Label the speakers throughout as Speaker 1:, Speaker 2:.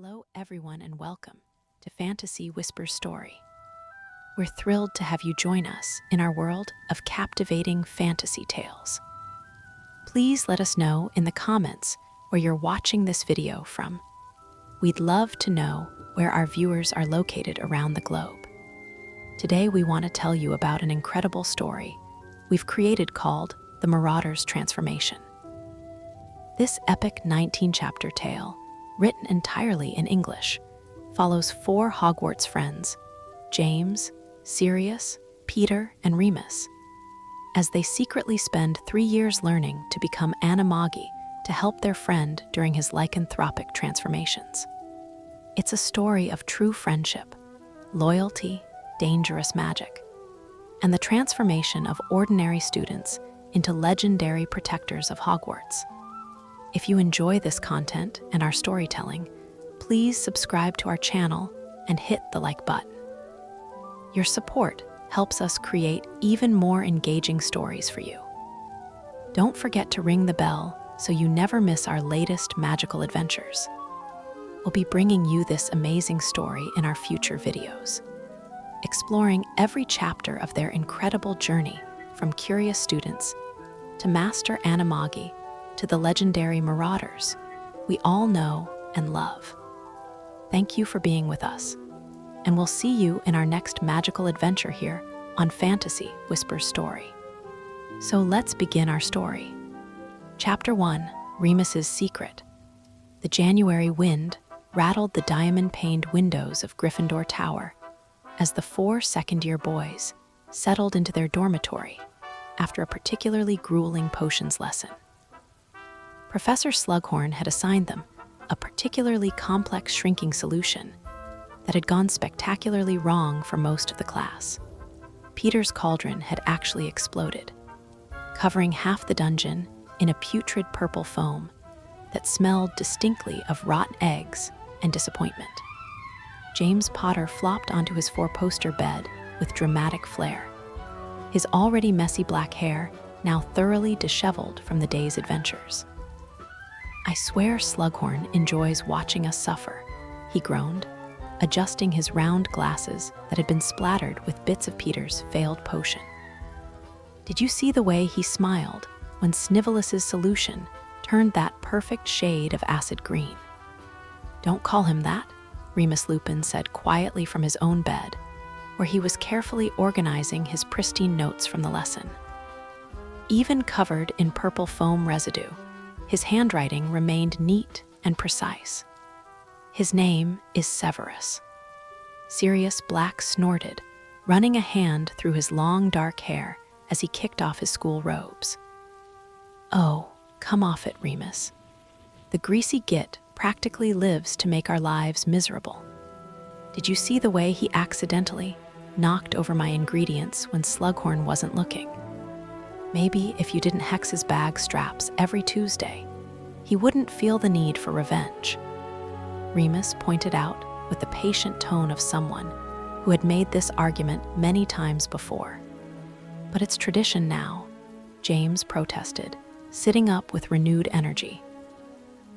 Speaker 1: Hello, everyone, and welcome to Fantasy Whispers Story. We're thrilled to have you join us in our world of captivating fantasy tales. Please let us know in the comments where you're watching this video from. We'd love to know where our viewers are located around the globe. Today, we want to tell you about an incredible story we've created called the Marauders Transformation. This epic 19-chapter tale, written entirely in English, follows four Hogwarts friends, James, Sirius, Peter, and Remus, as they secretly spend 3 years learning to become Animagi to help their friend during his lycanthropic transformations. It's a story of true friendship, loyalty, dangerous magic, and the transformation of ordinary students into legendary protectors of Hogwarts. If you enjoy this content and our storytelling, please subscribe to our channel and hit the like button. Your support helps us create even more engaging stories for you. Don't forget to ring the bell so you never miss our latest magical adventures. We'll be bringing you this amazing story in our future videos, exploring every chapter of their incredible journey from curious students to master Animagi to the legendary Marauders we all know and love. Thank you for being with us, and we'll see you in our next magical adventure here on Fantasy Whispers Story. So let's begin our story. Chapter 1, Remus's Secret. The January wind rattled the diamond-paned windows of Gryffindor Tower as the four second-year boys settled into their dormitory after a particularly grueling potions lesson. Professor Slughorn had assigned them a particularly complex shrinking solution that had gone spectacularly wrong for most of the class. Peter's cauldron had actually exploded, covering half the dungeon in a putrid purple foam that smelled distinctly of rotten eggs and disappointment. James Potter flopped onto his four-poster bed with dramatic flair, his already messy black hair now thoroughly disheveled from the day's adventures. "I swear Slughorn enjoys watching us suffer," he groaned, adjusting his round glasses that had been splattered with bits of Peter's failed potion. "Did you see the way he smiled when Snivelus's solution turned that perfect shade of acid green?" "Don't call him that," Remus Lupin said quietly from his own bed, where he was carefully organizing his pristine notes from the lesson. Even covered in purple foam residue, his handwriting remained neat and precise. "His name is Severus." Sirius Black snorted, running a hand through his long dark hair as he kicked off his school robes. "Oh, come off it, Remus. The greasy git practically lives to make our lives miserable. Did you see the way he accidentally knocked over my ingredients when Slughorn wasn't looking? Maybe if you didn't hex his bag straps every Tuesday, he wouldn't feel the need for revenge," Remus pointed out with the patient tone of someone who had made this argument many times before. "But it's tradition now," James protested, sitting up with renewed energy.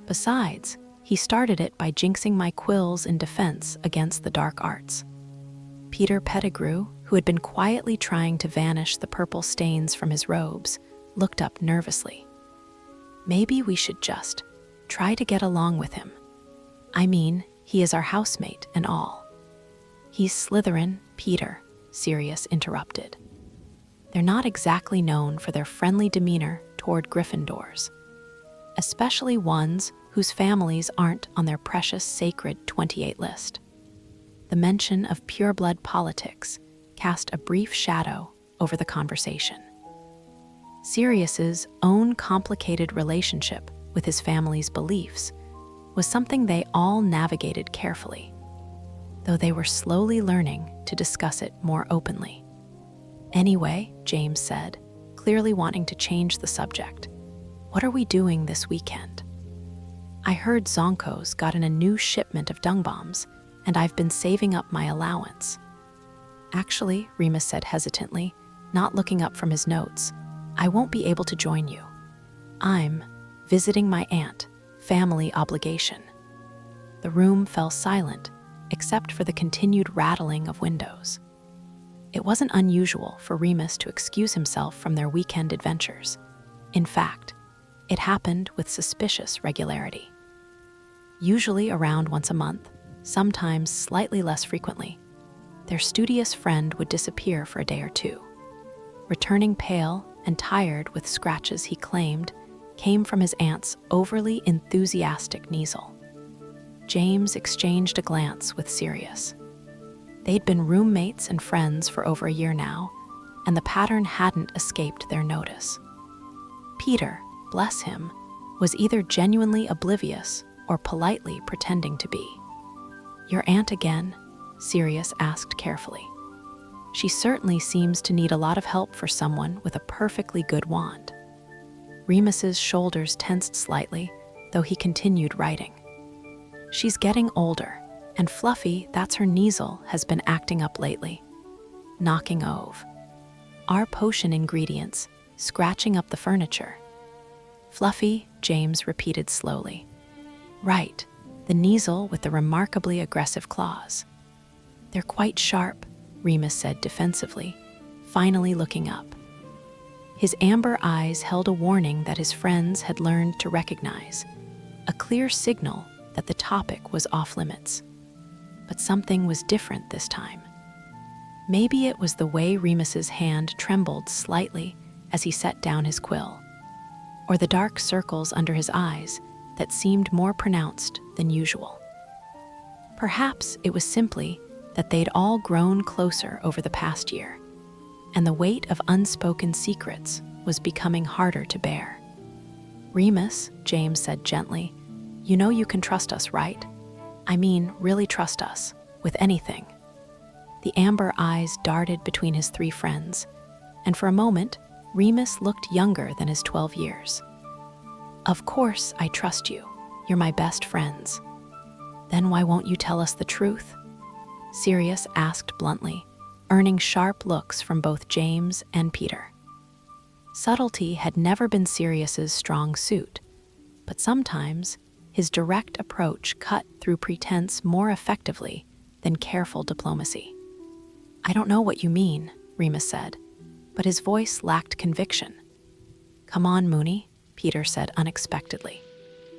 Speaker 1: "Besides, he started it by jinxing my quills in defense against the dark arts." Peter Pettigrew, who had been quietly trying to vanish the purple stains from his robes, looked up nervously. "Maybe we should just try to get along with him. I mean, he is our housemate and all." "He's Slytherin, Peter," Sirius interrupted. "They're not exactly known for their friendly demeanor toward Gryffindors, especially ones whose families aren't on their precious sacred 28 list." The mention of pureblood politics cast a brief shadow over the conversation. Sirius's own complicated relationship with his family's beliefs was something they all navigated carefully, though they were slowly learning to discuss it more openly. "Anyway," James said, clearly wanting to change the subject, "what are we doing this weekend? I heard Zonko's gotten a new shipment of dung bombs, and I've been saving up my allowance." "Actually," Remus said hesitantly, not looking up from his notes, "I won't be able to join you. I'm visiting my aunt, family obligation." the room fell silent, except for the continued rattling of windows. It wasn't unusual for Remus to excuse himself from their weekend adventures. In fact, it happened with suspicious regularity. Usually around once a month, sometimes slightly less frequently, their studious friend would disappear for a day or two. Returning pale and tired with scratches he claimed came from his aunt's overly enthusiastic Kneazle. James exchanged a glance with Sirius. They'd been roommates and friends for over a year now, and the pattern hadn't escaped their notice. Peter, bless him, was either genuinely oblivious or politely pretending to be. "Your aunt again?" Sirius asked carefully. "She certainly seems to need a lot of help for someone with a perfectly good wand." Remus's shoulders tensed slightly, though he continued writing. "She's getting older, and Fluffy, that's her Kneazle, has been acting up lately. Knocking ove. Our potion ingredients, scratching up the furniture." "Fluffy," James repeated slowly. "Right, the Kneazle with the remarkably aggressive claws." "They're quite sharp," Remus said defensively, finally looking up. His amber eyes held a warning that his friends had learned to recognize, a clear signal that the topic was off limits. But something was different this time. Maybe it was the way Remus's hand trembled slightly as he set down his quill, or the dark circles under his eyes that seemed more pronounced than usual. Perhaps it was simply that they'd all grown closer over the past year, and the weight of unspoken secrets was becoming harder to bear. "Remus," James said gently, "you know you can trust us, right? I mean, really trust us, with anything." The amber eyes darted between his three friends, and for a moment, Remus looked younger than his 12 years. "Of course I trust you. You're my best friends." "Then why won't you tell us the truth?" Sirius asked bluntly, earning sharp looks from both James and Peter. Subtlety had never been Sirius's strong suit, but sometimes his direct approach cut through pretense more effectively than careful diplomacy. "I don't know what you mean," Remus said, but his voice lacked conviction. "Come on, Mooney," Peter said unexpectedly,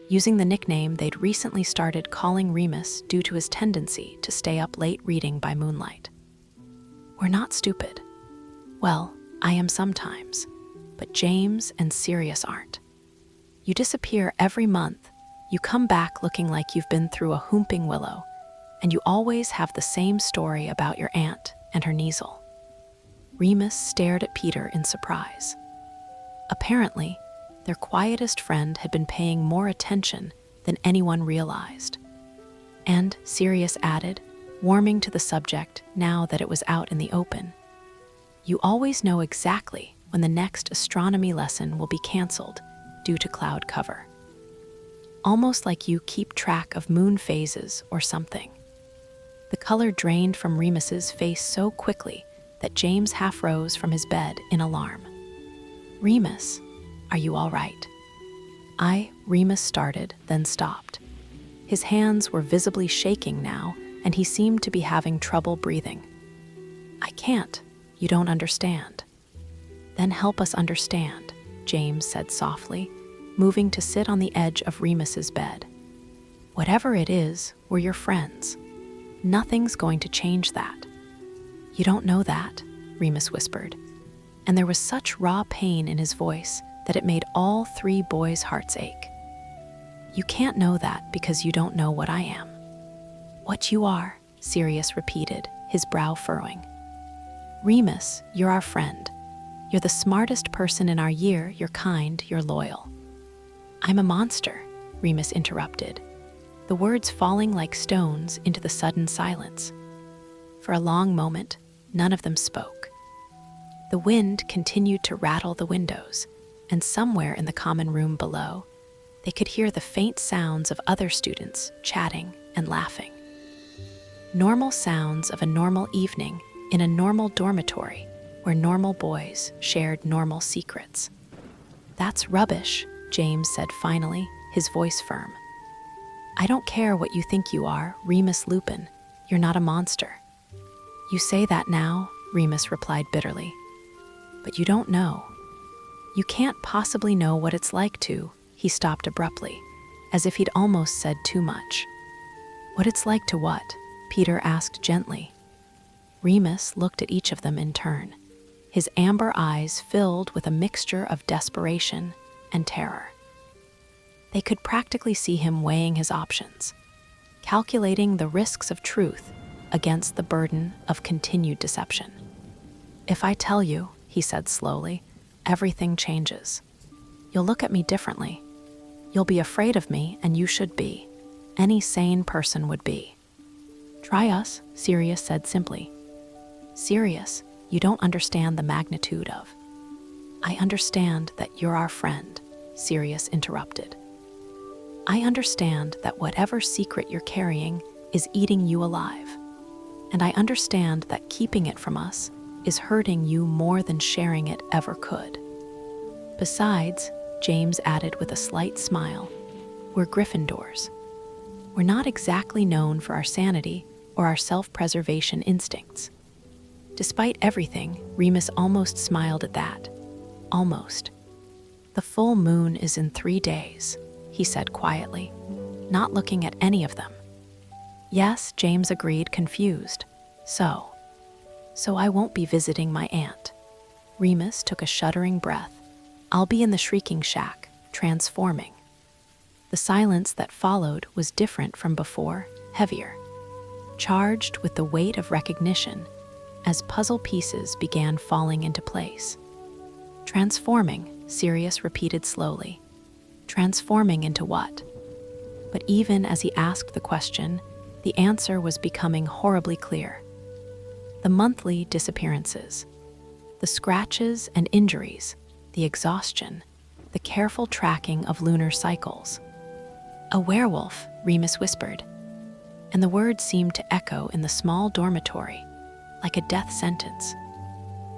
Speaker 1: using the nickname they'd recently started calling Remus due to his tendency to stay up late reading by moonlight. "We're not stupid. Well, I am sometimes, but James and Sirius aren't. You disappear every month, you come back looking like you've been through a whooping willow, and you always have the same story about your aunt and her Kneazle." Remus stared at Peter in surprise. Apparently, their quietest friend had been paying more attention than anyone realized. And, Sirius added, warming to the subject now that it was out in the open, "You always know exactly when the next astronomy lesson will be canceled due to cloud cover. Almost like you keep track of moon phases or something." The color drained from Remus's face so quickly that James half rose from his bed in alarm. "Remus, are you all right?" Remus started, then stopped. His hands were visibly shaking now, and he seemed to be having trouble breathing. "I can't. You don't understand." "Then help us understand," James said softly, moving to sit on the edge of Remus's bed. "Whatever it is, we're your friends. Nothing's going to change that." "You don't know that," Remus whispered, and there was such raw pain in his voice that it made all three boys' hearts ache. "You can't know that because you don't know what I am." "What you are," Sirius repeated, his brow furrowing. "Remus, you're our friend. You're the smartest person in our year, you're kind, you're loyal." "I'm a monster," Remus interrupted, the words falling like stones into the sudden silence. For a long moment, none of them spoke. The wind continued to rattle the windows, and somewhere in the common room below, they could hear the faint sounds of other students chatting and laughing. Normal sounds of a normal evening in a normal dormitory where normal boys shared normal secrets. "That's rubbish," James said finally, his voice firm. I don't care what you think you are, Remus Lupin. You're not a monster. You say that now, Remus replied bitterly. But you don't know. You can't possibly know what it's like to. He stopped abruptly, as if he'd almost said too much. What it's like to what? Peter asked gently. Remus looked at each of them in turn, his amber eyes filled with a mixture of desperation and terror. They could practically see him weighing his options, calculating the risks of truth against the burden of continued deception. If I tell you, he said slowly, everything changes. You'll look at me differently. You'll be afraid of me, and you should be. Any sane person would be. Try us, Sirius said simply. Sirius, you don't understand the magnitude of. I understand that you're our friend, Sirius interrupted. I understand that whatever secret you're carrying is eating you alive. And I understand that keeping it from us is hurting you more than sharing it ever could. Besides, James added with a slight smile, we're Gryffindors. We're not exactly known for our sanity or our self-preservation instincts. Despite everything, Remus almost smiled at that. Almost. The full moon is in 3 days, he said quietly, not looking at any of them. Yes, James agreed, confused. So I won't be visiting my aunt. Remus took a shuddering breath. I'll be in the shrieking shack, transforming. The silence that followed was different from before, heavier, charged with the weight of recognition as puzzle pieces began falling into place. Transforming, Sirius repeated slowly. Transforming into what? But even as he asked the question, the answer was becoming horribly clear. The monthly disappearances, the scratches and injuries, the exhaustion, the careful tracking of lunar cycles. A werewolf, Remus whispered, and the words seemed to echo in the small dormitory, like a death sentence.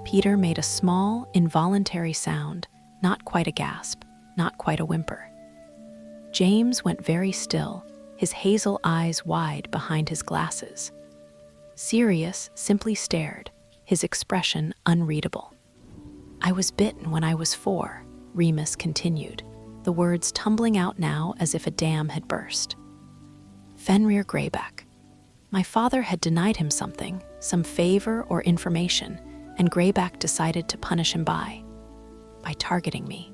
Speaker 1: Peter made a small, involuntary sound, not quite a gasp, not quite a whimper. James went very still, his hazel eyes wide behind his glasses. Sirius simply stared, his expression unreadable. I was bitten when I was 4, Remus continued, the words tumbling out now as if a dam had burst. Fenrir Greyback. My father had denied him something, some favor or information, and Greyback decided to punish him by targeting me.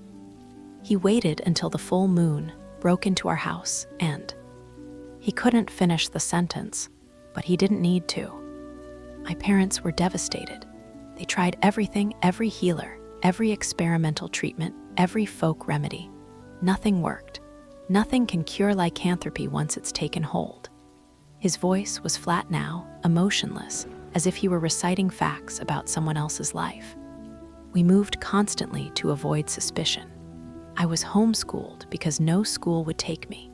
Speaker 1: He waited until the full moon broke into our house and... He couldn't finish the sentence, but he didn't need to. My parents were devastated. They tried everything, every healer, every experimental treatment, every folk remedy. Nothing worked. Nothing can cure lycanthropy once it's taken hold. His voice was flat now, emotionless, as if he were reciting facts about someone else's life. We moved constantly to avoid suspicion. I was homeschooled because no school would take me.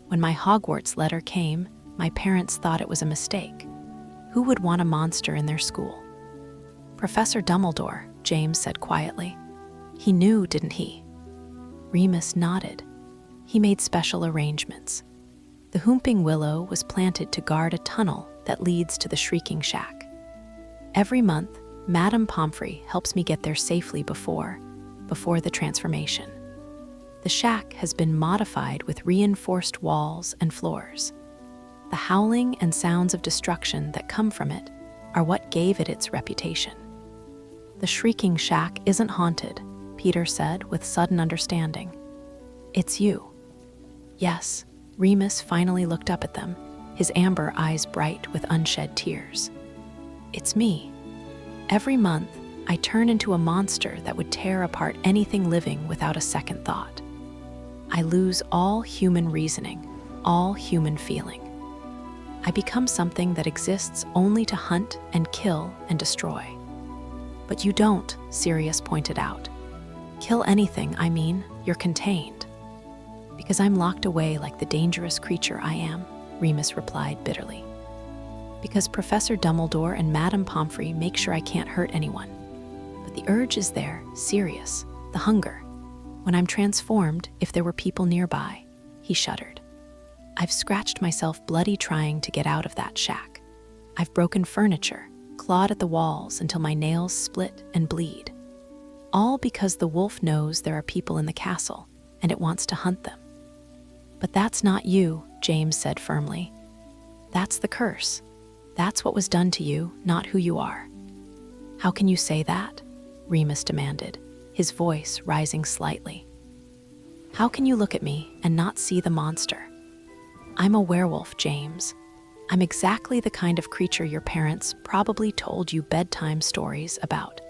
Speaker 1: When my Hogwarts letter came, my parents thought it was a mistake. Who would want a monster in their school? Professor Dumbledore, James said quietly. He knew, didn't he? Remus nodded. He made special arrangements. The Whomping Willow was planted to guard a tunnel that leads to the Shrieking Shack. Every month, Madame Pomfrey helps me get there safely before the transformation. The shack has been modified with reinforced walls and floors. The howling and sounds of destruction that come from it are what gave it its reputation. The Shrieking Shack isn't haunted, Peter said with sudden understanding. It's you. Yes, Remus finally looked up at them, his amber eyes bright with unshed tears. It's me. Every month, I turn into a monster that would tear apart anything living without a second thought. I lose all human reasoning, all human feeling. I become something that exists only to hunt and kill and destroy. But you don't, Sirius pointed out. Kill anything, I mean, you're contained. Because I'm locked away like the dangerous creature I am, Remus replied bitterly. Because Professor Dumbledore and Madame Pomfrey make sure I can't hurt anyone. But the urge is there, Sirius, the hunger. When I'm transformed, if there were people nearby, he shuddered. I've scratched myself bloody trying to get out of that shack. I've broken furniture, clawed at the walls until my nails split and bleed. All because the wolf knows there are people in the castle and it wants to hunt them. But that's not you, James said firmly. That's the curse. That's what was done to you, not who you are. How can you say that? Remus demanded, his voice rising slightly. How can you look at me and not see the monster? I'm a werewolf, James. I'm exactly the kind of creature your parents probably told you bedtime stories about.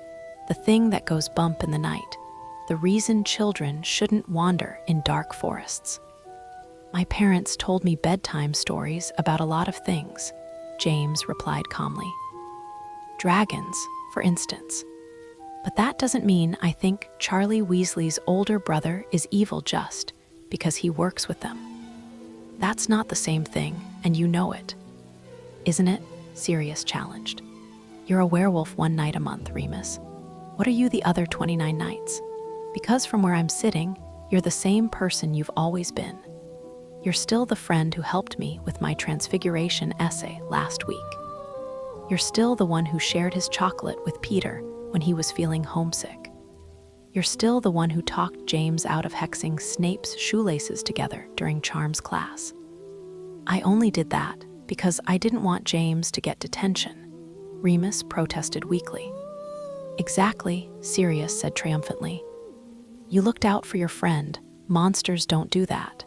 Speaker 1: The thing that goes bump in the night. The reason children shouldn't wander in dark forests. My parents told me bedtime stories about a lot of things, James replied calmly. Dragons, for instance. But that doesn't mean I think Charlie Weasley's older brother is evil just because he works with them. That's not the same thing, and you know it. Isn't it? Sirius challenged. You're a werewolf one night a month, Remus. What are you the other 29 nights? Because from where I'm sitting, you're the same person you've always been. You're still the friend who helped me with my transfiguration essay last week. You're still the one who shared his chocolate with Peter when he was feeling homesick. You're still the one who talked James out of hexing Snape's shoelaces together during Charms class. I only did that because I didn't want James to get detention, Remus protested weakly. Exactly, Sirius said triumphantly. You looked out for your friend. Monsters don't do that.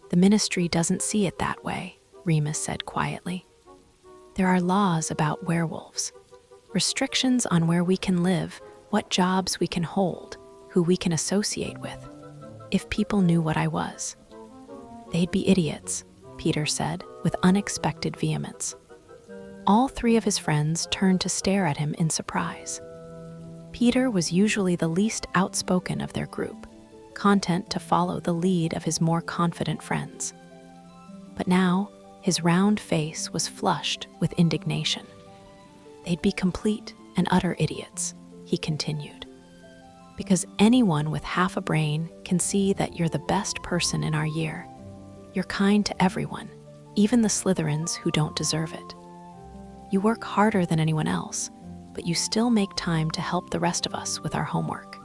Speaker 1: The Ministry doesn't see it that way, Remus said quietly. There are laws about werewolves. Restrictions on where we can live, what jobs we can hold, who we can associate with. If people knew what I was, they'd be idiots, Peter said with unexpected vehemence. All three of his friends turned to stare at him in surprise. Peter was usually the least outspoken of their group, content to follow the lead of his more confident friends. But now, his round face was flushed with indignation. They'd be complete and utter idiots, he continued. Because anyone with half a brain can see that you're the best person in our year. You're kind to everyone, even the Slytherins who don't deserve it. You work harder than anyone else, but you still make time to help the rest of us with our homework.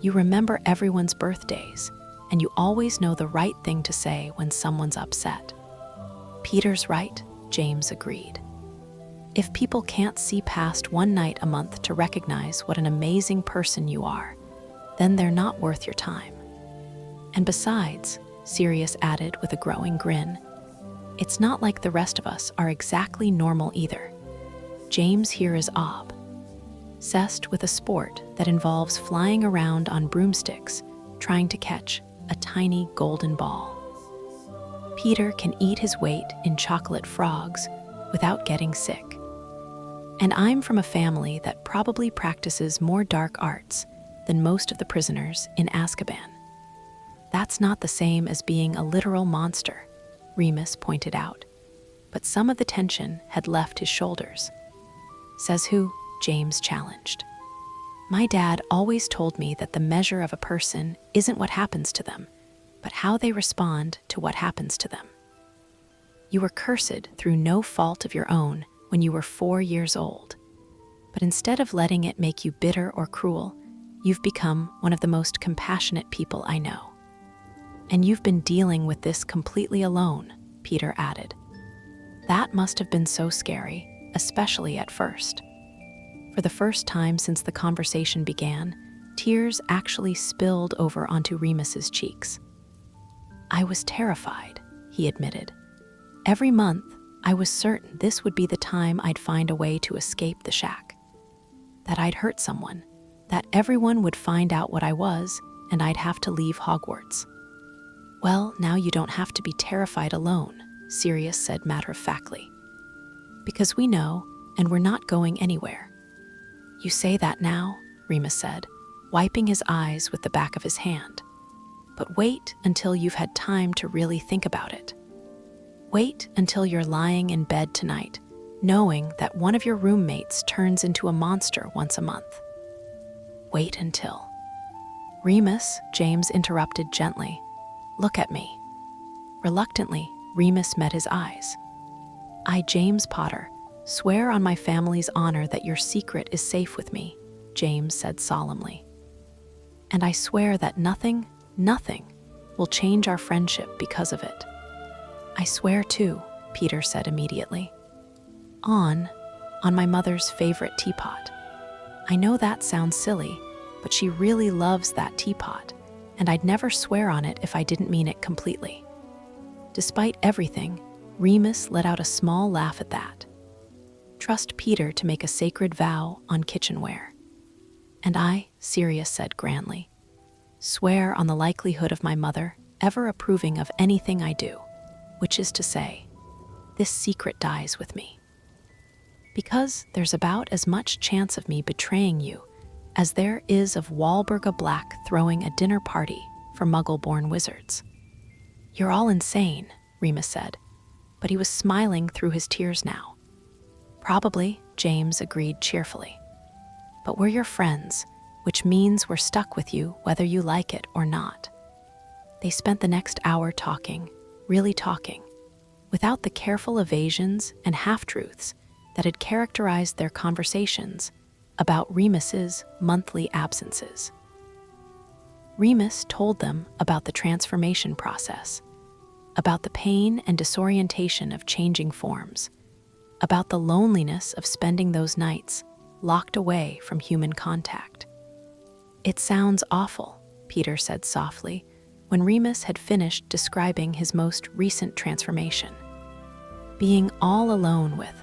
Speaker 1: You remember everyone's birthdays, and you always know the right thing to say when someone's upset. Peter's right, James agreed. If people can't see past one night a month to recognize what an amazing person you are, then they're not worth your time. And besides, Sirius added with a growing grin, it's not like the rest of us are exactly normal either. James here is obsessed with a sport that involves flying around on broomsticks, trying to catch a tiny golden ball. Peter can eat his weight in chocolate frogs without getting sick. And I'm from a family that probably practices more dark arts than most of the prisoners in Azkaban. That's not the same as being a literal monster, Remus pointed out, but some of the tension had left his shoulders. Says who? James challenged. My dad always told me that the measure of a person isn't what happens to them, but how they respond to what happens to them. You were cursed through no fault of your own when you were 4 years old. But instead of letting it make you bitter or cruel, you've become one of the most compassionate people I know. And you've been dealing with this completely alone, Peter added. That must have been so scary, especially at first. For the first time since the conversation began, tears actually spilled over onto Remus's cheeks. I was terrified, he admitted. Every month, I was certain this would be the time I'd find a way to escape the shack. That I'd hurt someone, that everyone would find out what I was, and I'd have to leave Hogwarts. Well, now you don't have to be terrified alone, Sirius said matter-of-factly. Because we know, and we're not going anywhere. You say that now, Remus said, wiping his eyes with the back of his hand. But wait until you've had time to really think about it. Wait until you're lying in bed tonight, knowing that one of your roommates turns into a monster once a month. Wait until. Remus, James interrupted gently. Look at me. Reluctantly, Remus met his eyes. "I, James Potter, swear on my family's honor that your secret is safe with me," James said solemnly. "And I swear that nothing will change our friendship because of it." "I swear too," Peter said immediately. On my mother's favorite teapot. I know that sounds silly, but she really loves that teapot, and I'd never swear on it if I didn't mean it completely." Despite everything, Remus let out a small laugh at that. "Trust Peter to make a sacred vow on kitchenware." "And I," Sirius said grandly, "swear on the likelihood of my mother ever approving of anything I do, which is to say, this secret dies with me. Because there's about as much chance of me betraying you as there is of Walburga Black throwing a dinner party for Muggle-born wizards." "You're all insane," Remus said, but he was smiling through his tears now. "Probably," James agreed cheerfully. "But we're your friends, which means we're stuck with you whether you like it or not." They spent the next hour talking, really talking, without the careful evasions and half-truths that had characterized their conversations about Remus's monthly absences. Remus told them about the transformation process, about the pain and disorientation of changing forms, about the loneliness of spending those nights locked away from human contact. "It sounds awful," Peter said softly, when Remus had finished describing his most recent transformation. "Being all alone with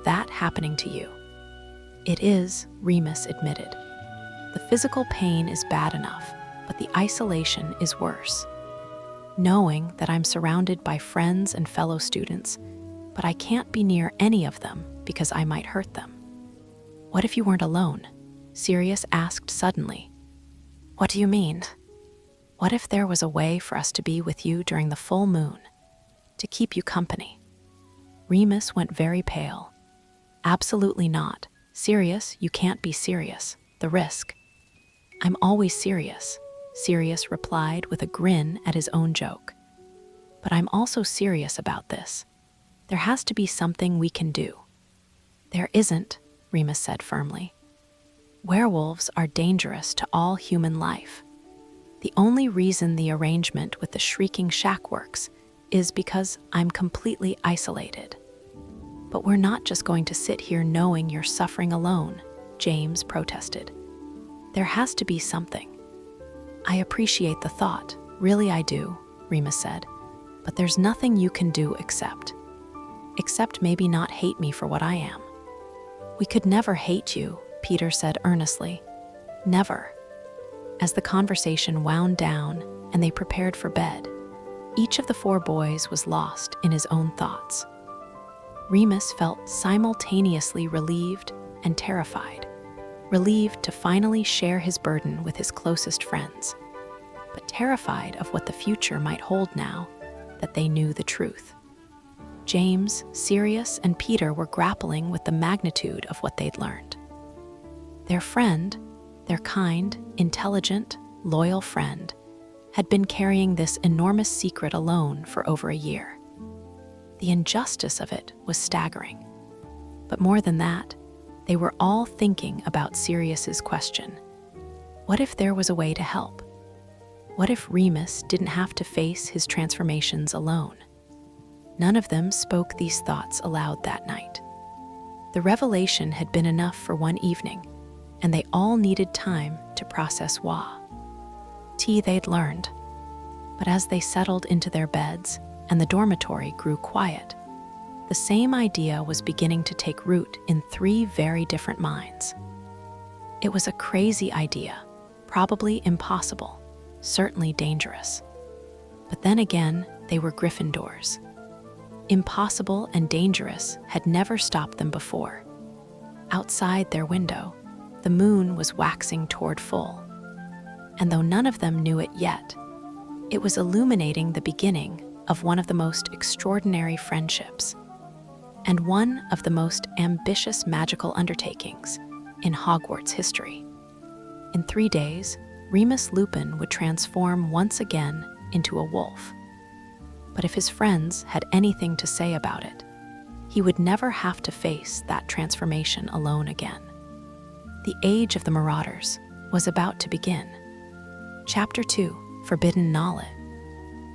Speaker 1: that happening to you." "It is," Remus admitted. "The physical pain is bad enough, but the isolation is worse. Knowing that I'm surrounded by friends and fellow students, but I can't be near any of them because I might hurt them." "What if you weren't alone?" Sirius asked suddenly. "What do you mean?" "What if there was a way for us to be with you during the full moon, to keep you company?" Remus went very pale. "Absolutely not. Sirius, you can't be serious. The risk." "I'm always serious," Sirius replied with a grin at his own joke. "But I'm also serious about this. There has to be something we can do." "There isn't," Remus said firmly. "Werewolves are dangerous to all human life. The only reason the arrangement with the Shrieking Shack works is because I'm completely isolated." "But we're not just going to sit here knowing you're suffering alone," James protested. "There has to be something." "I appreciate the thought, really I do," Remus said, "but there's nothing you can do except maybe not hate me for what I am." "We could never hate you," Peter said earnestly. "Never." As the conversation wound down and they prepared for bed, each of the four boys was lost in his own thoughts. Remus felt simultaneously relieved and terrified. Relieved to finally share his burden with his closest friends, but terrified of what the future might hold now that they knew the truth. James, Sirius, and Peter were grappling with the magnitude of what they'd learned. Their friend, their kind, intelligent, loyal friend, had been carrying this enormous secret alone for over a year. The injustice of it was staggering. But more than that, they were all thinking about Sirius's question. What if there was a way to help? What if Remus didn't have to face his transformations alone? None of them spoke these thoughts aloud that night. The revelation had been enough for one evening, and they all needed time to process they'd learned. But as they settled into their beds and the dormitory grew quiet, the same idea was beginning to take root in three very different minds. It was a crazy idea, probably impossible, certainly dangerous. But then again, they were Gryffindors. Impossible and dangerous had never stopped them before. Outside their window, the moon was waxing toward full. And though none of them knew it yet, it was illuminating the beginning of one of the most extraordinary friendships, and one of the most ambitious magical undertakings in Hogwarts history. In 3 days, Remus Lupin would transform once again into a wolf. But if his friends had anything to say about it, he would never have to face that transformation alone again. The age of the Marauders was about to begin. Chapter 2, Forbidden Knowledge.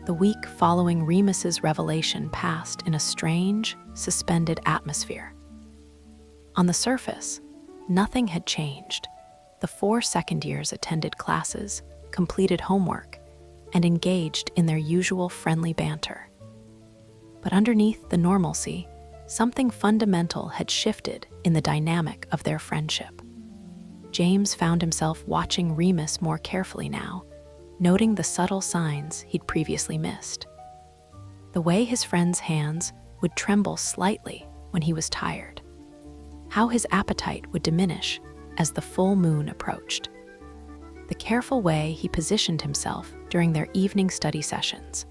Speaker 1: The week following Remus's revelation passed in a strange, suspended atmosphere. On the surface, nothing had changed. The 4 second years attended classes, completed homework, and engaged in their usual friendly banter. But underneath the normalcy, something fundamental had shifted in the dynamic of their friendship. James found himself watching Remus more carefully now, noting the subtle signs he'd previously missed. The way his friend's hands would tremble slightly when he was tired. How his appetite would diminish as the full moon approached. The careful way he positioned himself during their evening study sessions,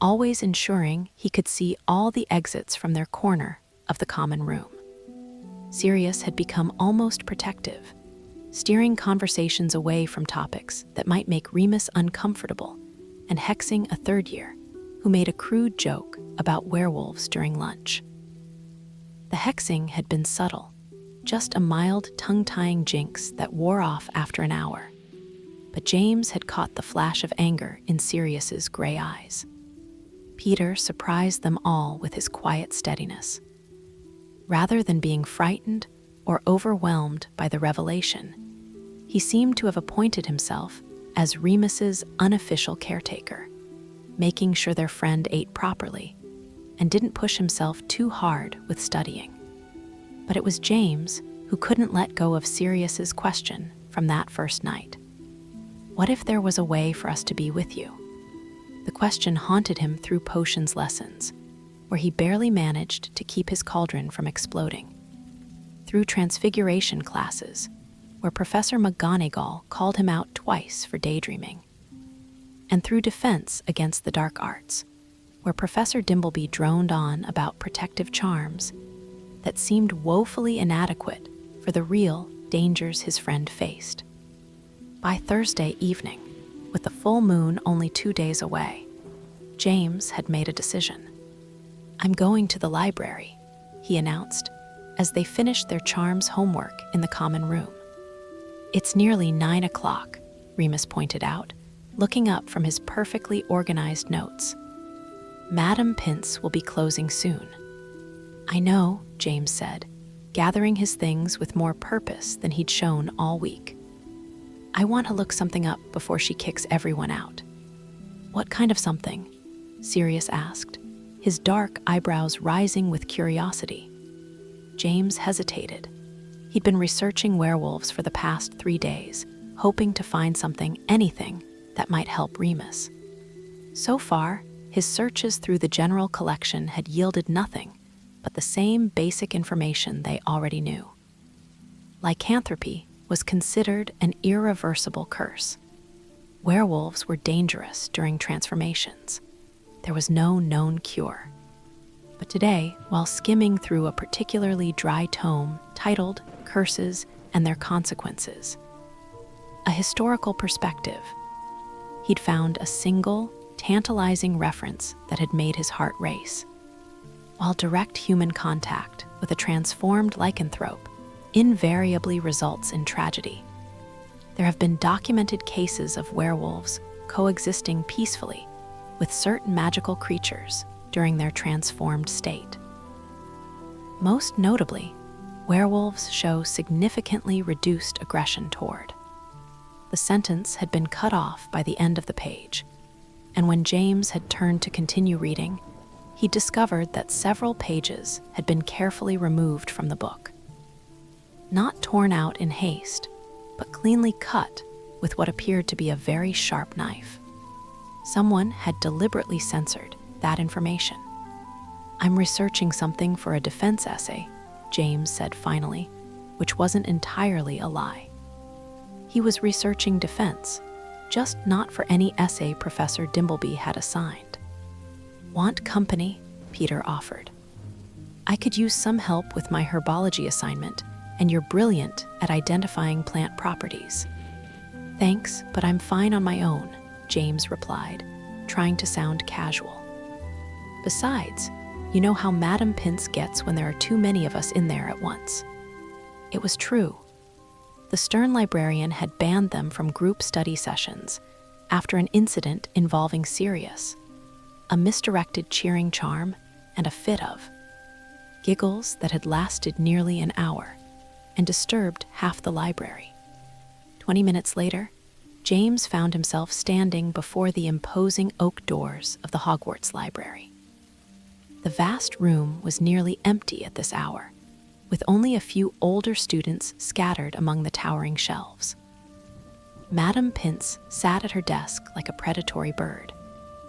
Speaker 1: always ensuring he could see all the exits from their corner of the common room. Sirius had become almost protective, steering conversations away from topics that might make Remus uncomfortable and hexing a third year who made a crude joke about werewolves during lunch. The hexing had been subtle, just a mild tongue-tying jinx that wore off after an hour. But James had caught the flash of anger in Sirius's gray eyes. Peter surprised them all with his quiet steadiness. Rather than being frightened or overwhelmed by the revelation, he seemed to have appointed himself as Remus's unofficial caretaker, making sure their friend ate properly and didn't push himself too hard with studying. But it was James who couldn't let go of Sirius's question from that first night. What if there was a way for us to be with you? The question haunted him through potions lessons, where he barely managed to keep his cauldron from exploding. Through transfiguration classes, where Professor McGonagall called him out twice for daydreaming. And through defense against the dark arts, where Professor Dimbleby droned on about protective charms that seemed woefully inadequate for the real dangers his friend faced. By Thursday evening, with the full moon only 2 days away, James had made a decision. "I'm going to the library," he announced, as they finished their charms homework in the common room. "It's nearly 9 o'clock, Remus pointed out, looking up from his perfectly organized notes. "Madame Pince will be closing soon." "I know," James said, gathering his things with more purpose than he'd shown all week. "I want to look something up before she kicks everyone out." "What kind of something?" Sirius asked, his dark eyebrows rising with curiosity. James hesitated. He'd been researching werewolves for the past 3 days, hoping to find anything that might help Remus. So far, his searches through the general collection had yielded nothing but the same basic information they already knew. Lycanthropy was considered an irreversible curse. Werewolves were dangerous during transformations. There was no known cure. But today, while skimming through a particularly dry tome titled Curses and Their Consequences, a historical perspective, he'd found a single, tantalizing reference that had made his heart race. While direct human contact with a transformed lycanthrope invariably results in tragedy, there have been documented cases of werewolves coexisting peacefully with certain magical creatures during their transformed state. Most notably, werewolves show significantly reduced aggression toward. The sentence had been cut off by the end of the page, and when James had turned to continue reading, he discovered that several pages had been carefully removed from the book. Not torn out in haste, but cleanly cut with what appeared to be a very sharp knife. Someone had deliberately censored that information. "I'm researching something for a defense essay," James said finally, which wasn't entirely a lie. He was researching defense, just not for any essay Professor Dimbleby had assigned. "Want company?" Peter offered. "I could use some help with my herbology assignment, and you're brilliant at identifying plant properties." "Thanks, but I'm fine on my own," James replied, trying to sound casual. Besides, you know how Madame Pince gets when there are too many of us in there at once. It was true. The stern librarian had banned them from group study sessions after an incident involving Sirius, a misdirected cheering charm, and a fit of giggles that had lasted nearly an hour and disturbed half the library. 20 minutes later, James found himself standing before the imposing oak doors of the Hogwarts library. The vast room was nearly empty at this hour, with only a few older students scattered among the towering shelves. Madame Pince sat at her desk like a predatory bird,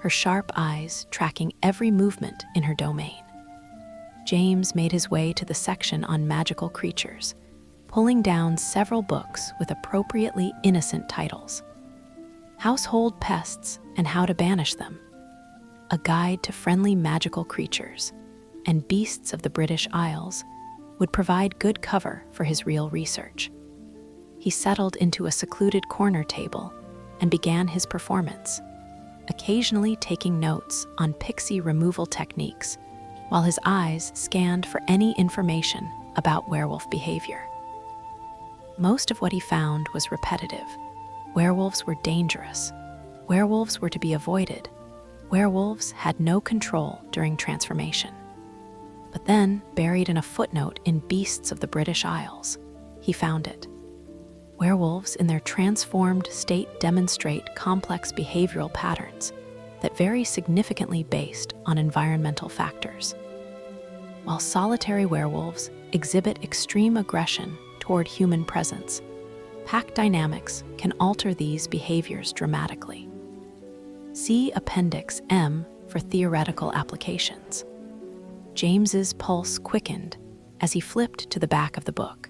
Speaker 1: her sharp eyes tracking every movement in her domain. James made his way to the section on magical creatures, pulling down several books with appropriately innocent titles. Household Pests and How to Banish Them, A Guide to Friendly Magical Creatures, and Beasts of the British Isles would provide good cover for his real research. He settled into a secluded corner table and began his performance, occasionally taking notes on pixie removal techniques while his eyes scanned for any information about werewolf behavior. Most of what he found was repetitive. Werewolves were dangerous. Werewolves were to be avoided. Werewolves had no control during transformation. But then, buried in a footnote in Beasts of the British Isles, he found it. Werewolves in their transformed state demonstrate complex behavioral patterns that vary significantly based on environmental factors. While solitary werewolves exhibit extreme aggression toward human presence, pack dynamics can alter these behaviors dramatically. See Appendix M for theoretical applications. James's pulse quickened as he flipped to the back of the book.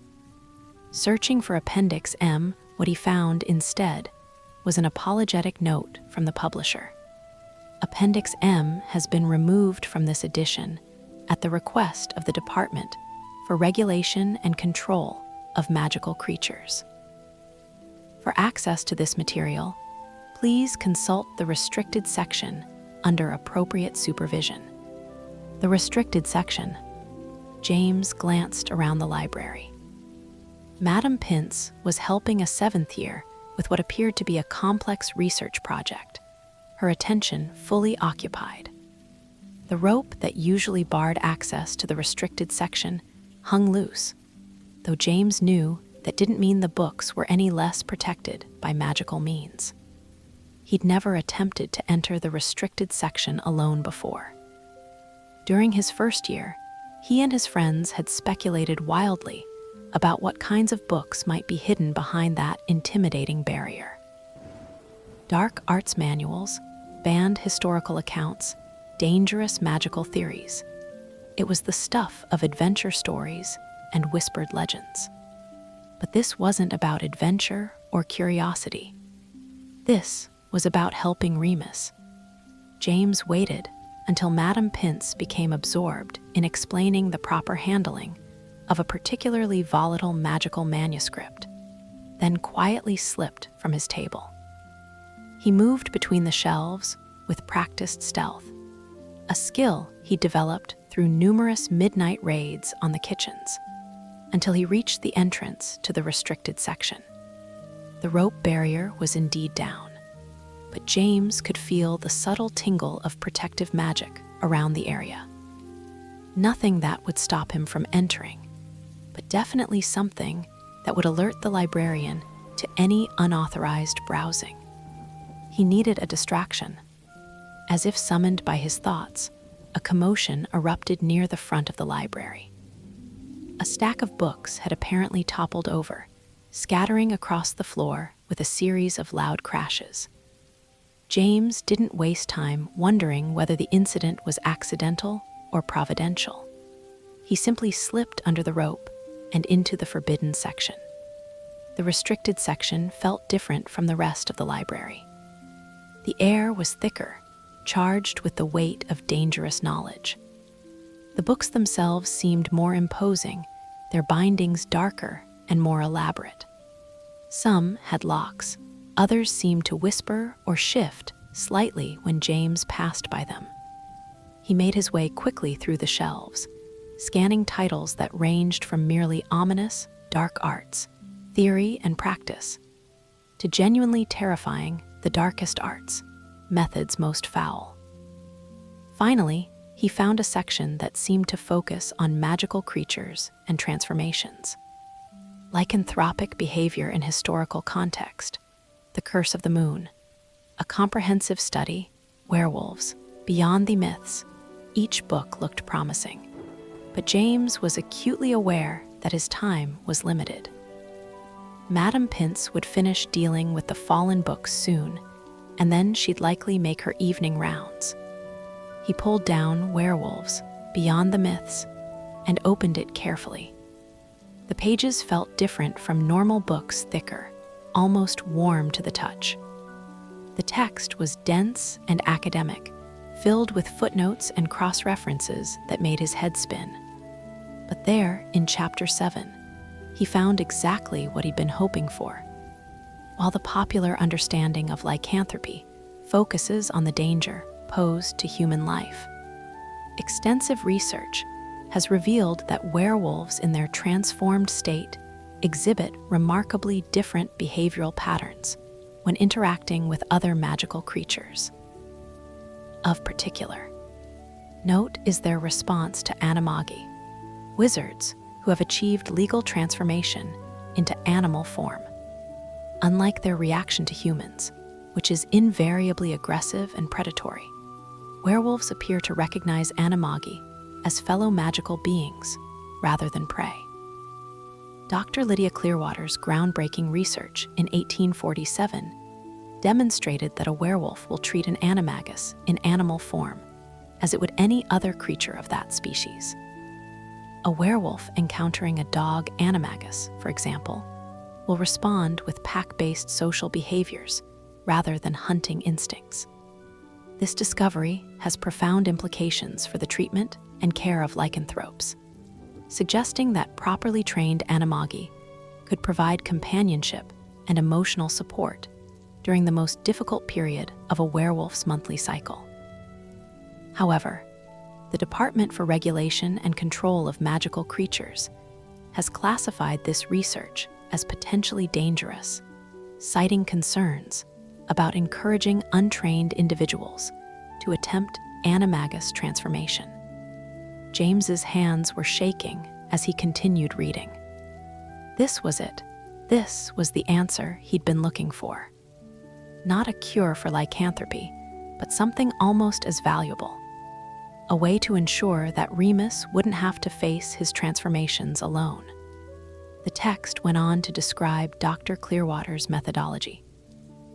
Speaker 1: Searching for Appendix M, what he found instead was an apologetic note from the publisher. Appendix M has been removed from this edition at the request of the Department for Regulation and Control of Magical Creatures. For access to this material, please consult the restricted section under appropriate supervision. The restricted section. James glanced around the library. Madame Pince was helping a 7th year with what appeared to be a complex research project, her attention fully occupied. The rope that usually barred access to the restricted section hung loose, though James knew that didn't mean the books were any less protected by magical means. He'd never attempted to enter the restricted section alone before. During his first year, he and his friends had speculated wildly about what kinds of books might be hidden behind that intimidating barrier. Dark arts manuals, banned historical accounts, dangerous magical theories. It was the stuff of adventure stories and whispered legends. But this wasn't about adventure or curiosity. This was about helping Remus. James waited until Madame Pince became absorbed in explaining the proper handling of a particularly volatile magical manuscript, then quietly slipped from his table. He moved between the shelves with practiced stealth, a skill he developed through numerous midnight raids on the kitchens, until he reached the entrance to the restricted section. The rope barrier was indeed down, but James could feel the subtle tingle of protective magic around the area. Nothing that would stop him from entering, but definitely something that would alert the librarian to any unauthorized browsing. He needed a distraction. As if summoned by his thoughts, a commotion erupted near the front of the library. A stack of books had apparently toppled over, scattering across the floor with a series of loud crashes. James didn't waste time wondering whether the incident was accidental or providential. He simply slipped under the rope and into the forbidden section. The restricted section felt different from the rest of the library. The air was thicker, charged with the weight of dangerous knowledge. The books themselves seemed more imposing, their bindings darker and more elaborate. Some had locks, others seemed to whisper or shift slightly when James passed by them. He made his way quickly through the shelves, scanning titles that ranged from merely ominous, dark arts, theory and practice, to genuinely terrifying, the darkest arts, methods most foul. Finally, he found a section that seemed to focus on magical creatures and transformations. Lycanthropic behavior in historical context, The Curse of the Moon, a comprehensive study, werewolves, beyond the myths. Each book looked promising, but James was acutely aware that his time was limited. Madame Pince would finish dealing with the fallen books soon, and then she'd likely make her evening rounds. He pulled down Werewolves, Beyond the Myths, and opened it carefully. The pages felt different from normal books, thicker, almost warm to the touch. The text was dense and academic, filled with footnotes and cross-references that made his head spin. But there, in Chapter 7, he found exactly what he'd been hoping for. While the popular understanding of lycanthropy focuses on the danger posed to human life, extensive research has revealed that werewolves in their transformed state exhibit remarkably different behavioral patterns when interacting with other magical creatures. Of particular note is their response to Animagi, wizards who have achieved legal transformation into animal form. Unlike their reaction to humans, which is invariably aggressive and predatory, werewolves appear to recognize Animagi as fellow magical beings rather than prey. Dr. Lydia Clearwater's groundbreaking research in 1847 demonstrated that a werewolf will treat an animagus in animal form as it would any other creature of that species. A werewolf encountering a dog animagus, for example, will respond with pack-based social behaviors rather than hunting instincts. This discovery has profound implications for the treatment and care of lycanthropes, suggesting that properly trained Animagi could provide companionship and emotional support during the most difficult period of a werewolf's monthly cycle. However, the Department for Regulation and Control of Magical Creatures has classified this research as potentially dangerous, citing concerns about encouraging untrained individuals to attempt animagus transformation. James's hands were shaking as he continued reading. This was it. This was the answer he'd been looking for. Not a cure for lycanthropy, but something almost as valuable. A way to ensure that Remus wouldn't have to face his transformations alone. The text went on to describe Dr. Clearwater's methodology,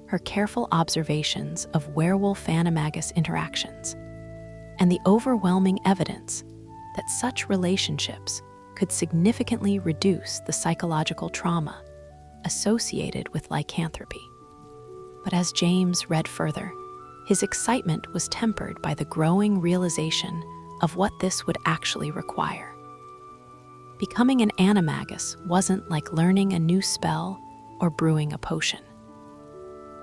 Speaker 1: her careful observations of werewolf-animagus interactions, and the overwhelming evidence that such relationships could significantly reduce the psychological trauma associated with lycanthropy. But as James read further, his excitement was tempered by the growing realization of what this would actually require. Becoming an animagus wasn't like learning a new spell or brewing a potion.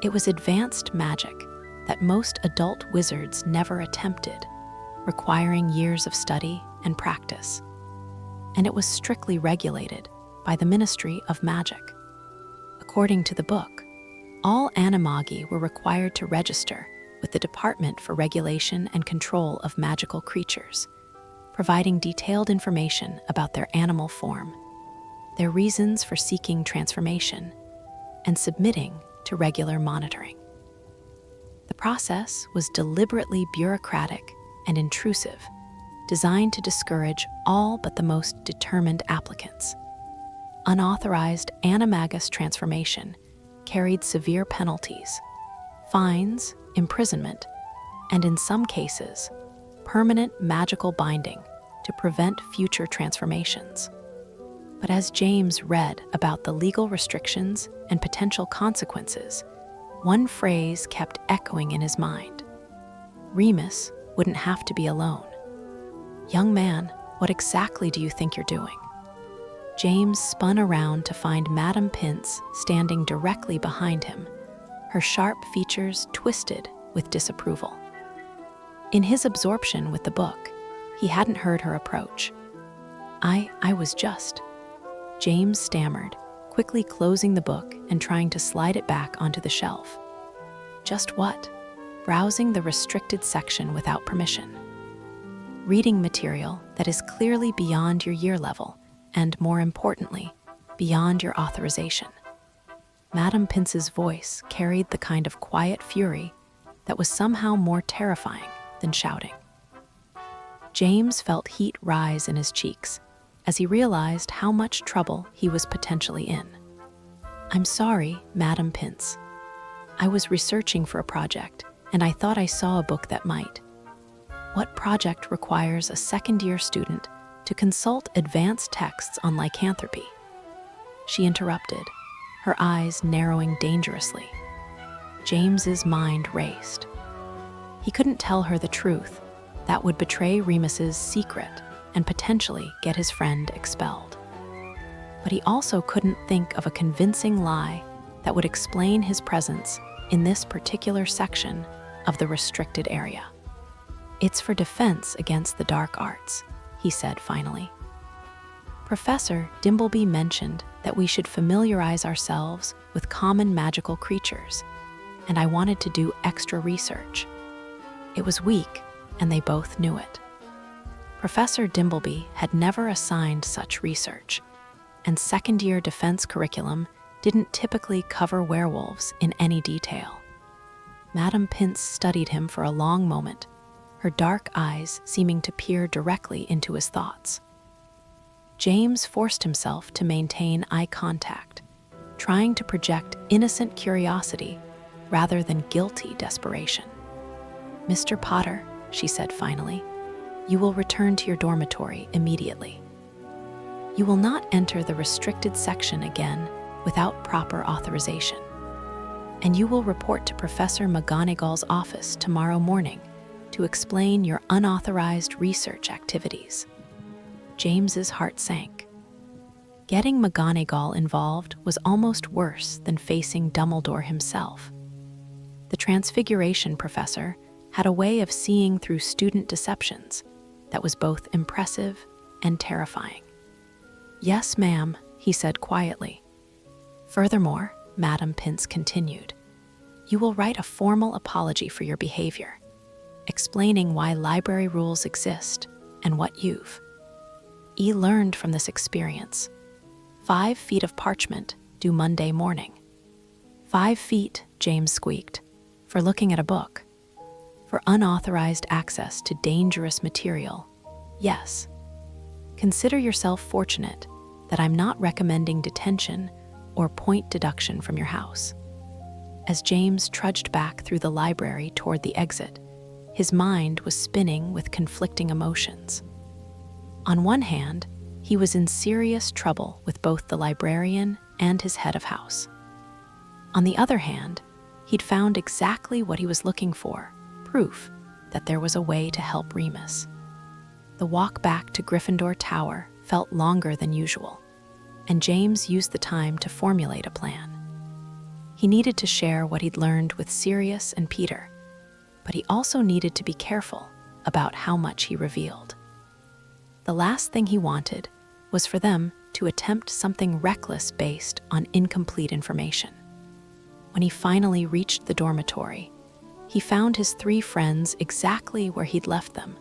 Speaker 1: It was advanced magic that most adult wizards never attempted, requiring years of study and practice. And it was strictly regulated by the Ministry of Magic. According to the book, all Animagi were required to register with the Department for Regulation and Control of Magical Creatures, providing detailed information about their animal form, their reasons for seeking transformation, and submitting to regular monitoring. The process was deliberately bureaucratic and intrusive, designed to discourage all but the most determined applicants. Unauthorized animagus transformation carried severe penalties, fines, imprisonment, and in some cases, permanent magical binding to prevent future transformations. But as James read about the legal restrictions and potential consequences, one phrase kept echoing in his mind. Remus wouldn't have to be alone. Young man, what exactly do you think you're doing? James spun around to find Madame Pince standing directly behind him, her sharp features twisted with disapproval. In his absorption with the book, he hadn't heard her approach. I was just... James stammered, quickly closing the book and trying to slide it back onto the shelf. Just what? Browsing the restricted section without permission. Reading material that is clearly beyond your year level, and more importantly, beyond your authorization. Madame Pince's voice carried the kind of quiet fury that was somehow more terrifying than shouting. James felt heat rise in his cheeks as he realized how much trouble he was potentially in. "I'm sorry, Madame Pince. I was researching for a project, and I thought I saw a book that might." "What project requires a second-year student to consult advanced texts on lycanthropy?" She interrupted, her eyes narrowing dangerously. James's mind raced. He couldn't tell her the truth. That would betray Remus's secret and potentially get his friend expelled. But he also couldn't think of a convincing lie that would explain his presence in this particular section of the restricted area. "It's for defense against the dark arts," he said finally. "Professor Dimbleby mentioned that we should familiarize ourselves with common magical creatures, and I wanted to do extra research." It was weak, and they both knew it. Professor Dimbleby had never assigned such research, and second-year defense curriculum didn't typically cover werewolves in any detail. Madame Pince studied him for a long moment, her dark eyes seeming to peer directly into his thoughts. James forced himself to maintain eye contact, trying to project innocent curiosity rather than guilty desperation. "Mr. Potter," she said finally, "you will return to your dormitory immediately. You will not enter the restricted section again without proper authorization. And you will report to Professor McGonagall's office tomorrow morning to explain your unauthorized research activities." James's heart sank. Getting McGonagall involved was almost worse than facing Dumbledore himself. The Transfiguration professor had a way of seeing through student deceptions that was both impressive and terrifying. "Yes, ma'am," he said quietly. "Furthermore," Madame Pince continued, "you will write a formal apology for your behavior, explaining why library rules exist and what you've learned from this experience. 5 feet of parchment due Monday morning." 5 feet, James squeaked, for looking at a book. For unauthorized access to dangerous material, yes. Consider yourself fortunate that I'm not recommending detention or point deduction from your house. As James trudged back through the library toward the exit, his mind was spinning with conflicting emotions. On one hand, he was in serious trouble with both the librarian and his head of house. On the other hand, he'd found exactly what he was looking for, proof that there was a way to help Remus. The walk back to Gryffindor Tower felt longer than usual, and James used the time to formulate a plan. He needed to share what he'd learned with Sirius and Peter, but he also needed to be careful about how much he revealed. The last thing he wanted was for them to attempt something reckless based on incomplete information. When he finally reached the dormitory, he found his 3 friends exactly where he'd left them,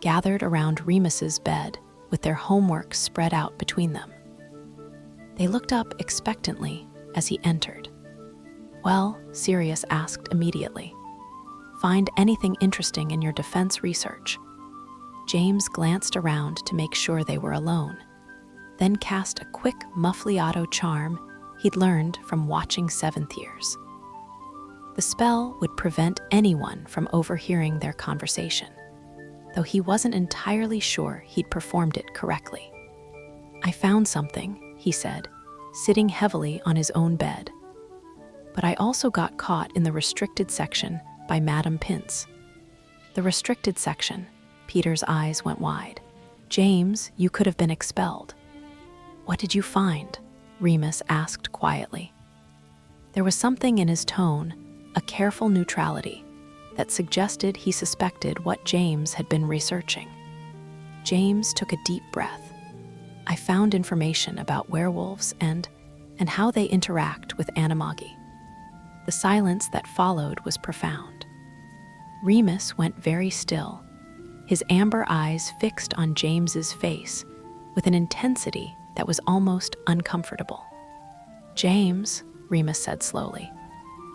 Speaker 1: gathered around Remus's bed with their homework spread out between them. They looked up expectantly as he entered. "Well," Sirius asked immediately, "find anything interesting in your defense research?" James glanced around to make sure they were alone, then cast a quick Muffliato charm he'd learned from watching 7th years. The spell would prevent anyone from overhearing their conversation, though he wasn't entirely sure he'd performed it correctly. "I found something," he said, sitting heavily on his own bed. "But I also got caught in the restricted section by Madame Pince." "The restricted section?" Peter's eyes went wide. "James, you could have been expelled." "What did you find?" Remus asked quietly. There was something in his tone, a careful neutrality, that suggested he suspected what James had been researching. James took a deep breath. I found information about werewolves and how they interact with Animagi. The silence that followed was profound. Remus went very still, his amber eyes fixed on James's face with an intensity that was almost uncomfortable. James, Remus said slowly,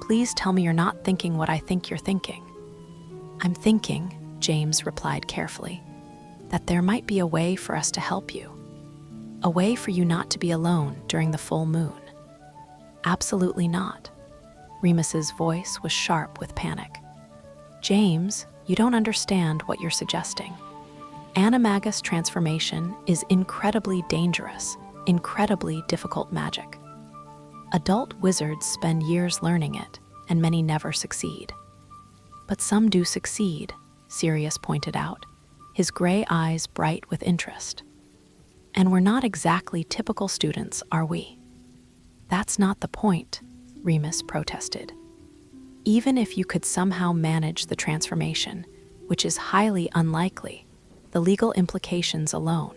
Speaker 1: please tell me you're not thinking what I think you're thinking. I'm thinking, James replied carefully, that there might be a way for us to help you. A way for you not to be alone during the full moon. Absolutely not. Remus's voice was sharp with panic. James, you don't understand what you're suggesting. Animagus transformation is incredibly dangerous, incredibly difficult magic. Adult wizards spend years learning it, and many never succeed. But some do succeed, Sirius pointed out, his gray eyes bright with interest. And we're not exactly typical students, are we? That's not the point, Remus protested. Even if you could somehow manage the transformation, which is highly unlikely, the legal implications alone.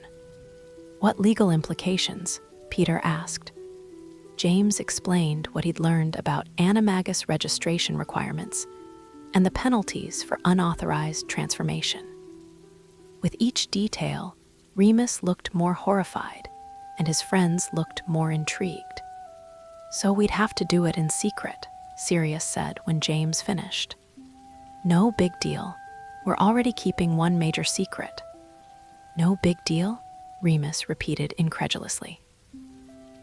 Speaker 1: What legal implications? Peter asked. James explained what he'd learned about Animagus registration requirements and the penalties for unauthorized transformation. With each detail, Remus looked more horrified, and his friends looked more intrigued. So we'd have to do it in secret, Sirius said when James finished. No big deal. We're already keeping one major secret. No big deal? Remus repeated incredulously.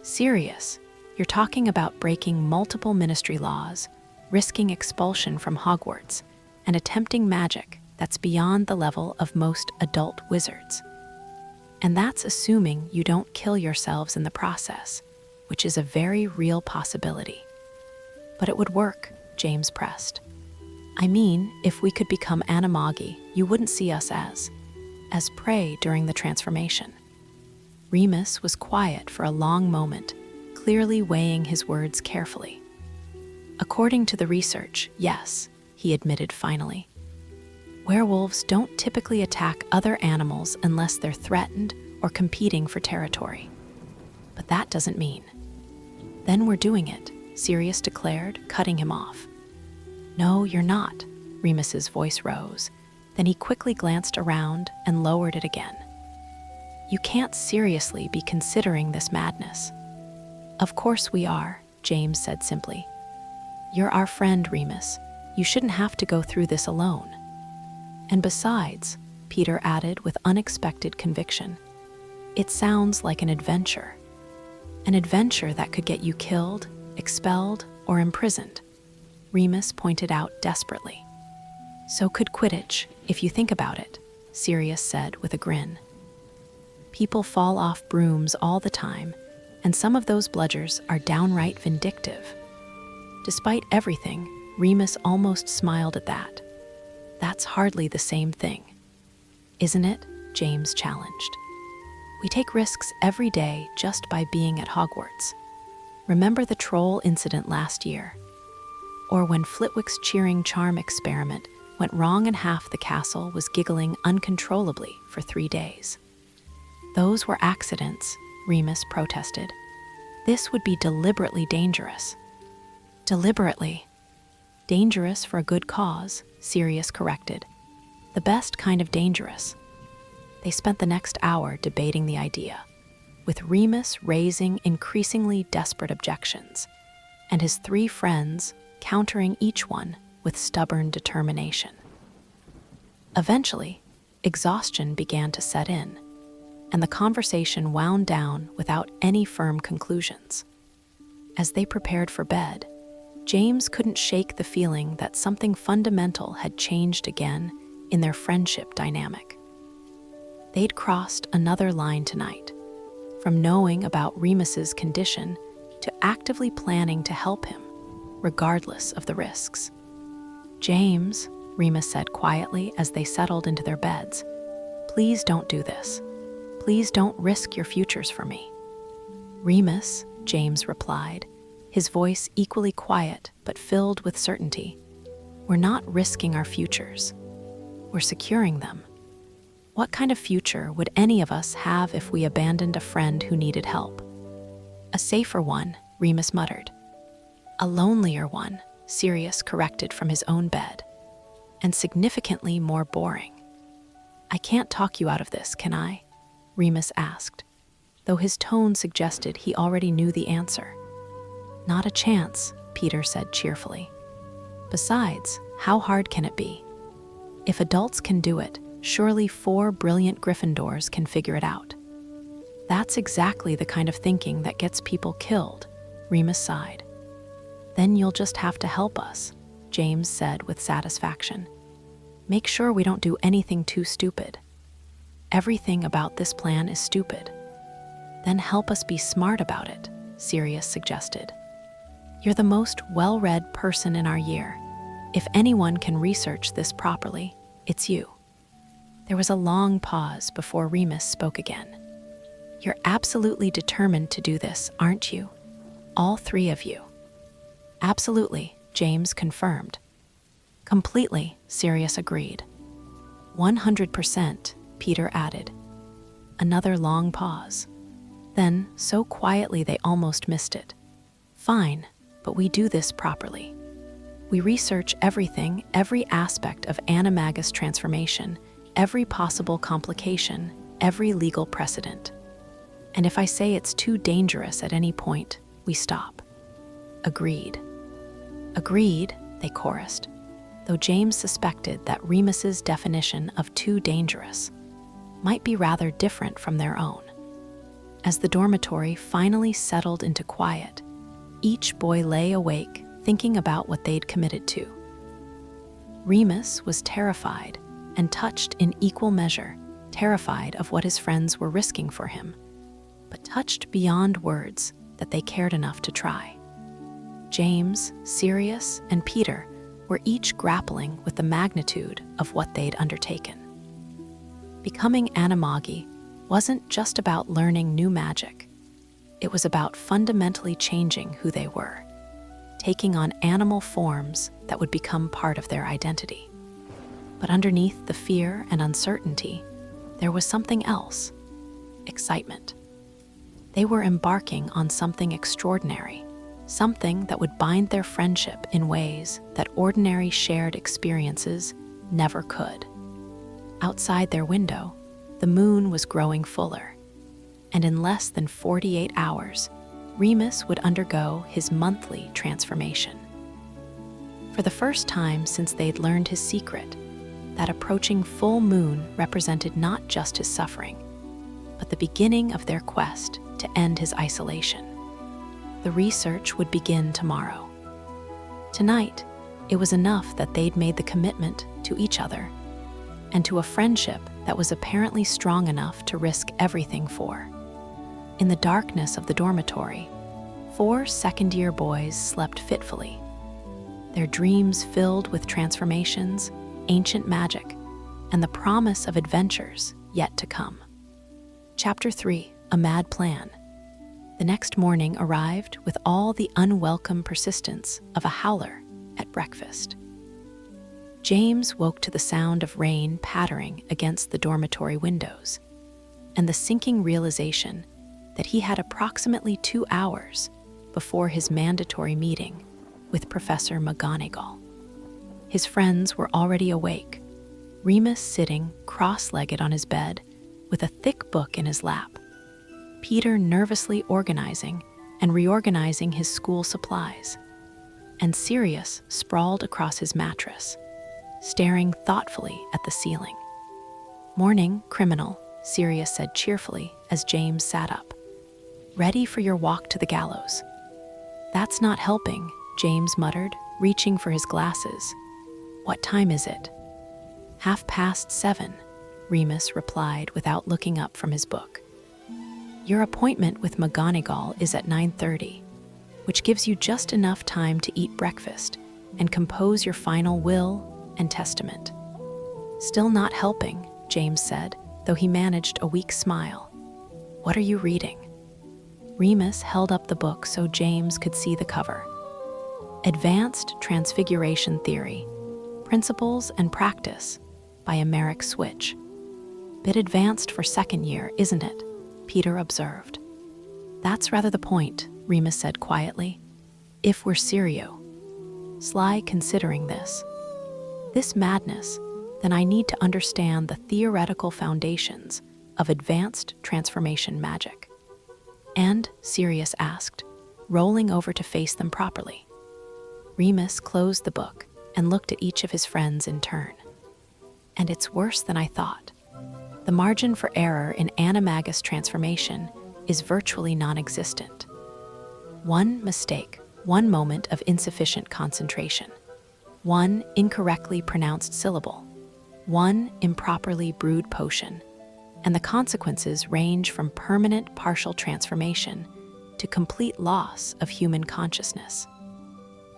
Speaker 1: Sirius, you're talking about breaking multiple ministry laws, risking expulsion from Hogwarts, and attempting magic that's beyond the level of most adult wizards. And that's assuming you don't kill yourselves in the process, which is a very real possibility. But it would work, James pressed. I mean, if we could become Animagi, you wouldn't see us as prey during the transformation. Remus was quiet for a long moment, clearly weighing his words carefully. According to the research, yes, he admitted finally. Werewolves don't typically attack other animals unless they're threatened or competing for territory. But that doesn't mean. Then we're doing it, Sirius declared, cutting him off. No, you're not, Remus's voice rose. Then he quickly glanced around and lowered it again. You can't seriously be considering this madness. Of course we are, James said simply. You're our friend, Remus. You shouldn't have to go through this alone. And besides, Peter added with unexpected conviction, it sounds like an adventure. An adventure that could get you killed, expelled, or imprisoned, Remus pointed out desperately. So could Quidditch, if you think about it, Sirius said with a grin. People fall off brooms all the time, and some of those bludgers are downright vindictive. Despite everything, Remus almost smiled at that. That's hardly the same thing. Isn't it? James challenged. We take risks every day just by being at Hogwarts. Remember the troll incident last year? Or when Flitwick's cheering charm experiment went wrong and half the castle was giggling uncontrollably for 3 days. Those were accidents, Remus protested. This would be deliberately dangerous. Deliberately. Dangerous for a good cause, Sirius corrected. The best kind of dangerous. They spent the next hour debating the idea, with Remus raising increasingly desperate objections, and his 3 friends countering each one with stubborn determination. Eventually, exhaustion began to set in, and the conversation wound down without any firm conclusions. As they prepared for bed, James couldn't shake the feeling that something fundamental had changed again in their friendship dynamic. They'd crossed another line tonight, from knowing about Remus's condition to actively planning to help him, regardless of the risks. James, Remus said quietly as they settled into their beds, please don't do this. Please don't risk your futures for me. Remus, James replied, his voice equally quiet but filled with certainty. We're not risking our futures. We're securing them. What kind of future would any of us have if we abandoned a friend who needed help? A safer one, Remus muttered. A lonelier one, Sirius corrected from his own bed. And significantly more boring. I can't talk you out of this, can I? Remus asked, though his tone suggested he already knew the answer. Not a chance, Peter said cheerfully. Besides, how hard can it be? If adults can do it, surely 4 brilliant Gryffindors can figure it out. That's exactly the kind of thinking that gets people killed, Remus sighed. Then you'll just have to help us, James said with satisfaction. Make sure we don't do anything too stupid. Everything about this plan is stupid. Then help us be smart about it, Sirius suggested. You're the most well-read person in our year. If anyone can research this properly, it's you. There was a long pause before Remus spoke again. You're absolutely determined to do this, aren't you? All 3 of you. Absolutely, James confirmed. Completely, Sirius agreed. 100%, Peter added. Another long pause. Then, so quietly they almost missed it. Fine, but we do this properly. We research everything, every aspect of Animagus transformation, every possible complication, every legal precedent. And if I say it's too dangerous at any point, we stop. Agreed. Agreed, they chorused, though James suspected that Remus's definition of too dangerous might be rather different from their own. As the dormitory finally settled into quiet, each boy lay awake, thinking about what they'd committed to. Remus was terrified and touched in equal measure, terrified of what his friends were risking for him, but touched beyond words that they cared enough to try. James, Sirius, and Peter were each grappling with the magnitude of what they'd undertaken. Becoming Animagi wasn't just about learning new magic. It was about fundamentally changing who they were, taking on animal forms that would become part of their identity. But underneath the fear and uncertainty, there was something else: excitement. They were embarking on something extraordinary, something that would bind their friendship in ways that ordinary shared experiences never could. Outside their window, the moon was growing fuller, and in less than 48 hours, Remus would undergo his monthly transformation. For the first time since they'd learned his secret, that approaching full moon represented not just his suffering, but the beginning of their quest to end his isolation. The research would begin tomorrow. Tonight, it was enough that they'd made the commitment to each other and to a friendship that was apparently strong enough to risk everything for. In the darkness of the dormitory, 4 second-year boys slept fitfully, their dreams filled with transformations, ancient magic, and the promise of adventures yet to come. Chapter 3, A Mad Plan. The next morning arrived with all the unwelcome persistence of a howler at breakfast. James woke to the sound of rain pattering against the dormitory windows, and the sinking realization that he had approximately 2 hours before his mandatory meeting with Professor McGonagall. His friends were already awake, Remus sitting cross-legged on his bed with a thick book in his lap, Peter nervously organizing and reorganizing his school supplies, and Sirius sprawled across his mattress, staring thoughtfully at the ceiling. "Morning, criminal," Sirius said cheerfully as James sat up. "Ready for your walk to the gallows." "That's not helping," James muttered, reaching for his glasses. "What time is it?" 7:30, Remus replied without looking up from his book. "Your appointment with McGonagall is at 9:30, which gives you just enough time to eat breakfast and compose your final will and testament." "Still not helping," James said, though he managed a weak smile. "What are you reading?" Remus held up the book so James could see the cover. "Advanced Transfiguration Theory, Principles and Practice by Emeric Switch. Bit advanced for second year, isn't it? Peter observed. That's rather the point, Remus said quietly. If we're Sirio. Sly considering this. This madness, then I need to understand the theoretical foundations of advanced transformation magic. And, Sirius asked, rolling over to face them properly. Remus closed the book and looked at each of his friends in turn. And it's worse than I thought. The margin for error in animagus transformation is virtually non-existent. One mistake, one moment of insufficient concentration, one incorrectly pronounced syllable, one improperly brewed potion, and the consequences range from permanent partial transformation to complete loss of human consciousness.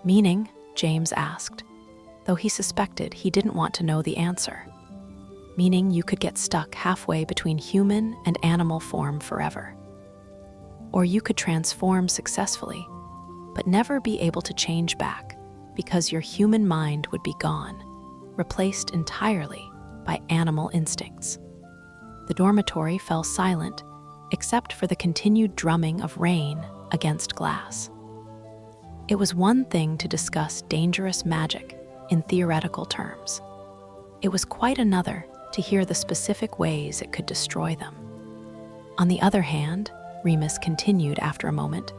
Speaker 1: Meaning, James asked, though he suspected he didn't want to know the answer. Meaning you could get stuck halfway between human and animal form forever. Or you could transform successfully, but never be able to change back because your human mind would be gone, replaced entirely by animal instincts. The dormitory fell silent, except for the continued drumming of rain against glass. It was one thing to discuss dangerous magic in theoretical terms. It was quite another to hear the specific ways it could destroy them. On the other hand, Remus continued after a moment,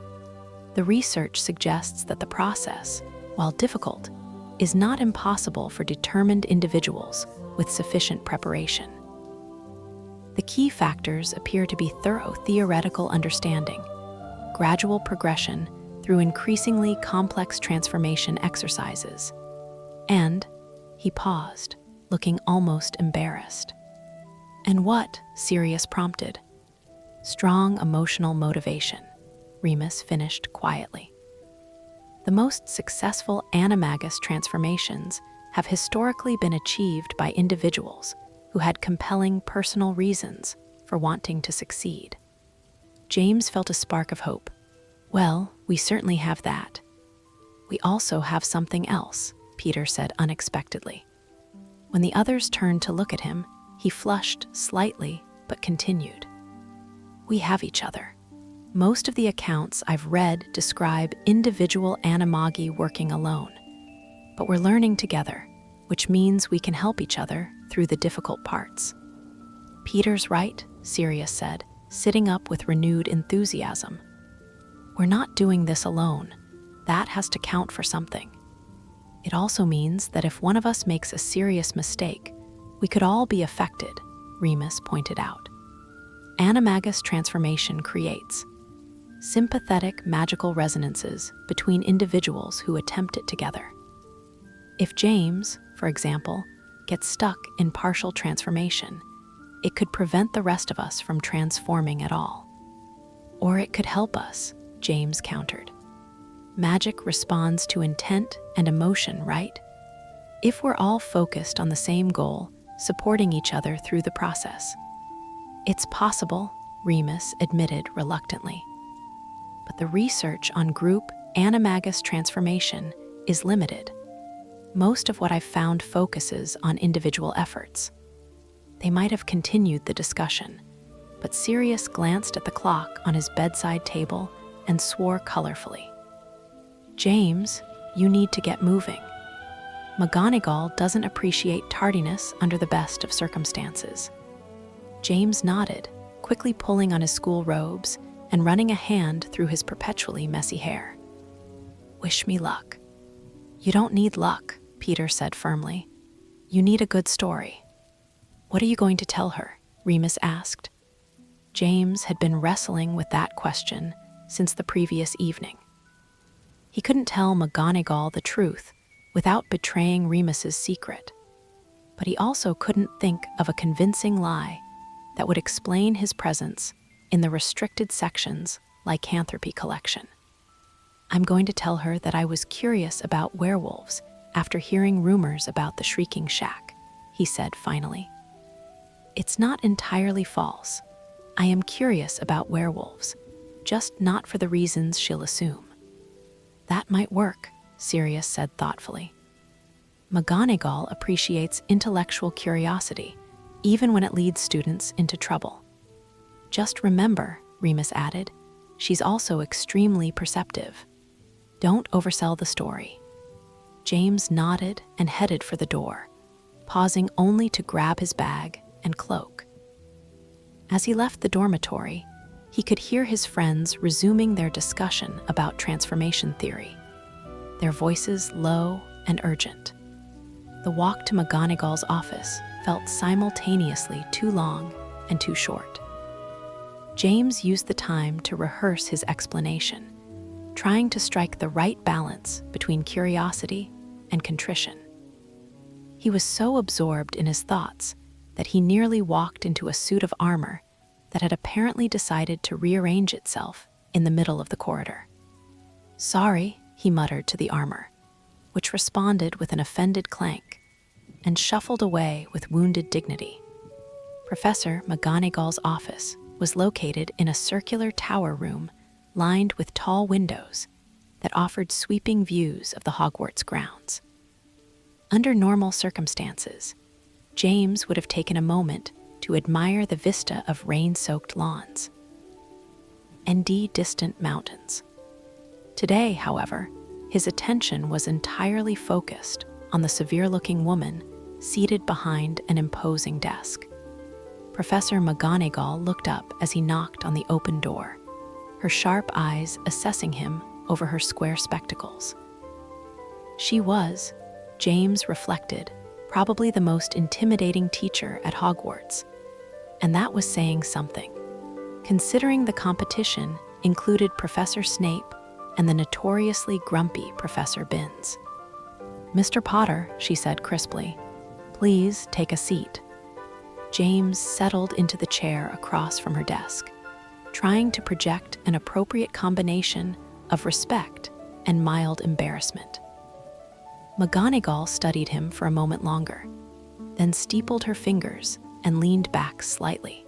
Speaker 1: the research suggests that the process, while difficult, is not impossible for determined individuals with sufficient preparation. The key factors appear to be thorough theoretical understanding, gradual progression through increasingly complex transformation exercises, and, he paused, looking almost embarrassed. And what? Sirius prompted. Strong emotional motivation, Remus finished quietly. The most successful animagus transformations have historically been achieved by individuals who had compelling personal reasons for wanting to succeed. James felt a spark of hope. Well, we certainly have that. We also have something else, Peter said unexpectedly. When the others turned to look at him, he flushed slightly but continued. We have each other. Most of the accounts I've read describe individual Animagi working alone. But we're learning together, which means we can help each other through the difficult parts. Peter's right, Sirius said, sitting up with renewed enthusiasm. We're not doing this alone. That has to count for something. It also means that if one of us makes a serious mistake, we could all be affected, Remus pointed out. Animagus transformation creates sympathetic magical resonances between individuals who attempt it together. If James, for example, gets stuck in partial transformation, it could prevent the rest of us from transforming at all. Or it could help us, James countered. Magic responds to intent and emotion, right? If we're all focused on the same goal, supporting each other through the process. It's possible, Remus admitted reluctantly. But the research on group animagus transformation is limited. Most of what I've found focuses on individual efforts. They might have continued the discussion, but Sirius glanced at the clock on his bedside table and swore colorfully. James, you need to get moving. McGonagall doesn't appreciate tardiness under the best of circumstances. James nodded, quickly pulling on his school robes and running a hand through his perpetually messy hair. Wish me luck. You don't need luck, Peter said firmly. You need a good story. What are you going to tell her? Remus asked. James had been wrestling with that question since the previous evening. He couldn't tell McGonagall the truth without betraying Remus's secret, but he also couldn't think of a convincing lie that would explain his presence in the restricted section's lycanthropy collection. I'm going to tell her that I was curious about werewolves after hearing rumors about the Shrieking Shack, he said finally. It's not entirely false. I am curious about werewolves, just not for the reasons she'll assume. That might work, Sirius said thoughtfully. McGonagall appreciates intellectual curiosity, even when it leads students into trouble. Just remember, Remus added, she's also extremely perceptive. Don't oversell the story. James nodded and headed for the door, pausing only to grab his bag and cloak. As he left the dormitory, he could hear his friends resuming their discussion about transformation theory, their voices low and urgent. The walk to McGonagall's office felt simultaneously too long and too short. James used the time to rehearse his explanation, trying to strike the right balance between curiosity and contrition. He was so absorbed in his thoughts that he nearly walked into a suit of armor that had apparently decided to rearrange itself in the middle of the corridor. "Sorry," he muttered to the armor, which responded with an offended clank and shuffled away with wounded dignity. Professor McGonagall's office was located in a circular tower room lined with tall windows that offered sweeping views of the Hogwarts grounds. Under normal circumstances, James would have taken a moment to admire the vista of rain-soaked lawns and distant mountains. Today, however, his attention was entirely focused on the severe-looking woman seated behind an imposing desk. Professor McGonagall looked up as he knocked on the open door, her sharp eyes assessing him over her square spectacles. She was, James reflected, probably the most intimidating teacher at Hogwarts, and that was saying something, considering the competition included Professor Snape and the notoriously grumpy Professor Binns. "Mr. Potter," she said crisply, "please take a seat." James settled into the chair across from her desk, trying to project an appropriate combination of respect and mild embarrassment. McGonagall studied him for a moment longer, then steepled her fingers and leaned back slightly.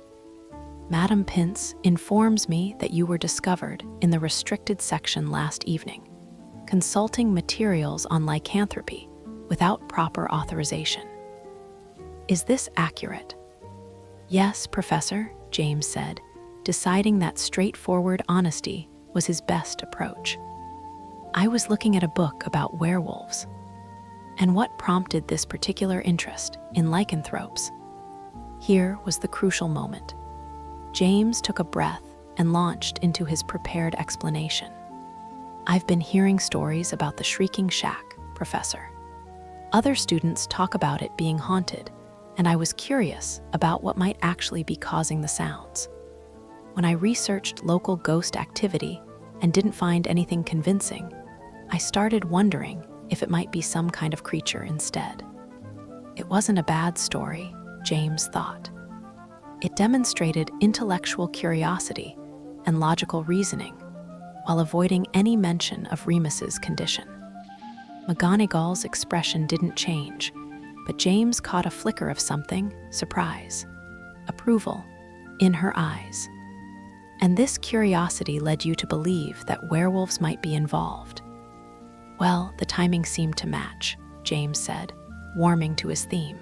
Speaker 1: "Madam Pince informs me that you were discovered in the restricted section last evening, consulting materials on lycanthropy without proper authorization. Is this accurate?" "Yes, Professor," James said, deciding that straightforward honesty was his best approach. "I was looking at a book about werewolves." And what prompted this particular interest in lycanthropes? Here was the crucial moment. James took a breath and launched into his prepared explanation. "I've been hearing stories about the Shrieking Shack, Professor. Other students talk about it being haunted, and I was curious about what might actually be causing the sounds. When I researched local ghost activity and didn't find anything convincing, I started wondering if it might be some kind of creature instead." It wasn't a bad story, James thought. It demonstrated intellectual curiosity and logical reasoning, while avoiding any mention of Remus's condition. McGonagall's expression didn't change, but James caught a flicker of something, surprise, approval, in her eyes. "And this curiosity led you to believe that werewolves might be involved." "Well, the timing seemed to match," James said, warming to his theme.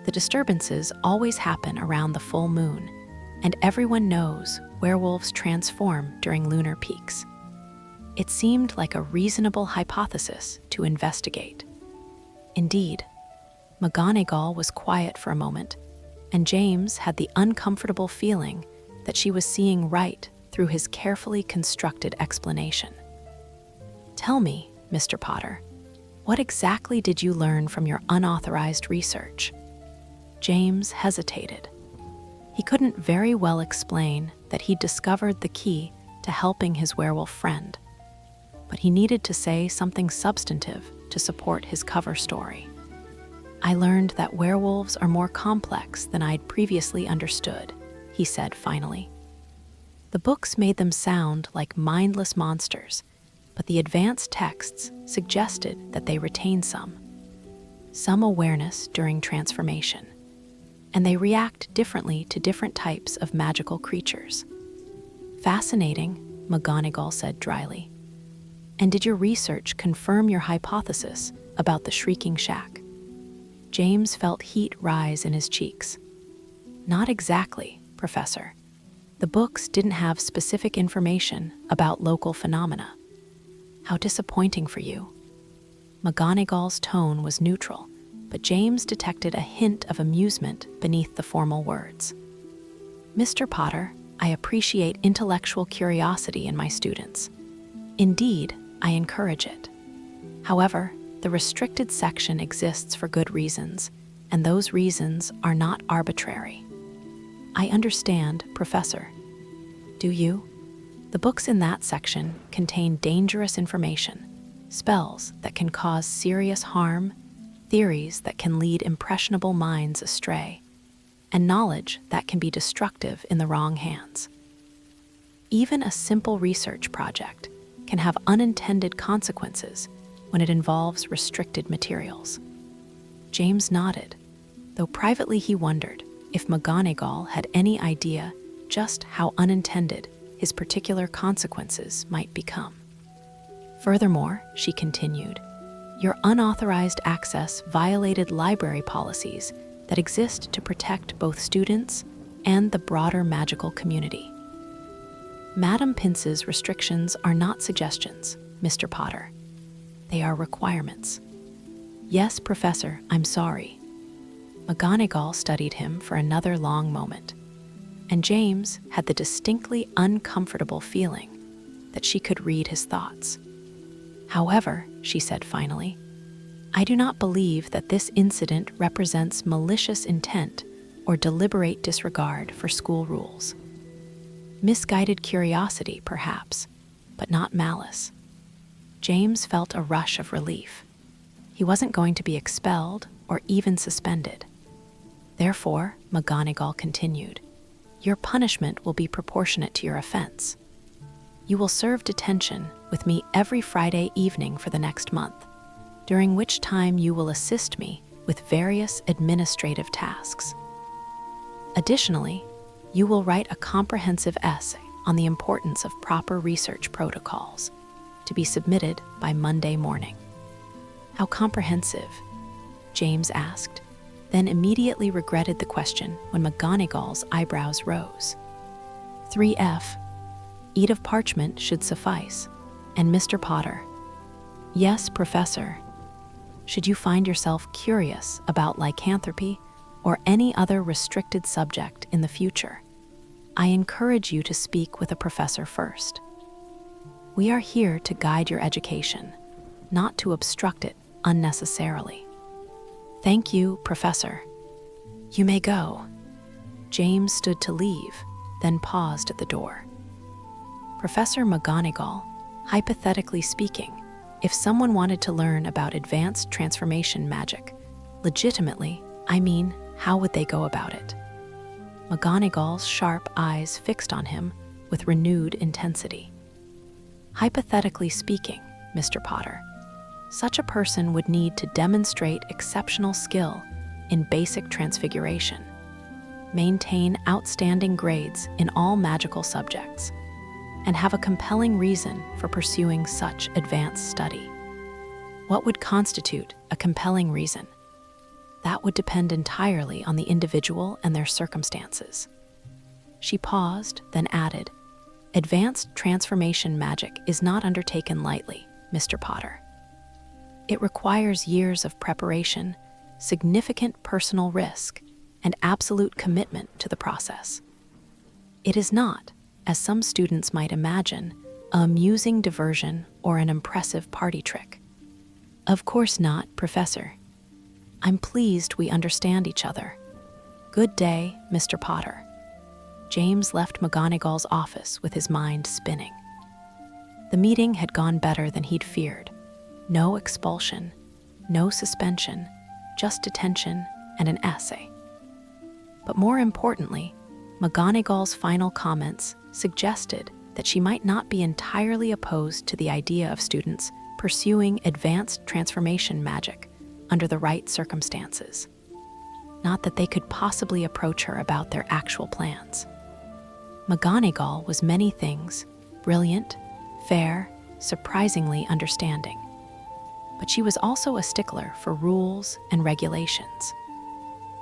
Speaker 1: "The disturbances always happen around the full moon, and everyone knows werewolves transform during lunar peaks. It seemed like a reasonable hypothesis to investigate." Indeed, McGonagall was quiet for a moment, and James had the uncomfortable feeling that she was seeing right through his carefully constructed explanation. "Tell me, Mr. Potter, what exactly did you learn from your unauthorized research?" James hesitated. He couldn't very well explain that he'd discovered the key to helping his werewolf friend, but he needed to say something substantive to support his cover story. "I learned that werewolves are more complex than I'd previously understood," he said finally. "The books made them sound like mindless monsters, but the advanced texts suggested that they retain some awareness during transformation, and they react differently to different types of magical creatures." "Fascinating," McGonagall said dryly. And did your research confirm your hypothesis about the shrieking shack? James felt heat rise in his cheeks. Not exactly, Professor. The books didn't have specific information about local phenomena. How disappointing for you. McGonagall's tone was neutral, but James detected a hint of amusement beneath the formal words. Mr. Potter, I appreciate intellectual curiosity in my students. Indeed, I encourage it. However, the restricted section exists for good reasons, and those reasons are not arbitrary. I understand, Professor. Do you? The books in that section contain dangerous information, spells that can cause serious harm, theories that can lead impressionable minds astray, and knowledge that can be destructive in the wrong hands. Even a simple research project can have unintended consequences when it involves restricted materials. James nodded, though privately he wondered if McGonagall had any idea just how unintended his particular consequences might become. Furthermore, she continued, your unauthorized access violated library policies that exist to protect both students and the broader magical community. Madam Pince's restrictions are not suggestions, Mr. Potter. They are requirements. Yes, Professor, I'm sorry. McGonagall studied him for another long moment, and James had the distinctly uncomfortable feeling that she could read his thoughts. However, she said finally, I do not believe that this incident represents malicious intent or deliberate disregard for school rules. Misguided curiosity, perhaps, but not malice. James felt a rush of relief. He wasn't going to be expelled or even suspended. Therefore, McGonagall continued, your punishment will be proportionate to your offense. You will serve detention with me every Friday evening for the next month, during which time you will assist me with various administrative tasks. Additionally, you will write a comprehensive essay on the importance of proper research protocols to be submitted by Monday morning. How comprehensive? James asked, then immediately regretted the question when McGonagall's eyebrows rose. 3F. Eat of parchment should suffice. And Mr. Potter. Yes, Professor. Should you find yourself curious about lycanthropy or any other restricted subject in the future, I encourage you to speak with a professor first. We are here to guide your education, not to obstruct it unnecessarily. Thank you, Professor. You may go. James stood to leave, then paused at the door. Professor McGonagall, hypothetically speaking, if someone wanted to learn about advanced transformation magic, legitimately, I mean, how would they go about it? McGonagall's sharp eyes fixed on him with renewed intensity. Hypothetically speaking, Mr. Potter, such a person would need to demonstrate exceptional skill in basic transfiguration, maintain outstanding grades in all magical subjects, and have a compelling reason for pursuing such advanced study. What would constitute a compelling reason? That would depend entirely on the individual and their circumstances. She paused, then added, advanced transformation magic is not undertaken lightly, Mr. Potter. It requires years of preparation, significant personal risk, and absolute commitment to the process. It is not, as some students might imagine, an amusing diversion or an impressive party trick. Of course not, Professor. I'm pleased we understand each other. Good day, Mr. Potter. James left McGonagall's office with his mind spinning. The meeting had gone better than he'd feared. No expulsion, no suspension, just detention and an essay. But more importantly, McGonagall's final comments suggested that she might not be entirely opposed to the idea of students pursuing advanced transformation magic under the right circumstances. Not that they could possibly approach her about their actual plans. McGonagall was many things, brilliant, fair, surprisingly understanding. But she was also a stickler for rules and regulations.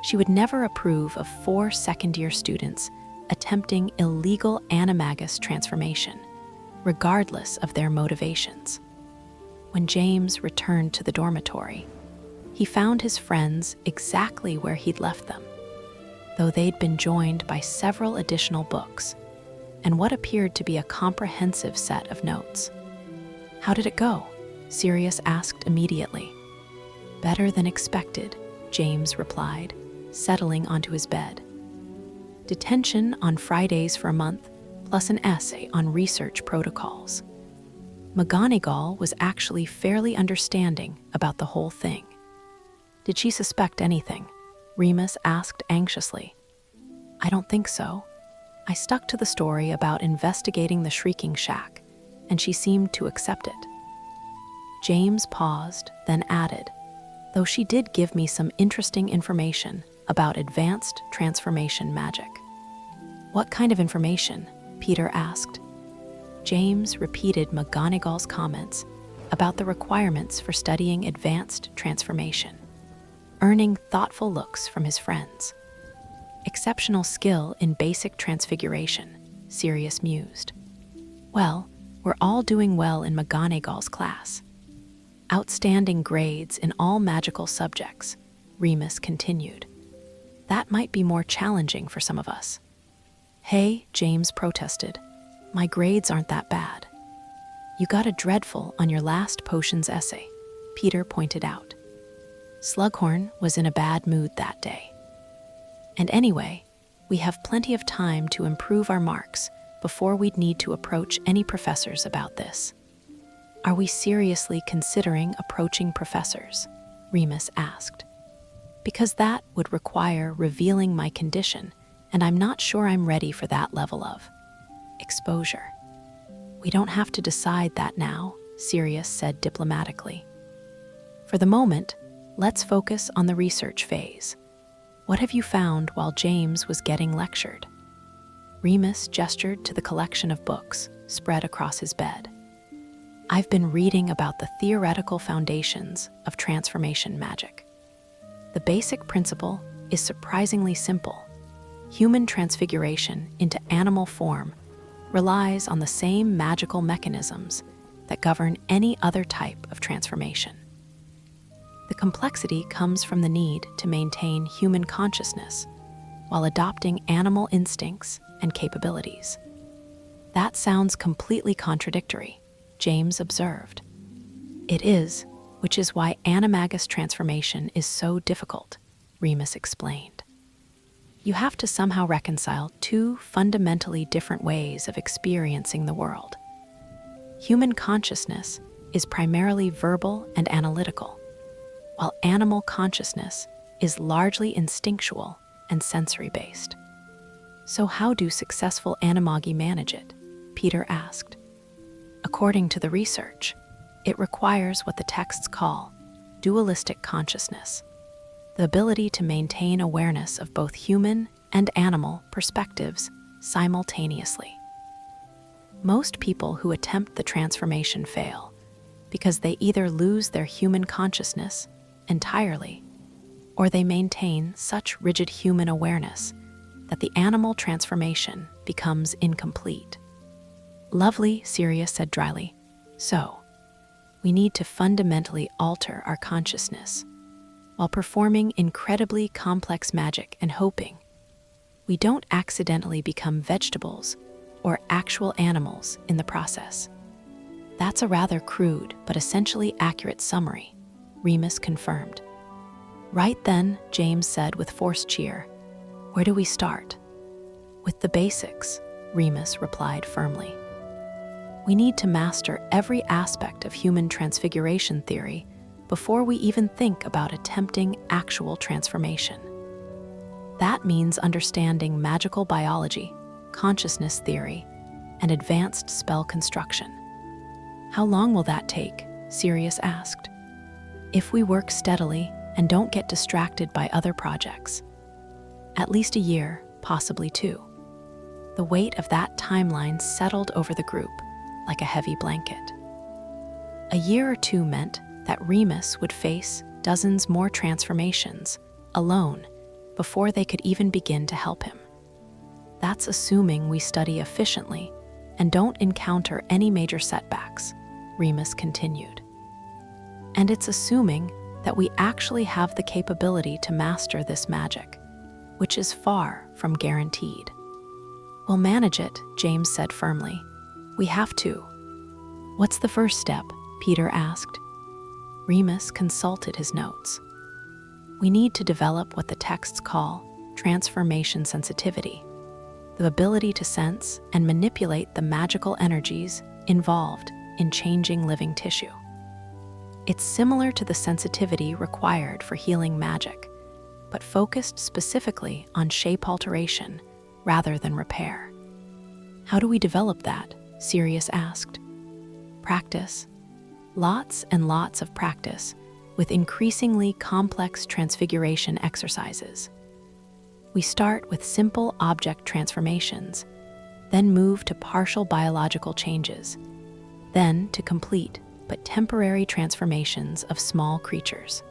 Speaker 1: She would never approve of 4 second-year students attempting illegal animagus transformation, regardless of their motivations. When James returned to the dormitory, he found his friends exactly where he'd left them, though they'd been joined by several additional books and what appeared to be a comprehensive set of notes. "How did it go?" Sirius asked immediately. "Better than expected," James replied, settling onto his bed. "Detention on Fridays for a month, plus an essay on research protocols." McGonagall was actually fairly understanding about the whole thing. "Did she suspect anything?" Remus asked anxiously. "I don't think so. I stuck to the story about investigating the Shrieking Shack, and she seemed to accept it." James paused, then added, "Though she did give me some interesting information about advanced transformation magic." "What kind of information?" Peter asked. James repeated McGonagall's comments about the requirements for studying advanced transformation, earning thoughtful looks from his friends. "Exceptional skill in basic transfiguration," Sirius mused. "Well, we're all doing well in McGonagall's class." "Outstanding grades in all magical subjects," Remus continued. "That might be more challenging for some of us." "Hey," James protested. "My grades aren't that bad." "You got a dreadful on your last potions essay," Peter pointed out. Slughorn was in a bad mood that day. "And anyway, we have plenty of time to improve our marks before we'd need to approach any professors about this." "Are we seriously considering approaching professors?" Remus asked. "Because that would require revealing my condition, and I'm not sure I'm ready for that level of exposure." "We don't have to decide that now," Sirius said diplomatically. "For the moment, let's focus on the research phase. What have you found while James was getting lectured?" Remus gestured to the collection of books spread across his bed. "I've been reading about the theoretical foundations of transformation magic. The basic principle is surprisingly simple. Human transfiguration into animal form relies on the same magical mechanisms that govern any other type of transformation. The complexity comes from the need to maintain human consciousness while adopting animal instincts and capabilities." "That sounds completely contradictory," James observed. "It is, which is why animagus transformation is so difficult," Remus explained. "You have to somehow reconcile 2 fundamentally different ways of experiencing the world. Human consciousness is primarily verbal and analytical, while animal consciousness is largely instinctual and sensory-based." "So how do successful Animagi manage it?" Peter asked. "According to the research, it requires what the texts call dualistic consciousness, the ability to maintain awareness of both human and animal perspectives simultaneously. Most people who attempt the transformation fail because they either lose their human consciousness entirely, or they maintain such rigid human awareness that the animal transformation becomes incomplete." "Lovely," Sirius said dryly. "So, we need to fundamentally alter our consciousness while performing incredibly complex magic and hoping we don't accidentally become vegetables or actual animals in the process." "That's a rather crude but essentially accurate summary," Remus confirmed. "Right then," James said with forced cheer. "Where do we start?" "With the basics," Remus replied firmly. "We need to master every aspect of human transfiguration theory before we even think about attempting actual transformation. That means understanding magical biology, consciousness theory, and advanced spell construction." "How long will that take?" Sirius asked. "If we work steadily and don't get distracted by other projects. At least a year, possibly 2. The weight of that timeline settled over the group like a heavy blanket. A year or two meant that Remus would face dozens more transformations, alone, before they could even begin to help him. That's assuming we study efficiently and don't encounter any major setbacks, Remus continued. And it's assuming that we actually have the capability to master this magic, which is far from guaranteed. We'll manage it, James said firmly. We have to. What's the first step? Peter asked. Remus consulted his notes. We need to develop what the texts call transformation sensitivity, the ability to sense and manipulate the magical energies involved in changing living tissue. It's similar to the sensitivity required for healing magic, but focused specifically on shape alteration rather than repair. How do we develop that? Sirius asked. Practice. Lots and lots of practice with increasingly complex transfiguration exercises. We start with simple object transformations, then move to partial biological changes, then to complete but temporary transformations of small creatures.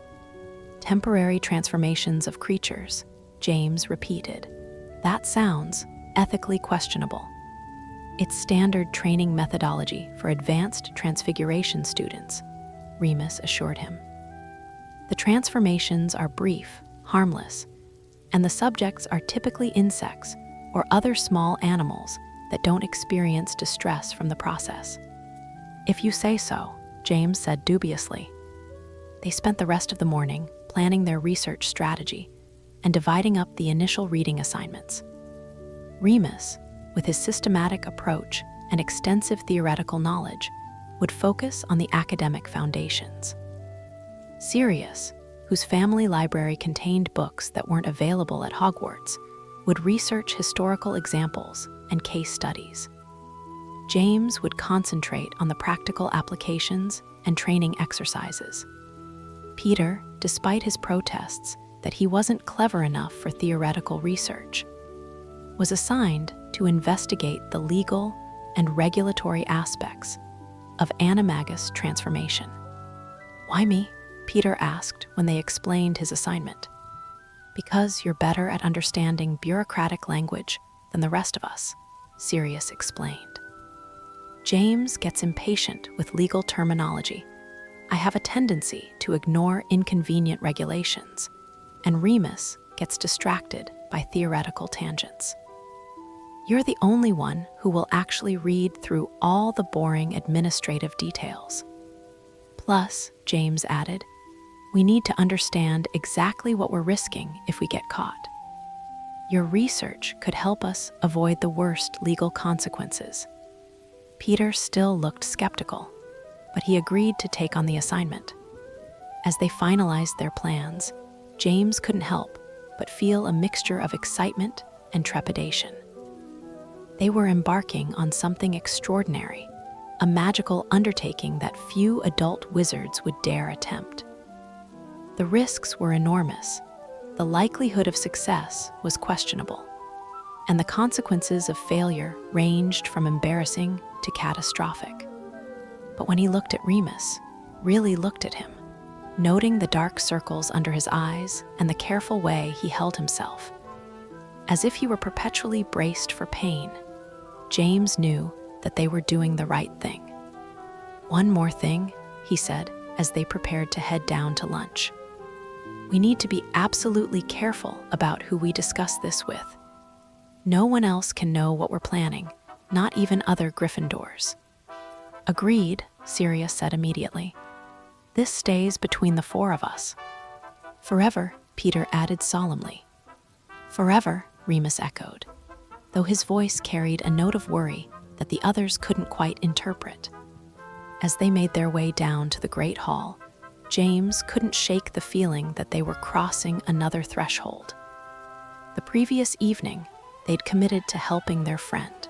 Speaker 1: Temporary transformations of creatures, James repeated. That sounds ethically questionable. It's standard training methodology for advanced transfiguration students, Remus assured him. The transformations are brief, harmless, and the subjects are typically insects or other small animals that don't experience distress from the process. If you say so, James said dubiously. They spent the rest of the morning planning their research strategy and dividing up the initial reading assignments. Remus, with his systematic approach and extensive theoretical knowledge, would focus on the academic foundations. Sirius, whose family library contained books that weren't available at Hogwarts, would research historical examples and case studies. James would concentrate on the practical applications and training exercises. Peter, despite his protests that he wasn't clever enough for theoretical research, was assigned to investigate the legal and regulatory aspects of animagus transformation. Why me? Peter asked when they explained his assignment. Because you're better at understanding bureaucratic language than the rest of us, Sirius explained. James gets impatient with legal terminology. I have a tendency to ignore inconvenient regulations, and Remus gets distracted by theoretical tangents. You're the only one who will actually read through all the boring administrative details. Plus, James added, we need to understand exactly what we're risking if we get caught. Your research could help us avoid the worst legal consequences. Peter still looked skeptical, but he agreed to take on the assignment. As they finalized their plans, James couldn't help but feel a mixture of excitement and trepidation. They were embarking on something extraordinary, a magical undertaking that few adult wizards would dare attempt. The risks were enormous, the likelihood of success was questionable, and the consequences of failure ranged from embarrassing to catastrophic. But when he looked at Remus, really looked at him, noting the dark circles under his eyes and the careful way he held himself, as if he were perpetually braced for pain, James knew that they were doing the right thing. One more thing, he said as they prepared to head down to lunch. We need to be absolutely careful about who we discuss this with. No one else can know what we're planning, not even other Gryffindors. Agreed, Sirius said immediately. This stays between the four of us. Forever, Peter added solemnly. Forever, Remus echoed, though his voice carried a note of worry that the others couldn't quite interpret. As they made their way down to the Great Hall, James couldn't shake the feeling that they were crossing another threshold. The previous evening, they'd committed to helping their friend.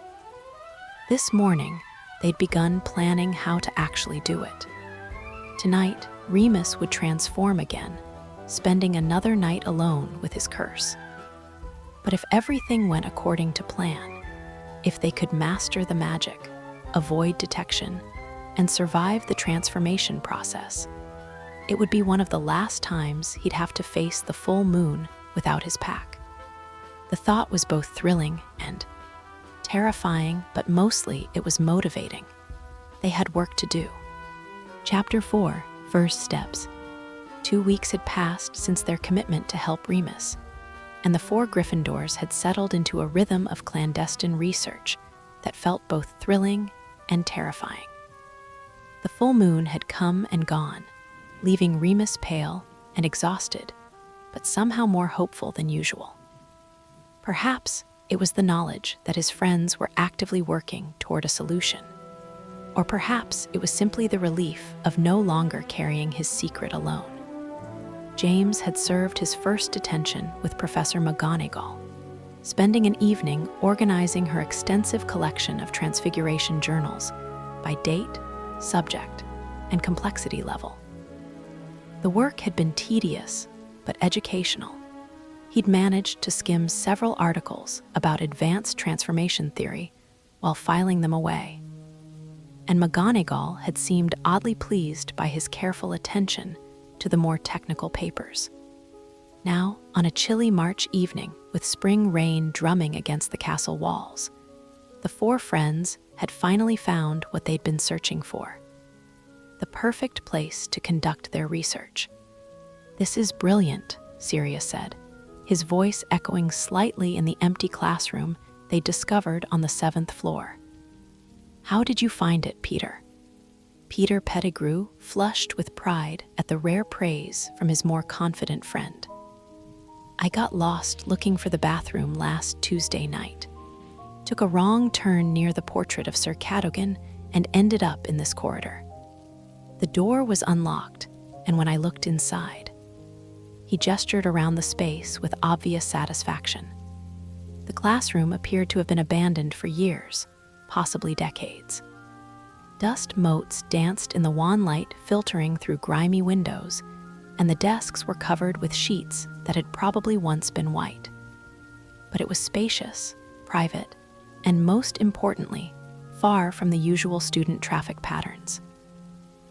Speaker 1: This morning, they'd begun planning how to actually do it. Tonight, Remus would transform again, spending another night alone with his curse. But if everything went according to plan, if they could master the magic, avoid detection, and survive the transformation process. It would be one of the last times he'd have to face the full moon without his pack. The thought was both thrilling and terrifying, but mostly it was motivating. They had work to do. Chapter 4, First Steps. 2 weeks had passed since their commitment to help Remus, and the 4 Gryffindors had settled into a rhythm of clandestine research that felt both thrilling and terrifying. The full moon had come and gone, leaving Remus pale and exhausted, but somehow more hopeful than usual. Perhaps it was the knowledge that his friends were actively working toward a solution. Or perhaps it was simply the relief of no longer carrying his secret alone. James had served his first detention with Professor McGonagall, spending an evening organizing her extensive collection of Transfiguration journals by date, subject, and complexity level. The work had been tedious, but educational. He'd managed to skim several articles about advanced transformation theory while filing them away. And McGonagall had seemed oddly pleased by his careful attention to the more technical papers. Now, on a chilly March evening with spring rain drumming against the castle walls, the 4 friends had finally found what they'd been searching for: the perfect place to conduct their research. "This is brilliant," Sirius said, his voice echoing slightly in the empty classroom they discovered on the 7th floor. "How did you find it, Peter?" Peter Pettigrew flushed with pride at the rare praise from his more confident friend. "I got lost looking for the bathroom last Tuesday night. Took a wrong turn near the portrait of Sir Cadogan and ended up in this corridor. The door was unlocked, and when I looked inside..." He gestured around the space with obvious satisfaction. The classroom appeared to have been abandoned for years, possibly decades. Dust motes danced in the wan light filtering through grimy windows, and the desks were covered with sheets that had probably once been white. But it was spacious, private, and most importantly, far from the usual student traffic patterns.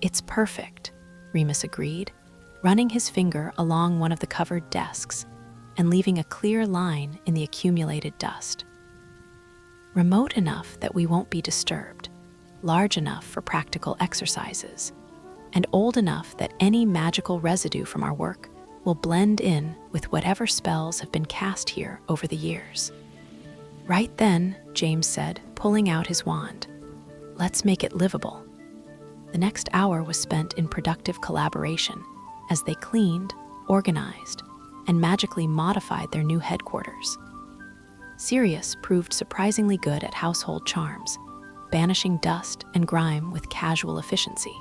Speaker 1: "It's perfect," Remus agreed, running his finger along one of the covered desks and leaving a clear line in the accumulated dust. "Remote enough that we won't be disturbed, large enough for practical exercises, and old enough that any magical residue from our work will blend in with whatever spells have been cast here over the years." "Right then," James said, pulling out his wand. "Let's make it livable." The next hour was spent in productive collaboration as they cleaned, organized, and magically modified their new headquarters. Sirius proved surprisingly good at household charms, banishing dust and grime with casual efficiency.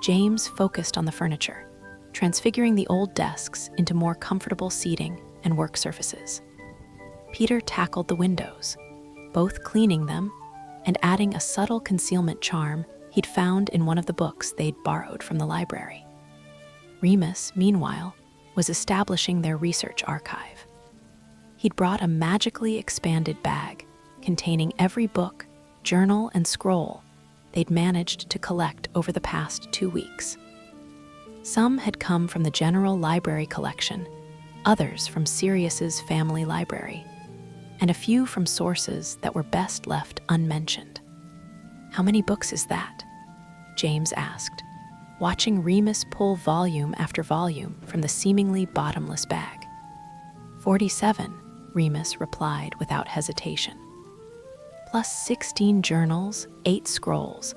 Speaker 1: James focused on the furniture, transfiguring the old desks into more comfortable seating and work surfaces. Peter tackled the windows, both cleaning them and adding a subtle concealment charm he'd found in one of the books they'd borrowed from the library. Remus, meanwhile, was establishing their research archive. He'd brought a magically expanded bag containing every book, journal, and scroll they'd managed to collect over the past 2 weeks. Some had come from the general library collection, others from Sirius's family library, and a few from sources that were best left unmentioned. "How many books is that?" James asked, watching Remus pull volume after volume from the seemingly bottomless bag. 47, Remus replied without hesitation. Plus 16 journals, 8 scrolls,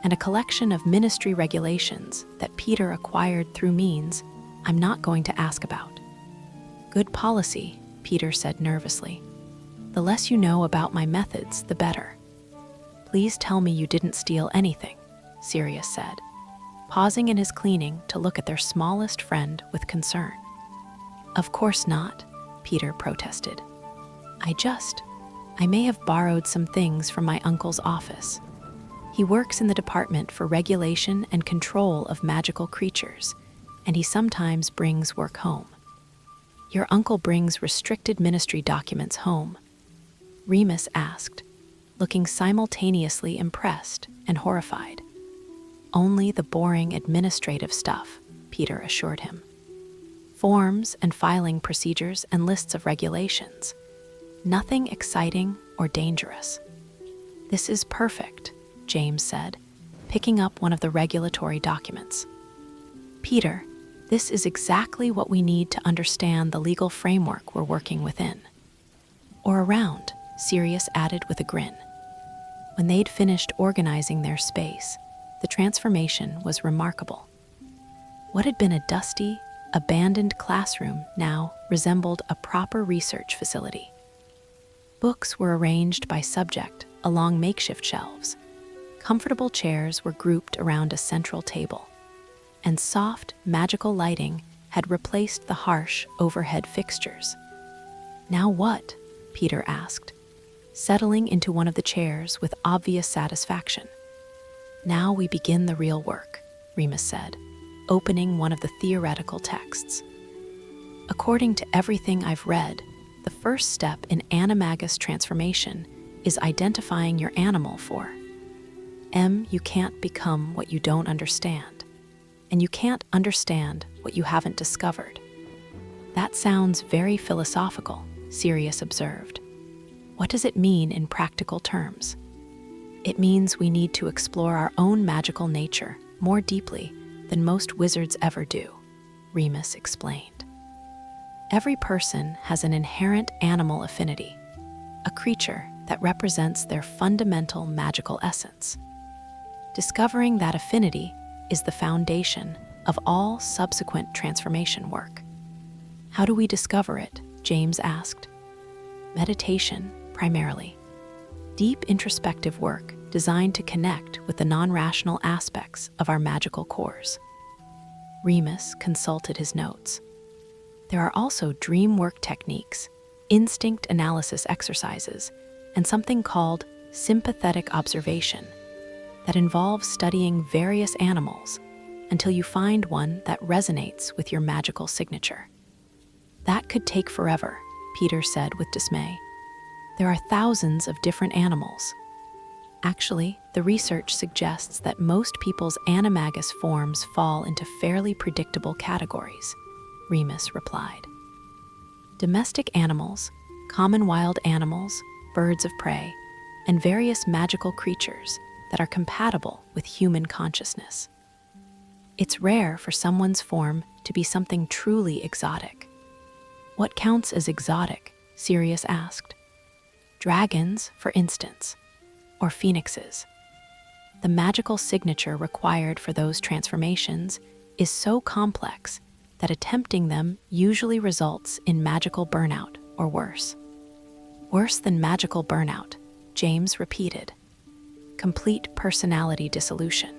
Speaker 1: and a collection of ministry regulations that Peter acquired through means I'm not going to ask about. "Good policy," Peter said nervously. "The less you know about my methods, the better." "Please tell me you didn't steal anything," Sirius said, pausing in his cleaning to look at their smallest friend with concern. "Of course not," Peter protested. I may have borrowed some things from my uncle's office. He works in the department for regulation and control of magical creatures, and he sometimes brings work home." "Your uncle brings restricted ministry documents home?" Remus asked, looking simultaneously impressed and horrified. only the boring administrative stuff, Peter assured him. Forms and filing procedures and lists of regulations. Nothing exciting or dangerous. This is perfect, James said, picking up one of the regulatory documents. Peter, this is exactly what we need to understand the legal framework we're working within. Or around, Sirius added with a grin. When they'd finished organizing their space, the transformation was remarkable. What had been a dusty, abandoned classroom now resembled a proper research facility. Books were arranged by subject along makeshift shelves. Comfortable chairs were grouped around a central table, and soft, magical lighting had replaced the harsh overhead fixtures. Now what? Peter asked, settling into one of the chairs with obvious satisfaction. Now we begin the real work, Remus said, opening one of the theoretical texts. According to everything I've read, the first step in Animagus transformation is identifying your animal for. You can't become what you don't understand, and you can't understand what you haven't discovered. That sounds very philosophical, Sirius observed. What does it mean in practical terms? It means we need to explore our own magical nature more deeply than most wizards ever do, Remus explained. Every person has an inherent animal affinity, a creature that represents their fundamental magical essence. Discovering that affinity is the foundation of all subsequent transformation work. How do we discover it? James asked. Meditation, primarily. Deep introspective work designed to connect with the non-rational aspects of our magical cores. Remus consulted his notes. There are also dream work techniques, instinct analysis exercises, and something called sympathetic observation that involves studying various animals until you find one that resonates with your magical signature. That could take forever, Peter said with dismay. There are thousands of different animals. Actually, the research suggests that most people's animagus forms fall into fairly predictable categories, Remus replied. Domestic animals, common wild animals, birds of prey, and various magical creatures that are compatible with human consciousness. It's rare for someone's form to be something truly exotic. What counts as exotic? Sirius asked. Dragons, for instance, or phoenixes. The magical signature required for those transformations is so complex that attempting them usually results in magical burnout or worse. Worse than magical burnout, James repeated. Complete personality dissolution,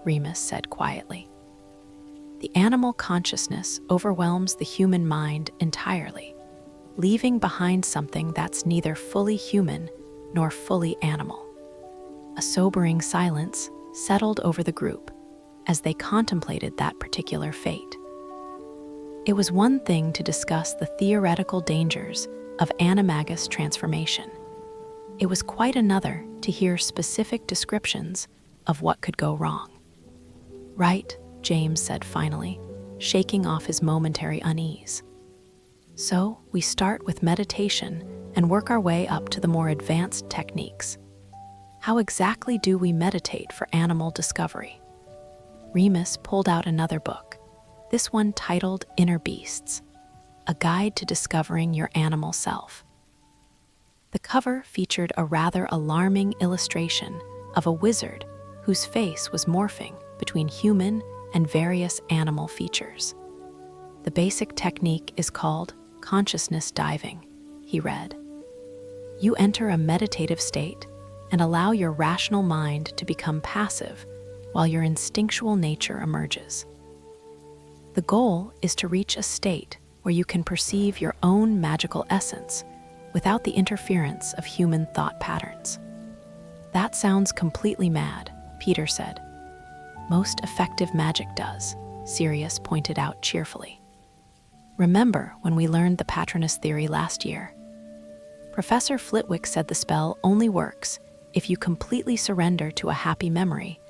Speaker 1: Remus said quietly. The animal consciousness overwhelms the human mind entirely, leaving behind something that's neither fully human nor fully animal. A sobering silence settled over the group as they contemplated that particular fate. It was one thing to discuss the theoretical dangers of animagus transformation. It was quite another to hear specific descriptions of what could go wrong. Right, James said finally, shaking off his momentary unease. So we start with meditation and work our way up to the more advanced techniques. How exactly do we meditate for animal discovery? Remus pulled out another book, this one titled Inner Beasts, a guide to discovering your animal self. The cover featured a rather alarming illustration of a wizard whose face was morphing between human and various animal features. The basic technique is called consciousness diving, he read. You enter a meditative state and allow your rational mind to become passive while your instinctual nature emerges. The goal is to reach a state where you can perceive your own magical essence without the interference of human thought patterns. That sounds completely mad, Peter said. Most effective magic does, Sirius pointed out cheerfully. Remember when we learned the Patronus theory last year? Professor Flitwick said the spell only works if you completely surrender to a happy memory,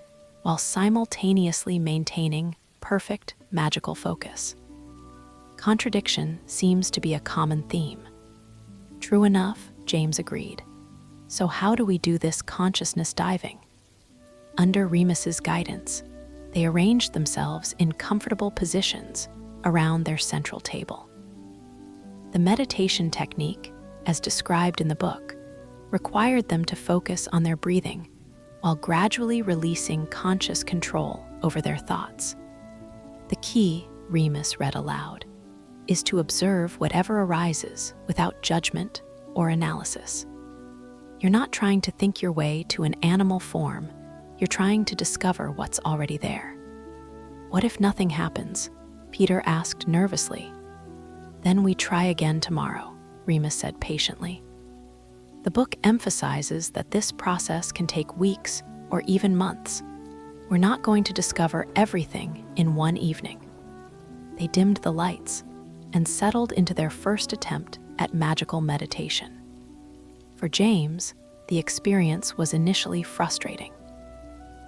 Speaker 1: while simultaneously maintaining perfect magical focus. Contradiction seems to be a common theme. True enough, James agreed. So how do we do this consciousness diving? Under Remus's guidance, they arranged themselves in comfortable positions around their central table. The meditation technique, as described in the book, required them to focus on their breathing while gradually releasing conscious control over their thoughts. The key, Remus read aloud, is to observe whatever arises without judgment or analysis. You're not trying to think your way to an animal form, you're trying to discover what's already there. What if nothing happens? Peter asked nervously. Then we try again tomorrow, Remus said patiently. The book emphasizes that this process can take weeks or even months. We're not going to discover everything in one evening. They dimmed the lights and settled into their first attempt at magical meditation. For James, the experience was initially frustrating.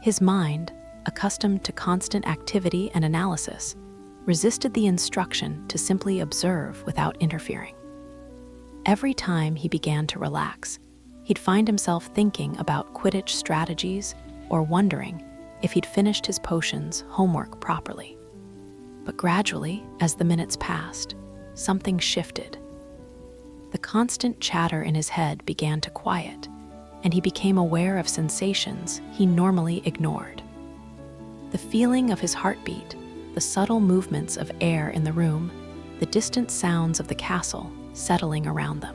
Speaker 1: His mind, accustomed to constant activity and analysis, resisted the instruction to simply observe without interfering. Every time he began to relax, he'd find himself thinking about Quidditch strategies or wondering if he'd finished his potions homework properly. But gradually, as the minutes passed, something shifted. The constant chatter in his head began to quiet, and he became aware of sensations he normally ignored. The feeling of his heartbeat, the subtle movements of air in the room, the distant sounds of the castle settling around them.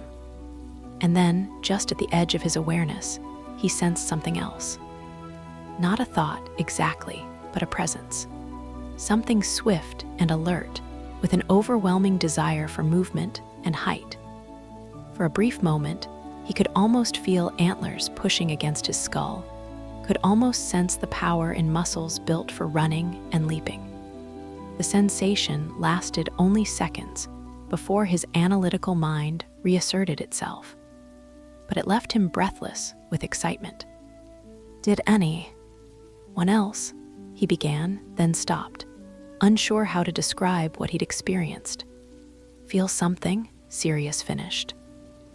Speaker 1: And then, just at the edge of his awareness, he sensed something else. Not a thought exactly, but a presence. Something swift and alert, with an overwhelming desire for movement and height. For a brief moment, he could almost feel antlers pushing against his skull, could almost sense the power in muscles built for running and leaping. The sensation lasted only seconds before his analytical mind reasserted itself. But it left him breathless with excitement. Did anyone else? He began, then stopped, unsure how to describe what he'd experienced. Feel something? Sirius finished.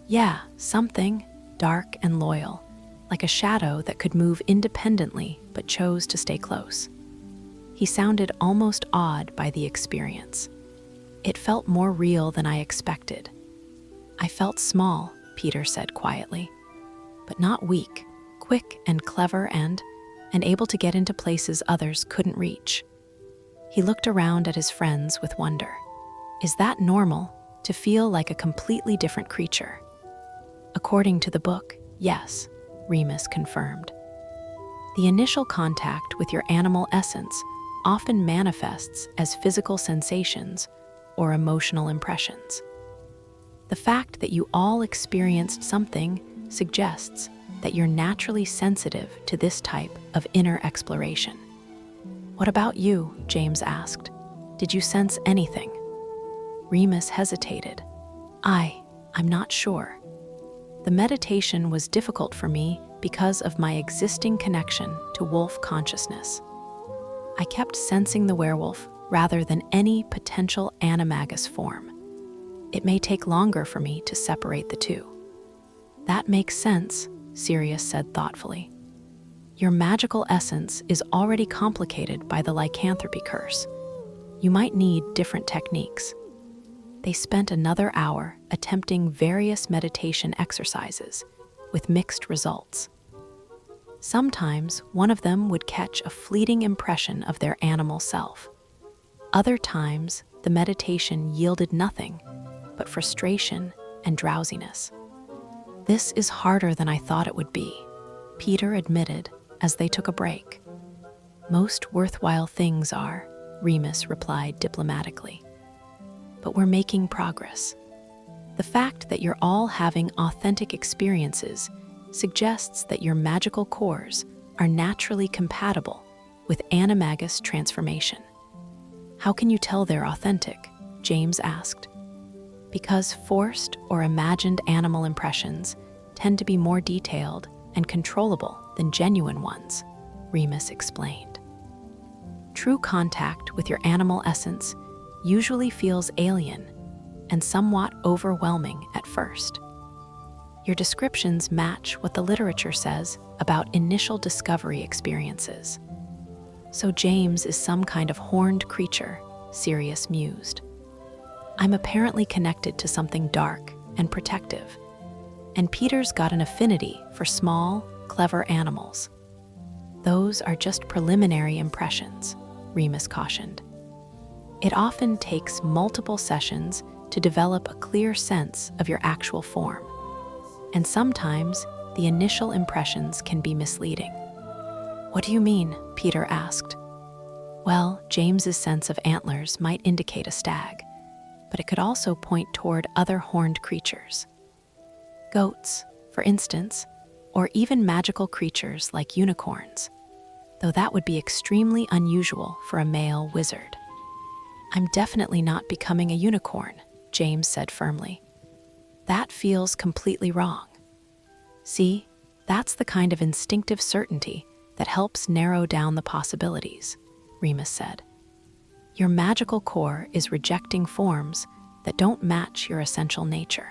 Speaker 1: Yeah, something, dark and loyal, like a shadow that could move independently but chose to stay close. He sounded almost awed by the experience. It felt more real than I expected. I felt small, Peter said quietly, but not weak, quick and clever and able to get into places others couldn't reach. He looked around at his friends with wonder. Is that normal, to feel like a completely different creature? According to the book, yes, Remus confirmed. The initial contact with your animal essence often manifests as physical sensations or emotional impressions. The fact that you all experienced something suggests that you're naturally sensitive to this type of inner exploration. What about you? James asked. Did you sense anything? Remus hesitated. I'm not sure. The meditation was difficult for me because of my existing connection to wolf consciousness. I kept sensing the werewolf rather than any potential animagus form. It may take longer for me to separate the two. That makes sense, Sirius said thoughtfully. Your magical essence is already complicated by the lycanthropy curse. You might need different techniques. They spent another hour attempting various meditation exercises with mixed results. Sometimes one of them would catch a fleeting impression of their animal self. Other times, the meditation yielded nothing but frustration and drowsiness. This is harder than I thought it would be, Peter admitted as they took a break. Most worthwhile things are, Remus replied diplomatically. But we're making progress. The fact that you're all having authentic experiences suggests that your magical cores are naturally compatible with animagus transformation. How can you tell they're authentic? James asked. Because forced or imagined animal impressions tend to be more detailed and controllable than genuine ones, Remus explained. True contact with your animal essence usually feels alien and somewhat overwhelming at first. Your descriptions match what the literature says about initial discovery experiences. So James is some kind of horned creature, Sirius mused. I'm apparently connected to something dark and protective. And Peter's got an affinity for small, clever animals. Those are just preliminary impressions, Remus cautioned. It often takes multiple sessions to develop a clear sense of your actual form. And sometimes the initial impressions can be misleading. What do you mean? Peter asked. Well, James's sense of antlers might indicate a stag, but it could also point toward other horned creatures. Goats, for instance, or even magical creatures like unicorns, though that would be extremely unusual for a male wizard. I'm definitely not becoming a unicorn, James said firmly. That feels completely wrong. See, that's the kind of instinctive certainty that helps narrow down the possibilities, Remus said. Your magical core is rejecting forms that don't match your essential nature.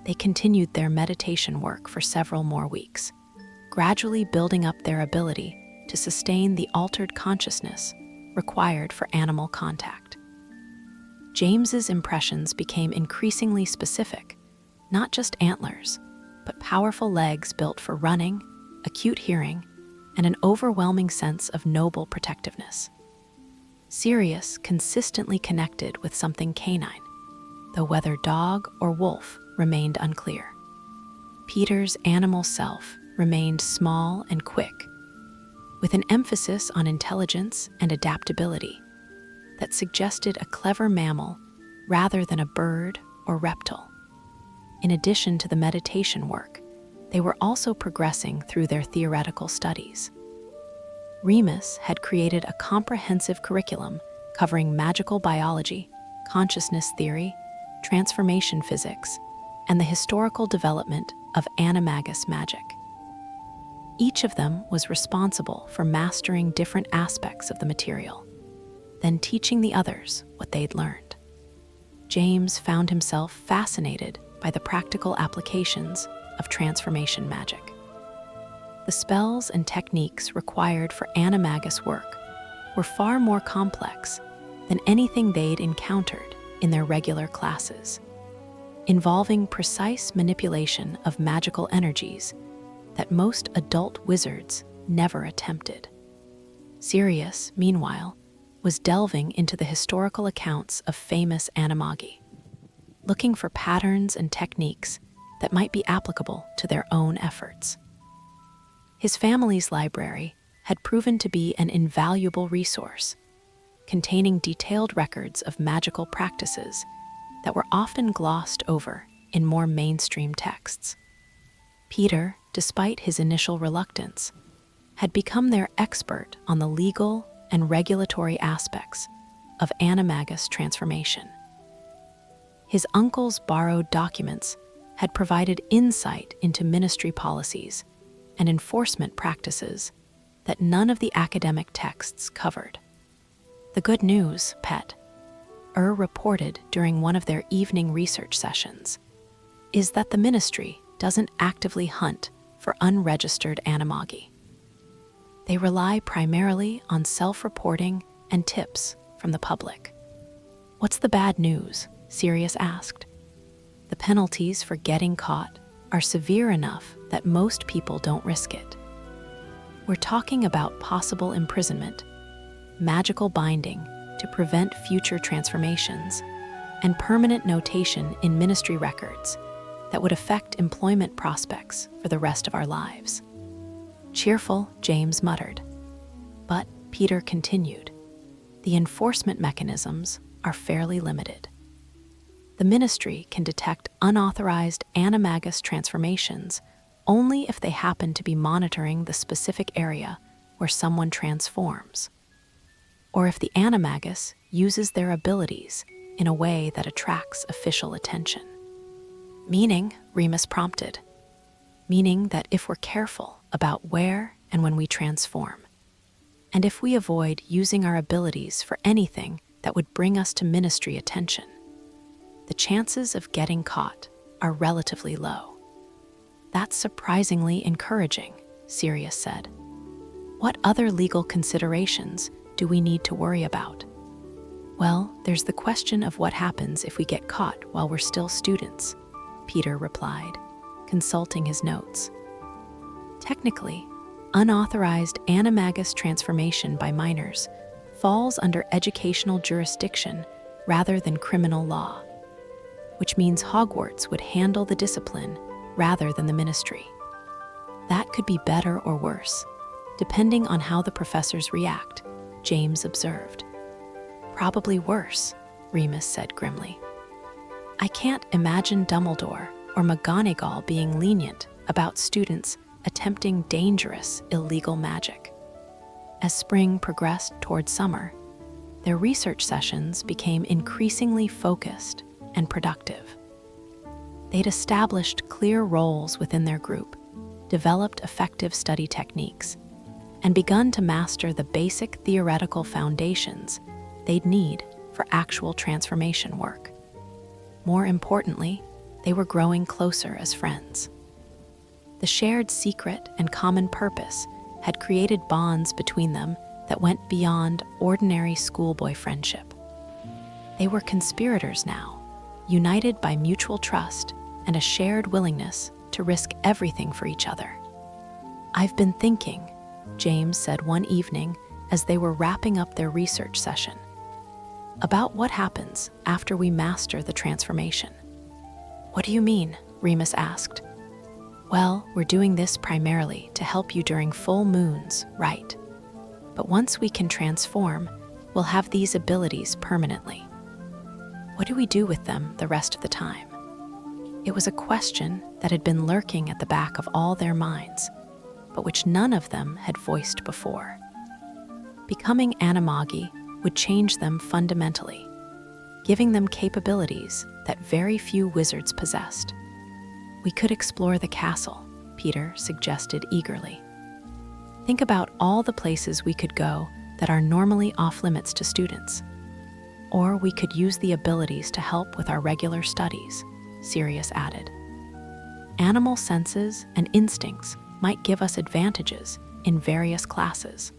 Speaker 1: They continued their meditation work for several more weeks, gradually building up their ability to sustain the altered consciousness required for animal contact. James's impressions became increasingly specific, not just antlers, but powerful legs built for running, acute hearing, and an overwhelming sense of noble protectiveness. Sirius consistently connected with something canine, though whether dog or wolf remained unclear. Peter's animal self remained small and quick, with an emphasis on intelligence and adaptability that suggested a clever mammal rather than a bird or reptile. In addition to the meditation work, they were also progressing through their theoretical studies. Remus had created a comprehensive curriculum covering magical biology, consciousness theory, transformation physics, and the historical development of animagus magic. Each of them was responsible for mastering different aspects of the material, then teaching the others what they'd learned. James found himself fascinated by the practical applications of transformation magic. The spells and techniques required for animagus work were far more complex than anything they'd encountered in their regular classes, involving precise manipulation of magical energies that most adult wizards never attempted. Sirius, meanwhile, was delving into the historical accounts of famous Animagi, looking for patterns and techniques that might be applicable to their own efforts. His family's library had proven to be an invaluable resource, containing detailed records of magical practices that were often glossed over in more mainstream texts. Peter, despite his initial reluctance, had become their expert on the legal and regulatory aspects of animagus transformation. His uncle's borrowed documents had provided insight into ministry policies and enforcement practices that none of the academic texts covered. The good news, Pet, reported during one of their evening research sessions, is that the ministry doesn't actively hunt for unregistered animagi. They rely primarily on self-reporting and tips from the public. What's the bad news? Sirius asked. The penalties for getting caught are severe enough that most people don't risk it. We're talking about possible imprisonment, magical binding to prevent future transformations, and permanent notation in ministry records that would affect employment prospects for the rest of our lives. Cheerful, James muttered. But Peter continued. The enforcement mechanisms are fairly limited. The ministry can detect unauthorized animagus transformations only if they happen to be monitoring the specific area where someone transforms, or if the animagus uses their abilities in a way that attracts official attention. Meaning, Remus prompted, meaning that if we're careful about where and when we transform, and if we avoid using our abilities for anything that would bring us to ministry attention, the chances of getting caught are relatively low. That's surprisingly encouraging, Sirius said. What other legal considerations do we need to worry about? Well, there's the question of what happens if we get caught while we're still students, Peter replied, consulting his notes. Technically, unauthorized animagus transformation by minors falls under educational jurisdiction rather than criminal law, which means Hogwarts would handle the discipline rather than the ministry. That could be better or worse, depending on how the professors react, James observed. Probably worse, Remus said grimly. I can't imagine Dumbledore or McGonagall being lenient about students attempting dangerous, illegal magic. As spring progressed toward summer, their research sessions became increasingly focused and productive. They'd established clear roles within their group, developed effective study techniques, and begun to master the basic theoretical foundations they'd need for actual transformation work. More importantly, they were growing closer as friends. The shared secret and common purpose had created bonds between them that went beyond ordinary schoolboy friendship. They were conspirators now, united by mutual trust and a shared willingness to risk everything for each other. I've been thinking, James said one evening as they were wrapping up their research session, about what happens after we master the transformation. What do you mean? Remus asked. Well, we're doing this primarily to help you during full moons, right? But once we can transform, we'll have these abilities permanently. What do we do with them the rest of the time? It was a question that had been lurking at the back of all their minds, but which none of them had voiced before. Becoming Animagi would change them fundamentally, giving them capabilities that very few wizards possessed. We could explore the castle, Peter suggested eagerly. Think about all the places we could go that are normally off-limits to students. Or we could use the abilities to help with our regular studies, Sirius added. Animal senses and instincts might give us advantages in various classes.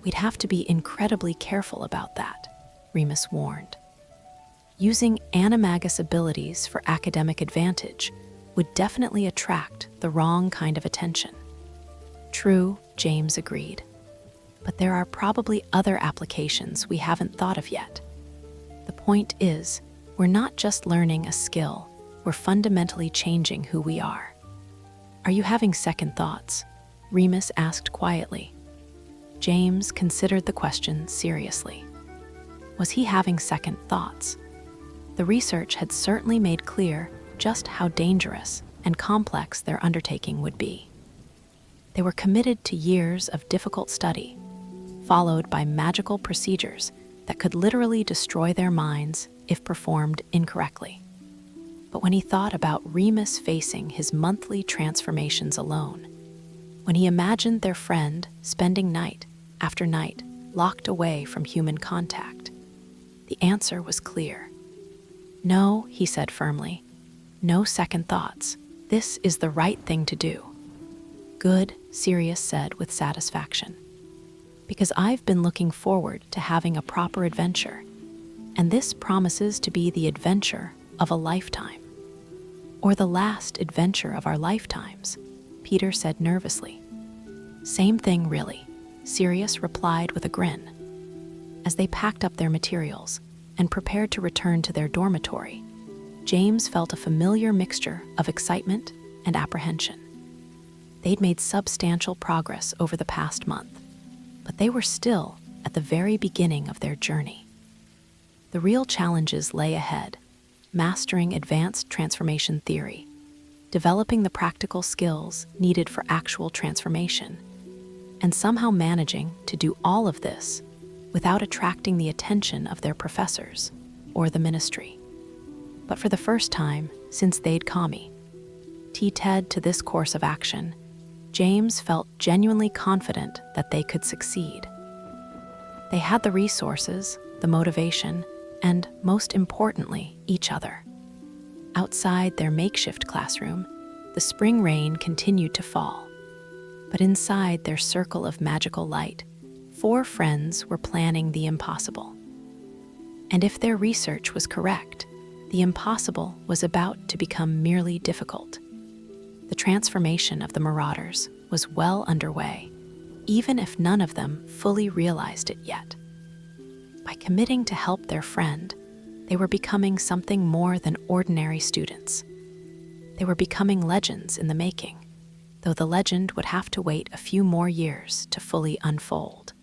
Speaker 1: We'd have to be incredibly careful about that, Remus warned. Using animagus abilities for academic advantage would definitely attract the wrong kind of attention. True, James agreed. But there are probably other applications we haven't thought of yet. The point is, we're not just learning a skill, we're fundamentally changing who we are. Are you having second thoughts? Remus asked quietly. James considered the question seriously. Was he having second thoughts? The research had certainly made clear just how dangerous and complex their undertaking would be. They were committed to years of difficult study, followed by magical procedures that could literally destroy their minds if performed incorrectly. But when he thought about Remus facing his monthly transformations alone, when he imagined their friend spending night after night locked away from human contact, the answer was clear. No, he said firmly. No second thoughts. This is the right thing to do. Good, Sirius said with satisfaction. Because I've been looking forward to having a proper adventure, and this promises to be the adventure of a lifetime. Or the last adventure of our lifetimes, Peter said nervously. Same thing, really, Sirius replied with a grin. As they packed up their materials and prepared to return to their dormitory, James felt a familiar mixture of excitement and apprehension. They'd made substantial progress over the past month, but they were still at the very beginning of their journey. The real challenges lay ahead, mastering advanced transformation theory, developing the practical skills needed for actual transformation, and somehow managing to do all of this without attracting the attention of their professors or the ministry. But for the first time since they'd T-Ted to this course of action, James felt genuinely confident that they could succeed. They had the resources, the motivation, and, most importantly, each other. Outside their makeshift classroom, the spring rain continued to fall. But inside their circle of magical light, 4 friends were planning the impossible. And if their research was correct, the impossible was about to become merely difficult. The transformation of the Marauders was well underway, even if none of them fully realized it yet. By committing to help their friend, they were becoming something more than ordinary students. They were becoming legends in the making, though the legend would have to wait a few more years to fully unfold.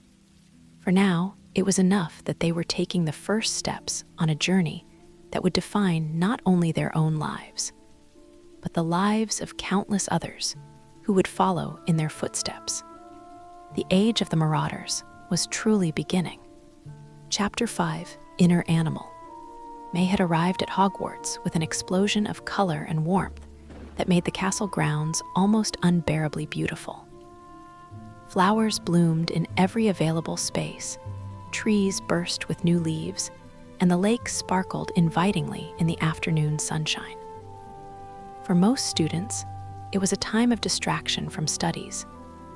Speaker 1: For now, it was enough that they were taking the first steps on a journey that would define not only their own lives, but the lives of countless others who would follow in their footsteps. The age of the Marauders was truly beginning. Chapter 5, Inner Animal. May had arrived at Hogwarts with an explosion of color and warmth that made the castle grounds almost unbearably beautiful. Flowers bloomed in every available space, trees burst with new leaves, and the lake sparkled invitingly in the afternoon sunshine. For most students, it was a time of distraction from studies,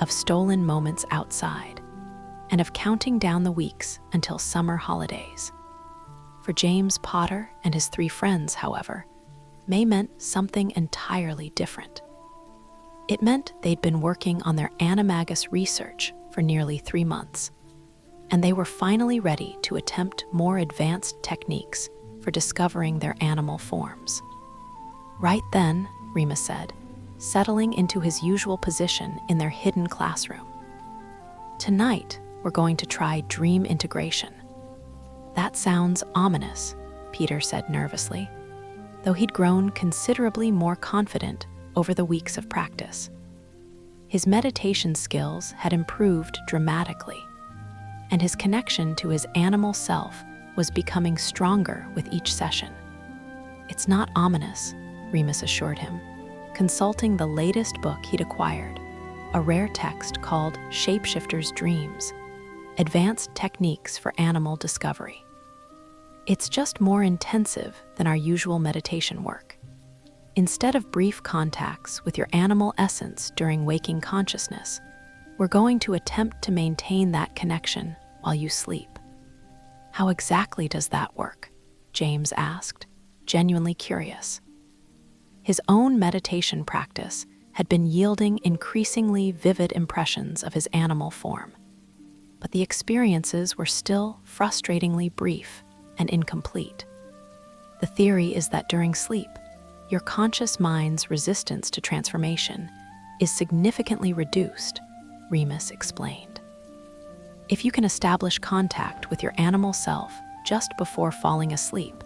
Speaker 1: of stolen moments outside, and of counting down the weeks until summer holidays. For James Potter and his 3 friends, however, May meant something entirely different. It meant they'd been working on their Animagus research for nearly 3 months, and they were finally ready to attempt more advanced techniques for discovering their animal forms. Right then, Remus said, settling into his usual position in their hidden classroom. Tonight, we're going to try dream integration. That sounds ominous, Peter said nervously, though he'd grown considerably more confident over the weeks of practice. His meditation skills had improved dramatically, and his connection to his animal self was becoming stronger with each session. It's not ominous, Remus assured him, consulting the latest book he'd acquired, a rare text called Shapeshifter's Dreams, Advanced Techniques for Animal Discovery. It's just more intensive than our usual meditation work. Instead of brief contacts with your animal essence during waking consciousness, we're going to attempt to maintain that connection while you sleep. How exactly does that work? James asked, genuinely curious. His own meditation practice had been yielding increasingly vivid impressions of his animal form, but the experiences were still frustratingly brief and incomplete. The theory is that during sleep, your conscious mind's resistance to transformation is significantly reduced, Remus explained. If you can establish contact with your animal self just before falling asleep,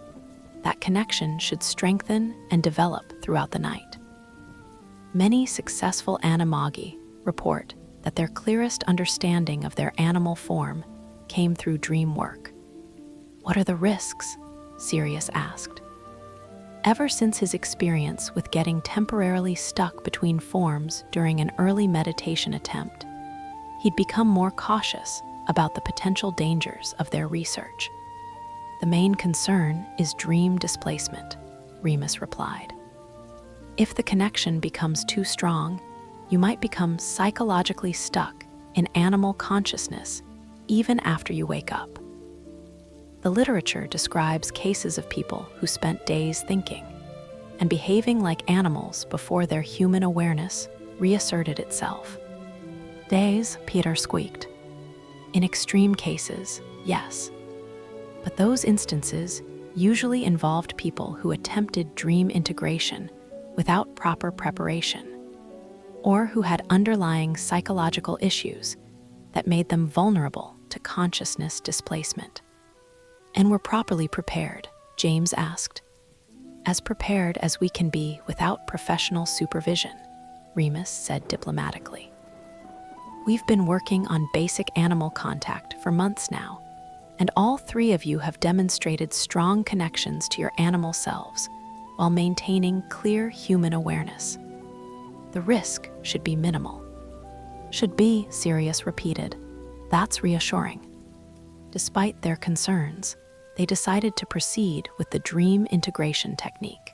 Speaker 1: that connection should strengthen and develop throughout the night. Many successful Animagi report that their clearest understanding of their animal form came through dream work. What are the risks? Sirius asked. Ever since his experience with getting temporarily stuck between forms during an early meditation attempt, he'd become more cautious about the potential dangers of their research. The main concern is dream displacement, Remus replied. If the connection becomes too strong, you might become psychologically stuck in animal consciousness even after you wake up. The literature describes cases of people who spent days thinking and behaving like animals before their human awareness reasserted itself. Days, Peter squeaked. In extreme cases, yes. But those instances usually involved people who attempted dream integration without proper preparation, or who had underlying psychological issues that made them vulnerable to consciousness displacement. And were properly prepared, James asked. As prepared as we can be without professional supervision, Remus said diplomatically. We've been working on basic animal contact for months now, and all 3 of you have demonstrated strong connections to your animal selves while maintaining clear human awareness. The risk should be minimal. Should be, Sirius repeated. That's reassuring. Despite their concerns, they decided to proceed with the dream integration technique.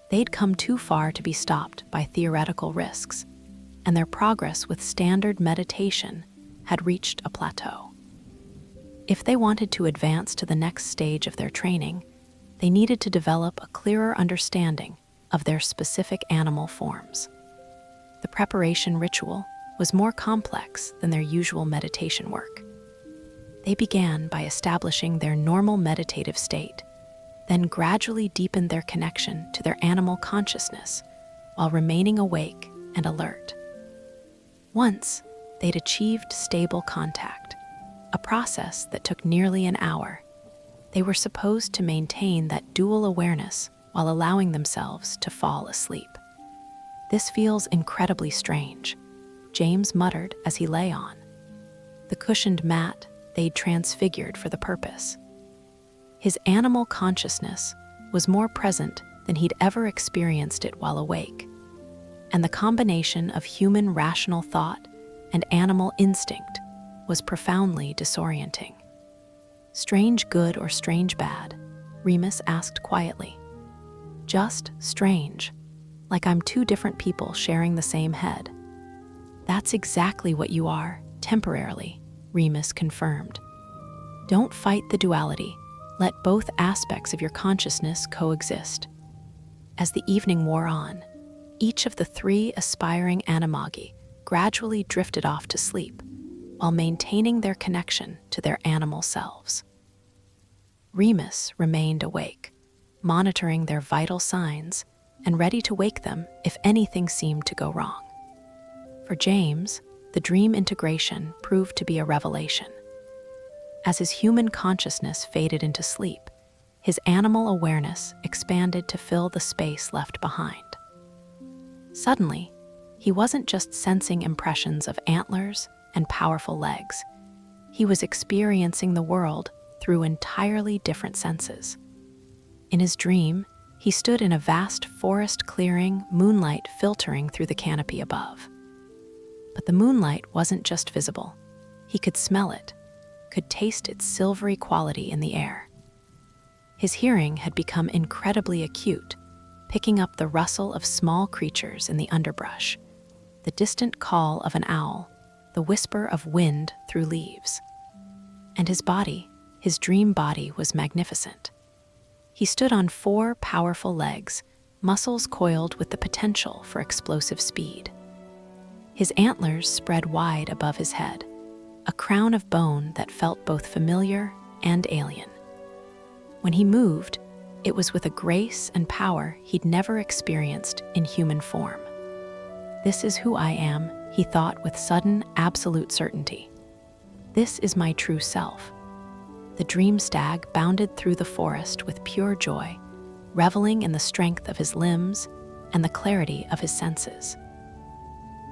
Speaker 1: They'd come too far to be stopped by theoretical risks, and their progress with standard meditation had reached a plateau. If they wanted to advance to the next stage of their training, they needed to develop a clearer understanding of their specific animal forms. The preparation ritual was more complex than their usual meditation work. They began by establishing their normal meditative state, then gradually deepened their connection to their animal consciousness while remaining awake and alert. Once they'd achieved stable contact, a process that took nearly an hour, they were supposed to maintain that dual awareness while allowing themselves to fall asleep. "This feels incredibly strange," James muttered as he lay on the cushioned mat they'd transfigured for the purpose. His animal consciousness was more present than he'd ever experienced it while awake, and the combination of human rational thought and animal instinct was profoundly disorienting. "Strange good or strange bad?" Remus asked quietly. "Just strange, like I'm two different people sharing the same head." "That's exactly what you are, temporarily," Remus confirmed. "Don't fight the duality. Let both aspects of your consciousness coexist." As the evening wore on, each of the three aspiring Animagi gradually drifted off to sleep, while maintaining their connection to their animal selves. Remus remained awake, monitoring their vital signs and ready to wake them if anything seemed to go wrong. For James, the dream integration proved to be a revelation. As his human consciousness faded into sleep, his animal awareness expanded to fill the space left behind. Suddenly, he wasn't just sensing impressions of antlers and powerful legs. He was experiencing the world through entirely different senses. In his dream, he stood in a vast forest clearing, moonlight filtering through the canopy above. But the moonlight wasn't just visible. He could smell it, could taste its silvery quality in the air. His hearing had become incredibly acute, picking up the rustle of small creatures in the underbrush, the distant call of an owl, the whisper of wind through leaves. And his body, his dream body, was magnificent. He stood on 4 powerful legs, muscles coiled with the potential for explosive speed. His antlers spread wide above his head, a crown of bone that felt both familiar and alien. When he moved, it was with a grace and power he'd never experienced in human form. "This is who I am," he thought with sudden, absolute certainty. "This is my true self." The dream stag bounded through the forest with pure joy, reveling in the strength of his limbs and the clarity of his senses.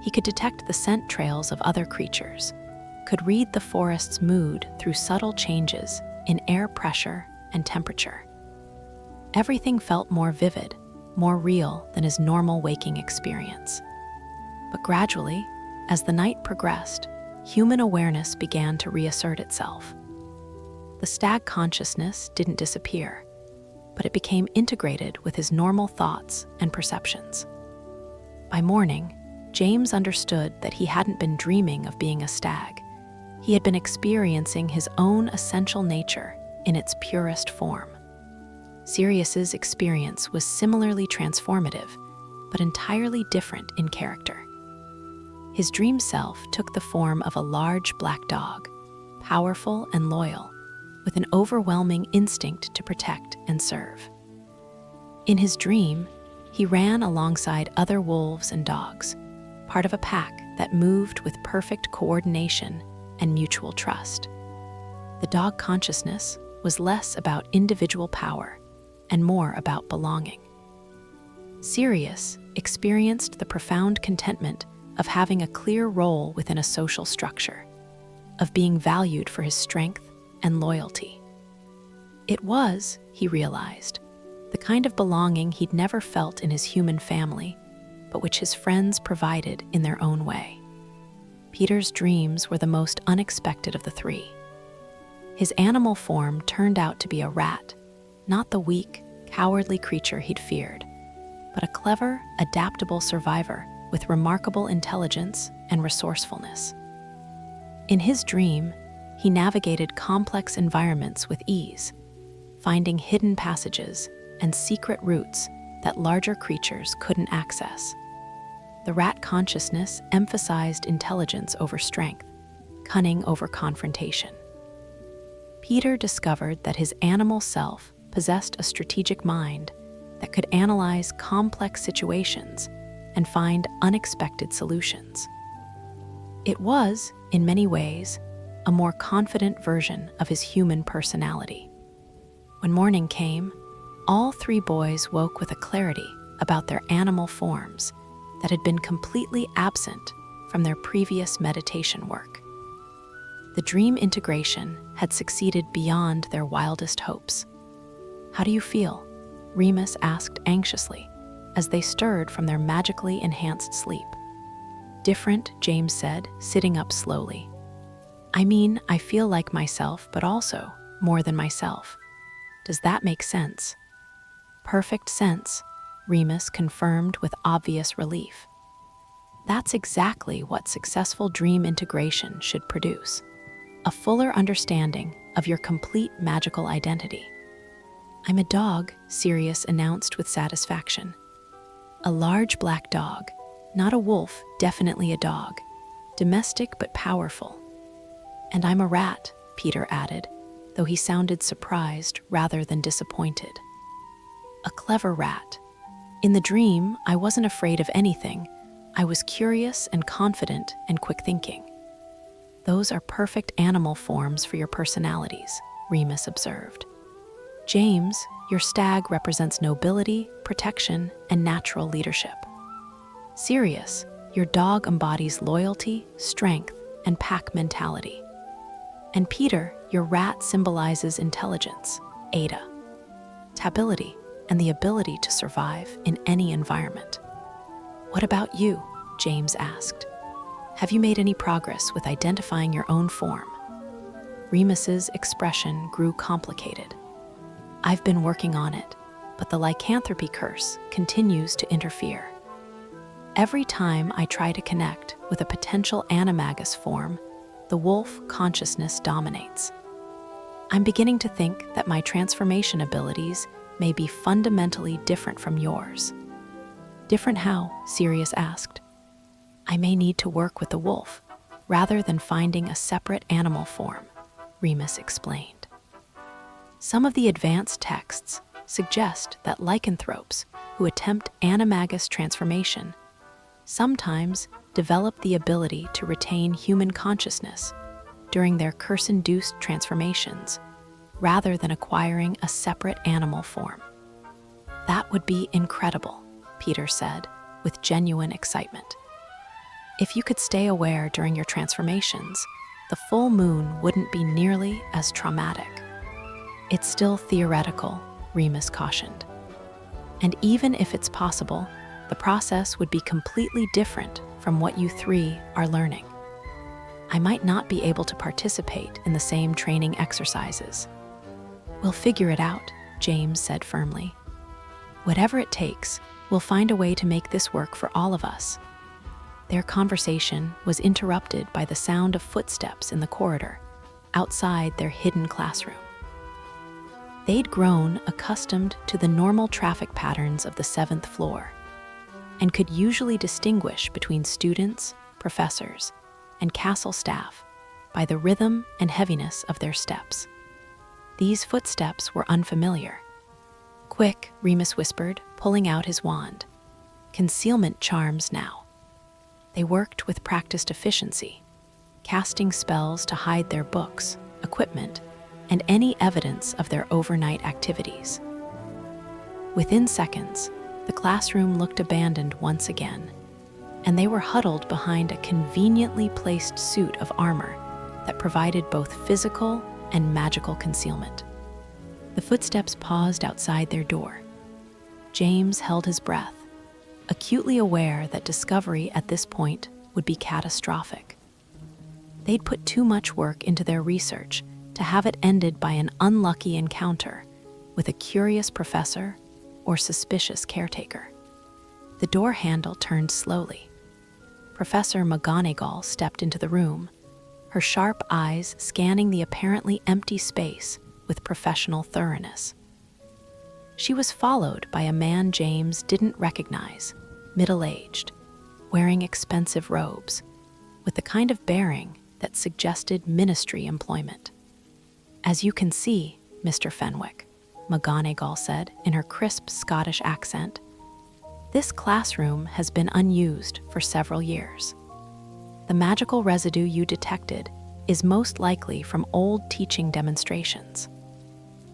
Speaker 1: He could detect the scent trails of other creatures, could read the forest's mood through subtle changes in air pressure and temperature. Everything felt more vivid, more real than his normal waking experience. But gradually, as the night progressed, human awareness began to reassert itself. The stag consciousness didn't disappear, but it became integrated with his normal thoughts and perceptions. By morning, James understood that he hadn't been dreaming of being a stag. He had been experiencing his own essential nature in its purest form. Sirius's experience was similarly transformative, but entirely different in character. His dream self took the form of a large black dog, powerful and loyal, with an overwhelming instinct to protect and serve. In his dream, he ran alongside other wolves and dogs, part of a pack that moved with perfect coordination and mutual trust. The dog consciousness was less about individual power and more about belonging. Sirius experienced the profound contentment of having a clear role within a social structure, of being valued for his strength and loyalty. It was, he realized, the kind of belonging he'd never felt in his human family, but which his friends provided in their own way. Peter's dreams were the most unexpected of the three. His animal form turned out to be a rat, not the weak, cowardly creature he'd feared, but a clever, adaptable survivor with remarkable intelligence and resourcefulness. In his dream, he navigated complex environments with ease, finding hidden passages and secret routes that larger creatures couldn't access. The rat consciousness emphasized intelligence over strength, cunning over confrontation. Peter discovered that his animal self possessed a strategic mind that could analyze complex situations and find unexpected solutions. It was, in many ways, a more confident version of his human personality. When morning came, all three boys woke with a clarity about their animal forms that had been completely absent from their previous meditation work. The dream integration had succeeded beyond their wildest hopes. "How do you feel?" Remus asked anxiously as they stirred from their magically enhanced sleep. "Different," James said, sitting up slowly. "I mean, I feel like myself, but also more than myself. Does that make sense?" "Perfect sense," Remus confirmed with obvious relief. That's exactly what successful dream integration should produce: a fuller understanding of your complete magical identity. "I'm a dog," Sirius announced with satisfaction. "A large black dog. Not a wolf, definitely a dog. Domestic but powerful." "And I'm a rat," Peter added, though he sounded surprised rather than disappointed. "A clever rat. In the dream, I wasn't afraid of anything. I was curious and confident and quick-thinking." "Those are perfect animal forms for your personalities," Remus observed. "James, your stag represents nobility, protection, and natural leadership. Sirius, your dog embodies loyalty, strength, and pack mentality. And Peter, your rat symbolizes intelligence, adaptability, and the ability to survive in any environment." "What about you?" James asked. "Have you made any progress with identifying your own form?" Remus's expression grew complicated. "I've been working on it, but the lycanthropy curse continues to interfere. Every time I try to connect with a potential animagus form, the wolf consciousness dominates. I'm beginning to think that my transformation abilities may be fundamentally different from yours." "Different how?" Sirius asked. "I may need to work with the wolf, rather than finding a separate animal form," Remus explained. Some of the advanced texts suggest that lycanthropes who attempt animagus transformation sometimes develop the ability to retain human consciousness during their curse-induced transformations, rather than acquiring a separate animal form. "That would be incredible," Peter said, with genuine excitement. "If you could stay aware during your transformations, the full moon wouldn't be nearly as traumatic." "It's still theoretical," Remus cautioned. "And even if it's possible, the process would be completely different from what you three are learning. I might not be able to participate in the same training exercises." "We'll figure it out," James said firmly. "Whatever it takes, we'll find a way to make this work for all of us." Their conversation was interrupted by the sound of footsteps in the corridor, outside their hidden classroom. They'd grown accustomed to the normal traffic patterns of the 7th floor, and could usually distinguish between students, professors, and castle staff by the rhythm and heaviness of their steps. These footsteps were unfamiliar. "Quick," Remus whispered, pulling out his wand. "Concealment charms now." They worked with practiced efficiency, casting spells to hide their books, equipment, and any evidence of their overnight activities. Within seconds, the classroom looked abandoned once again, and they were huddled behind a conveniently placed suit of armor that provided both physical and magical concealment. The footsteps paused outside their door. James held his breath, acutely aware that discovery at this point would be catastrophic. They'd put too much work into their research to have it ended by an unlucky encounter with a curious professor or suspicious caretaker. The door handle turned slowly. Professor McGonagall stepped into the room, her sharp eyes scanning the apparently empty space with professional thoroughness. She was followed by a man James didn't recognize, middle-aged, wearing expensive robes, with the kind of bearing that suggested ministry employment. "As you can see, Mr. Fenwick," McGonagall said in her crisp Scottish accent, "this classroom has been unused for several years. The magical residue you detected is most likely from old teaching demonstrations."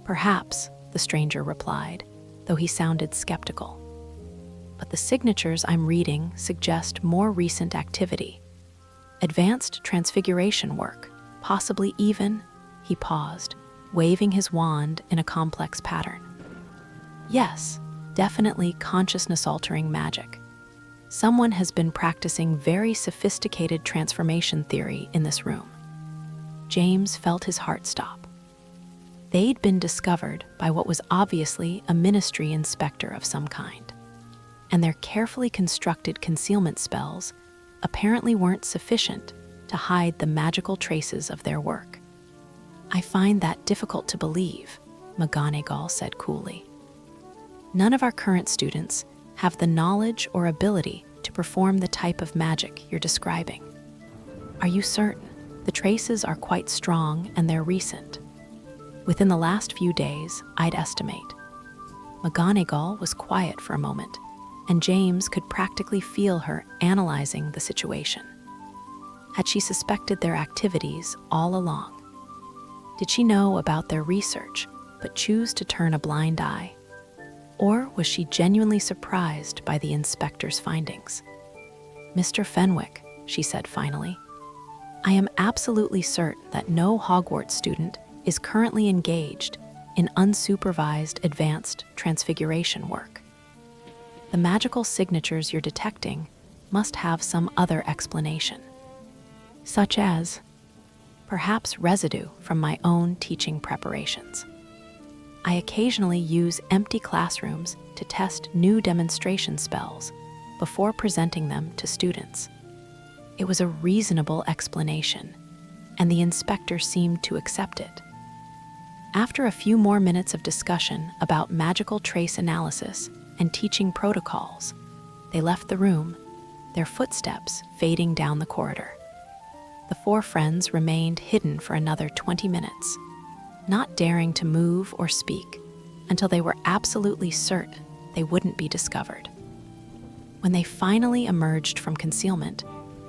Speaker 1: "Perhaps," the stranger replied, though he sounded skeptical. "But the signatures I'm reading suggest more recent activity. Advanced transfiguration work, possibly even," he paused, waving his wand in a complex pattern. "Yes, definitely consciousness-altering magic. Someone has been practicing very sophisticated transformation theory in this room." James felt his heart stop. They'd been discovered by what was obviously a ministry inspector of some kind, and their carefully constructed concealment spells apparently weren't sufficient to hide the magical traces of their work. "I find that difficult to believe," McGonagall said coolly. "None of our current students have the knowledge or ability to perform the type of magic you're describing." "Are you certain? The traces are quite strong and they're recent. Within the last few days, I'd estimate." McGonagall was quiet for a moment, and James could practically feel her analyzing the situation. Had she suspected their activities all along? Did she know about their research, but choose to turn a blind eye? Or was she genuinely surprised by the inspector's findings? "Mr. Fenwick," she said finally, "I am absolutely certain that no Hogwarts student is currently engaged in unsupervised advanced transfiguration work. The magical signatures you're detecting must have some other explanation, such as perhaps residue from my own teaching preparations. I occasionally use empty classrooms to test new demonstration spells before presenting them to students." It was a reasonable explanation, and the inspector seemed to accept it. After a few more minutes of discussion about magical trace analysis and teaching protocols, they left the room, their footsteps fading down the corridor. The four friends remained hidden for another 20 minutes, not daring to move or speak until they were absolutely certain they wouldn't be discovered. When they finally emerged from concealment,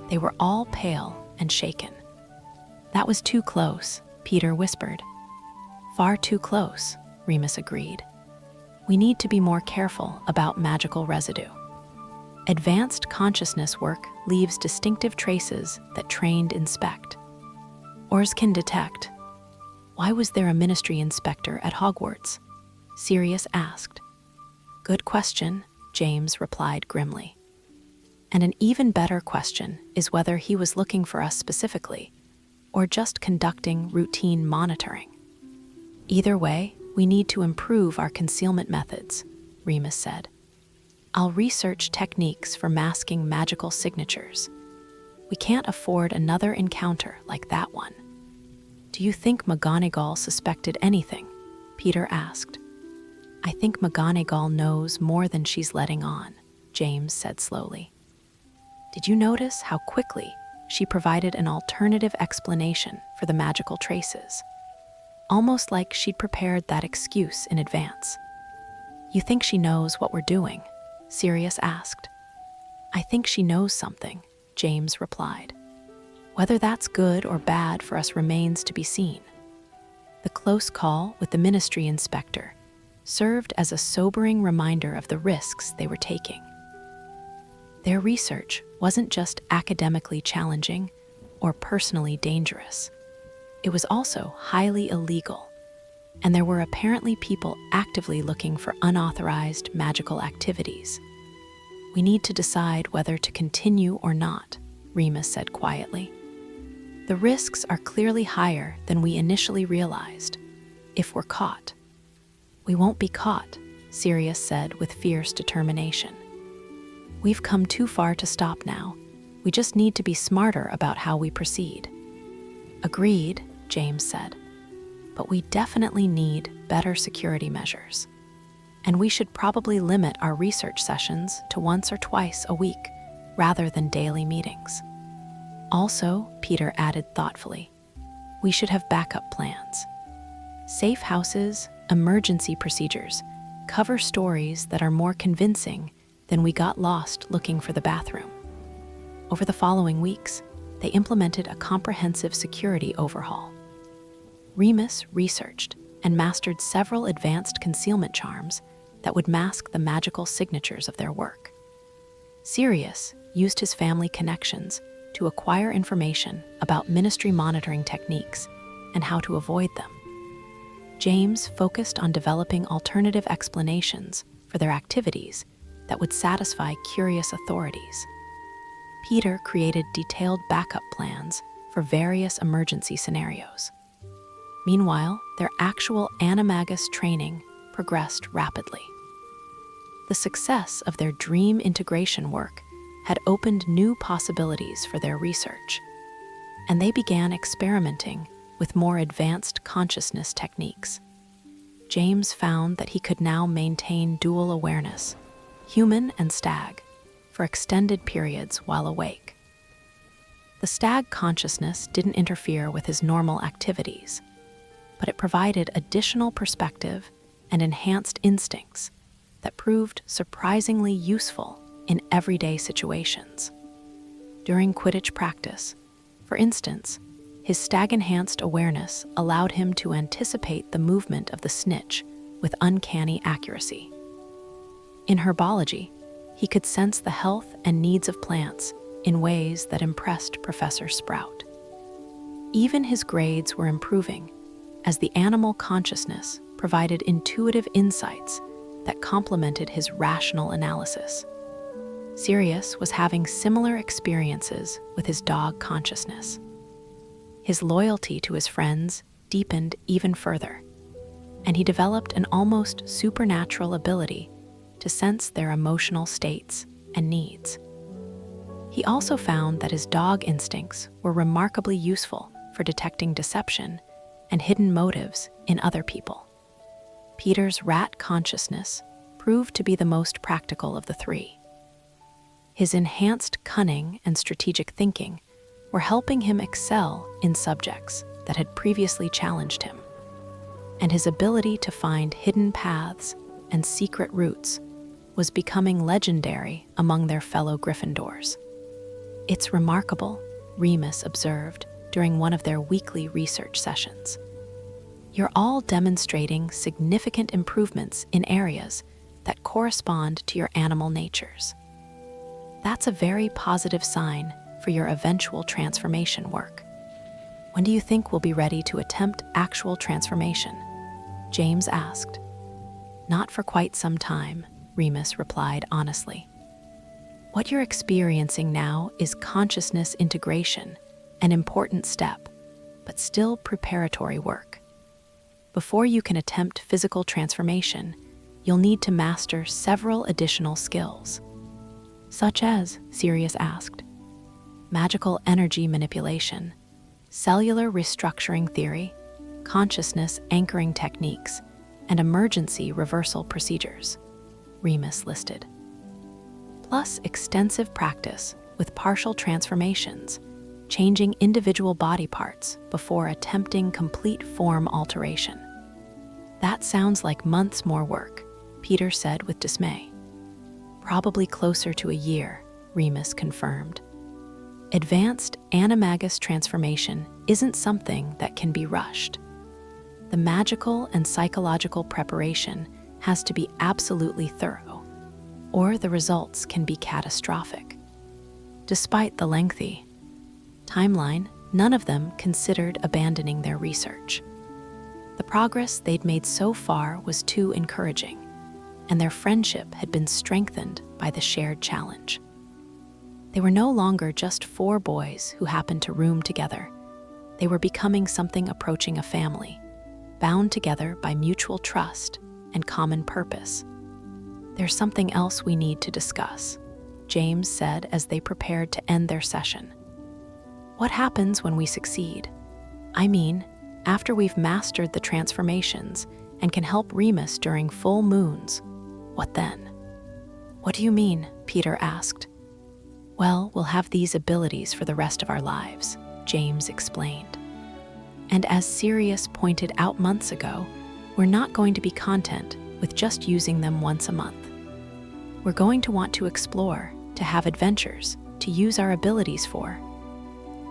Speaker 1: they were all pale and shaken. "That was too close," Peter whispered. "Far too close," Remus agreed. "We need to be more careful about magical residue. Advanced consciousness work leaves distinctive traces that trained inspect, or can detect." "Why was there a ministry inspector at Hogwarts?" Sirius asked. "Good question," James replied grimly. "And an even better question is whether he was looking for us specifically, or just conducting routine monitoring. Either way, we need to improve our concealment methods," Remus said. "I'll research techniques for masking magical signatures. We can't afford another encounter like that one." "Do you think McGonagall suspected anything?" Peter asked. "I think McGonagall knows more than she's letting on," James said slowly. "Did you notice how quickly she provided an alternative explanation for the magical traces? Almost like she'd prepared that excuse in advance." "You think she knows what we're doing?" Sirius asked. "I think she knows something," James replied. "Whether that's good or bad for us remains to be seen." The close call with the ministry inspector served as a sobering reminder of the risks they were taking. Their research wasn't just academically challenging or personally dangerous. It was also highly illegal, and there were apparently people actively looking for unauthorized magical activities. "We need to decide whether to continue or not," Remus said quietly. The risks are clearly higher than we initially realized, if we're caught. We won't be caught, Sirius said with fierce determination. We've come too far to stop now. We just need to be smarter about how we proceed. Agreed, James said. But we definitely need better security measures. And we should probably limit our research sessions to once or twice a week, rather than daily meetings. Also, Peter added thoughtfully, we should have backup plans. Safe houses, emergency procedures, cover stories that are more convincing than we got lost looking for the bathroom. Over the following weeks, they implemented a comprehensive security overhaul. Remus researched and mastered several advanced concealment charms that would mask the magical signatures of their work. Sirius used his family connections to acquire information about ministry monitoring techniques and how to avoid them. James focused on developing alternative explanations for their activities that would satisfy curious authorities. Peter created detailed backup plans for various emergency scenarios. Meanwhile, their actual animagus training progressed rapidly. The success of their dream integration work had opened new possibilities for their research, and they began experimenting with more advanced consciousness techniques. James found that he could now maintain dual awareness, human and stag, for extended periods while awake. The stag consciousness didn't interfere with his normal activities, but it provided additional perspective and enhanced instincts that proved surprisingly useful in everyday situations. During Quidditch practice, for instance, his stag-enhanced awareness allowed him to anticipate the movement of the snitch with uncanny accuracy. In herbology, he could sense the health and needs of plants in ways that impressed Professor Sprout. Even his grades were improving, as the animal consciousness provided intuitive insights that complemented his rational analysis. Sirius was having similar experiences with his dog consciousness. His loyalty to his friends deepened even further, and he developed an almost supernatural ability to sense their emotional states and needs. He also found that his dog instincts were remarkably useful for detecting deception and hidden motives in other people. Peter's rat consciousness proved to be the most practical of the three. His enhanced cunning and strategic thinking were helping him excel in subjects that had previously challenged him, and his ability to find hidden paths and secret routes was becoming legendary among their fellow Gryffindors. It's remarkable, Remus observed during one of their weekly research sessions. You're all demonstrating significant improvements in areas that correspond to your animal natures. That's a very positive sign for your eventual transformation work. When do you think we'll be ready to attempt actual transformation? James asked. Not for quite some time, Remus replied honestly. What you're experiencing now is consciousness integration, an important step, but still preparatory work. Before you can attempt physical transformation, you'll need to master several additional skills. Such as, Sirius asked, magical energy manipulation, cellular restructuring theory, consciousness anchoring techniques, and emergency reversal procedures, Remus listed. Plus extensive practice with partial transformations, changing individual body parts before attempting complete form alteration. That sounds like months more work, Peter said with dismay. Probably closer to a year, Remus confirmed. Advanced animagus transformation isn't something that can be rushed. The magical and psychological preparation has to be absolutely thorough, or the results can be catastrophic. Despite the lengthy timeline, none of them considered abandoning their research. The progress they'd made so far was too encouraging, and their friendship had been strengthened by the shared challenge. They were no longer just four boys who happened to room together They were becoming something approaching a family, bound together by mutual trust and common purpose. "There's something else we need to discuss," James said as they prepared to end their session. "What happens when we succeed? I mean, after we've mastered the transformations and can help Remus during full moons, what then?" "What do you mean?" Peter asked. "Well, we'll have these abilities for the rest of our lives," James explained. "And as Sirius pointed out months ago, we're not going to be content with just using them once a month. We're going to want to explore, to have adventures, to use our abilities for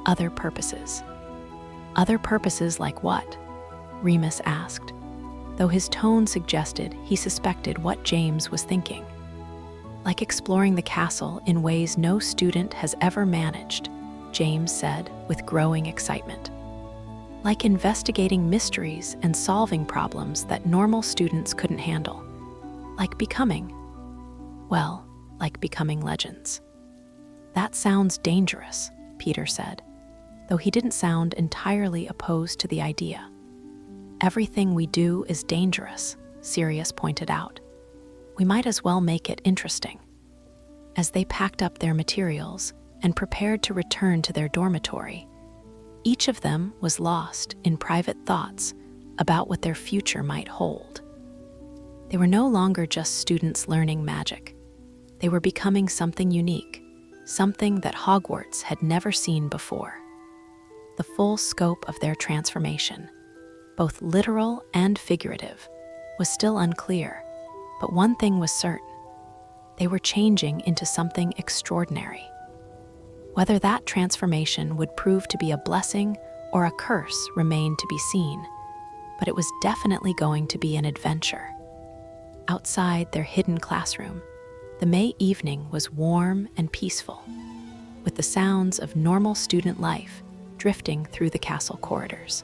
Speaker 1: other purposes." "Other purposes like what?" Remus asked, though his tone suggested he suspected what James was thinking. "Like exploring the castle in ways no student has ever managed," James said with growing excitement. "Like investigating mysteries and solving problems that normal students couldn't handle. Like becoming legends." "That sounds dangerous," Peter said, though he didn't sound entirely opposed to the idea. "Everything we do is dangerous," Sirius pointed out. "We might as well make it interesting." As they packed up their materials and prepared to return to their dormitory, each of them was lost in private thoughts about what their future might hold. They were no longer just students learning magic. They were becoming something unique, something that Hogwarts had never seen before. The full scope of their transformation, both literal and figurative, was still unclear, but one thing was certain: they were changing into something extraordinary. Whether that transformation would prove to be a blessing or a curse remained to be seen, but it was definitely going to be an adventure. Outside their hidden classroom, the May evening was warm and peaceful, with the sounds of normal student life drifting through the castle corridors.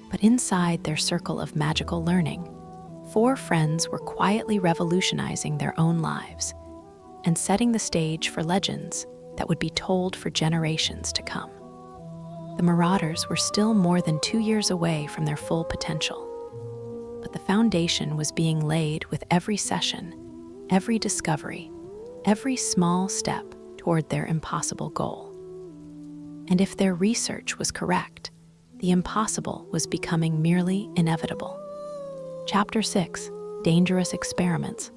Speaker 1: But inside their circle of magical learning, 4 friends were quietly revolutionizing their own lives and setting the stage for legends that would be told for generations to come. The Marauders were still more than 2 years away from their full potential, but the foundation was being laid with every session, every discovery, every small step toward their impossible goal. And if their research was correct, the impossible was becoming merely inevitable. Chapter 6: Dangerous Experiments.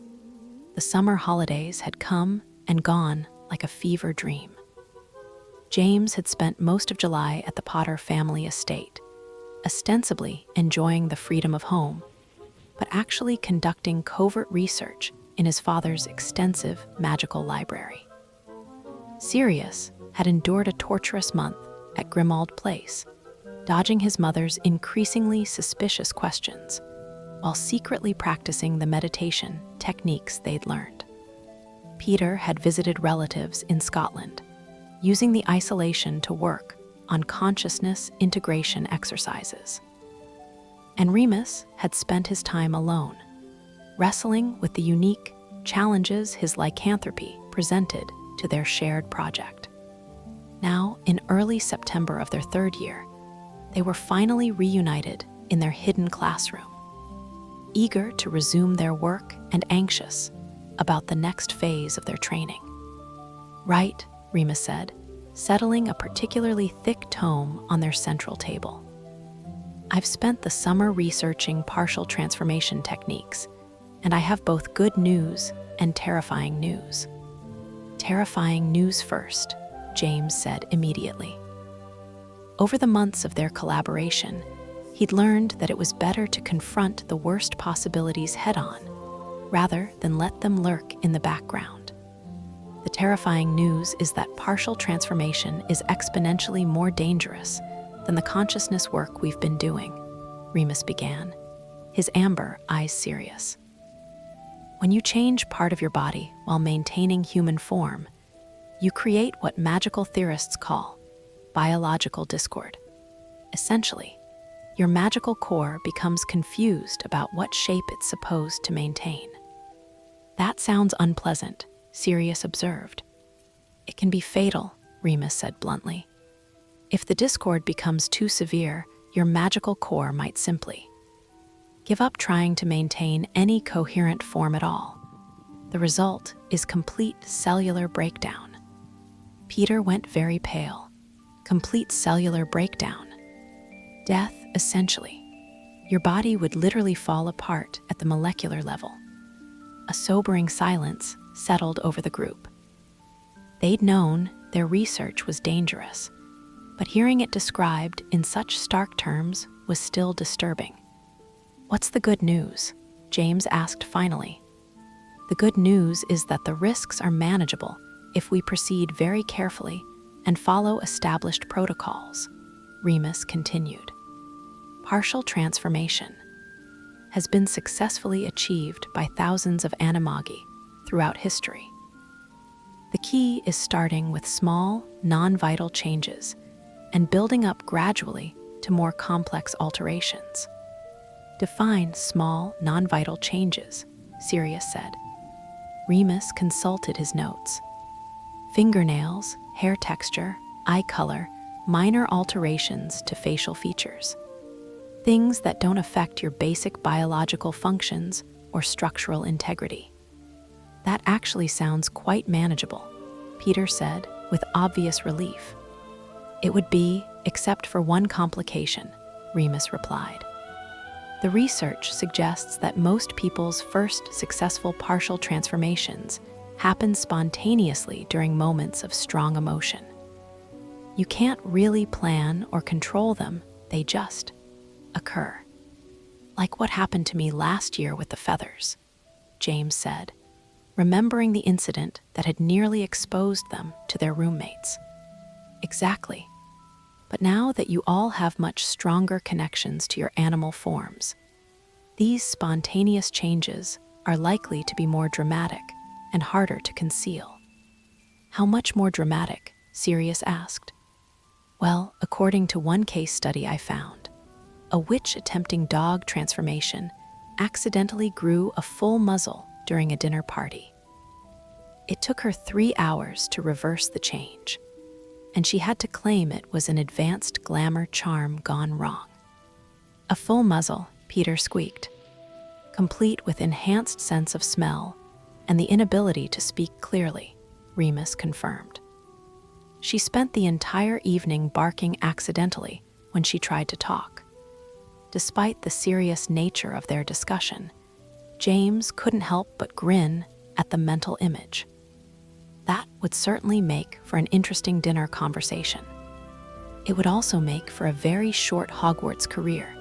Speaker 1: The summer holidays had come and gone like a fever dream. James had spent most of July at the Potter family estate, ostensibly enjoying the freedom of home, but actually conducting covert research in his father's extensive magical library. Sirius had endured a torturous month at Grimmauld Place, dodging his mother's increasingly suspicious questions, while secretly practicing the meditation techniques they'd learned. Peter had visited relatives in Scotland, using the isolation to work on consciousness integration exercises. And Remus had spent his time alone, wrestling with the unique challenges his lycanthropy presented to their shared project. Now, in early September of their 3rd year, they were finally reunited in their hidden classroom, eager to resume their work and anxious about the next phase of their training. "Right," Remus said, settling a particularly thick tome on their central table. "I've spent the summer researching partial transformation techniques, and I have both good news and terrifying news." "Terrifying news first," James said immediately. Over the months of their collaboration, he'd learned that it was better to confront the worst possibilities head-on, rather than let them lurk in the background. "The terrifying news is that partial transformation is exponentially more dangerous than the consciousness work we've been doing," Remus began, his amber eyes serious. "When you change part of your body while maintaining human form, you create what magical theorists call biological discord. Essentially, your magical core becomes confused about what shape it's supposed to maintain." "That sounds unpleasant," Sirius observed. "It can be fatal," Remus said bluntly. If the discord becomes too severe, your magical core might simply give up trying to maintain any coherent form at all. The result is complete cellular breakdown. Peter went very pale. Complete cellular breakdown. Death, essentially. Your body would literally fall apart at the molecular level. A sobering silence settled over the group. They'd known their research was dangerous, but hearing it described in such stark terms was still disturbing. "What's the good news?" James asked finally. "The good news is that the risks are manageable if we proceed very carefully and follow established protocols," Remus continued. Partial transformation has been successfully achieved by thousands of Animagi throughout history. The key is starting with small, non-vital changes and building up gradually to more complex alterations. "Define small, non-vital changes," Sirius said. Remus consulted his notes. Fingernails, hair texture, eye color, minor alterations to facial features. Things that don't affect your basic biological functions or structural integrity. "That actually sounds quite manageable," Peter said with obvious relief. "It would be, except for one complication," Remus replied. "The research suggests that most people's first successful partial transformations happen spontaneously during moments of strong emotion. You can't really plan or control them, they just occur. Like what happened to me last year with the feathers," James said, remembering the incident that had nearly exposed them to their roommates. "Exactly. But now that you all have much stronger connections to your animal forms, these spontaneous changes are likely to be more dramatic and harder to conceal." "How much more dramatic?" Sirius asked. "Well, according to one case study I found, a witch attempting dog transformation accidentally grew a full muzzle during a dinner party. It took her 3 hours to reverse the change, and she had to claim it was an advanced glamour charm gone wrong." "A full muzzle," Peter squeaked, "complete with enhanced sense of smell and the inability to speak clearly," Remus confirmed. "She spent the entire evening barking accidentally when she tried to talk." Despite the serious nature of their discussion, James couldn't help but grin at the mental image. That would certainly make for an interesting dinner conversation. It would also make for a very short Hogwarts career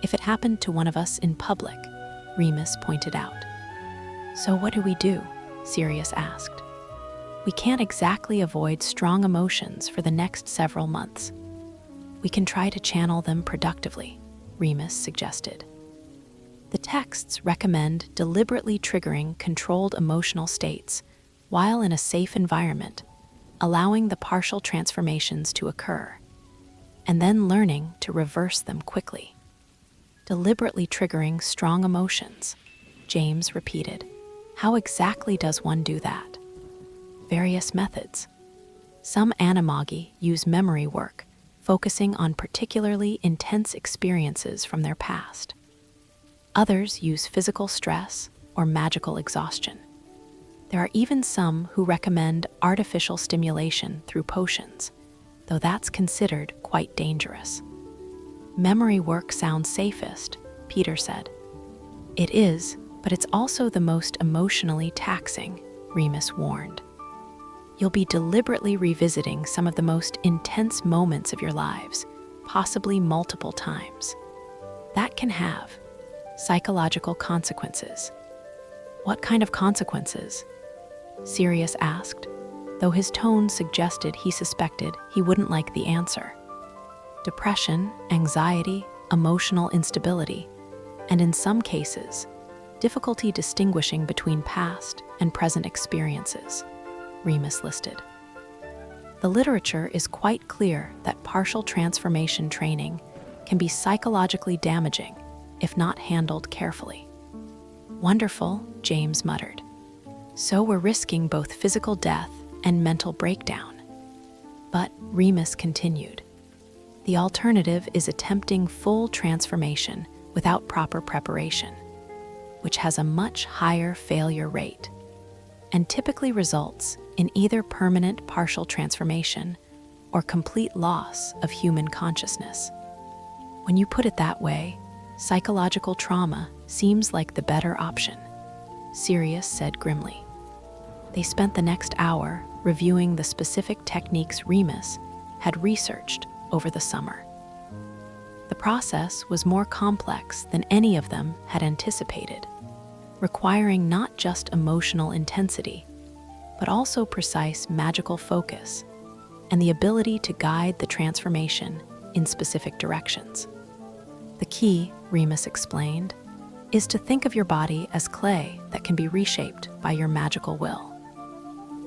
Speaker 1: if it happened to one of us in public, Remus pointed out. "So what do we do?" Sirius asked. "We can't exactly avoid strong emotions for the next several months. We can try to channel them productively," Remus suggested. The texts recommend deliberately triggering controlled emotional states while in a safe environment, allowing the partial transformations to occur, and then learning to reverse them quickly. "Deliberately triggering strong emotions," James repeated. "How exactly does one do that?" "Various methods. Some Animagi use memory work, focusing on particularly intense experiences from their past. Others use physical stress or magical exhaustion. There are even some who recommend artificial stimulation through potions, though that's considered quite dangerous." "Memory work sounds safest," Peter said. "It is, but it's also the most emotionally taxing," Remus warned. "You'll be deliberately revisiting some of the most intense moments of your lives, possibly multiple times. That can have psychological consequences." "What kind of consequences?" Sirius asked, though his tone suggested he suspected he wouldn't like the answer. "Depression, anxiety, emotional instability, and in some cases, difficulty distinguishing between past and present experiences," Remus listed. The literature is quite clear that partial transformation training can be psychologically damaging if not handled carefully. "Wonderful," James muttered. "So we're risking both physical death and mental breakdown." But, Remus continued, The alternative is attempting full transformation without proper preparation, which has a much higher failure rate and typically results in either permanent partial transformation or complete loss of human consciousness. When you put it that way, psychological trauma seems like the better option, Sirius said grimly. They spent the next hour reviewing the specific techniques Remus had researched over the summer. The process was more complex than any of them had anticipated, requiring not just emotional intensity, but also precise magical focus and the ability to guide the transformation in specific directions. The key, Remus explained, is to think of your body as clay that can be reshaped by your magical will.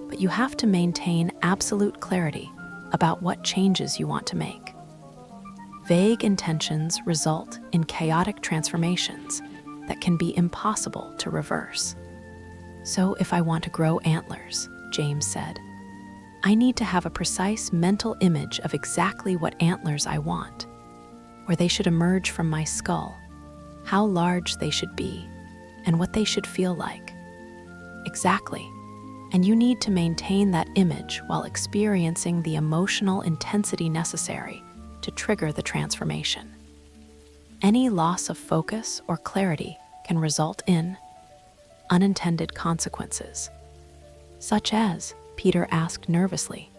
Speaker 1: But you have to maintain absolute clarity about what changes you want to make. Vague intentions result in chaotic transformations that can be impossible to reverse. So if I want to grow antlers, James said, I need to have a precise mental image of exactly what antlers I want, where they should emerge from my skull, how large they should be, and what they should feel like. Exactly. And you need to maintain that image while experiencing the emotional intensity necessary to trigger the transformation. Any loss of focus or clarity can result in unintended consequences, such as, Peter asked nervously,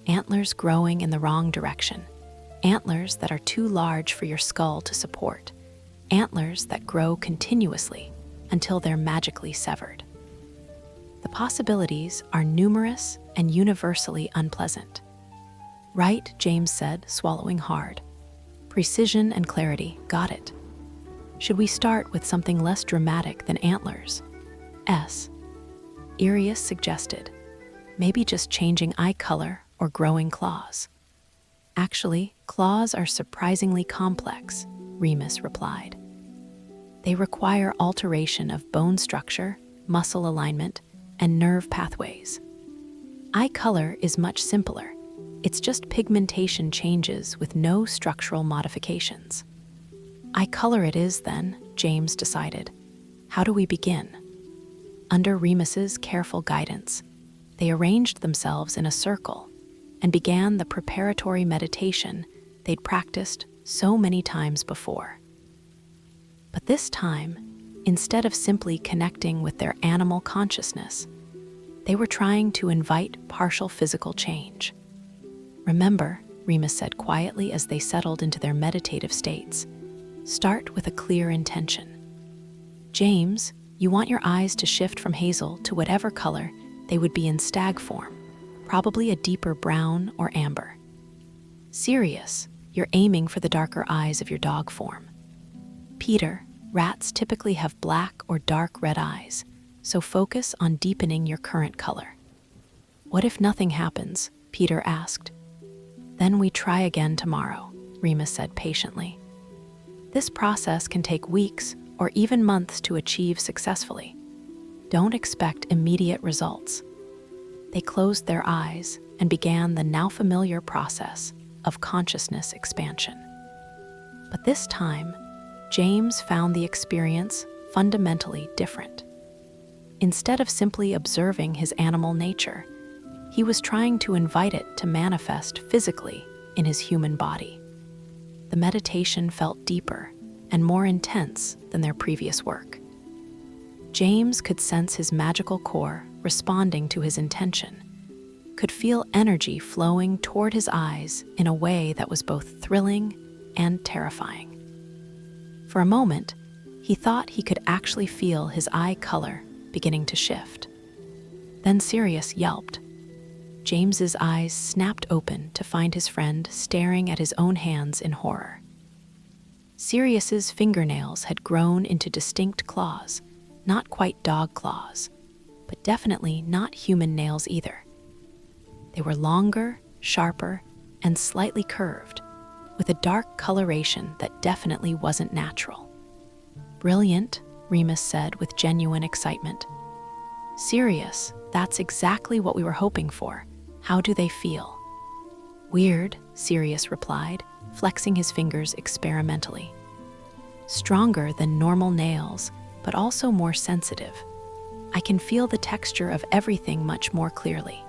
Speaker 1: antlers growing in the wrong direction, antlers that are too large for your skull to support, antlers that grow continuously until they're magically severed. The possibilities are numerous and universally unpleasant. Right, James said, swallowing hard. Precision and clarity, got it. Should we start with something less dramatic than antlers? Sirius suggested, maybe just changing eye color or growing claws. Actually, claws are surprisingly complex, Remus replied. They require alteration of bone structure, muscle alignment, and nerve pathways. Eye color is much simpler. It's just pigmentation changes with no structural modifications. Eye color it is then, James decided. How do we begin? Under Remus's careful guidance, they arranged themselves in a circle and began the preparatory meditation they'd practiced so many times before. But this time, instead of simply connecting with their animal consciousness, they were trying to invite partial physical change. Remember, Remus said quietly as they settled into their meditative states, start with a clear intention. James, you want your eyes to shift from hazel to whatever color they would be in stag form, probably a deeper brown or amber. Sirius, you're aiming for the darker eyes of your dog form. Peter, rats typically have black or dark red eyes, so focus on deepening your current color. What if nothing happens? Peter asked. Then we try again tomorrow, Remus said patiently. This process can take weeks or even months to achieve successfully. Don't expect immediate results. They closed their eyes and began the now familiar process of consciousness expansion. But this time, James found the experience fundamentally different. Instead of simply observing his animal nature, he was trying to invite it to manifest physically in his human body. The meditation felt deeper and more intense than their previous work. James could sense his magical core responding to his intention, could feel energy flowing toward his eyes in a way that was both thrilling and terrifying. For a moment, he thought he could actually feel his eye color beginning to shift. Then Sirius yelped. James's eyes snapped open to find his friend staring at his own hands in horror. Sirius's fingernails had grown into distinct claws, not quite dog claws, but definitely not human nails either. They were longer, sharper, and slightly curved, with a dark coloration that definitely wasn't natural. Brilliant, Remus said with genuine excitement. Sirius, that's exactly what we were hoping for. How do they feel? Weird, Sirius replied. flexing his fingers experimentally. Stronger than normal nails, but also more sensitive. I can feel the texture of everything much more clearly.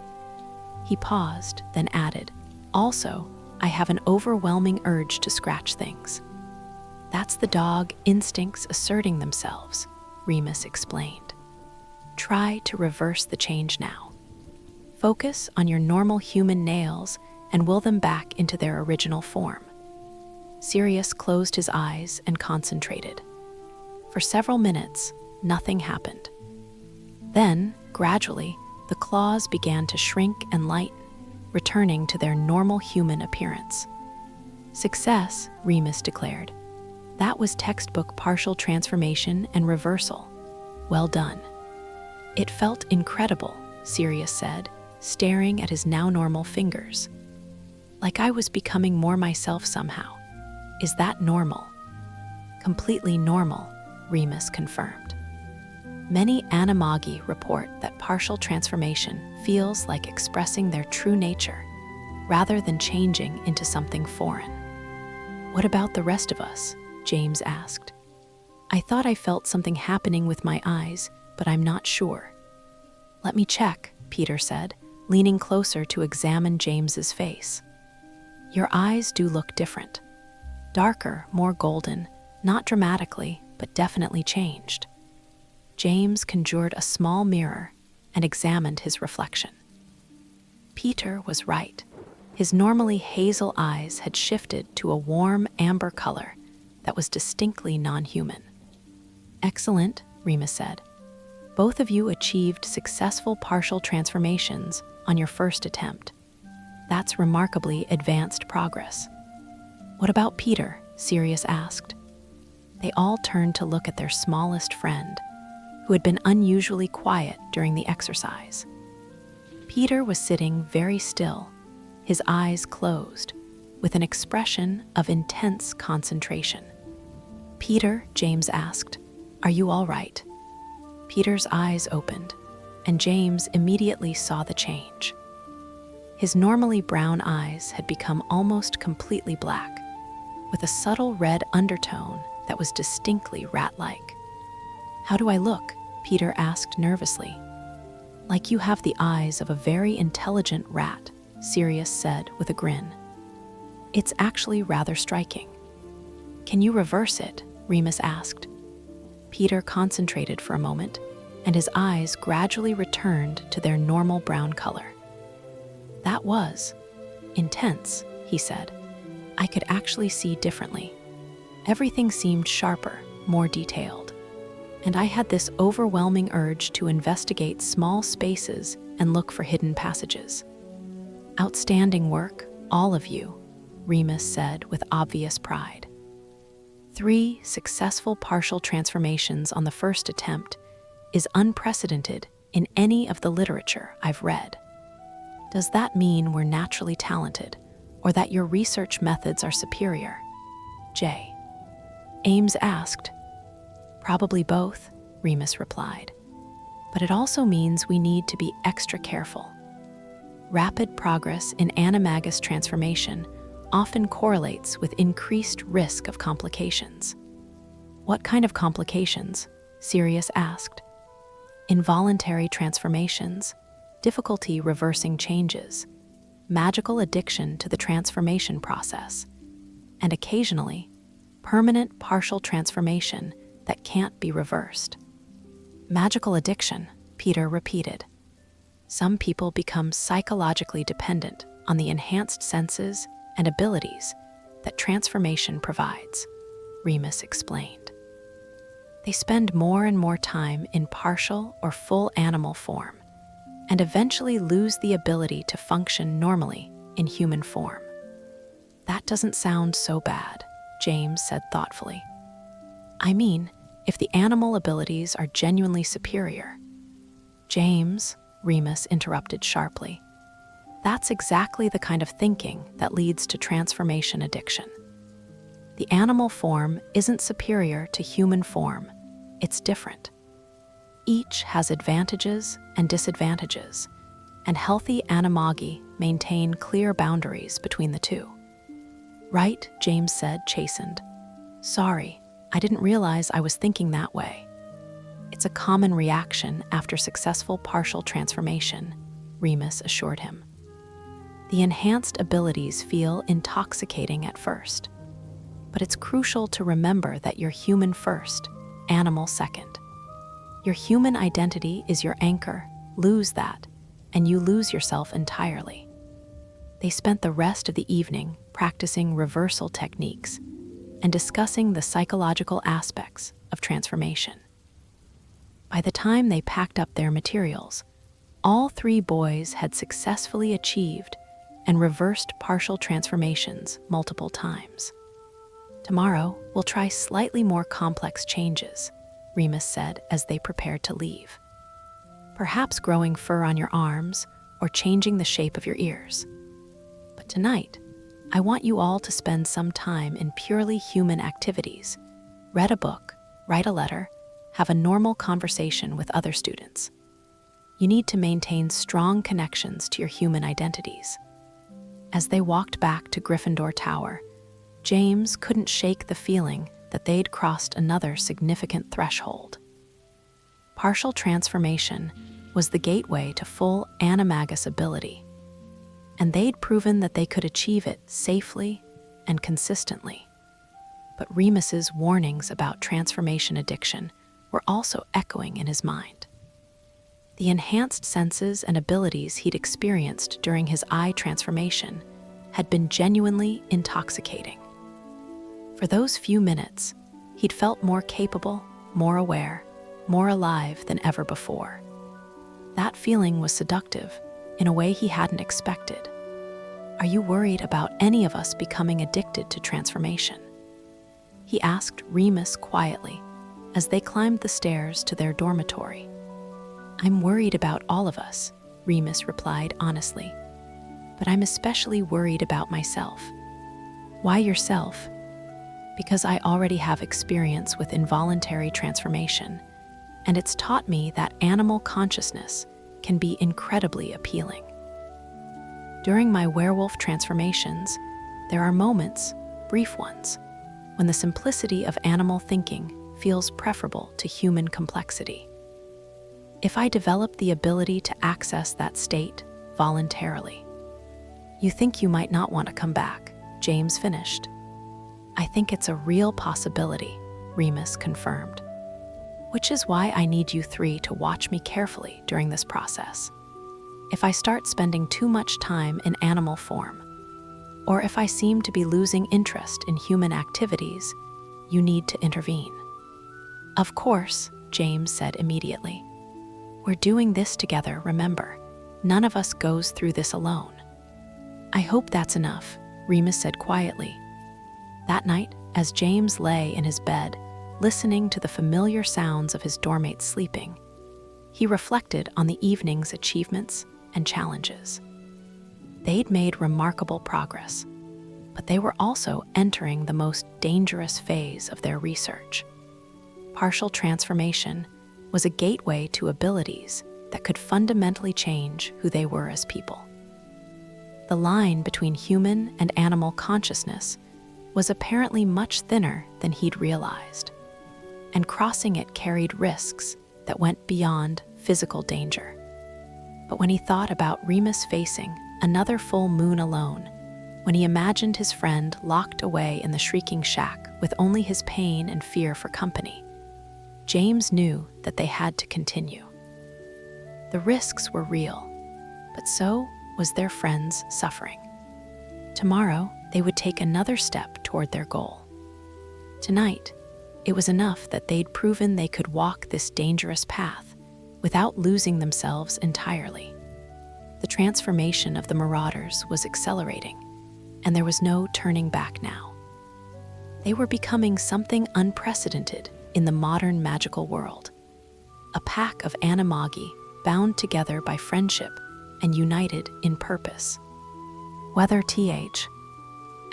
Speaker 1: He paused, then added, "Also, I have an overwhelming urge to scratch things." "That's the dog instincts asserting themselves," Remus explained. "Try to reverse the change now. Focus on your normal human nails and will them back into their original form." Sirius closed his eyes and concentrated. For several minutes, nothing happened. Then, gradually, the claws began to shrink and lighten, returning to their normal human appearance. "Success," Remus declared. "That was textbook partial transformation and reversal. Well done." "It felt incredible," Sirius said, staring at his now normal fingers. "Like I was becoming more myself somehow. Is that normal?" "Completely normal," Remus confirmed. Many Animagi report that partial transformation feels like expressing their true nature, rather than changing into something foreign. "What about the rest of us?" James asked. "I thought I felt something happening with my eyes, but I'm not sure." "Let me check," Peter said, leaning closer to examine James's face. "Your eyes do look different. Darker, more golden, not dramatically, but definitely changed." James conjured a small mirror and examined his reflection. Peter was right. His normally hazel eyes had shifted to a warm amber color that was distinctly non-human. "Excellent," Remus said. "Both of you achieved successful partial transformations on your first attempt. That's remarkably advanced progress." "What about Peter?" Sirius asked. They all turned to look at their smallest friend, who had been unusually quiet during the exercise. Peter was sitting very still, his eyes closed, with an expression of intense concentration. "Peter," James asked, "are you all right?" Peter's eyes opened, and James immediately saw the change. His normally brown eyes had become almost completely black, with a subtle red undertone that was distinctly rat-like. "How do I look?" Peter asked nervously. "Like you have the eyes of a very intelligent rat," Sirius said with a grin. "It's actually rather striking." "Can you reverse it?" Remus asked. Peter concentrated for a moment, and his eyes gradually returned to their normal brown color. "That was intense," he said. "I could actually see differently. Everything seemed sharper, more detailed. And I had this overwhelming urge to investigate small spaces and look for hidden passages." "Outstanding work, all of you," Remus said with obvious pride. 3 successful partial transformations on the first attempt is unprecedented in any of the literature I've read. Does that mean we're naturally talented, or that your research methods are superior? J. Ames asked. "Probably both," Remus replied. "But it also means we need to be extra careful. Rapid progress in animagus transformation often correlates with increased risk of complications." "What kind of complications?" Sirius asked. "Involuntary transformations, difficulty reversing changes, magical addiction to the transformation process, and occasionally, permanent partial transformation that can't be reversed." "Magical addiction," Peter repeated. "Some people become psychologically dependent on the enhanced senses and abilities that transformation provides," Remus explained. "They spend more and more time in partial or full animal form, and eventually lose the ability to function normally in human form." "That doesn't sound so bad," James said thoughtfully. "I mean, if the animal abilities are genuinely superior." "James," Remus interrupted sharply, "that's exactly the kind of thinking that leads to transformation addiction. The animal form isn't superior to human form, it's different. Each has advantages and disadvantages, and healthy animagi maintain clear boundaries between the two." Right, James said, chastened. Sorry, I didn't realize I was thinking that way. It's a common reaction after successful partial transformation, Remus assured him. The enhanced abilities feel intoxicating at first, but it's crucial to remember that you're human first, animal second. Your human identity is your anchor. Lose that, and you lose yourself entirely. They spent the rest of the evening practicing reversal techniques and discussing the psychological aspects of transformation. By the time they packed up their materials, all three boys had successfully achieved and reversed partial transformations multiple times. Tomorrow, we'll try slightly more complex changes, Remus said as they prepared to leave. Perhaps growing fur on your arms or changing the shape of your ears. But tonight, I want you all to spend some time in purely human activities. Read a book, write a letter, have a normal conversation with other students. You need to maintain strong connections to your human identities. As they walked back to Gryffindor Tower, James couldn't shake the feeling that they'd crossed another significant threshold. Partial transformation was the gateway to full animagus ability, and they'd proven that they could achieve it safely and consistently. But Remus's warnings about transformation addiction were also echoing in his mind. The enhanced senses and abilities he'd experienced during his eye transformation had been genuinely intoxicating. For those few minutes, he'd felt more capable, more aware, more alive than ever before. That feeling was seductive in a way he hadn't expected. Are you worried about any of us becoming addicted to transformation? He asked Remus quietly as they climbed the stairs to their dormitory. I'm worried about all of us, Remus replied honestly. But I'm especially worried about myself. Why yourself? Because I already have experience with involuntary transformation, and it's taught me that animal consciousness can be incredibly appealing. During my werewolf transformations, there are moments, brief ones, when the simplicity of animal thinking feels preferable to human complexity. If I develop the ability to access that state voluntarily. You think you might not want to come back, James finished. I think it's a real possibility, Remus confirmed. Which is why I need you three to watch me carefully during this process. If I start spending too much time in animal form, or if I seem to be losing interest in human activities, you need to intervene. Of course, James said immediately. We're doing this together, remember. None of us goes through this alone. I hope that's enough, Remus said quietly. That night, as James lay in his bed, listening to the familiar sounds of his doormates sleeping, he reflected on the evening's achievements and challenges. They'd made remarkable progress, but they were also entering the most dangerous phase of their research. Partial transformation was a gateway to abilities that could fundamentally change who they were as people. The line between human and animal consciousness was apparently much thinner than he'd realized, and crossing it carried risks that went beyond physical danger. But when he thought about Remus facing another full moon alone, when he imagined his friend locked away in the shrieking shack with only his pain and fear for company, James knew that they had to continue. The risks were real, but so was their friend's suffering. Tomorrow, they would take another step toward their goal. Tonight, it was enough that they'd proven they could walk this dangerous path without losing themselves entirely. The transformation of the Marauders was accelerating, and there was no turning back now. They were becoming something unprecedented in the modern magical world. A pack of Animagi bound together by friendship and united in purpose. Whether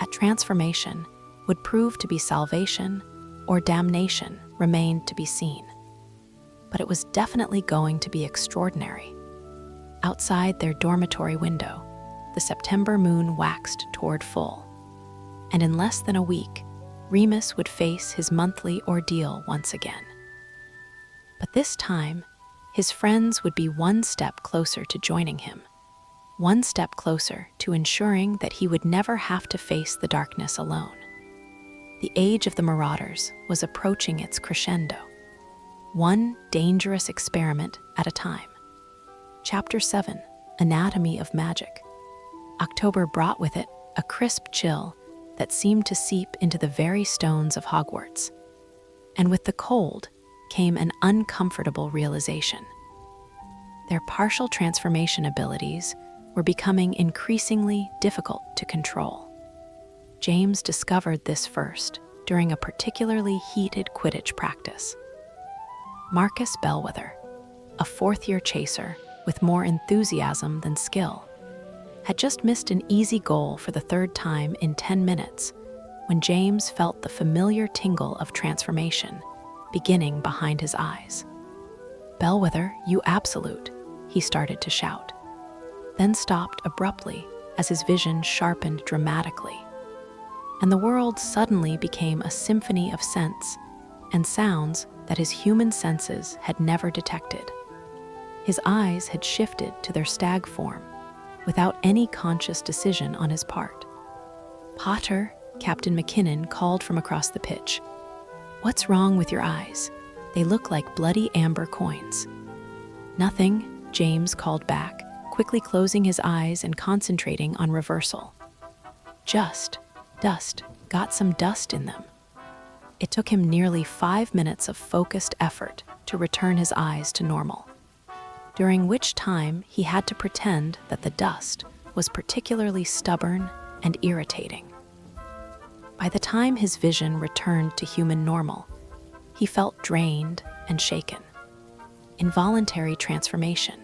Speaker 1: at transformation would prove to be salvation or damnation remained to be seen. But it was definitely going to be extraordinary. Outside their dormitory window, the September moon waxed toward full. and in less than a week, Remus would face his monthly ordeal once again. But this time, his friends would be one step closer to joining him, one step closer to ensuring that he would never have to face the darkness alone. The age of the Marauders was approaching its crescendo, one dangerous experiment at a time. Chapter 7, Anatomy of Magic. October brought with it a crisp chill that seemed to seep into the very stones of Hogwarts. And with the cold came an uncomfortable realization. Their partial transformation abilities were becoming increasingly difficult to control. James discovered this first during a particularly heated Quidditch practice. Marcus Bellwether, a fourth-year chaser with more enthusiasm than skill, had just missed an easy goal for the third time in 10 minutes when James felt the familiar tingle of transformation beginning behind his eyes. "Bellwether, you absolute," he started to shout, then stopped abruptly as his vision sharpened dramatically, and the world suddenly became a symphony of scents and sounds that his human senses had never detected. His eyes had shifted to their stag form without any conscious decision on his part. "Potter," Captain McKinnon called from across the pitch. "What's wrong with your eyes? They look like bloody amber coins." "Nothing," James called back, quickly closing his eyes and concentrating on reversal. "Just dust, got some dust in them." It took him nearly 5 minutes of focused effort to return his eyes to normal, during which time he had to pretend that the dust was particularly stubborn and irritating. By the time his vision returned to human normal, he felt drained and shaken. Involuntary transformation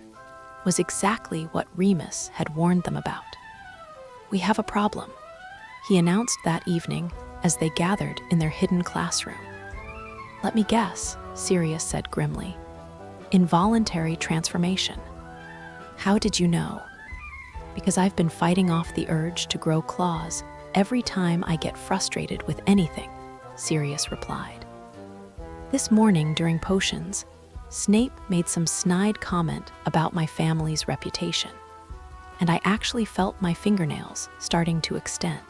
Speaker 1: was exactly what Remus had warned them about. "We have a problem," he announced that evening as they gathered in their hidden classroom. "Let me guess," Sirius said grimly. "Involuntary transformation. How did you know?" "Because I've been fighting off the urge to grow claws every time I get frustrated with anything," Sirius replied. "This morning during potions, Snape made some snide comment about my family's reputation, and I actually felt my fingernails starting to extend.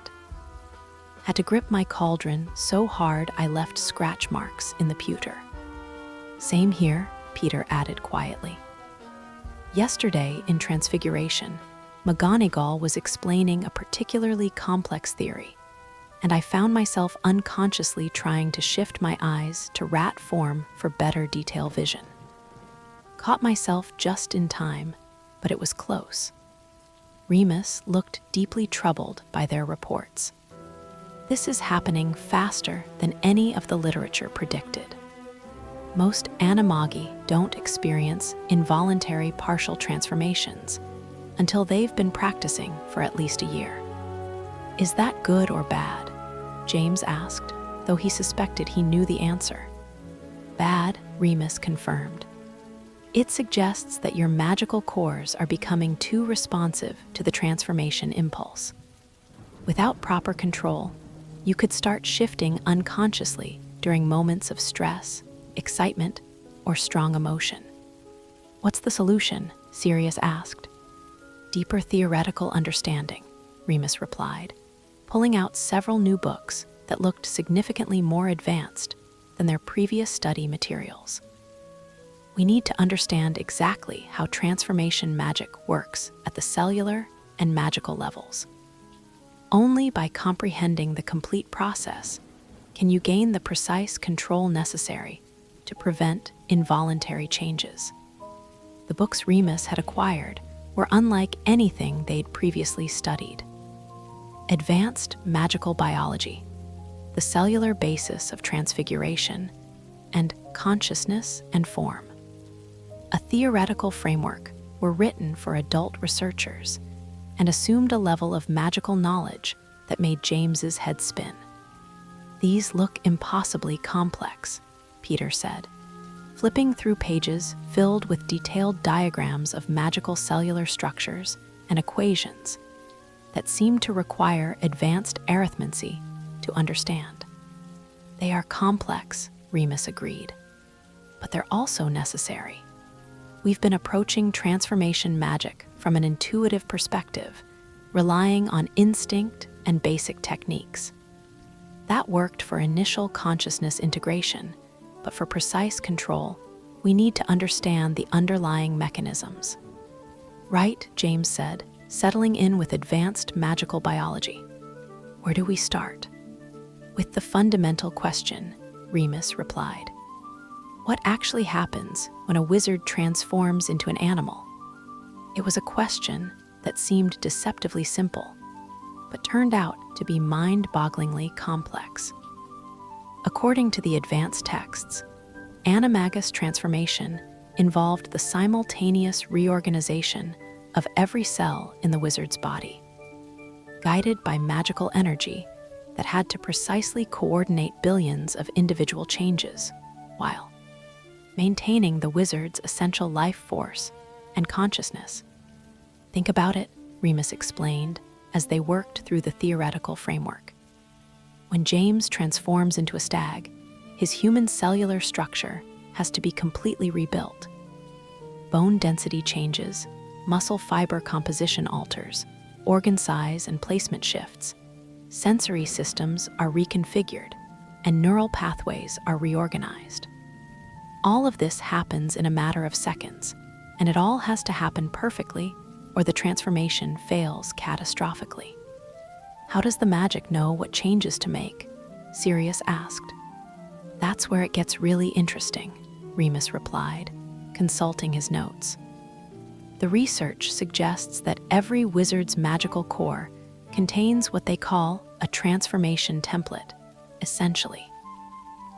Speaker 1: Had to grip my cauldron so hard I left scratch marks in the pewter." "Same here," Peter added quietly. "Yesterday in Transfiguration, McGonagall was explaining a particularly complex theory, and I found myself unconsciously trying to shift my eyes to rat form for better detail vision. Caught myself just in time, but it was close." Remus looked deeply troubled by their reports. "This is happening faster than any of the literature predicted. Most Animagi don't experience involuntary partial transformations until they've been practicing for at least a year." "Is that good or bad?" James asked, though he suspected he knew the answer. "Bad," Remus confirmed. "It suggests that your magical cores are becoming too responsive to the transformation impulse. Without proper control, you could start shifting unconsciously during moments of stress, excitement, or strong emotion." "What's the solution?" Sirius asked. "Deeper theoretical understanding," Remus replied, pulling out several new books that looked significantly more advanced than their previous study materials. "We need to understand exactly how transformation magic works at the cellular and magical levels. Only by comprehending the complete process can you gain the precise control necessary to prevent involuntary changes." The books Remus had acquired were unlike anything they'd previously studied. Advanced Magical Biology, the cellular basis of transfiguration, and Consciousness and Form, a theoretical framework, were written for adult researchers and assumed a level of magical knowledge that made James's head spin. "These look impossibly complex," Peter said, flipping through pages filled with detailed diagrams of magical cellular structures and equations that seemed to require advanced arithmancy to understand. They are complex, Remus agreed, but they're also necessary. We've been approaching transformation magic from an intuitive perspective, relying on instinct and basic techniques. That worked for initial consciousness integration, but for precise control, we need to understand the underlying mechanisms. Right, James said, settling in with advanced magical biology. Where do we start? With the fundamental question, Remus replied. What actually happens when a wizard transforms into an animal? It was a question that seemed deceptively simple, but turned out to be mind-bogglingly complex. According to the advanced texts, Animagus transformation involved the simultaneous reorganization of every cell in the wizard's body, guided by magical energy that had to precisely coordinate billions of individual changes, while maintaining the wizard's essential life force and consciousness. Think about it, Remus explained as they worked through the theoretical framework. When James transforms into a stag, his human cellular structure has to be completely rebuilt. Bone density changes, muscle fiber composition alters, organ size and placement shifts, sensory systems are reconfigured, and neural pathways are reorganized. All of this happens in a matter of seconds, and it all has to happen perfectly, or the transformation fails catastrophically. How does the magic know what changes to make? Sirius asked. That's where it gets really interesting, Remus replied, consulting his notes. The research suggests that every wizard's magical core contains what they call a transformation template, essentially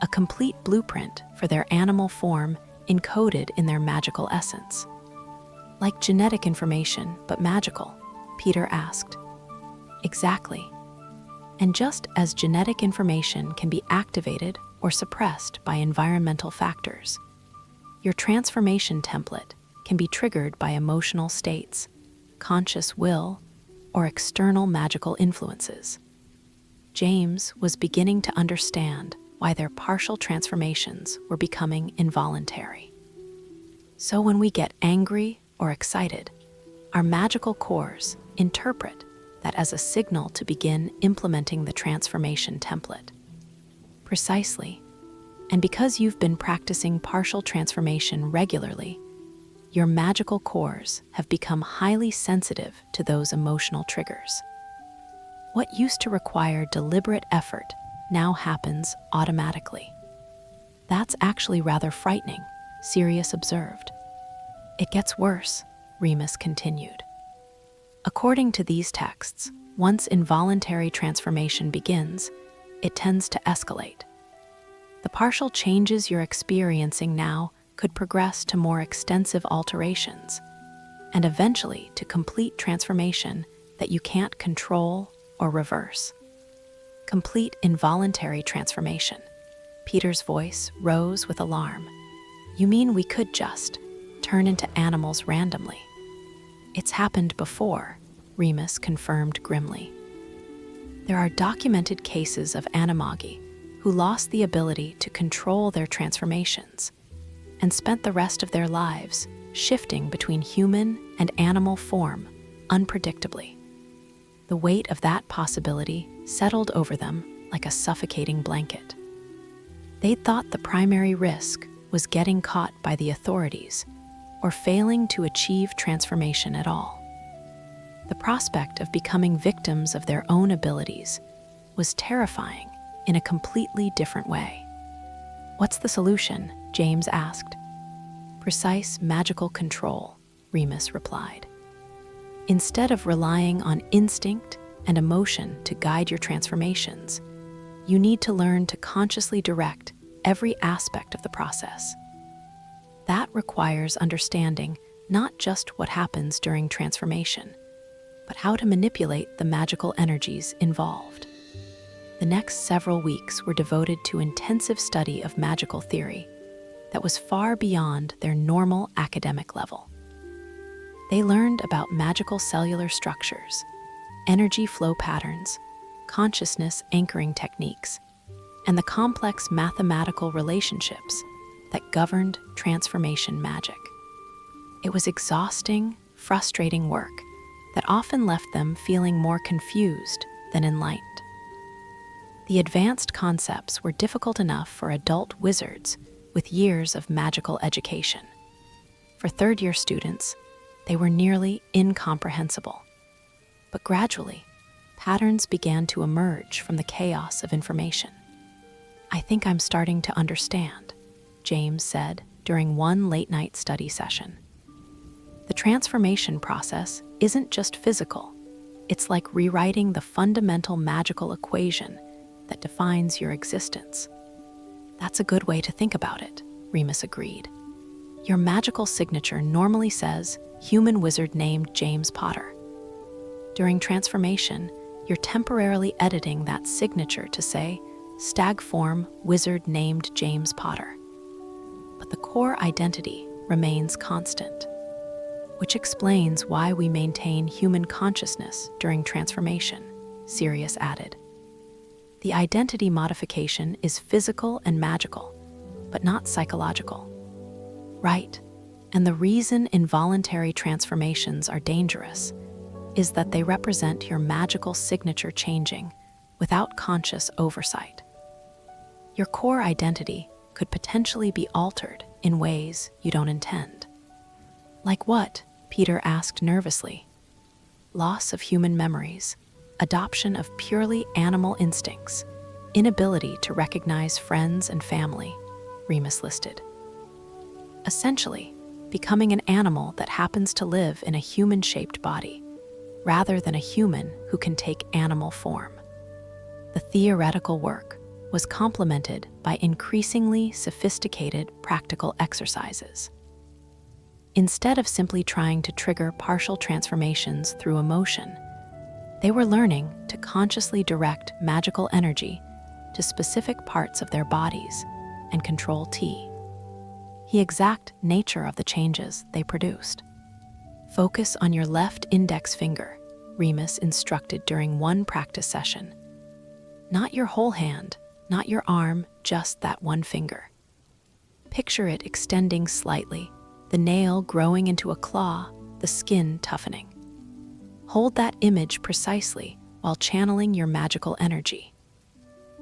Speaker 1: a complete blueprint for their animal form encoded in their magical essence. Like genetic information, but magical? Peter asked. Exactly. And just as genetic information can be activated or suppressed by environmental factors, your transformation template can be triggered by emotional states, conscious will, or external magical influences. James was beginning to understand why their partial transformations were becoming involuntary. So when we get angry or excited, our magical cores interpret that as a signal to begin implementing the transformation template. Precisely. And because you've been practicing partial transformation regularly, your magical cores have become highly sensitive to those emotional triggers. What used to require deliberate effort now happens automatically. That's actually rather frightening, Sirius observed. It gets worse, Remus continued. According to these texts, once involuntary transformation begins, it tends to escalate. The partial changes you're experiencing now could progress to more extensive alterations, and eventually to complete transformation that you can't control or reverse. Complete involuntary transformation. Peter's voice rose with alarm. You mean we could just turn into animals randomly? It's happened before, Remus confirmed grimly. There are documented cases of Animagi who lost the ability to control their transformations and spent the rest of their lives shifting between human and animal form unpredictably. The weight of that possibility settled over them like a suffocating blanket. They thought the primary risk was getting caught by the authorities or failing to achieve transformation at all. The prospect of becoming victims of their own abilities was terrifying in a completely different way. What's the solution? James asked. Precise magical control, Remus replied. Instead of relying on instinct and emotion to guide your transformations, you need to learn to consciously direct every aspect of the process. That requires understanding not just what happens during transformation, but how to manipulate the magical energies involved. The next several weeks were devoted to intensive study of magical theory that was far beyond their normal academic level. They learned about magical cellular structures, energy flow patterns, consciousness anchoring techniques, and the complex mathematical relationships that governed transformation magic. It was exhausting, frustrating work that often left them feeling more confused than enlightened. The advanced concepts were difficult enough for adult wizards with years of magical education. For third-year students, they were nearly incomprehensible. But gradually, patterns began to emerge from the chaos of information. "I think I'm starting to understand," James said during one late-night study session. The transformation process isn't just physical. It's like rewriting the fundamental magical equation that defines your existence. "That's a good way to think about it," Remus agreed. "Your magical signature normally says human wizard named James Potter. During transformation, you're temporarily editing that signature to say stag form wizard named James Potter. But the core identity remains constant, which explains why we maintain human consciousness during transformation," Sirius added. "The identity modification is physical and magical, but not psychological." "Right, and the reason involuntary transformations are dangerous is that they represent your magical signature changing without conscious oversight. Your core identity could potentially be altered in ways you don't intend." "Like what?" Peter asked nervously. "Loss of human memories, adoption of purely animal instincts, inability to recognize friends and family," Remus listed. "Essentially, becoming an animal that happens to live in a human-shaped body, rather than a human who can take animal form." The theoretical work was complemented by increasingly sophisticated practical exercises. Instead of simply trying to trigger partial transformations through emotion, they were learning to consciously direct magical energy to specific parts of their bodies and control the exact nature of the changes they produced. "Focus on your left index finger," Remus instructed during one practice session. "Not your whole hand, not your arm, just that one finger. Picture it extending slightly, the nail growing into a claw, the skin toughening. Hold that image precisely while channeling your magical energy."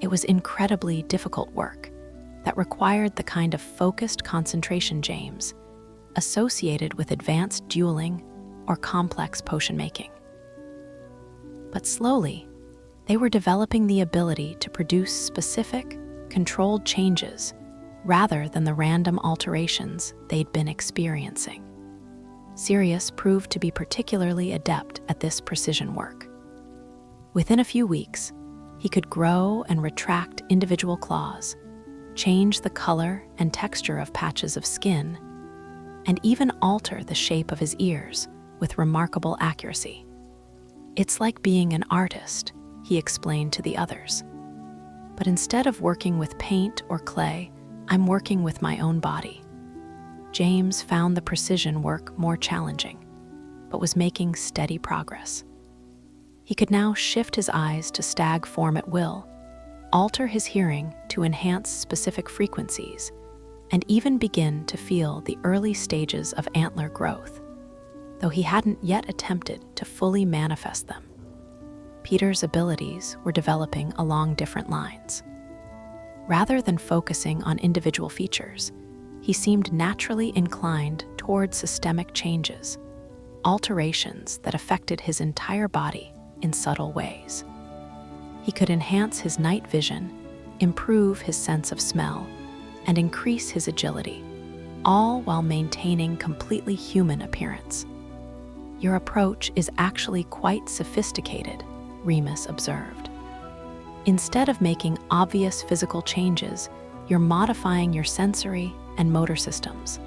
Speaker 1: It was incredibly difficult work that required the kind of focused concentration James associated with advanced dueling or complex potion making. But slowly, they were developing the ability to produce specific, controlled changes rather than the random alterations they'd been experiencing. Sirius proved to be particularly adept at this precision work. Within a few weeks, he could grow and retract individual claws, change the color and texture of patches of skin, and even alter the shape of his ears with remarkable accuracy. "It's like being an artist," he explained to the others. "But instead of working with paint or clay, I'm working with my own body." James found the precision work more challenging, but was making steady progress. He could now shift his eyes to stag form at will, alter his hearing to enhance specific frequencies, and even begin to feel the early stages of antler growth, though he hadn't yet attempted to fully manifest them. Peter's abilities were developing along different lines. Rather than focusing on individual features, he seemed naturally inclined toward systemic changes, alterations that affected his entire body in subtle ways. He could enhance his night vision, improve his sense of smell, and increase his agility, all while maintaining completely human appearance. "Your approach is actually quite sophisticated," Remus observed. "Instead of making obvious physical changes, you're modifying your sensory and motor systems.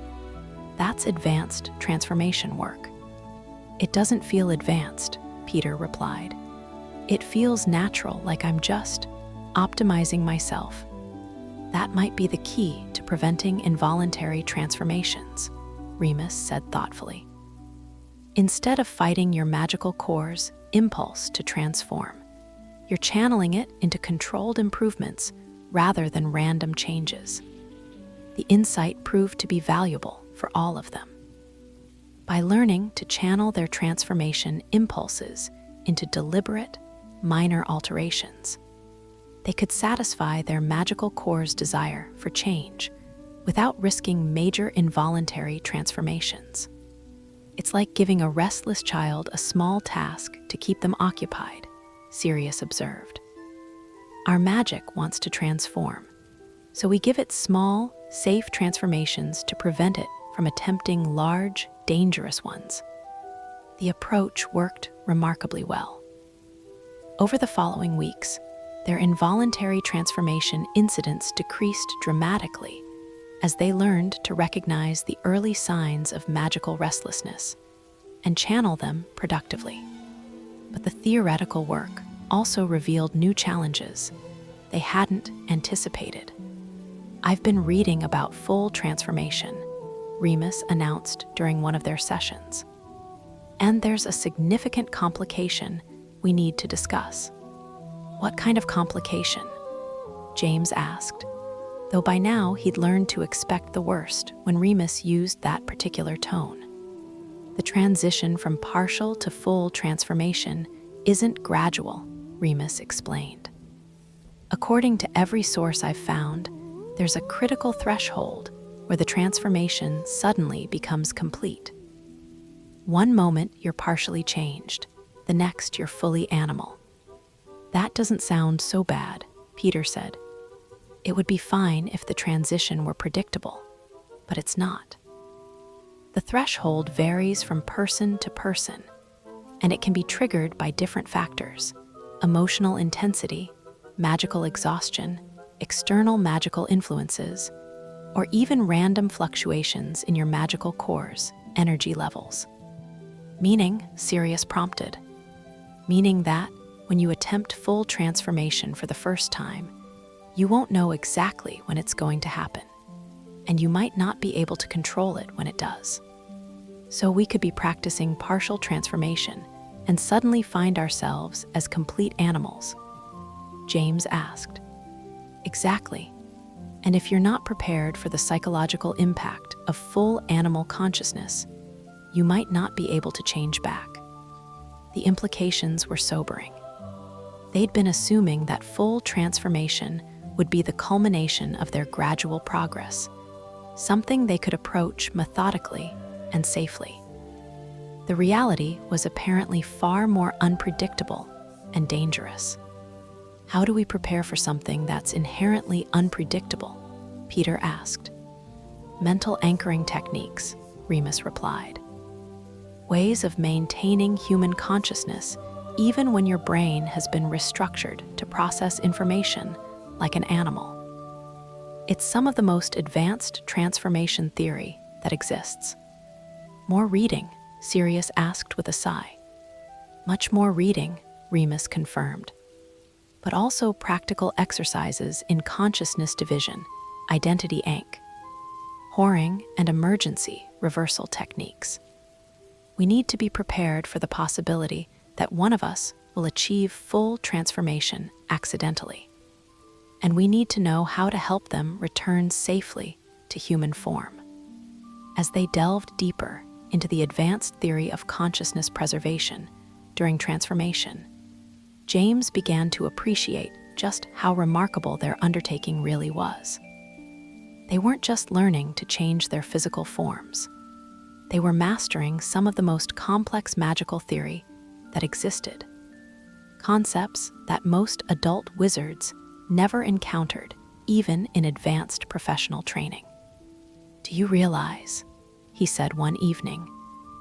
Speaker 1: That's advanced transformation work." "It doesn't feel advanced," Peter replied. "It feels natural, like I'm just optimizing myself." "That might be the key to preventing involuntary transformations," Remus said thoughtfully. "Instead of fighting your magical core's impulse to transform, You're channeling it into controlled improvements rather than random changes. The insight proved to be valuable for all of them. By learning to channel their transformation impulses into deliberate, minor alterations, they could satisfy their magical core's desire for change without risking major involuntary transformations. It's like giving a restless child a small task to keep them occupied, Sirius observed. Our magic wants to transform, so we give it small, safe transformations to prevent it from attempting large, dangerous ones. The approach worked remarkably well. Over the following weeks, their involuntary transformation incidents decreased dramatically as they learned to recognize the early signs of magical restlessness and channel them productively. But the theoretical work also revealed new challenges they hadn't anticipated. "I've been reading about full transformation," Remus announced during one of their sessions. "And there's a significant complication we need to discuss." "What kind of complication?" James asked, though by now he'd learned to expect the worst when Remus used that particular tone. "The transition from partial to full transformation isn't gradual," Remus explained. "According to every source I've found, there's a critical threshold where the transformation suddenly becomes complete. One moment you're partially changed, the next you're fully animal." "That doesn't sound so bad," Peter said. "It would be fine if the transition were predictable, but it's not. The threshold varies from person to person, and it can be triggered by different factors: emotional intensity, magical exhaustion, external magical influences, or even random fluctuations in your magical core's energy levels." "Meaning," Sirius prompted, "meaning that when you attempt full transformation for the first time, you won't know exactly when it's going to happen, and you might not be able to control it when it does. So we could be practicing partial transformation and suddenly find ourselves as complete animals?" James asked. "Exactly. And if you're not prepared for the psychological impact of full animal consciousness, you might not be able to change back." The implications were sobering. They'd been assuming that full transformation would be the culmination of their gradual progress, something they could approach methodically and safely. The reality was apparently far more unpredictable and dangerous. "How do we prepare for something that's inherently unpredictable?" Peter asked. "Mental anchoring techniques," Remus replied. "Ways of maintaining human consciousness even when your brain has been restructured to process information like an animal. It's some of the most advanced transformation theory that exists." "More reading?" Sirius asked with a sigh. "Much more reading," Remus confirmed. "But also practical exercises in consciousness division, identity ank, whoring, and emergency reversal techniques. We need to be prepared for the possibility that one of us will achieve full transformation accidentally, and we need to know how to help them return safely to human form." As they delved deeper into the advanced theory of consciousness preservation during transformation, James began to appreciate just how remarkable their undertaking really was. They weren't just learning to change their physical forms. They were mastering some of the most complex magical theory that existed, concepts that most adult wizards never encountered, even in advanced professional training. "Do you realize," he said one evening,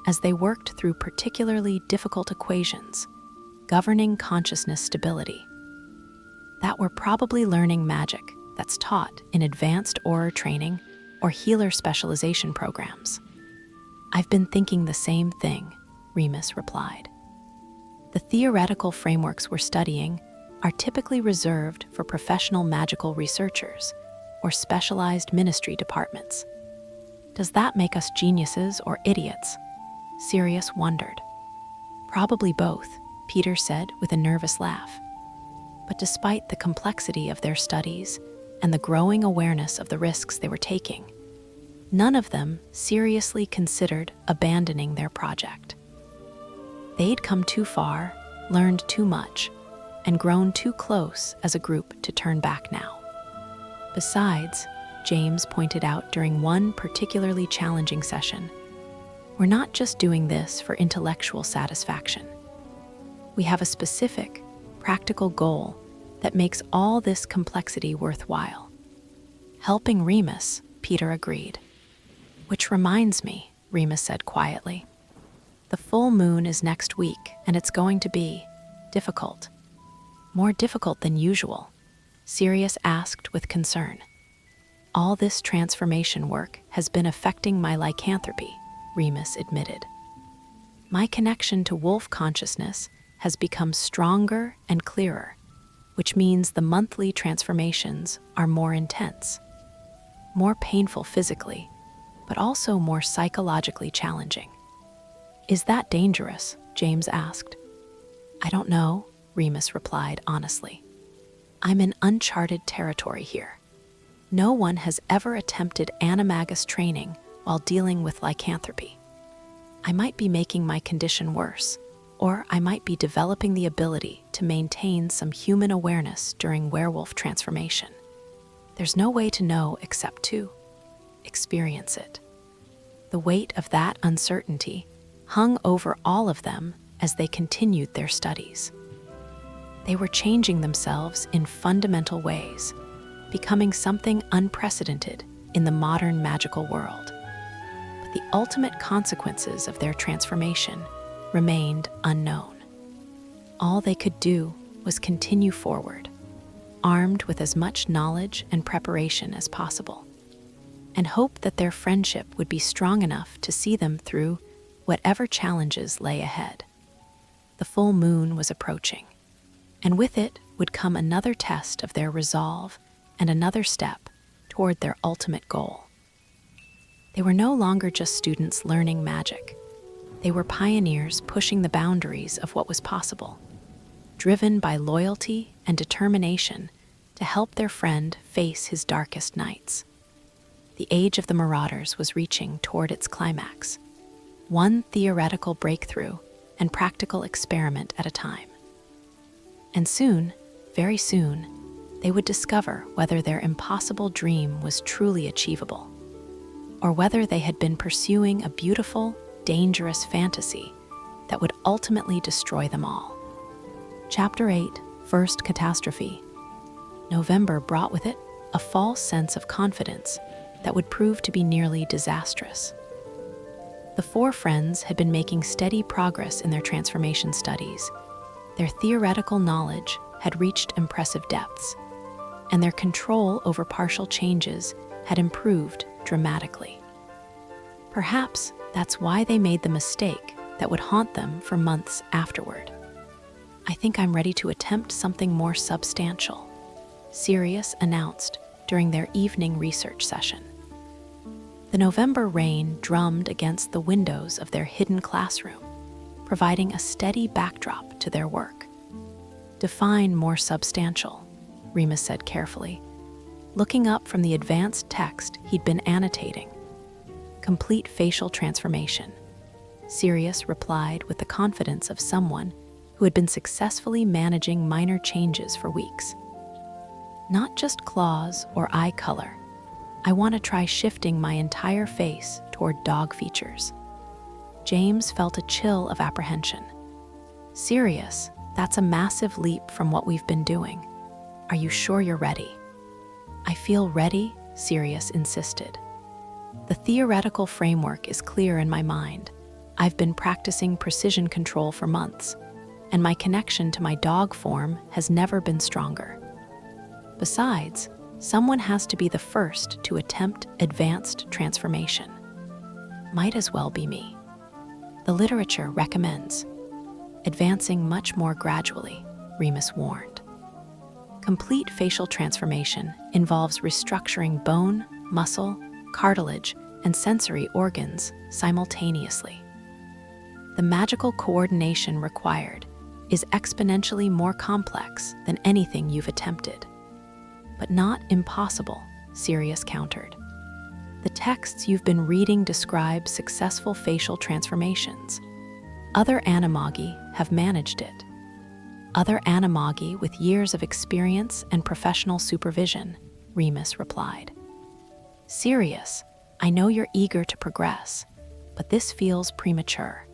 Speaker 1: as they worked through particularly difficult equations governing consciousness stability, "that we're probably learning magic that's taught in advanced aura training or healer specialization programs?" "I've been thinking the same thing," Remus replied. "The theoretical frameworks we're studying are typically reserved for professional magical researchers or specialized ministry departments. Does that make us geniuses or idiots?" Sirius wondered. "Probably both," Peter said with a nervous laugh. But despite the complexity of their studies and the growing awareness of the risks they were taking, none of them seriously considered abandoning their project. They'd come too far, learned too much, and grown too close as a group to turn back now. Besides, James pointed out during one particularly challenging session, we're not just doing this for intellectual satisfaction. We have a specific, practical goal that makes all this complexity worthwhile. Helping Remus, Peter agreed. Which reminds me, Remus said quietly. The full moon is next week, and it's going to be difficult. More difficult than usual, Sirius asked with concern. All this transformation work has been affecting my lycanthropy, Remus admitted. My connection to wolf consciousness has become stronger and clearer, which means the monthly transformations are more intense, more painful physically, but also more psychologically challenging. Is that dangerous? James asked. I don't know, Remus replied honestly. I'm in uncharted territory here. No one has ever attempted animagus training while dealing with lycanthropy. I might be making my condition worse, or I might be developing the ability to maintain some human awareness during werewolf transformation. There's no way to know except to experience it. The weight of that uncertainty hung over all of them as they continued their studies. They were changing themselves in fundamental ways, becoming something unprecedented in the modern magical world. But the ultimate consequences of their transformation remained unknown. All they could do was continue forward, armed with as much knowledge and preparation as possible, and hope that their friendship would be strong enough to see them through whatever challenges lay ahead. The full moon was approaching, and with it would come another test of their resolve and another step toward their ultimate goal. They were no longer just students learning magic. They were pioneers pushing the boundaries of what was possible, driven by loyalty and determination to help their friend face his darkest nights. The age of the Marauders was reaching toward its climax, one theoretical breakthrough and practical experiment at a time. And soon, very soon, they would discover whether their impossible dream was truly achievable, or whether they had been pursuing a beautiful, dangerous fantasy that would ultimately destroy them all. Chapter 8, First Catastrophe. November brought with it a false sense of confidence that would prove to be nearly disastrous. The four friends had been making steady progress in their transformation studies. Their theoretical knowledge had reached impressive depths, and their control over partial changes had improved dramatically. Perhaps that's why they made the mistake that would haunt them for months afterward. I think I'm ready to attempt something more substantial, Sirius announced during their evening research session. The November rain drummed against the windows of their hidden classroom, providing a steady backdrop to their work. Define more substantial, Remus said carefully, looking up from the advanced text he'd been annotating. Complete facial transformation, Sirius replied with the confidence of someone who had been successfully managing minor changes for weeks. Not just claws or eye color. I want to try shifting my entire face toward dog features. James felt a chill of apprehension. Sirius, that's a massive leap from what we've been doing. Are you sure you're ready? I feel ready, Sirius insisted. The theoretical framework is clear in my mind. I've been practicing precision control for months, and my connection to my dog form has never been stronger. Besides, someone has to be the first to attempt advanced transformation. Might as well be me. The literature recommends advancing much more gradually, Remus warned. Complete facial transformation involves restructuring bone, muscle, cartilage, and sensory organs simultaneously. The magical coordination required is exponentially more complex than anything you've attempted. But not impossible, Sirius countered. The texts you've been reading describe successful facial transformations. Other Animagi have managed it. Other Animagi with years of experience and professional supervision, Remus replied. Sirius, I know you're eager to progress, but this feels premature.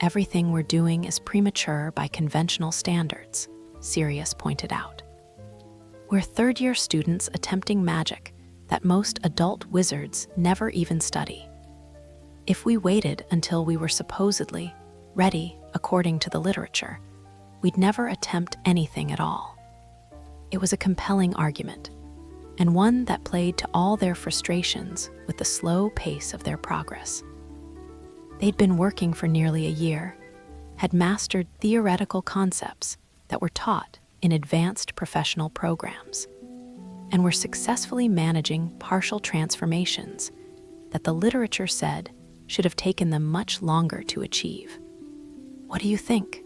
Speaker 1: Everything we're doing is premature by conventional standards, Sirius pointed out. We're third-year students attempting magic that most adult wizards never even study. If we waited until we were supposedly ready according to the literature, we'd never attempt anything at all. It was a compelling argument, and one that played to all their frustrations with the slow pace of their progress. They'd been working for nearly a year, had mastered theoretical concepts that were taught in advanced professional programs, and were successfully managing partial transformations that the literature said should have taken them much longer to achieve. What do you think?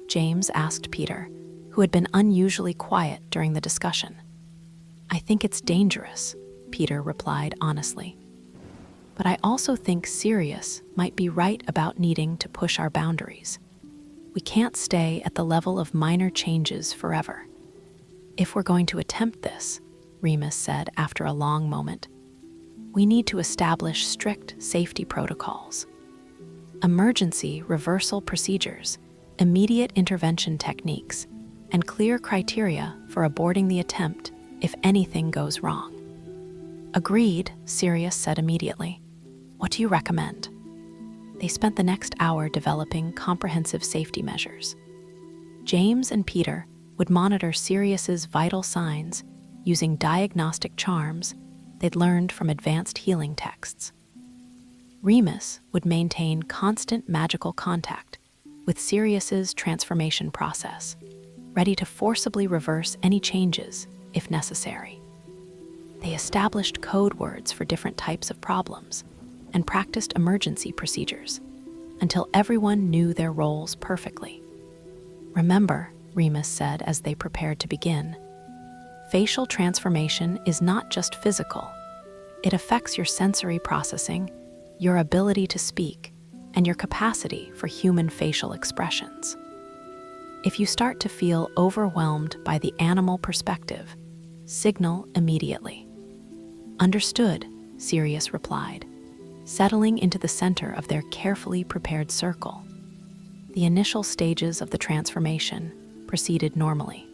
Speaker 1: James asked Peter, who had been unusually quiet during the discussion. I think it's dangerous, Peter replied honestly. But I also think Sirius might be right about needing to push our boundaries. We can't stay at the level of minor changes forever. If we're going to attempt this, Remus said after a long moment, we need to establish strict safety protocols. Emergency reversal procedures, immediate intervention techniques, and clear criteria for aborting the attempt if anything goes wrong. Agreed, Sirius said immediately. What do you recommend? They spent the next hour developing comprehensive safety measures. James and Peter would monitor Sirius's vital signs using diagnostic charms they'd learned from advanced healing texts. Remus would maintain constant magical contact with Sirius's transformation process, ready to forcibly reverse any changes if necessary. They established code words for different types of problems and practiced emergency procedures until everyone knew their roles perfectly. Remember, Remus said as they prepared to begin, facial transformation is not just physical. It affects your sensory processing, your ability to speak, and your capacity for human facial expressions. If you start to feel overwhelmed by the animal perspective, signal immediately. Understood, Sirius replied, settling into the center of their carefully prepared circle. The initial stages of the transformation proceeded normally.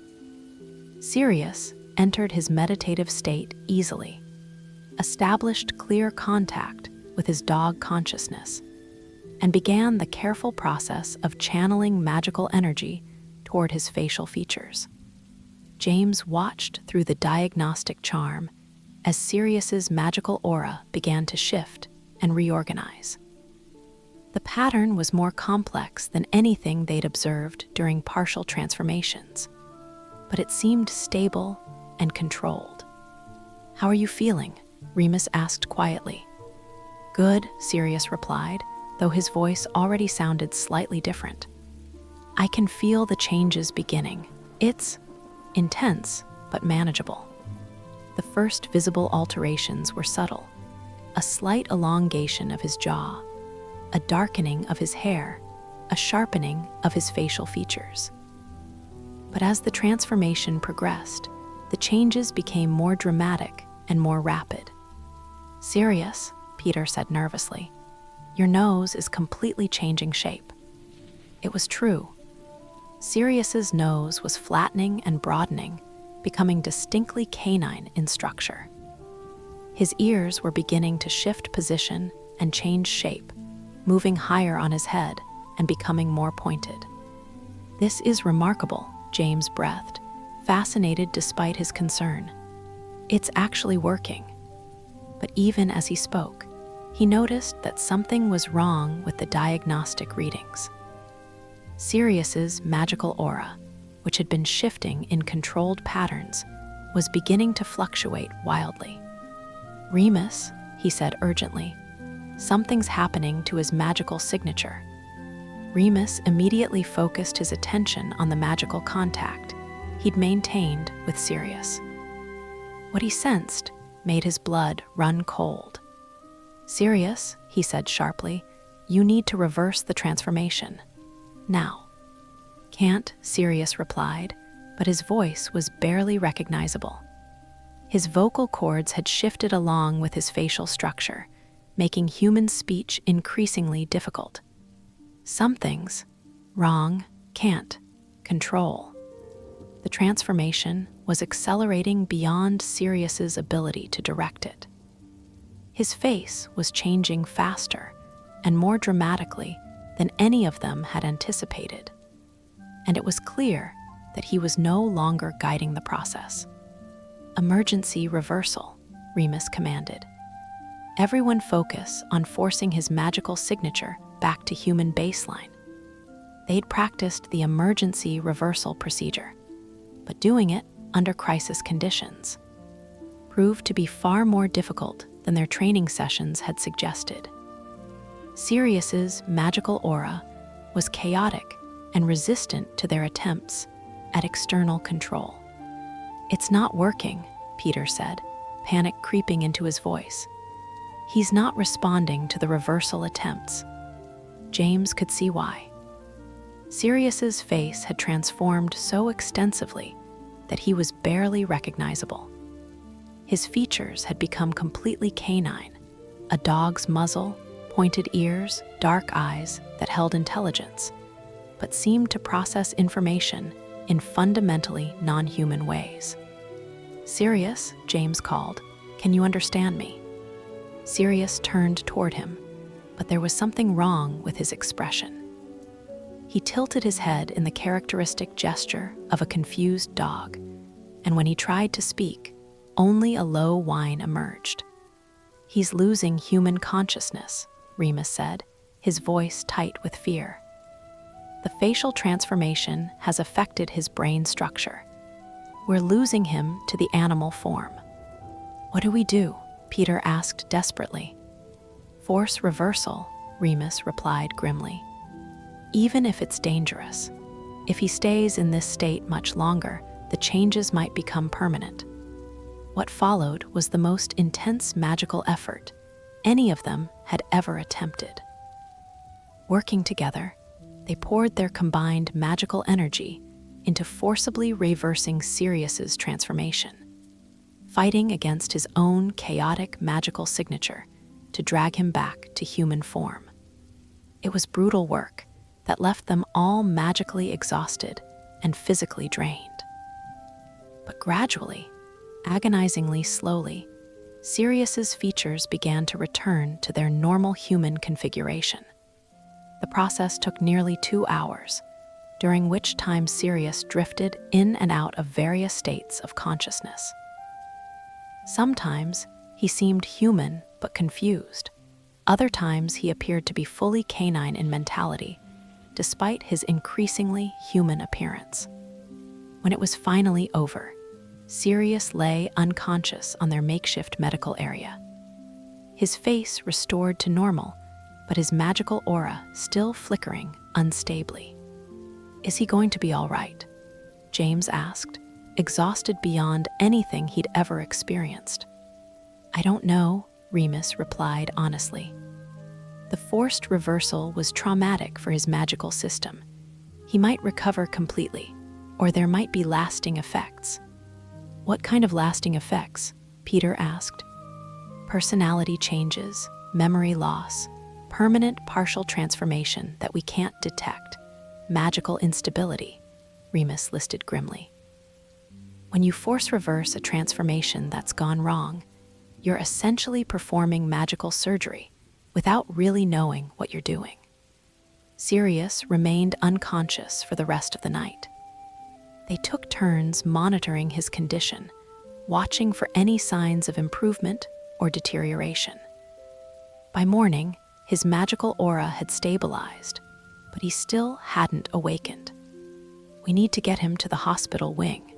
Speaker 1: Sirius entered his meditative state easily, established clear contact with his dog consciousness, and began the careful process of channeling magical energy toward his facial features. James watched through the diagnostic charm as Sirius's magical aura began to shift and reorganize. The pattern was more complex than anything they'd observed during partial transformations, but it seemed stable and controlled. How are you feeling? Remus asked quietly. Good, Sirius replied, though his voice already sounded slightly different. I can feel the changes beginning. It's intense, but manageable. The first visible alterations were subtle. A slight elongation of his jaw, a darkening of his hair, a sharpening of his facial features. But as the transformation progressed, the changes became more dramatic and more rapid. Sirius, Peter said nervously, your nose is completely changing shape. It was true. Sirius's nose was flattening and broadening, becoming distinctly canine in structure. His ears were beginning to shift position and change shape, moving higher on his head and becoming more pointed. This is remarkable, James breathed, fascinated despite his concern. It's actually working. But even as he spoke, he noticed that something was wrong with the diagnostic readings. Sirius's magical aura, which had been shifting in controlled patterns, was beginning to fluctuate wildly. Remus, he said urgently, something's happening to his magical signature. Remus immediately focused his attention on the magical contact he'd maintained with Sirius. What he sensed made his blood run cold. "Sirius," he said sharply, "you need to reverse the transformation. Now." "Can't," Sirius replied, but his voice was barely recognizable. His vocal cords had shifted along with his facial structure, making human speech increasingly difficult. Something's wrong, can't control. The transformation was accelerating beyond Sirius's ability to direct it. His face was changing faster and more dramatically than any of them had anticipated, and it was clear that he was no longer guiding the process. "Emergency reversal," Remus commanded. "Everyone focus on forcing his magical signature back to human baseline." They'd practiced the emergency reversal procedure, but doing it under crisis conditions proved to be far more difficult than their training sessions had suggested. Sirius's magical aura was chaotic and resistant to their attempts at external control. "It's not working," Peter said, panic creeping into his voice. "He's not responding to the reversal attempts." James could see why. Sirius's face had transformed so extensively that he was barely recognizable. His features had become completely canine, a dog's muzzle, pointed ears, dark eyes that held intelligence, but seemed to process information in fundamentally non-human ways. "Sirius," James called, "can you understand me?" Sirius turned toward him, but there was something wrong with his expression. He tilted his head in the characteristic gesture of a confused dog, and when he tried to speak, only a low whine emerged. "He's losing human consciousness," Remus said, his voice tight with fear. "The facial transformation has affected his brain structure. We're losing him to the animal form." "What do we do?" Peter asked desperately. "Force reversal," Remus replied grimly. "Even if it's dangerous. If he stays in this state much longer, the changes might become permanent." What followed was the most intense magical effort any of them had ever attempted. Working together, they poured their combined magical energy into forcibly reversing Sirius's transformation, fighting against his own chaotic magical signature to drag him back to human form. It was brutal work that left them all magically exhausted and physically drained. But gradually, agonizingly slowly, Sirius's features began to return to their normal human configuration. The process took nearly 2 hours, during which time Sirius drifted in and out of various states of consciousness. Sometimes he seemed human but confused. Other times he appeared to be fully canine in mentality, despite his increasingly human appearance. When it was finally over, Sirius lay unconscious on their makeshift medical area. His face restored to normal, but his magical aura still flickering unstably. "Is he going to be all right?" James asked, exhausted beyond anything he'd ever experienced. "I don't know," Remus replied honestly. The forced reversal was traumatic for his magical system. He might recover completely, or there might be lasting effects. "What kind of lasting effects?" Peter asked. "Personality changes, memory loss, permanent partial transformation that we can't detect, magical instability," Remus listed grimly. When you force reverse a transformation that's gone wrong, you're essentially performing magical surgery without really knowing what you're doing. Sirius remained unconscious for the rest of the night. They took turns monitoring his condition, watching for any signs of improvement or deterioration. By morning, his magical aura had stabilized, but he still hadn't awakened. "We need to get him to the hospital wing,"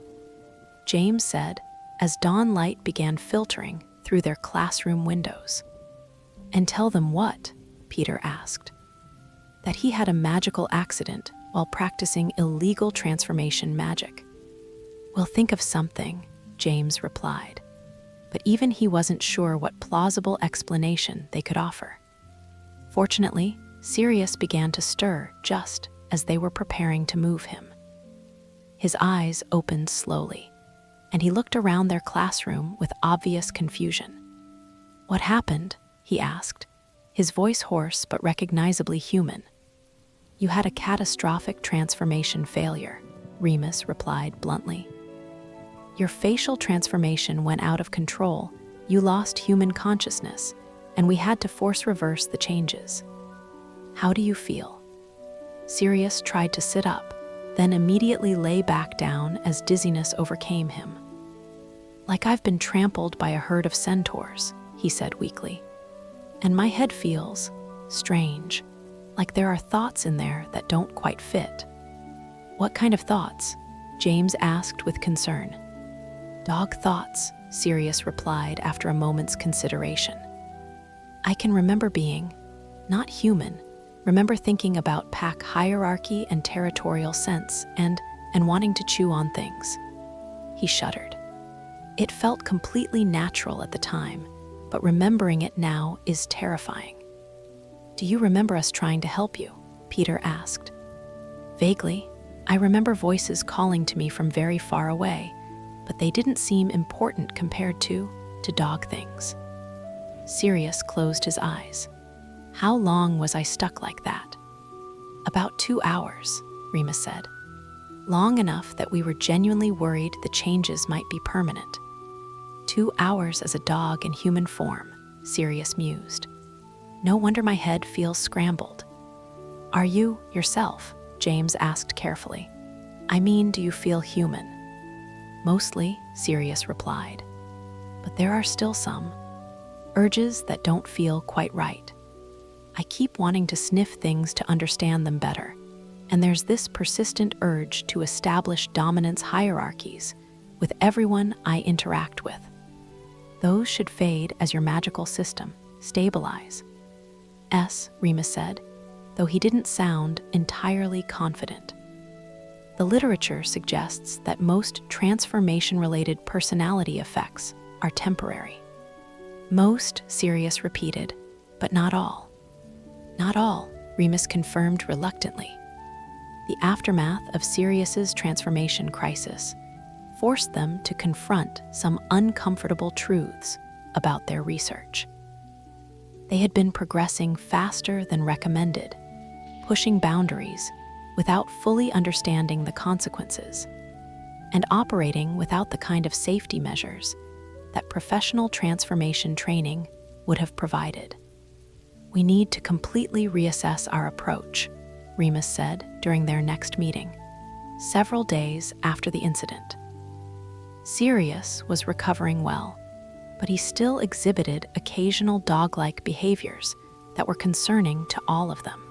Speaker 1: James said as dawn light began filtering through their classroom windows. "And tell them what?" Peter asked. that he had a magical accident while practicing illegal transformation magic. "We'll think of something," James replied. But even he wasn't sure what plausible explanation they could offer. Fortunately, Sirius began to stir just as they were preparing to move him. His eyes opened slowly, and he looked around their classroom with obvious confusion. "What happened?" he asked, his voice hoarse but recognizably human. "You had a catastrophic transformation failure," Remus replied bluntly. "Your facial transformation went out of control, you lost human consciousness, and we had to force reverse the changes. How do you feel?" Sirius tried to sit up, then immediately lay back down as dizziness overcame him. "Like I've been trampled by a herd of centaurs," he said weakly. "And my head feels strange, like there are thoughts in there that don't quite fit." "What kind of thoughts?" James asked with concern. "Dog thoughts," Sirius replied after a moment's consideration. "I can remember being not human, remember thinking about pack hierarchy and territorial sense and wanting to chew on things." He shuddered. "It felt completely natural at the time, but remembering it now is terrifying." "Do you remember us trying to help you?" Peter asked. "Vaguely. I remember voices calling to me from very far away, but they didn't seem important compared to dog things." Sirius closed his eyes. "How long was I stuck like that?" "About 2 hours," Remus said. "Long enough that we were genuinely worried the changes might be permanent." 2 hours as a dog in human form," Sirius mused. "No wonder my head feels scrambled." "Are you yourself?" James asked carefully. "I mean, do you feel human?" "Mostly," Sirius replied. "But there are still some urges that don't feel quite right. I keep wanting to sniff things to understand them better, and there's this persistent urge to establish dominance hierarchies with everyone I interact with. Those should fade as your magical system stabilize." Remus said, though he didn't sound entirely confident. "The literature suggests that most transformation-related personality effects are temporary." "Most," Sirius repeated, "but not all." "Not all," Remus confirmed reluctantly. The aftermath of Sirius's transformation crisis forced them to confront some uncomfortable truths about their research. They had been progressing faster than recommended, pushing boundaries without fully understanding the consequences, and operating without the kind of safety measures that professional transformation training would have provided. "We need to completely reassess our approach," Remus said during their next meeting, several days after the incident. Sirius was recovering well, but he still exhibited occasional dog-like behaviors that were concerning to all of them.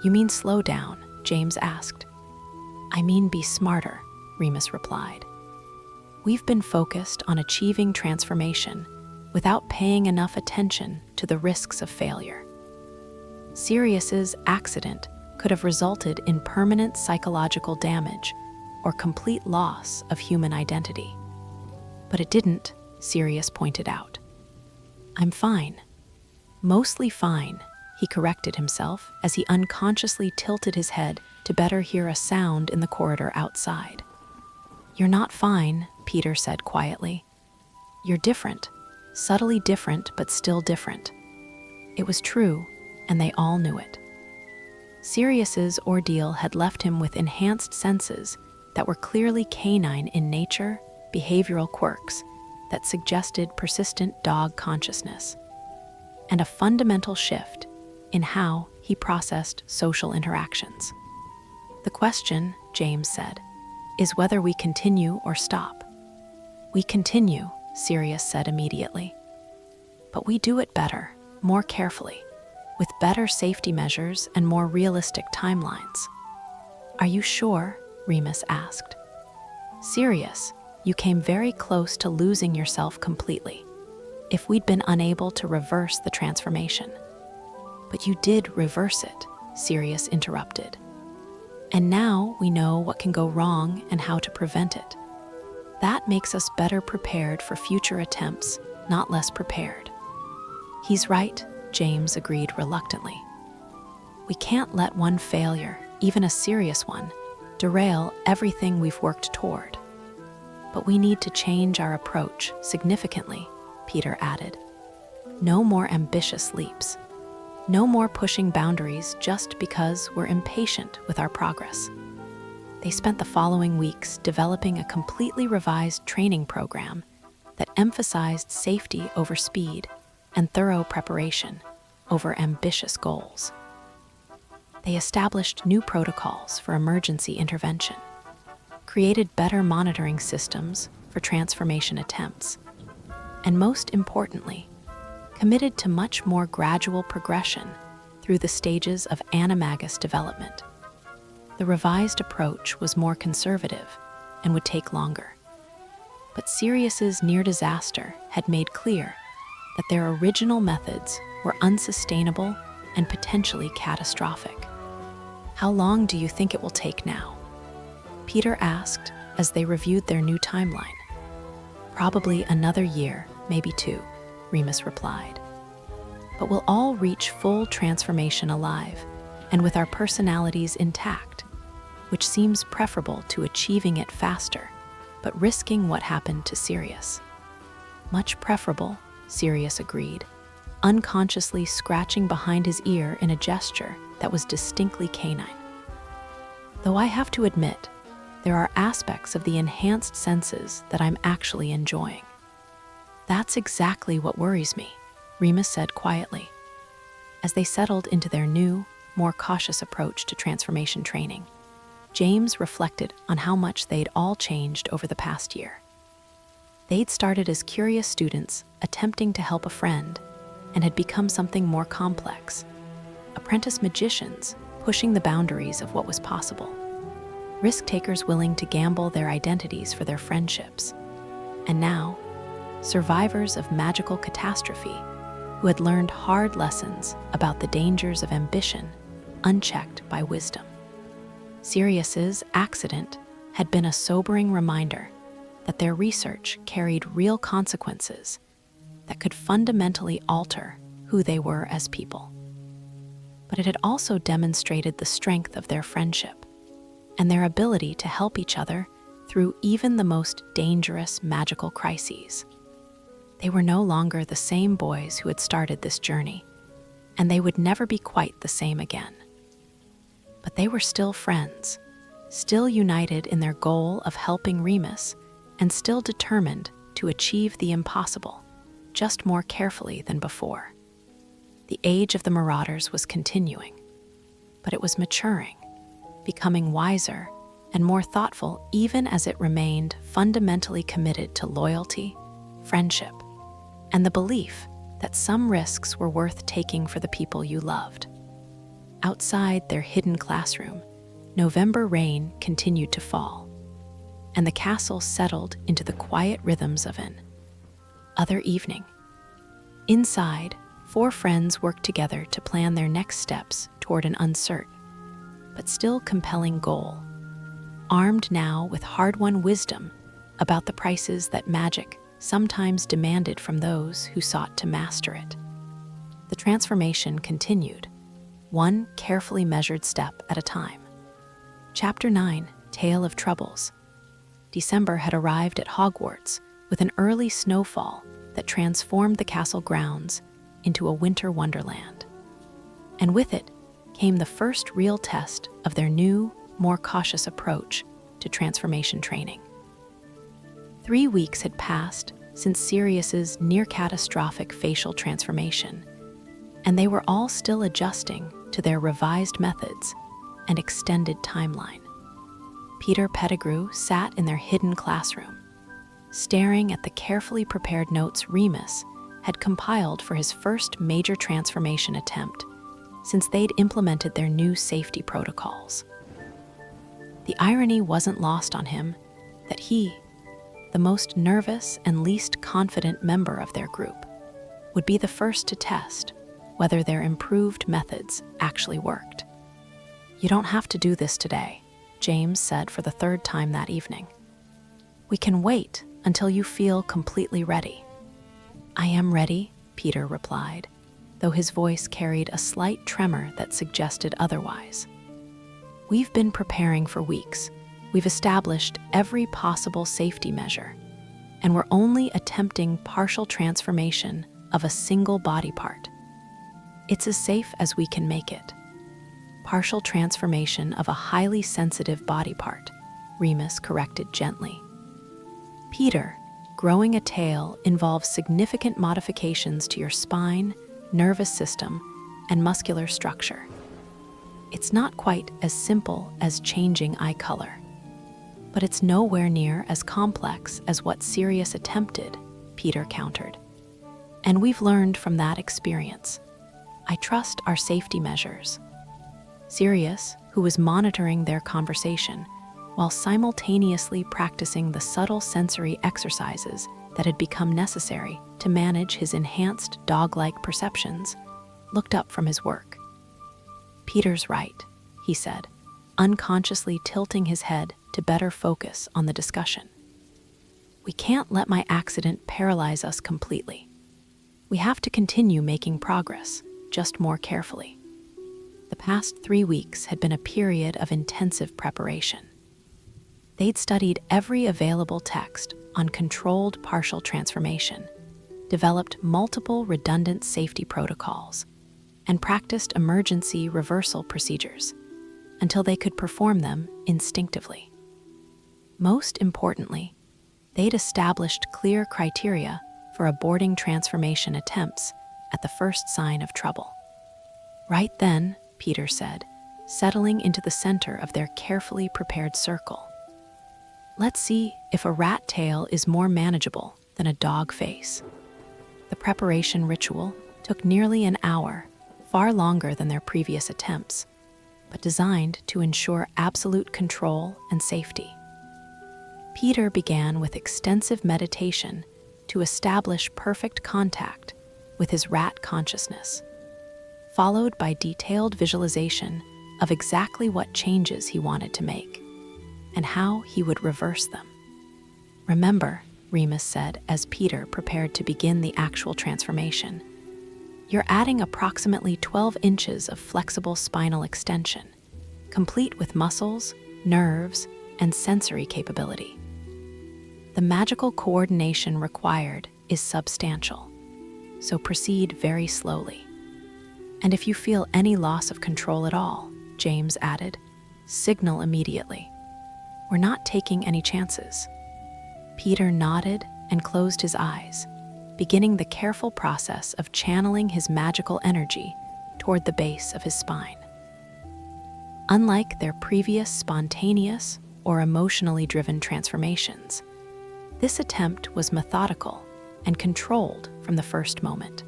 Speaker 1: "You mean slow down?" James asked. "I mean be smarter," Remus replied. "We've been focused on achieving transformation without paying enough attention to the risks of failure. Sirius's accident could have resulted in permanent psychological damage or complete loss of human identity. But it didn't," Sirius pointed out. "I'm fine. Mostly fine," he corrected himself as he unconsciously tilted his head to better hear a sound in the corridor outside. "You're not fine," Peter said quietly. "You're different, subtly different but still different." It was true, and they all knew it. Sirius's ordeal had left him with enhanced senses that were clearly canine in nature, behavioral quirks that suggested persistent dog consciousness, and a fundamental shift in how he processed social interactions. "The question," James said, "is whether we continue or stop." "We continue," Sirius said immediately. "But we do it better, more carefully, with better safety measures and more realistic timelines." "Are you sure?" Remus asked. "Sirius, you came very close to losing yourself completely, if we'd been unable to reverse the transformation." "But you did reverse it," Sirius interrupted. And now we know what can go wrong and how to prevent it. That makes us better prepared for future attempts, not less prepared. He's right, James agreed reluctantly. We can't let one failure, even a serious one, derail everything we've worked toward. But we need to change our approach significantly, Peter added. No more ambitious leaps. No more pushing boundaries just because we're impatient with our progress. They spent the following weeks developing a completely revised training program that emphasized safety over speed and thorough preparation over ambitious goals. They established new protocols for emergency intervention, created better monitoring systems for transformation attempts, and most importantly, committed to much more gradual progression through the stages of animagus development. The revised approach was more conservative and would take longer. But Sirius's near disaster had made clear that their original methods were unsustainable and potentially catastrophic. How long do you think it will take now? Peter asked as they reviewed their new timeline. Probably another year, maybe 2, Remus replied. But we'll all reach full transformation alive and with our personalities intact, which seems preferable to achieving it faster, but risking what happened to Sirius. Much preferable, Sirius agreed, unconsciously scratching behind his ear in a gesture that was distinctly canine. Though I have to admit, there are aspects of the enhanced senses that I'm actually enjoying. That's exactly what worries me, Remus said quietly. As they settled into their new, more cautious approach to transformation training, James reflected on how much they'd all changed over the past year. They'd started as curious students attempting to help a friend and had become something more complex, apprentice magicians pushing the boundaries of what was possible, risk-takers willing to gamble their identities for their friendships, and now, survivors of magical catastrophe who had learned hard lessons about the dangers of ambition unchecked by wisdom. Sirius's accident had been a sobering reminder that their research carried real consequences that could fundamentally alter who they were as people. But it had also demonstrated the strength of their friendship and their ability to help each other through even the most dangerous magical crises. They were no longer the same boys who had started this journey, and they would never be quite the same again. But they were still friends, still united in their goal of helping Remus, and still determined to achieve the impossible, just more carefully than before. The age of the Marauders was continuing, but it was maturing, becoming wiser and more thoughtful even as it remained fundamentally committed to loyalty, friendship, and the belief that some risks were worth taking for the people you loved. Outside their hidden classroom, November rain continued to fall, and the castle settled into the quiet rhythms of an other evening. Inside, 4 friends worked together to plan their next steps toward an uncertain, but still compelling goal, armed now with hard-won wisdom about the prices that magic sometimes demanded from those who sought to master it. The transformation continued, one carefully measured step at a time. Chapter 9, Tale of Troubles. December had arrived at Hogwarts with an early snowfall that transformed the castle grounds into a winter wonderland. And with it came the first real test of their new, more cautious approach to transformation training. 3 weeks had passed since Sirius's near-catastrophic facial transformation, and they were all still adjusting to their revised methods and extended timeline. Peter Pettigrew sat in their hidden classroom, staring at the carefully prepared notes Remus had compiled for his first major transformation attempt since they'd implemented their new safety protocols. The irony wasn't lost on him that he, the most nervous and least confident member of their group, would be the first to test whether their improved methods actually worked. You don't have to do this today, James said for the third time that evening. We can wait until you feel completely ready. I am ready, Peter replied, though his voice carried a slight tremor that suggested otherwise. We've been preparing for weeks. We've established every possible safety measure, and we're only attempting partial transformation of a single body part. It's as safe as we can make it. Partial transformation of a highly sensitive body part, Remus corrected gently. Peter, growing a tail involves significant modifications to your spine, nervous system, and muscular structure. It's not quite as simple as changing eye color, but it's nowhere near as complex as what Sirius attempted, Peter countered. And we've learned from that experience. I trust our safety measures. Sirius, who was monitoring their conversation, while simultaneously practicing the subtle sensory exercises that had become necessary to manage his enhanced dog-like perceptions, looked up from his work. Peter's right, he said, unconsciously tilting his head to better focus on the discussion. We can't let my accident paralyze us completely. We have to continue making progress, just more carefully. The past 3 weeks had been a period of intensive preparation. They'd studied every available text on controlled partial transformation, developed multiple redundant safety protocols, and practiced emergency reversal procedures until they could perform them instinctively. Most importantly, they'd established clear criteria for aborting transformation attempts at the first sign of trouble. Right then, Peter said, settling into the center of their carefully prepared circle. Let's see if a rat tail is more manageable than a dog face. The preparation ritual took nearly an hour, far longer than their previous attempts, but designed to ensure absolute control and safety. Peter began with extensive meditation to establish perfect contact with his rat consciousness, followed by detailed visualization of exactly what changes he wanted to make and how he would reverse them. Remember, Remus said as Peter prepared to begin the actual transformation, you're adding approximately 12 inches of flexible spinal extension, complete with muscles, nerves, and sensory capability. The magical coordination required is substantial, so proceed very slowly. And if you feel any loss of control at all, James added, signal immediately. We're not taking any chances. Peter nodded and closed his eyes, beginning the careful process of channeling his magical energy toward the base of his spine. Unlike their previous spontaneous or emotionally driven transformations, this attempt was methodical and controlled from the first moment.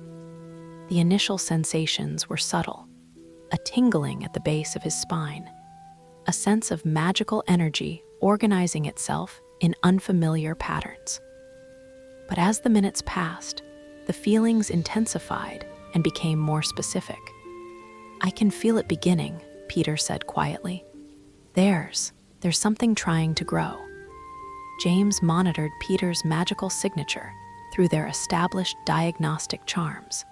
Speaker 1: The initial sensations were subtle, a tingling at the base of his spine, a sense of magical energy organizing itself in unfamiliar patterns. But as the minutes passed, the feelings intensified and became more specific. I can feel it beginning, Peter said quietly. There's something trying to grow. James monitored Peter's magical signature through their established diagnostic charms,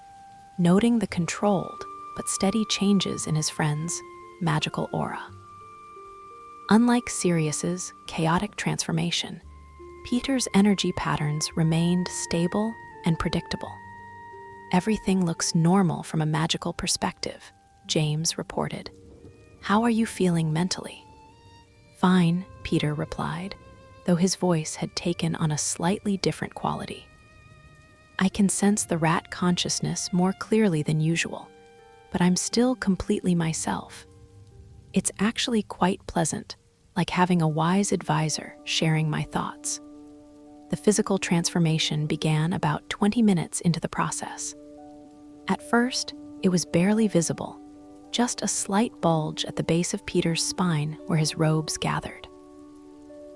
Speaker 1: noting the controlled but steady changes in his friend's magical aura. Unlike Sirius's chaotic transformation, Peter's energy patterns remained stable and predictable. Everything looks normal from a magical perspective, James reported. How are you feeling mentally? Fine, Peter replied, though his voice had taken on a slightly different quality. I can sense the rat consciousness more clearly than usual, but I'm still completely myself. It's actually quite pleasant, like having a wise advisor sharing my thoughts. The physical transformation began about 20 minutes into the process. At first, it was barely visible, just a slight bulge at the base of Peter's spine where his robes gathered.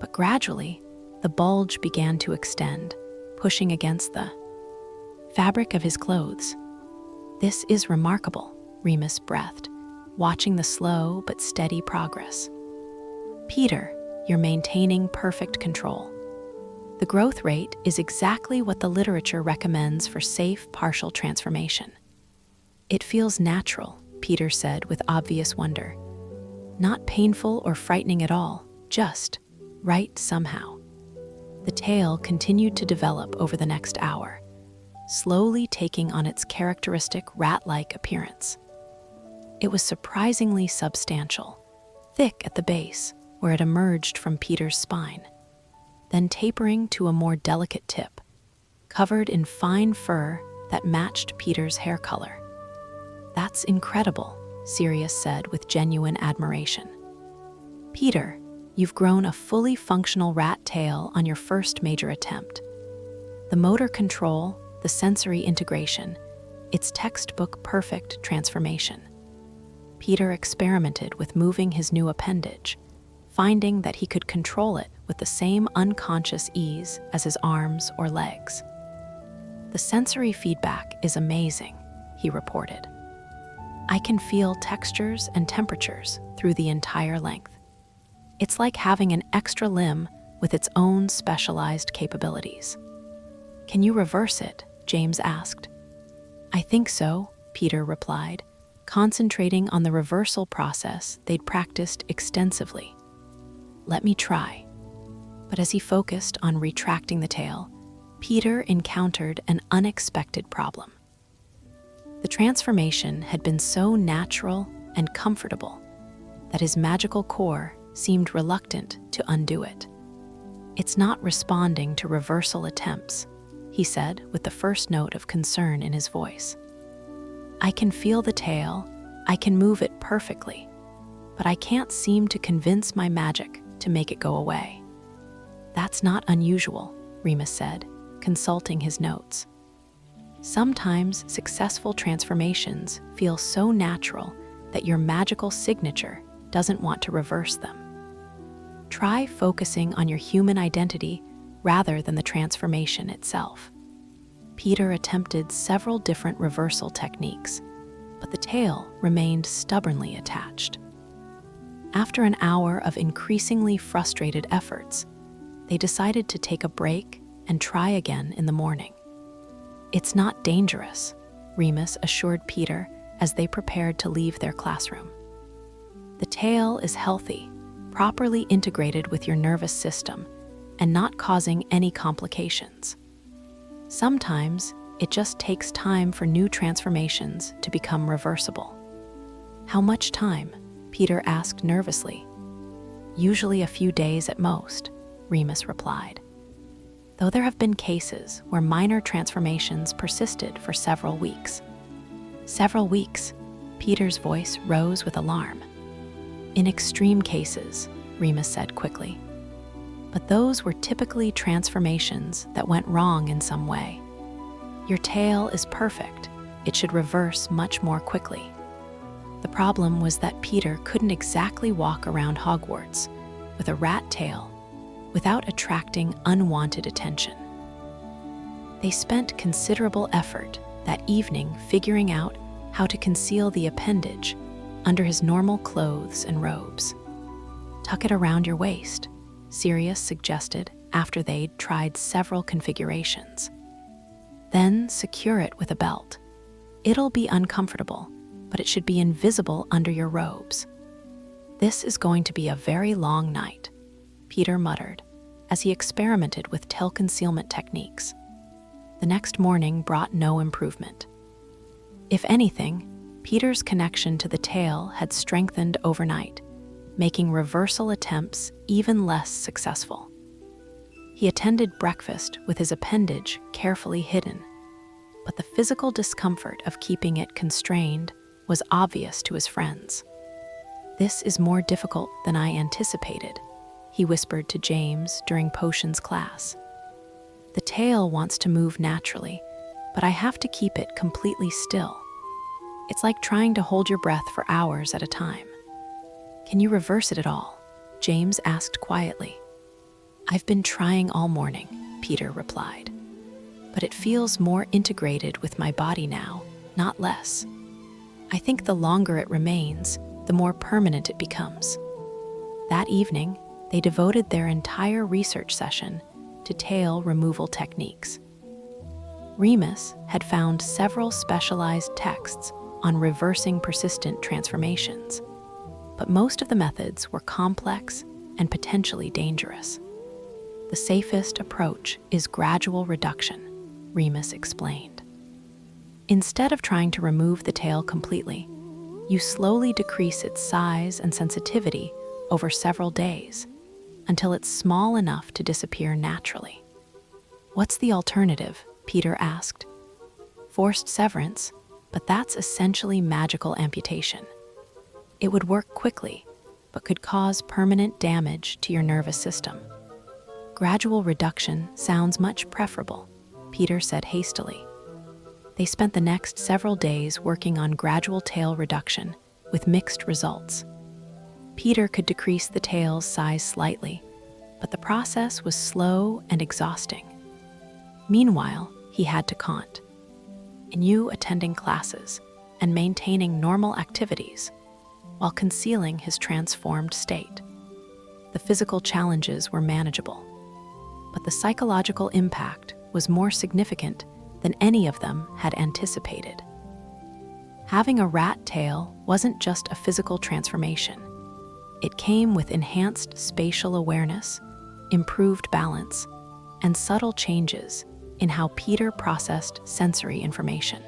Speaker 1: But gradually, the bulge began to extend, pushing against the fabric of his clothes. This is remarkable, Remus breathed, watching the slow but steady progress. Peter, you're maintaining perfect control. The growth rate is exactly what the literature recommends for safe partial transformation. It feels natural, Peter said with obvious wonder. Not painful or frightening at all, just right somehow. The tail continued to develop over the next hour, slowly taking on its characteristic rat-like appearance. It was surprisingly substantial, thick at the base where it emerged from Peter's spine, then tapering to a more delicate tip, covered in fine fur that matched Peter's hair color. "That's incredible," Sirius said with genuine admiration. "Peter, you've grown a fully functional rat tail on your first major attempt. The motor control, the sensory integration, it's textbook perfect transformation." Peter experimented with moving his new appendage, finding that he could control it with the same unconscious ease as his arms or legs. "The sensory feedback is amazing," he reported. "I can feel textures and temperatures through the entire length. It's like having an extra limb with its own specialized capabilities." "Can you reverse it?" James asked. "I think so," Peter replied, concentrating on the reversal process they'd practiced extensively. "Let me try." But as he focused on retracting the tail, Peter encountered an unexpected problem. The transformation had been so natural and comfortable that his magical core seemed reluctant to undo it. "It's not responding to reversal attempts," he said with the first note of concern in his voice. "I can feel the tail, I can move it perfectly, but I can't seem to convince my magic to make it go away." "That's not unusual," Remus said, consulting his notes. "Sometimes successful transformations feel so natural that your magical signature doesn't want to reverse them. Try focusing on your human identity rather than the transformation itself." Peter attempted several different reversal techniques, but the tail remained stubbornly attached. After an hour of increasingly frustrated efforts, they decided to take a break and try again in the morning. "It's not dangerous," Remus assured Peter as they prepared to leave their classroom. "The tail is healthy, properly integrated with your nervous system, and not causing any complications. Sometimes it just takes time for new transformations to become reversible." "How much time?" Peter asked nervously. "Usually a few days at most," Remus replied. "Though there have been cases where minor transformations persisted for several weeks." "Several weeks?" Peter's voice rose with alarm. "In extreme cases," Remus said quickly. "But those were typically transformations that went wrong in some way. Your tail is perfect. It should reverse much more quickly." The problem was that Peter couldn't exactly walk around Hogwarts with a rat tail without attracting unwanted attention. They spent considerable effort that evening figuring out how to conceal the appendage under his normal clothes and robes. "Tuck it around your waist," Sirius suggested after they'd tried several configurations. "Then secure it with a belt. It'll be uncomfortable, but it should be invisible under your robes." "This is going to be a very long night," Peter muttered as he experimented with tail concealment techniques. The next morning brought no improvement. If anything, Peter's connection to the tail had strengthened overnight, making reversal attempts even less successful. He attended breakfast with his appendage carefully hidden, but the physical discomfort of keeping it constrained was obvious to his friends. "This is more difficult than I anticipated," he whispered to James during potions class. "The tail wants to move naturally, but I have to keep it completely still. It's like trying to hold your breath for hours at a time." "Can you reverse it at all?" James asked quietly. "I've been trying all morning," Peter replied. "But it feels more integrated with my body now, not less." I think the longer it remains, the more permanent it becomes. That evening, they devoted their entire research session to tail removal techniques. Remus had found several specialized texts on reversing persistent transformations, but most of the methods were complex and potentially dangerous. The safest approach is gradual reduction, Remus explained. Instead of trying to remove the tail completely, you slowly decrease its size and sensitivity over several days until it's small enough to disappear naturally. What's the alternative? Peter asked. Forced severance, but that's essentially magical amputation. It would work quickly, but could cause permanent damage to your nervous system. Gradual reduction sounds much preferable, Peter said hastily. They spent the next several days working on gradual tail reduction with mixed results. Peter could decrease the tail's size slightly, but the process was slow and exhausting. Meanwhile, he had to continue attending classes and maintaining normal activities while concealing his transformed state. The physical challenges were manageable, but the psychological impact was more significant than any of them had anticipated. Having a rat tail wasn't just a physical transformation. It came with enhanced spatial awareness, improved balance, and subtle changes in how Peter processed sensory information.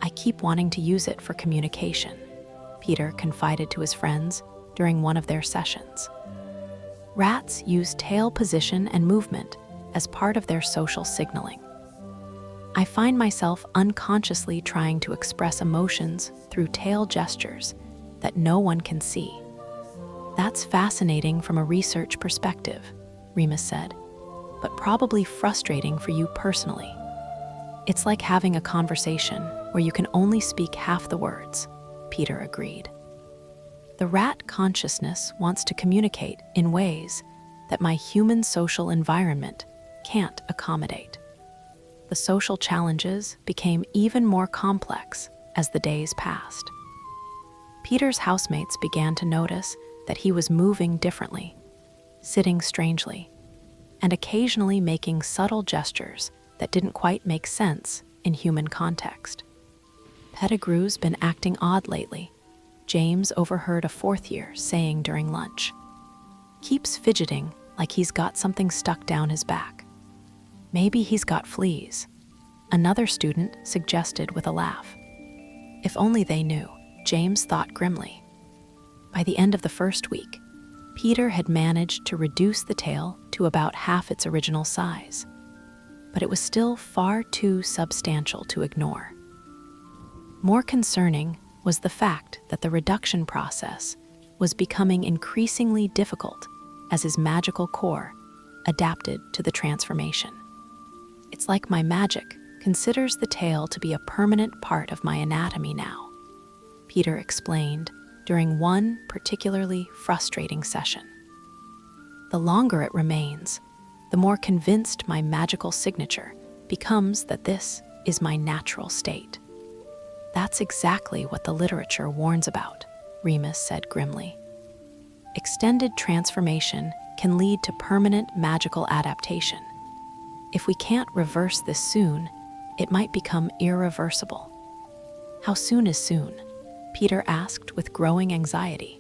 Speaker 1: I keep wanting to use it for communication, Peter confided to his friends during one of their sessions. Rats use tail position and movement as part of their social signaling. I find myself unconsciously trying to express emotions through tail gestures that no one can see. That's fascinating from a research perspective, Remus said, but probably frustrating for you personally. It's like having a conversation where you can only speak half the words, Peter agreed. The rat consciousness wants to communicate in ways that my human social environment can't accommodate. The social challenges became even more complex as the days passed. Peter's housemates began to notice that he was moving differently, sitting strangely, and occasionally making subtle gestures that didn't quite make sense in human context. Pettigrew's been acting odd lately, James overheard a fourth year saying during lunch. Keeps fidgeting like he's got something stuck down his back. Maybe he's got fleas, another student suggested with a laugh. If only they knew, James thought grimly. By the end of the first week, Peter had managed to reduce the tail to about half its original size, but it was still far too substantial to ignore. More concerning was the fact that the reduction process was becoming increasingly difficult as his magical core adapted to the transformation. It's like my magic considers the tail to be a permanent part of my anatomy now, Peter explained during one particularly frustrating session. The longer it remains, the more convinced my magical signature becomes that this is my natural state. That's exactly what the literature warns about, Remus said grimly. Extended transformation can lead to permanent magical adaptation. If we can't reverse this soon, it might become irreversible. How soon is soon? Peter asked with growing anxiety.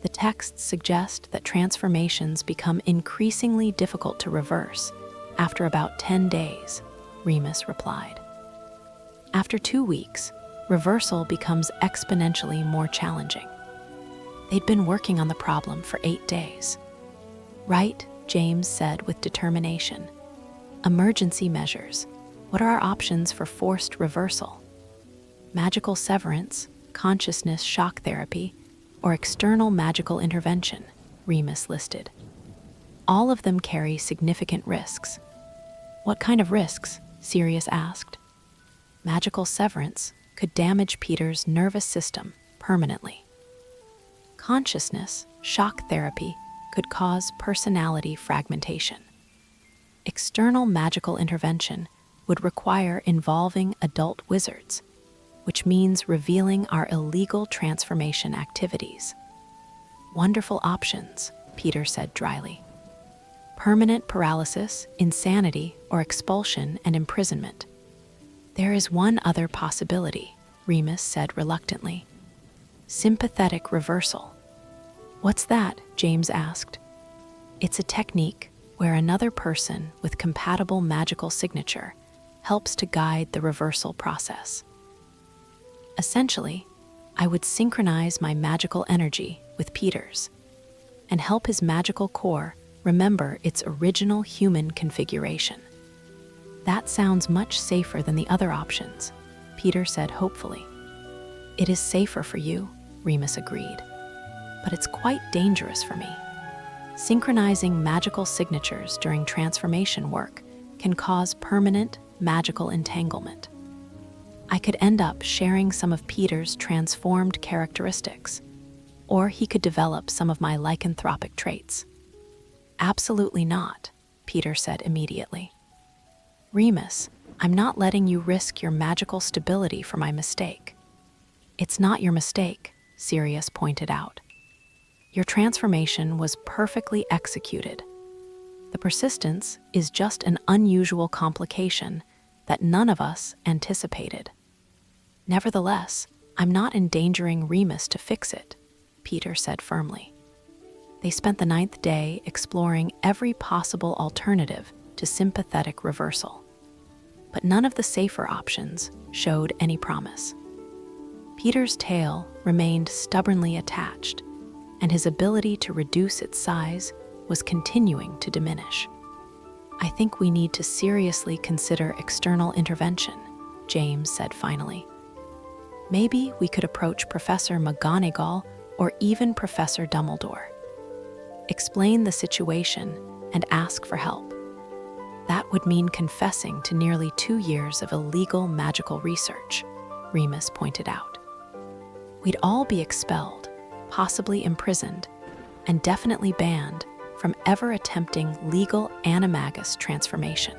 Speaker 1: The texts suggest that transformations become increasingly difficult to reverse after about 10 days, Remus replied. After 2 weeks, reversal becomes exponentially more challenging. They'd been working on the problem for 8 days. Right, James said with determination. Emergency measures. What are our options for forced reversal? Magical severance, consciousness shock therapy, or external magical intervention, Remus listed. All of them carry significant risks. What kind of risks? Sirius asked. Magical severance could damage Peter's nervous system permanently. Consciousness shock therapy could cause personality fragmentation. External magical intervention would require involving adult wizards, which means revealing our illegal transformation activities. Wonderful options, Peter said dryly. Permanent paralysis, insanity, or expulsion and imprisonment. There is one other possibility, Remus said reluctantly. Sympathetic reversal. What's that? James asked. It's a technique where another person with compatible magical signature helps to guide the reversal process. Essentially, I would synchronize my magical energy with Peter's and help his magical core remember its original human configuration. That sounds much safer than the other options, Peter said hopefully. It is safer for you, Remus agreed, but it's quite dangerous for me. Synchronizing magical signatures during transformation work can cause permanent magical entanglement. I could end up sharing some of Peter's transformed characteristics, or he could develop some of my lycanthropic traits. Absolutely not, Peter said immediately. Remus, I'm not letting you risk your magical stability for my mistake. It's not your mistake, Sirius pointed out. Your transformation was perfectly executed. The persistence is just an unusual complication that none of us anticipated. Nevertheless, I'm not endangering Remus to fix it, Peter said firmly. They spent the 9th day exploring every possible alternative to sympathetic reversal, but none of the safer options showed any promise. Peter's tail remained stubbornly attached, and his ability to reduce its size was continuing to diminish. I think we need to seriously consider external intervention, James said finally. Maybe we could approach Professor McGonagall or even Professor Dumbledore. Explain the situation and ask for help. That would mean confessing to nearly 2 years of illegal magical research, Remus pointed out. We'd all be expelled, possibly imprisoned, and definitely banned from ever attempting legal animagus transformation.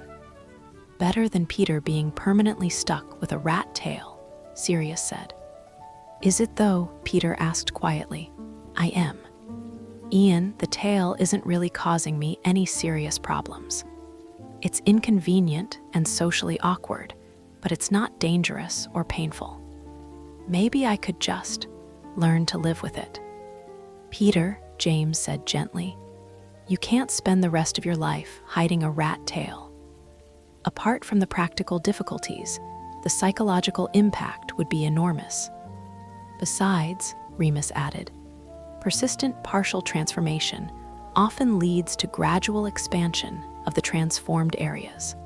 Speaker 1: Better than Peter being permanently stuck with a rat tail, Sirius said. Is it though? Peter asked quietly. I am. Ian, the tail isn't really causing me any serious problems. It's inconvenient and socially awkward, but it's not dangerous or painful. Maybe I could just learn to live with it. Peter, James said gently, you can't spend the rest of your life hiding a rat tail. Apart from the practical difficulties, the psychological impact would be enormous. Besides, Remus added, persistent partial transformation often leads to gradual expansion of the transformed areas.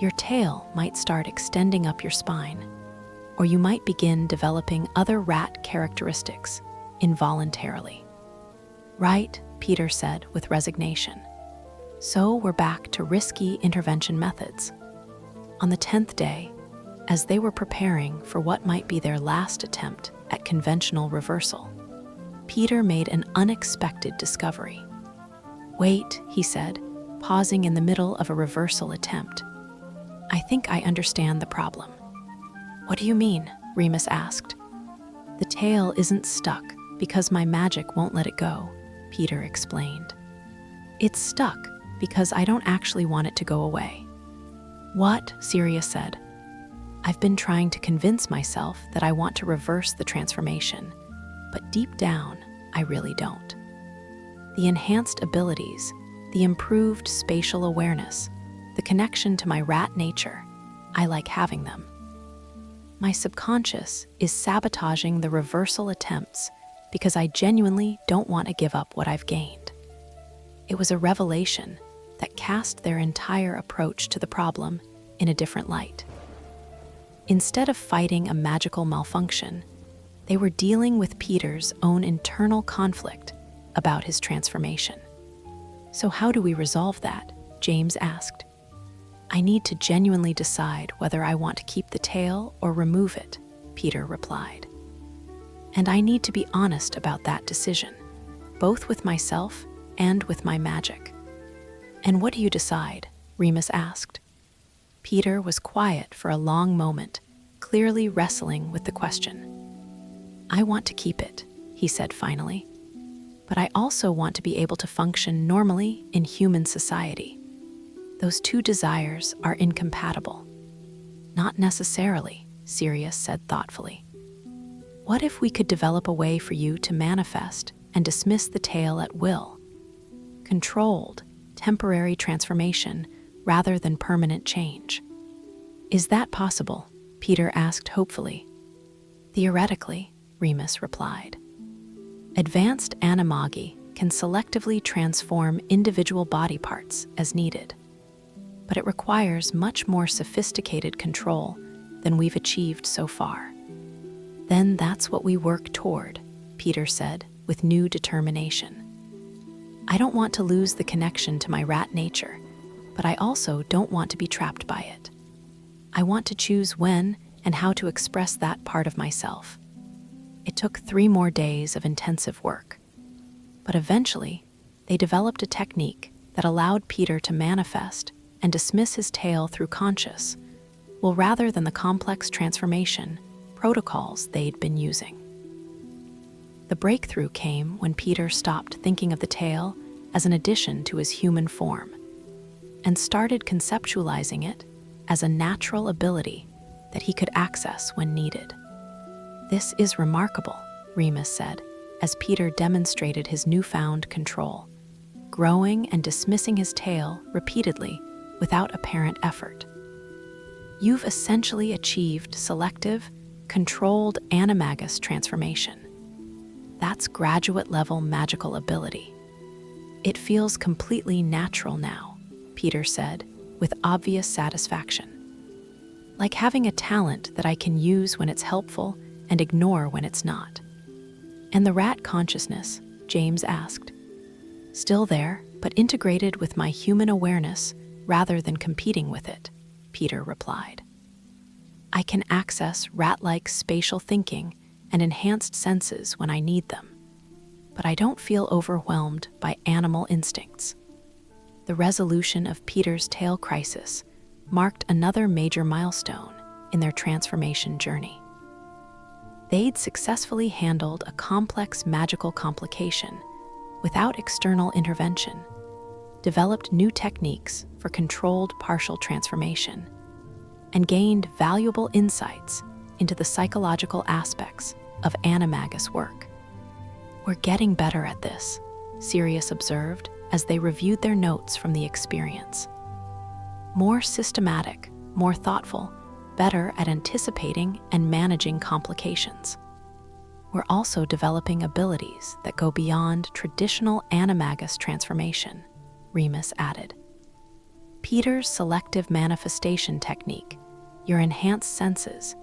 Speaker 1: Your tail might start extending up your spine, or you might begin developing other rat characteristics involuntarily. Right, Peter said with resignation. So we're back to risky intervention methods. On the 10th day, as they were preparing for what might be their last attempt at conventional reversal, Peter made an unexpected discovery. Wait, he said, pausing in the middle of a reversal attempt. I think I understand the problem. What do you mean? Remus asked. The tail isn't stuck because my magic won't let it go, Peter explained. It's stuck because I don't actually want it to go away. What? Sirius said. I've been trying to convince myself that I want to reverse the transformation, but deep down, I really don't. The enhanced abilities, the improved spatial awareness, the connection to my rat nature, I like having them. My subconscious is sabotaging the reversal attempts because I genuinely don't want to give up what I've gained. It was a revelation that cast their entire approach to the problem in a different light. Instead of fighting a magical malfunction, they were dealing with Peter's own internal conflict about his transformation. So how do we resolve that? James asked. I need to genuinely decide whether I want to keep the tail or remove it, Peter replied. And I need to be honest about that decision, both with myself and with my magic. And what do you decide? Remus asked. Peter was quiet for a long moment, clearly wrestling with the question. "I want to keep it," he said finally. "But I also want to be able to function normally in human society. Those two desires are incompatible." "Not necessarily," Sirius said thoughtfully. "What if we could develop a way for you to manifest and dismiss the tail at will? Controlled, temporary transformation rather than permanent change." "Is that possible?" Peter asked hopefully. "Theoretically," Remus replied. "Advanced Animagi can selectively transform individual body parts as needed, but it requires much more sophisticated control than we've achieved so far." "Then that's what we work toward," Peter said with new determination. "I don't want to lose the connection to my rat nature, but I also don't want to be trapped by it. I want to choose when and how to express that part of myself." It took 3 more days of intensive work, but eventually they developed a technique that allowed Peter to manifest and dismiss his tail through conscious, well, rather than the complex transformation protocols they'd been using. The breakthrough came when Peter stopped thinking of the tail as an addition to his human form and started conceptualizing it as a natural ability that he could access when needed. "This is remarkable," Remus said, as Peter demonstrated his newfound control, growing and dismissing his tail repeatedly without apparent effort. "You've essentially achieved selective, controlled animagus transformation. That's graduate-level magical ability. It feels completely natural now," Peter said, with obvious satisfaction. "Like having a talent that I can use when it's helpful and ignore when it's not." "And the rat consciousness?" James asked. "Still there, but integrated with my human awareness rather than competing with it," Peter replied. "I can access rat-like spatial thinking and enhanced senses when I need them, but I don't feel overwhelmed by animal instincts." The resolution of Peter's tail crisis marked another major milestone in their transformation journey. They'd successfully handled a complex magical complication without external intervention, developed new techniques for controlled partial transformation, and gained valuable insights into the psychological aspects of animagus work. "We're getting better at this," Sirius observed as they reviewed their notes from the experience. "More systematic, more thoughtful, better at anticipating and managing complications. We're also developing abilities that go beyond traditional animagus transformation," Remus added. "Peter's selective manifestation technique, your enhanced senses,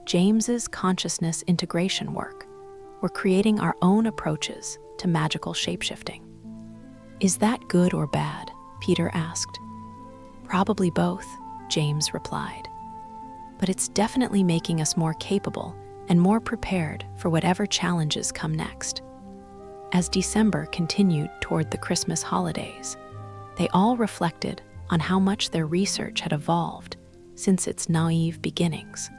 Speaker 1: James's consciousness integration work, we're creating our own approaches to magical shapeshifting." "Is that good or bad?" Peter asked. "Probably both," James replied. "But it's definitely making us more capable and more prepared for whatever challenges come next." As December continued toward the Christmas holidays, they all reflected on how much their research had evolved since its naive beginnings.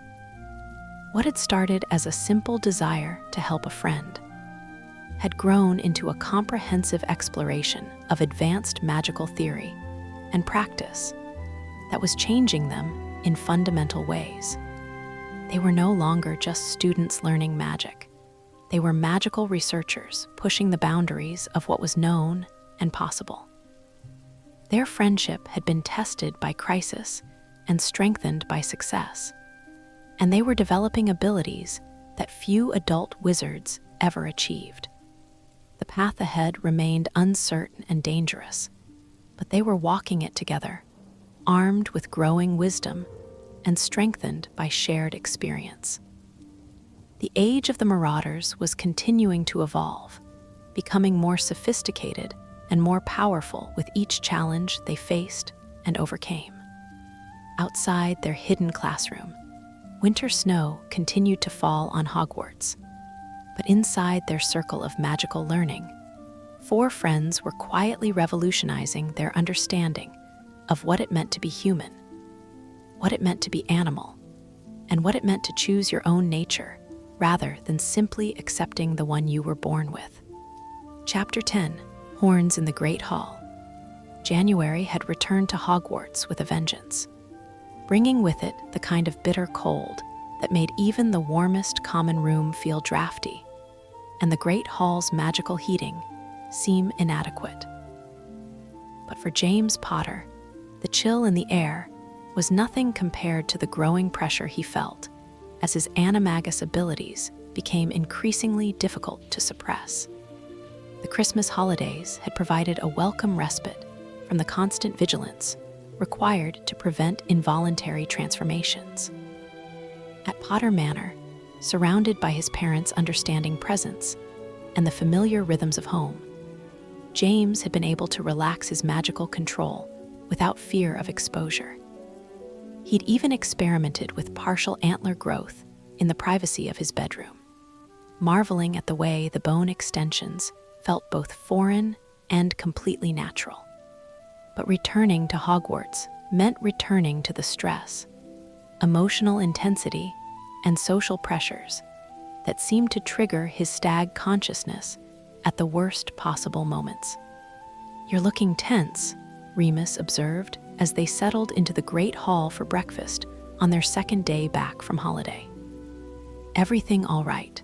Speaker 1: What had started as a simple desire to help a friend had grown into a comprehensive exploration of advanced magical theory and practice that was changing them in fundamental ways. They were no longer just students learning magic. They were magical researchers pushing the boundaries of what was known and possible. Their friendship had been tested by crisis and strengthened by success, and they were developing abilities that few adult wizards ever achieved. The path ahead remained uncertain and dangerous, but they were walking it together, armed with growing wisdom and strengthened by shared experience. The age of the Marauders was continuing to evolve, becoming more sophisticated and more powerful with each challenge they faced and overcame. Outside their hidden classroom, winter snow continued to fall on Hogwarts. But inside their circle of magical learning, 4 friends were quietly revolutionizing their understanding of what it meant to be human, what it meant to be animal, and what it meant to choose your own nature rather than simply accepting the one you were born with. Chapter 10: Horns in the Great Hall. January had returned to Hogwarts with a vengeance, bringing with it the kind of bitter cold that made even the warmest common room feel drafty, and the Great Hall's magical heating seem inadequate. But for James Potter, the chill in the air was nothing compared to the growing pressure he felt as his animagus abilities became increasingly difficult to suppress. The Christmas holidays had provided a welcome respite from the constant vigilance required to prevent involuntary transformations. At Potter Manor, surrounded by his parents' understanding presence and the familiar rhythms of home, James had been able to relax his magical control without fear of exposure. He'd even experimented with partial antler growth in the privacy of his bedroom, marveling at the way the bone extensions felt both foreign and completely natural. But returning to Hogwarts meant returning to the stress, emotional intensity, and social pressures that seemed to trigger his stag consciousness at the worst possible moments. "You're looking tense," Remus observed as they settled into the Great Hall for breakfast on their second day back from holiday. "Everything all right?"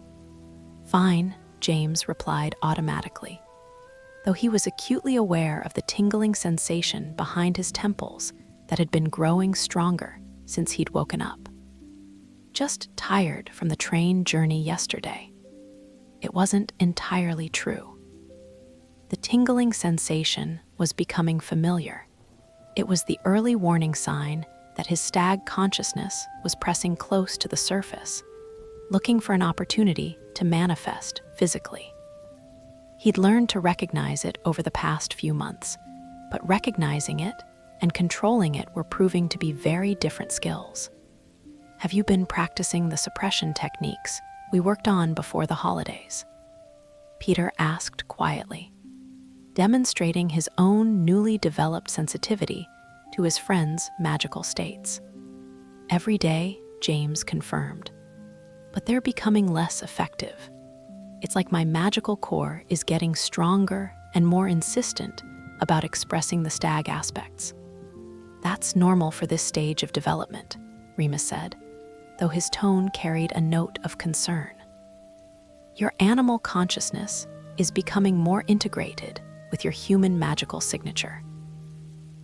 Speaker 1: "Fine," James replied automatically, though he was acutely aware of the tingling sensation behind his temples that had been growing stronger since he'd woken up. Just tired from the train journey yesterday. It wasn't entirely true. The tingling sensation was becoming familiar. It was the early warning sign that his stag consciousness was pressing close to the surface, looking for an opportunity to manifest physically. He'd learned to recognize it over the past few months, but recognizing it and controlling it were proving to be very different skills. "Have you been practicing the suppression techniques we worked on before the holidays?" Peter asked quietly, demonstrating his own newly developed sensitivity to his friend's magical states. "Every day," James confirmed, "but they're becoming less effective. It's like my magical core is getting stronger and more insistent about expressing the stag aspects." "That's normal for this stage of development," Remus said, though his tone carried a note of concern. "Your animal consciousness is becoming more integrated with your human magical signature.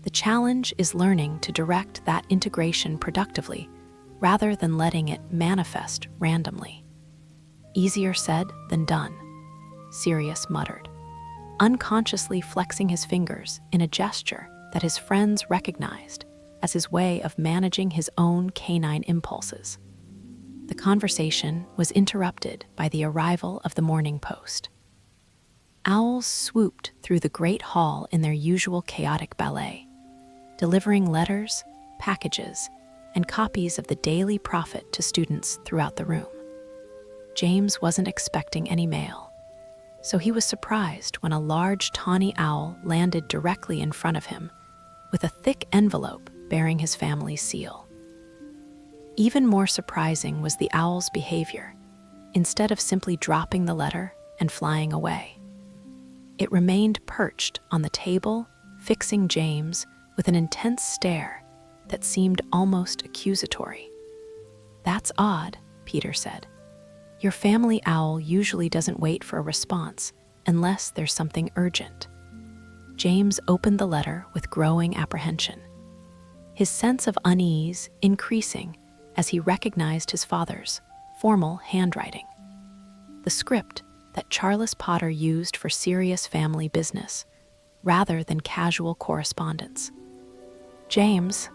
Speaker 1: The challenge is learning to direct that integration productively rather than letting it manifest randomly." "Easier said than done," Sirius muttered, unconsciously flexing his fingers in a gesture that his friends recognized as his way of managing his own canine impulses. The conversation was interrupted by the arrival of the morning post. Owls swooped through the great hall in their usual chaotic ballet, delivering letters, packages, and copies of the Daily Prophet to students throughout the room. James wasn't expecting any mail, so he was surprised when a large tawny owl landed directly in front of him with a thick envelope bearing his family's seal. Even more surprising was the owl's behavior. Instead of simply dropping the letter and flying away, it remained perched on the table, fixing James with an intense stare that seemed almost accusatory. "That's odd," Peter said. "Your family owl usually doesn't wait for a response unless there's something urgent." James opened the letter with growing apprehension, his sense of unease increasing as he recognized his father's formal handwriting. The script that Charles Potter used for serious family business, rather than casual correspondence. "James,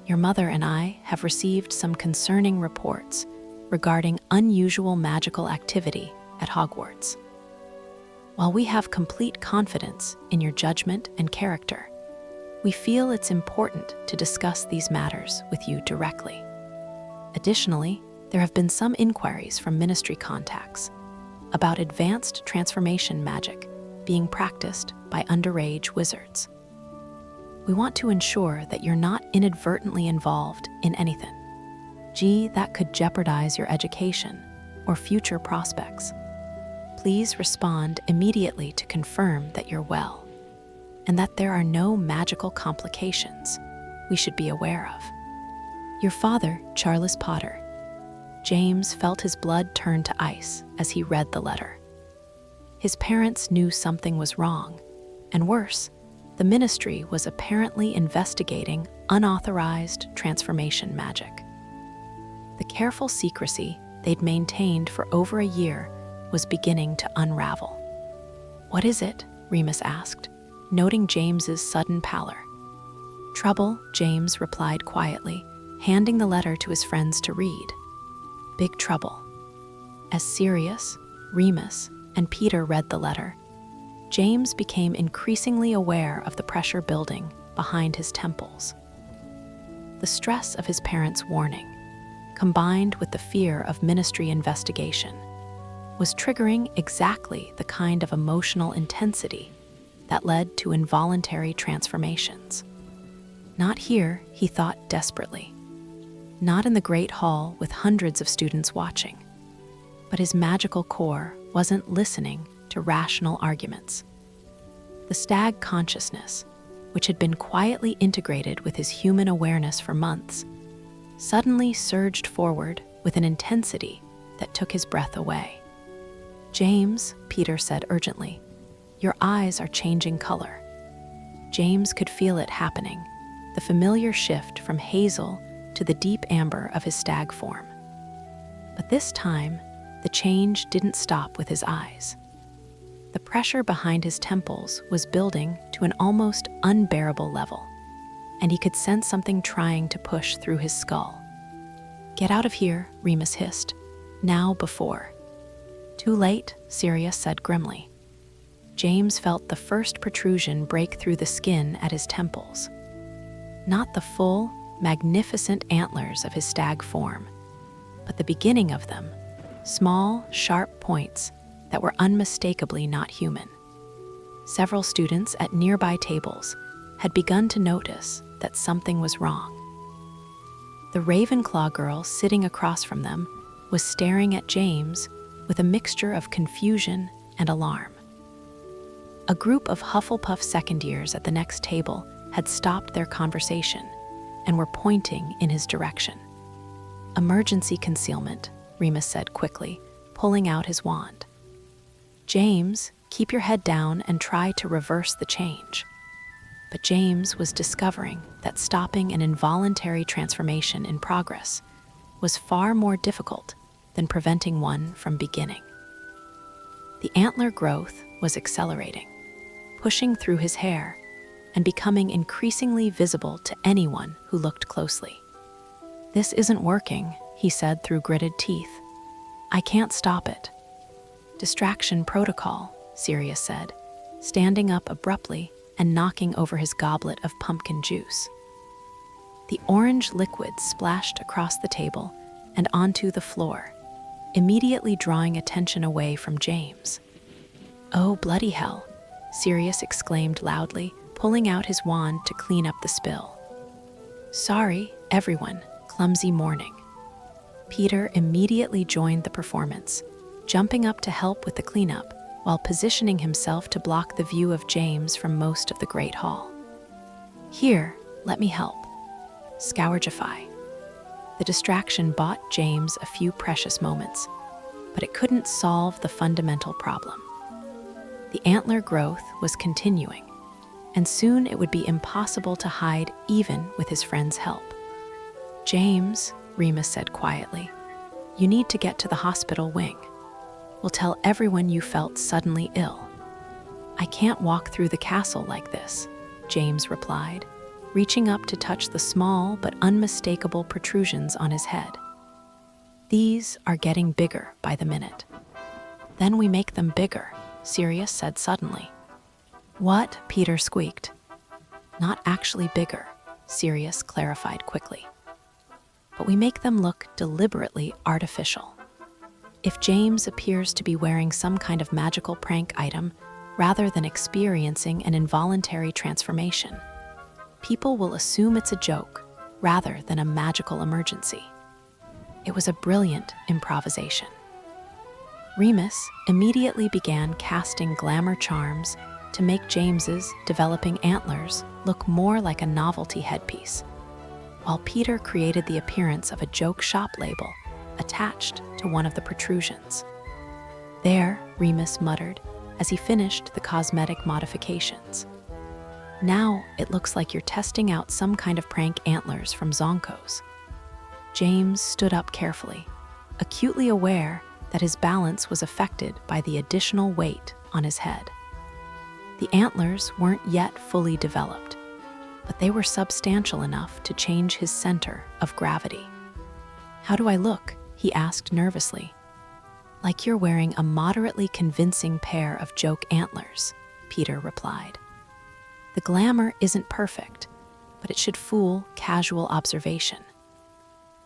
Speaker 1: your mother and I have received some concerning reports regarding unusual magical activity at Hogwarts. While we have complete confidence in your judgment and character, we feel it's important to discuss these matters with you directly. Additionally, there have been some inquiries from ministry contacts about advanced transformation magic being practiced by underage wizards. We want to ensure that you're not inadvertently involved in anything. Gee, that could jeopardize your education or future prospects. Please respond immediately to confirm that you're well and that there are no magical complications we should be aware of. Your father, Charles Potter. James felt his blood turn to ice as he read the letter. His parents knew something was wrong, and worse, the ministry was apparently investigating unauthorized transformation magic. The careful secrecy they'd maintained for over a year was beginning to unravel. "What is it?" Remus asked, noting James's sudden pallor. "Trouble," James replied quietly, handing the letter to his friends to read. "Big trouble." As Sirius, Remus, and Peter read the letter, James became increasingly aware of the pressure building behind his temples. The stress of his parents' warning, combined with the fear of ministry investigation, was triggering exactly the kind of emotional intensity that led to involuntary transformations. Not here, he thought desperately. Not in the Great Hall with hundreds of students watching. But his magical core wasn't listening to rational arguments. The stag consciousness, which had been quietly integrated with his human awareness for months, suddenly surged forward with an intensity that took his breath away. "James," Peter said urgently, "your eyes are changing color." James could feel it happening, the familiar shift from hazel to the deep amber of his stag form. But this time, the change didn't stop with his eyes. The pressure behind his temples was building to an almost unbearable level, and he could sense something trying to push through his skull. "Get out of here," Remus hissed. "Now before." "Too late," Sirius said grimly. James felt the first protrusion break through the skin at his temples. Not the full, magnificent antlers of his stag form, but the beginning of them, small, sharp points that were unmistakably not human. Several students at nearby tables had begun to notice that something was wrong. The Ravenclaw girl sitting across from them was staring at James with a mixture of confusion and alarm. A group of Hufflepuff second years at the next table had stopped their conversation and were pointing in his direction. "Emergency concealment," Remus said quickly, pulling out his wand. "James, keep your head down and try to reverse the change." But James was discovering that stopping an involuntary transformation in progress was far more difficult than preventing one from beginning. The antler growth was accelerating, pushing through his hair and becoming increasingly visible to anyone who looked closely. "This isn't working," he said through gritted teeth. "I can't stop it." "Distraction protocol," Sirius said, standing up abruptly and knocking over his goblet of pumpkin juice. The orange liquid splashed across the table and onto the floor, immediately drawing attention away from James. "Oh, bloody hell," Sirius exclaimed loudly, pulling out his wand to clean up the spill. "Sorry, everyone, clumsy morning." Peter immediately joined the performance, jumping up to help with the cleanup while positioning himself to block the view of James from most of the Great Hall. "Here, let me help." Scourgify. The distraction bought James a few precious moments, but it couldn't solve the fundamental problem. The antler growth was continuing, and soon it would be impossible to hide even with his friend's help. "James," Remus said quietly, "you need to get to the hospital wing. We'll tell everyone you felt suddenly ill." "I can't walk through the castle like this," James replied, reaching up to touch the small but unmistakable protrusions on his head. "These are getting bigger by the minute." "Then we make them bigger," Sirius said suddenly. "What?" Peter squeaked. "Not actually bigger," Sirius clarified quickly. "But we make them look deliberately artificial. If James appears to be wearing some kind of magical prank item rather than experiencing an involuntary transformation, people will assume it's a joke rather than a magical emergency." It was a brilliant improvisation. Remus immediately began casting glamour charms to make James's developing antlers look more like a novelty headpiece, while Peter created the appearance of a joke shop label attached to one of the protrusions. "There," Remus muttered as he finished the cosmetic modifications. "Now it looks like you're testing out some kind of prank antlers from Zonko's." James stood up carefully, acutely aware that his balance was affected by the additional weight on his head. The antlers weren't yet fully developed, but they were substantial enough to change his center of gravity. "How do I look?" he asked nervously. "Like you're wearing a moderately convincing pair of joke antlers," Peter replied. "The glamour isn't perfect, but it should fool casual observation."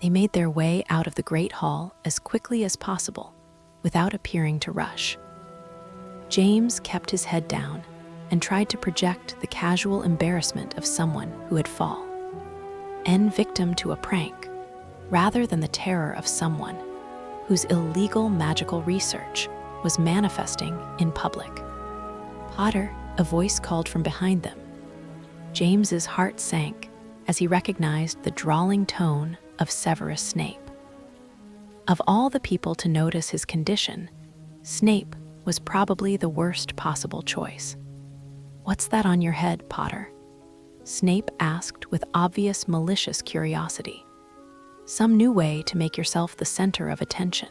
Speaker 1: They made their way out of the Great Hall as quickly as possible, without appearing to rush. James kept his head down and tried to project the casual embarrassment of someone who had fallen victim to a prank, rather than the terror of someone whose illegal magical research was manifesting in public. "Potter," a voice called from behind them. James's heart sank as he recognized the drawling tone of Severus Snape. Of all the people to notice his condition, Snape was probably the worst possible choice. "What's that on your head, Potter?" Snape asked with obvious malicious curiosity. "Some new way to make yourself the center of attention."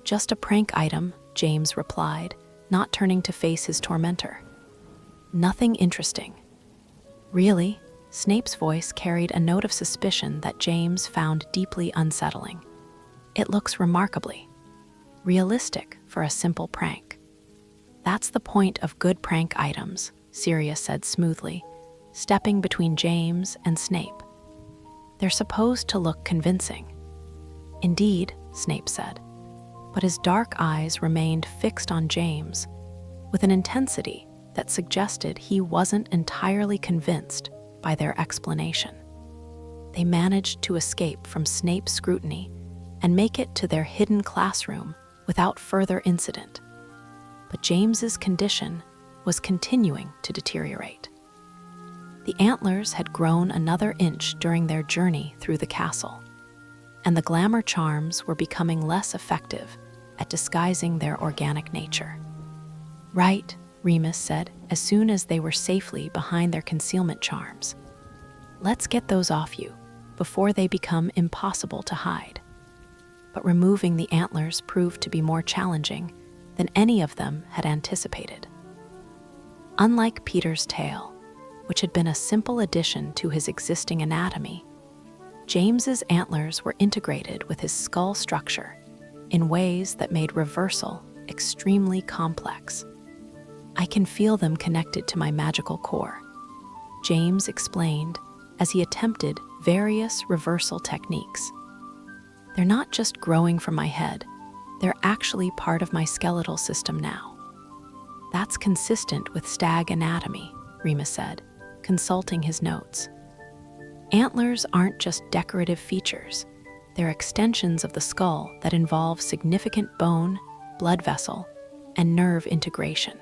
Speaker 1: "Just a prank item," James replied, not turning to face his tormentor. "Nothing interesting." "Really?" Snape's voice carried a note of suspicion that James found deeply unsettling. "It looks remarkably realistic for a simple prank." "That's the point of good prank items," Sirius said smoothly, stepping between James and Snape. "They're supposed to look convincing." "Indeed," Snape said, but his dark eyes remained fixed on James with an intensity that suggested he wasn't entirely convinced by their explanation. They managed to escape from Snape's scrutiny and make it to their hidden classroom without further incident. But James's condition was continuing to deteriorate. The antlers had grown another inch during their journey through the castle, and the glamour charms were becoming less effective at disguising their organic nature. "Right," Remus said as soon as they were safely behind their concealment charms. "Let's get those off you before they become impossible to hide." But removing the antlers proved to be more challenging than any of them had anticipated. Unlike Peter's tail, which had been a simple addition to his existing anatomy, James's antlers were integrated with his skull structure in ways that made reversal extremely complex. "I can feel them connected to my magical core," James explained as he attempted various reversal techniques. "They're not just growing from my head, they're actually part of my skeletal system now." "That's consistent with stag anatomy," Remus said, consulting his notes. "Antlers aren't just decorative features, they're extensions of the skull that involve significant bone, blood vessel, and nerve integration."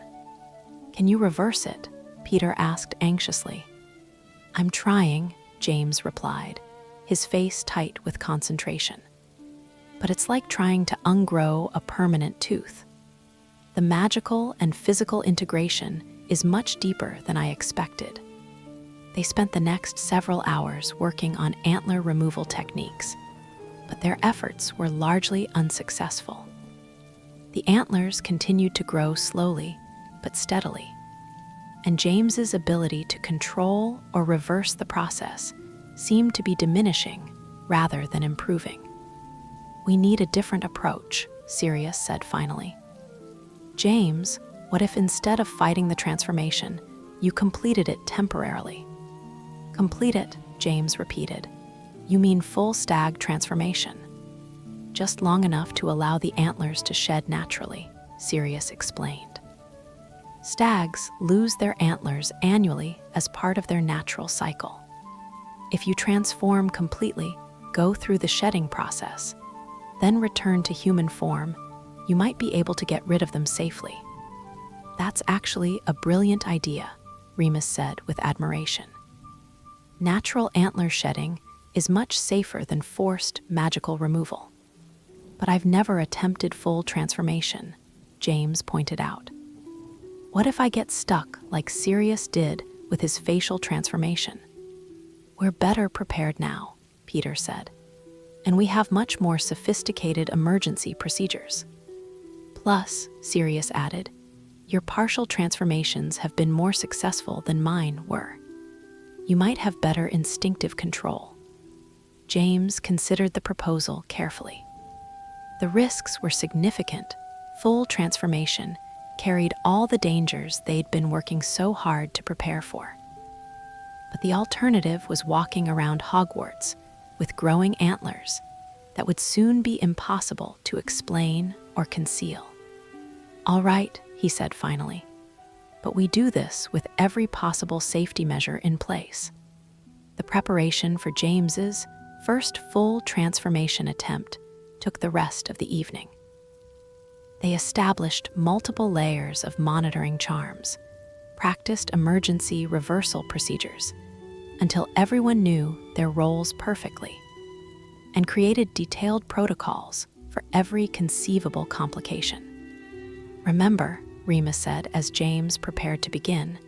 Speaker 1: "Can you reverse it?" Peter asked anxiously. "I'm trying," James replied, his face tight with concentration. "But it's like trying to ungrow a permanent tooth. The magical and physical integration is much deeper than I expected." They spent the next several hours working on antler removal techniques, but their efforts were largely unsuccessful. The antlers continued to grow slowly but steadily, and James's ability to control or reverse the process seemed to be diminishing rather than improving. "We need a different approach," Sirius said finally. "James, what if instead of fighting the transformation, you completed it temporarily?" "Complete it," James repeated. "You mean full stag transformation?" "Just long enough to allow the antlers to shed naturally," Sirius explained. "Stags lose their antlers annually as part of their natural cycle. If you transform completely, go through the shedding process, then return to human form, you might be able to get rid of them safely. That's actually a brilliant idea, Remus said with admiration. Natural antler shedding is much safer than forced magical removal. But I've never attempted full transformation, James pointed out. What if I get stuck like Sirius did with his facial transformation? We're better prepared now, Peter said, and we have much more sophisticated emergency procedures. Plus, Sirius added, your partial transformations have been more successful than mine were. You might have better instinctive control. James considered the proposal carefully. The risks were significant. Full transformation carried all the dangers they'd been working so hard to prepare for. But the alternative was walking around Hogwarts with growing antlers that would soon be impossible to explain or conceal. All right, he said finally, but we do this with every possible safety measure in place. The preparation for James's first full transformation attempt took the rest of the evening. They established multiple layers of monitoring charms, practiced emergency reversal procedures until everyone knew their roles perfectly, and created detailed protocols for every conceivable complication. Remember, Remus said as James prepared to begin,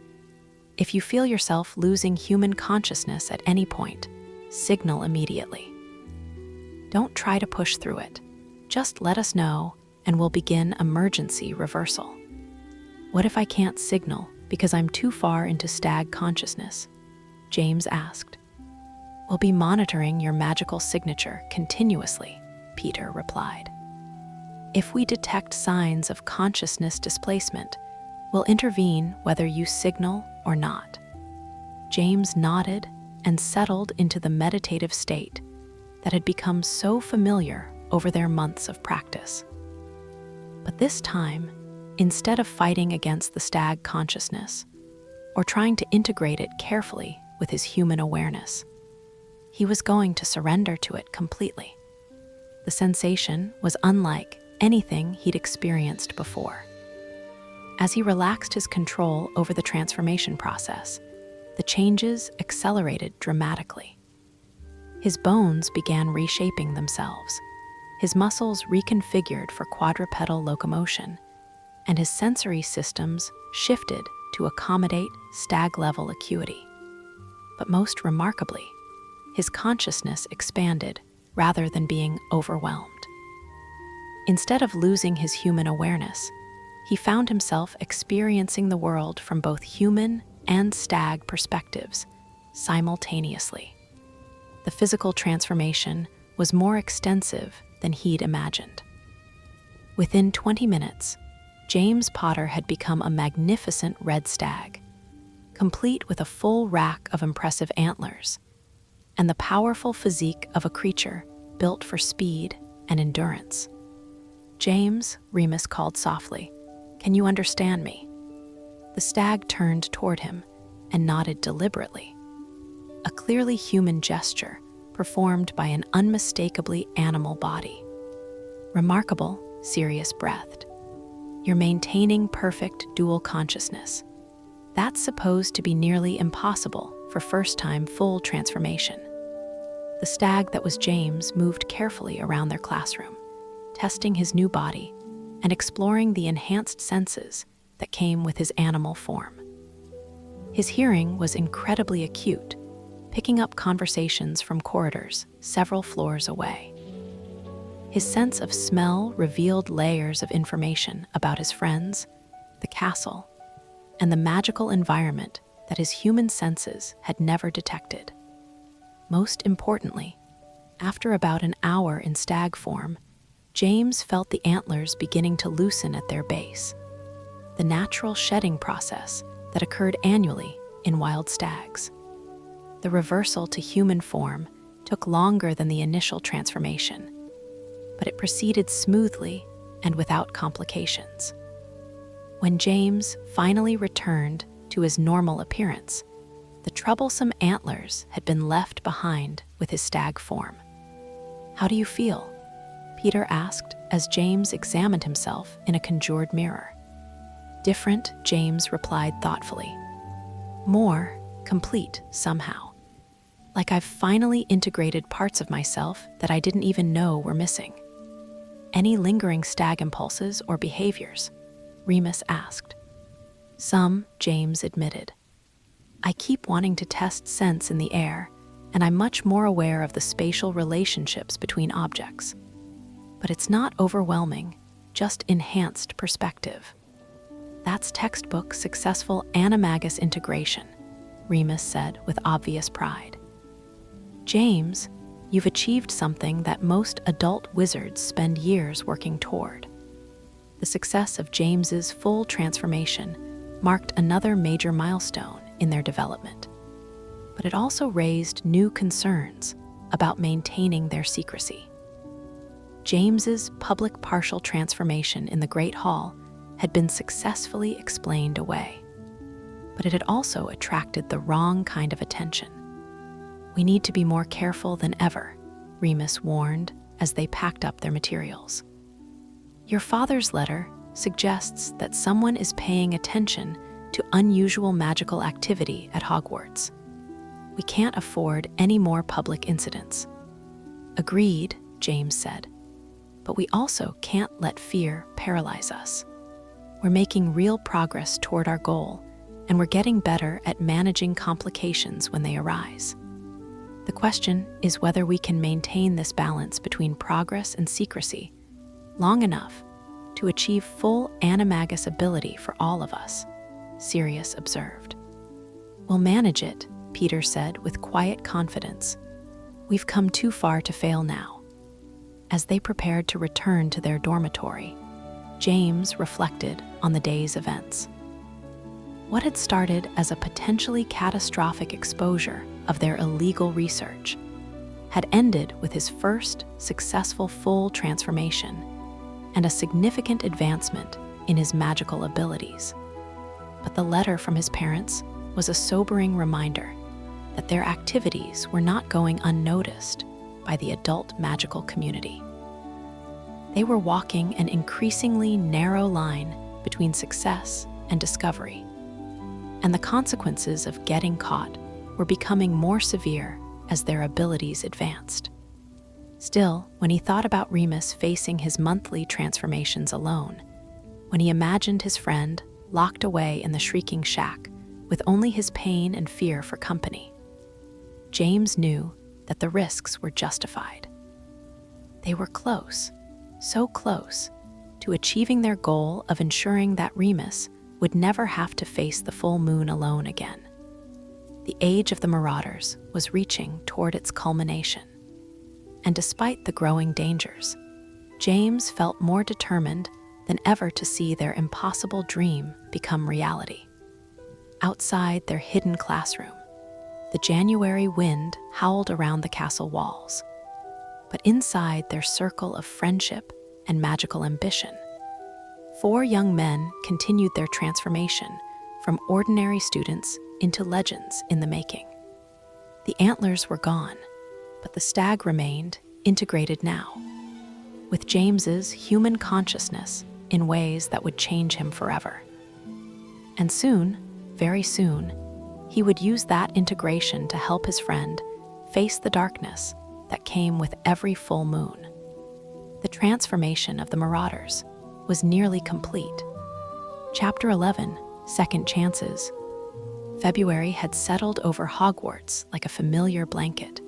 Speaker 1: if you feel yourself losing human consciousness at any point, signal immediately. Don't try to push through it. Just let us know and we'll begin emergency reversal. What if I can't signal because I'm too far into stag consciousness? James asked. We'll be monitoring your magical signature continuously, Peter replied. If we detect signs of consciousness displacement, we'll intervene whether you signal or not. James nodded and settled into the meditative state that had become so familiar over their months of practice. But this time, instead of fighting against the stag consciousness or trying to integrate it carefully with his human awareness, he was going to surrender to it completely. The sensation was unlike anything he'd experienced before. As he relaxed his control over the transformation process, the changes accelerated dramatically. His bones began reshaping themselves, his muscles reconfigured for quadrupedal locomotion, and his sensory systems shifted to accommodate stag-level acuity. But most remarkably, his consciousness expanded rather than being overwhelmed. Instead of losing his human awareness, he found himself experiencing the world from both human and stag perspectives simultaneously. The physical transformation was more extensive than he'd imagined. Within 20 minutes, James Potter had become a magnificent red stag, complete with a full rack of impressive antlers, and the powerful physique of a creature built for speed and endurance. James, Remus called softly, can you understand me? The stag turned toward him and nodded deliberately, a clearly human gesture performed by an unmistakably animal body. Remarkable, Sirius breathed. You're maintaining perfect dual consciousness. That's supposed to be nearly impossible for first-time full transformation. The stag that was James moved carefully around their classroom, testing his new body and exploring the enhanced senses that came with his animal form. His hearing was incredibly acute, picking up conversations from corridors several floors away. His sense of smell revealed layers of information about his friends, the castle, and the magical environment that his human senses had never detected. Most importantly, after about an hour in stag form, James felt the antlers beginning to loosen at their base, the natural shedding process that occurred annually in wild stags. The reversal to human form took longer than the initial transformation, but it proceeded smoothly and without complications. When James finally returned to his normal appearance, the troublesome antlers had been left behind with his stag form. "How do you feel?" Peter asked as James examined himself in a conjured mirror. "Different," James replied thoughtfully. "More complete somehow. Like I've finally integrated parts of myself that I didn't even know were missing." "Any lingering stag impulses or behaviors?" Remus asked. "Some," James admitted. "I keep wanting to test sense in the air, and I'm much more aware of the spatial relationships between objects. But it's not overwhelming, just enhanced perspective." "That's textbook successful animagus integration," Remus said with obvious pride. "James, you've achieved something that most adult wizards spend years working toward." The success of James's full transformation marked another major milestone in their development. But it also raised new concerns about maintaining their secrecy. James's public partial transformation in the Great Hall had been successfully explained away, but it had also attracted the wrong kind of attention. "We need to be more careful than ever," Remus warned as they packed up their materials. "Your father's letter suggests that someone is paying attention to unusual magical activity at Hogwarts. We can't afford any more public incidents." "Agreed," James said. "But we also can't let fear paralyze us. We're making real progress toward our goal, and we're getting better at managing complications when they arise. The question is whether we can maintain this balance between progress and secrecy long enough to achieve full animagus ability for all of us," Sirius observed. "We'll manage it," Peter said with quiet confidence. "We've come too far to fail now." As they prepared to return to their dormitory, James reflected on the day's events. What had started as a potentially catastrophic exposure of their illegal research had ended with his first successful full transformation and a significant advancement in his magical abilities. But the letter from his parents was a sobering reminder that their activities were not going unnoticed by the adult magical community. They were walking an increasingly narrow line between success and discovery, and the consequences of getting caught were becoming more severe as their abilities advanced. Still, when he thought about Remus facing his monthly transformations alone, when he imagined his friend locked away in the shrieking shack with only his pain and fear for company, James knew that the risks were justified. They were close, so close, to achieving their goal of ensuring that Remus would never have to face the full moon alone again. The age of the Marauders was reaching toward its culmination, and despite the growing dangers, James felt more determined than ever to see their impossible dream become reality. Outside their hidden classroom, the January wind howled around the castle walls, but inside their circle of friendship and magical ambition, 4 young men continued their transformation from ordinary students into legends in the making. The antlers were gone, but the stag remained, integrated now, with James's human consciousness in ways that would change him forever. And soon, very soon, he would use that integration to help his friend face the darkness that came with every full moon. The transformation of the Marauders was nearly complete. Chapter 11, Second Chances. February had settled over Hogwarts like a familiar blanket,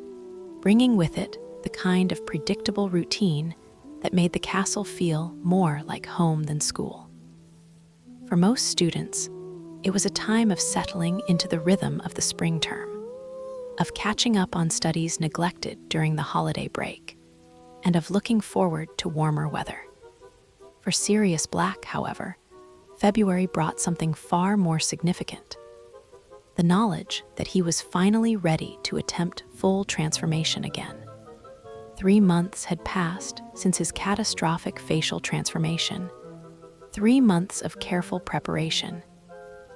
Speaker 1: bringing with it the kind of predictable routine that made the castle feel more like home than school. For most students, it was a time of settling into the rhythm of the spring term, of catching up on studies neglected during the holiday break, and of looking forward to warmer weather. For Sirius Black, however, February brought something far more significant: the knowledge that he was finally ready to attempt full transformation again. 3 months had passed since his catastrophic facial transformation. 3 months of careful preparation,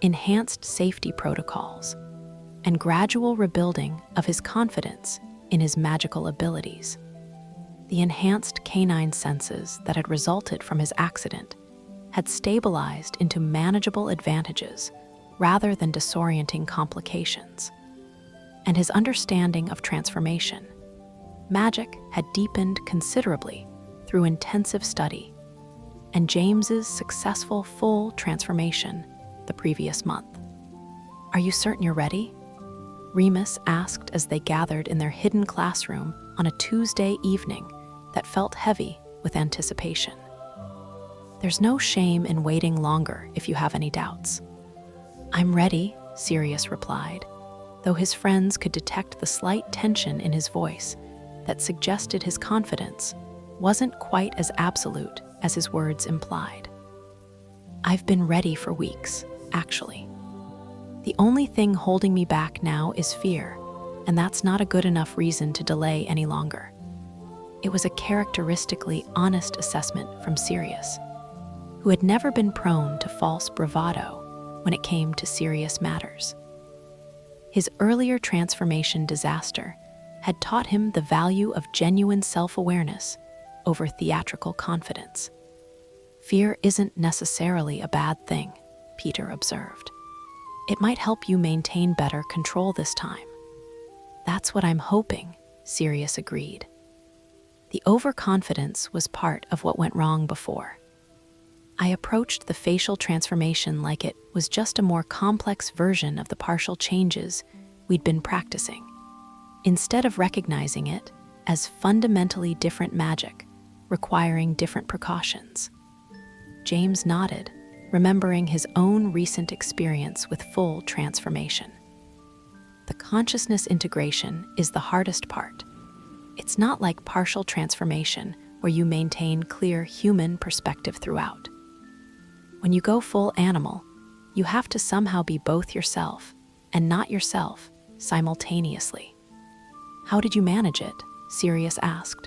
Speaker 1: enhanced safety protocols, and gradual rebuilding of his confidence in his magical abilities. The enhanced canine senses that had resulted from his accident had stabilized into manageable advantages rather than disorienting complications. And his understanding of transformation, magic, had deepened considerably through intensive study, and James's successful full transformation the previous month. "Are you certain you're ready?" Remus asked as they gathered in their hidden classroom on a Tuesday evening that felt heavy with anticipation. "There's no shame in waiting longer if you have any doubts." "I'm ready," Sirius replied, though his friends could detect the slight tension in his voice that suggested his confidence wasn't quite as absolute as his words implied. "I've been ready for weeks, actually. The only thing holding me back now is fear, and that's not a good enough reason to delay any longer." It was a characteristically honest assessment from Sirius, who had never been prone to false bravado when it came to serious matters. His earlier transformation disaster had taught him the value of genuine self-awareness over theatrical confidence. "Fear isn't necessarily a bad thing," Peter observed. "It might help you maintain better control this time." "That's what I'm hoping," Sirius agreed. The overconfidence was part of what went wrong before. "I approached the facial transformation like it was just a more complex version of the partial changes we'd been practicing, instead of recognizing it as fundamentally different magic, requiring different precautions." James nodded, remembering his own recent experience with full transformation. "The consciousness integration is the hardest part. It's not like partial transformation where you maintain clear human perspective throughout. When you go full animal, you have to somehow be both yourself and not yourself simultaneously." "How did you manage it?" Sirius asked.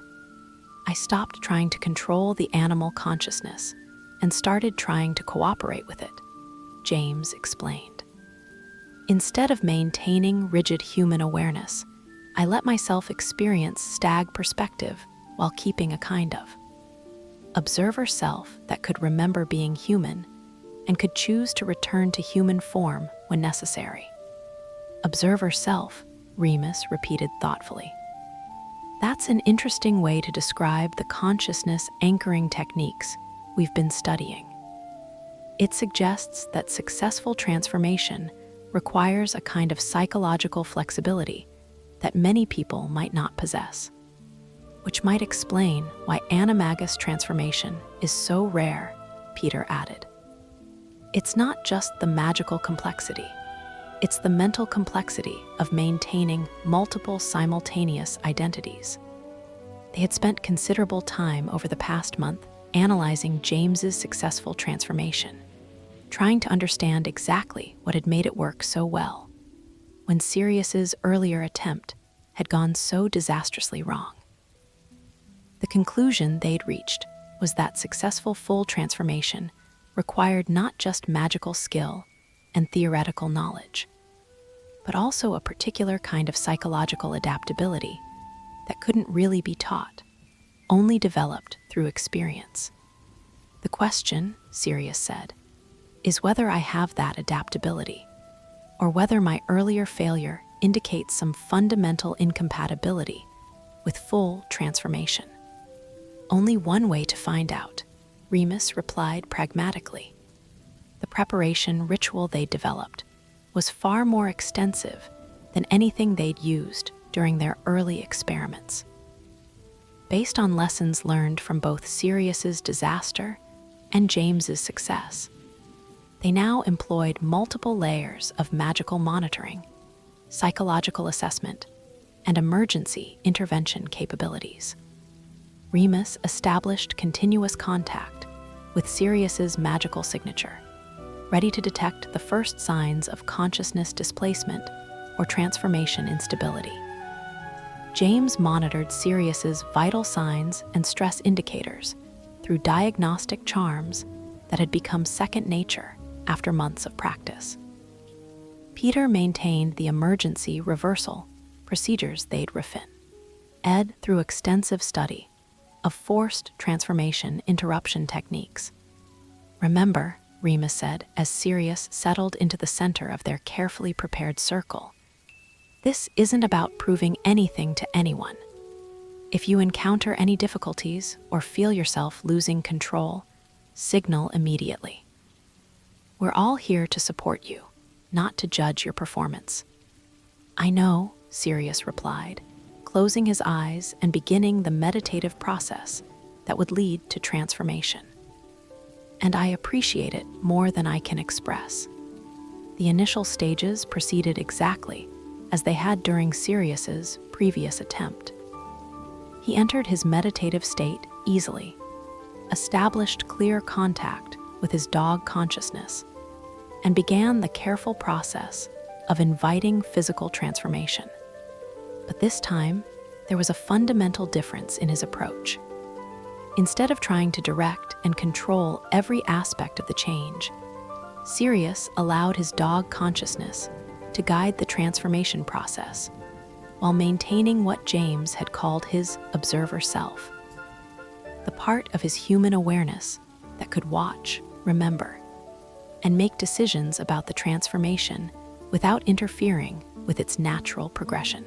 Speaker 1: "I stopped trying to control the animal consciousness and started trying to cooperate with it," James explained. "Instead of maintaining rigid human awareness, I let myself experience stag perspective while keeping a kind of observer self that could remember being human and could choose to return to human form when necessary." "Observer self," Remus repeated thoughtfully. "That's an interesting way to describe the consciousness anchoring techniques we've been studying. It suggests that successful transformation requires a kind of psychological flexibility that many people might not possess, which might explain why animagus transformation is so rare," Peter added. "It's not just the magical complexity, it's the mental complexity of maintaining multiple simultaneous identities." They had spent considerable time over the past month analyzing James's successful transformation, trying to understand exactly what had made it work so well, when Sirius's earlier attempt had gone so disastrously wrong. The conclusion they'd reached was that successful full transformation required not just magical skill and theoretical knowledge, but also a particular kind of psychological adaptability that couldn't really be taught, only developed through experience. "The question," Sirius said, "is whether I have that adaptability, or whether my earlier failure indicates some fundamental incompatibility with full transformation." "Only one way to find out," Remus replied pragmatically. The preparation ritual they'd developed was far more extensive than anything they'd used during their early experiments. Based on lessons learned from both Sirius's disaster and James's success, they now employed multiple layers of magical monitoring, psychological assessment, and emergency intervention capabilities. Remus established continuous contact with Sirius's magical signature, ready to detect the first signs of consciousness displacement or transformation instability. James monitored Sirius's vital signs and stress indicators through diagnostic charms that had become second nature after months of practice. Peter maintained the emergency reversal procedures they'd refined through extensive study, of forced transformation interruption techniques. "Remember," Remus said as Sirius settled into the center of their carefully prepared circle, "this isn't about proving anything to anyone. If you encounter any difficulties or feel yourself losing control, signal immediately. We're all here to support you, not to judge your performance." "I know," Sirius replied, closing his eyes and beginning the meditative process that would lead to transformation. "And I appreciate it more than I can express." The initial stages proceeded exactly as they had during Sirius's previous attempt. He entered his meditative state easily, established clear contact with his dog consciousness, and began the careful process of inviting physical transformation. But this time, there was a fundamental difference in his approach. Instead of trying to direct and control every aspect of the change, Sirius allowed his dog consciousness to guide the transformation process, while maintaining what James had called his observer self, the part of his human awareness that could watch, remember, and make decisions about the transformation without interfering with its natural progression.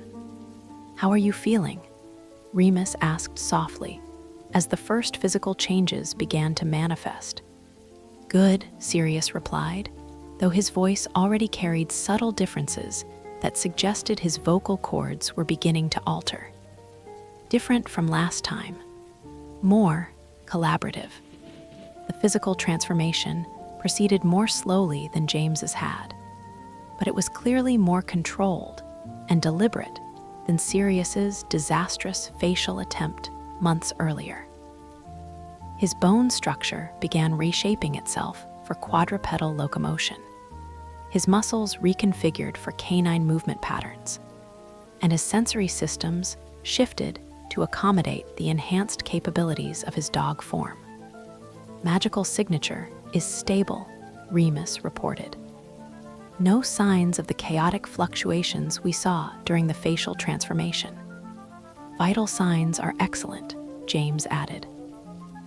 Speaker 1: "How are you feeling?" Remus asked softly, as the first physical changes began to manifest. "Good," Sirius replied, though his voice already carried subtle differences that suggested his vocal cords were beginning to alter. Different from last time, more collaborative. The physical transformation proceeded more slowly than James's had, but it was clearly more controlled and deliberate than Sirius's disastrous facial attempt months earlier. His bone structure began reshaping itself for quadrupedal locomotion, his muscles reconfigured for canine movement patterns, and his sensory systems shifted to accommodate the enhanced capabilities of his dog form. "Magical signature is stable," Remus reported. "No signs of the chaotic fluctuations we saw during the facial transformation. Vital signs are excellent," James added.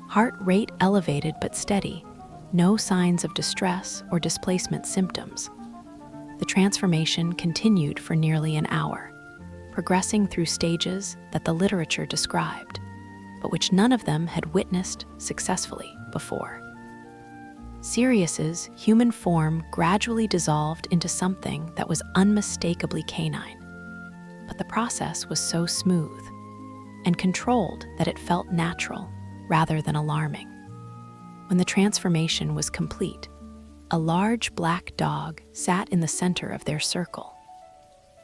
Speaker 1: "Heart rate elevated but steady, no signs of distress or displacement symptoms." The transformation continued for nearly an hour, progressing through stages that the literature described, but which none of them had witnessed successfully before. Sirius's human form gradually dissolved into something that was unmistakably canine, but the process was so smooth and controlled that it felt natural rather than alarming. When the transformation was complete, a large black dog sat in the center of their circle,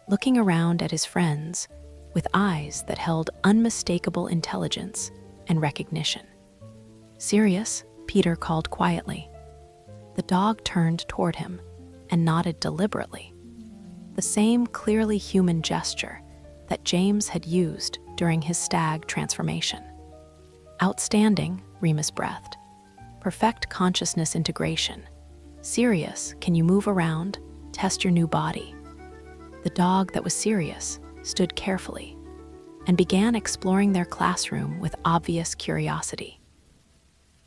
Speaker 1: looking around at his friends with eyes that held unmistakable intelligence and recognition. "Sirius," Peter called quietly. The dog turned toward him and nodded deliberately, the same clearly human gesture that James had used during his stag transformation. "Outstanding," Remus breathed. "Perfect consciousness integration. Sirius, can you move around, test your new body?" The dog that was Sirius stood carefully and began exploring their classroom with obvious curiosity.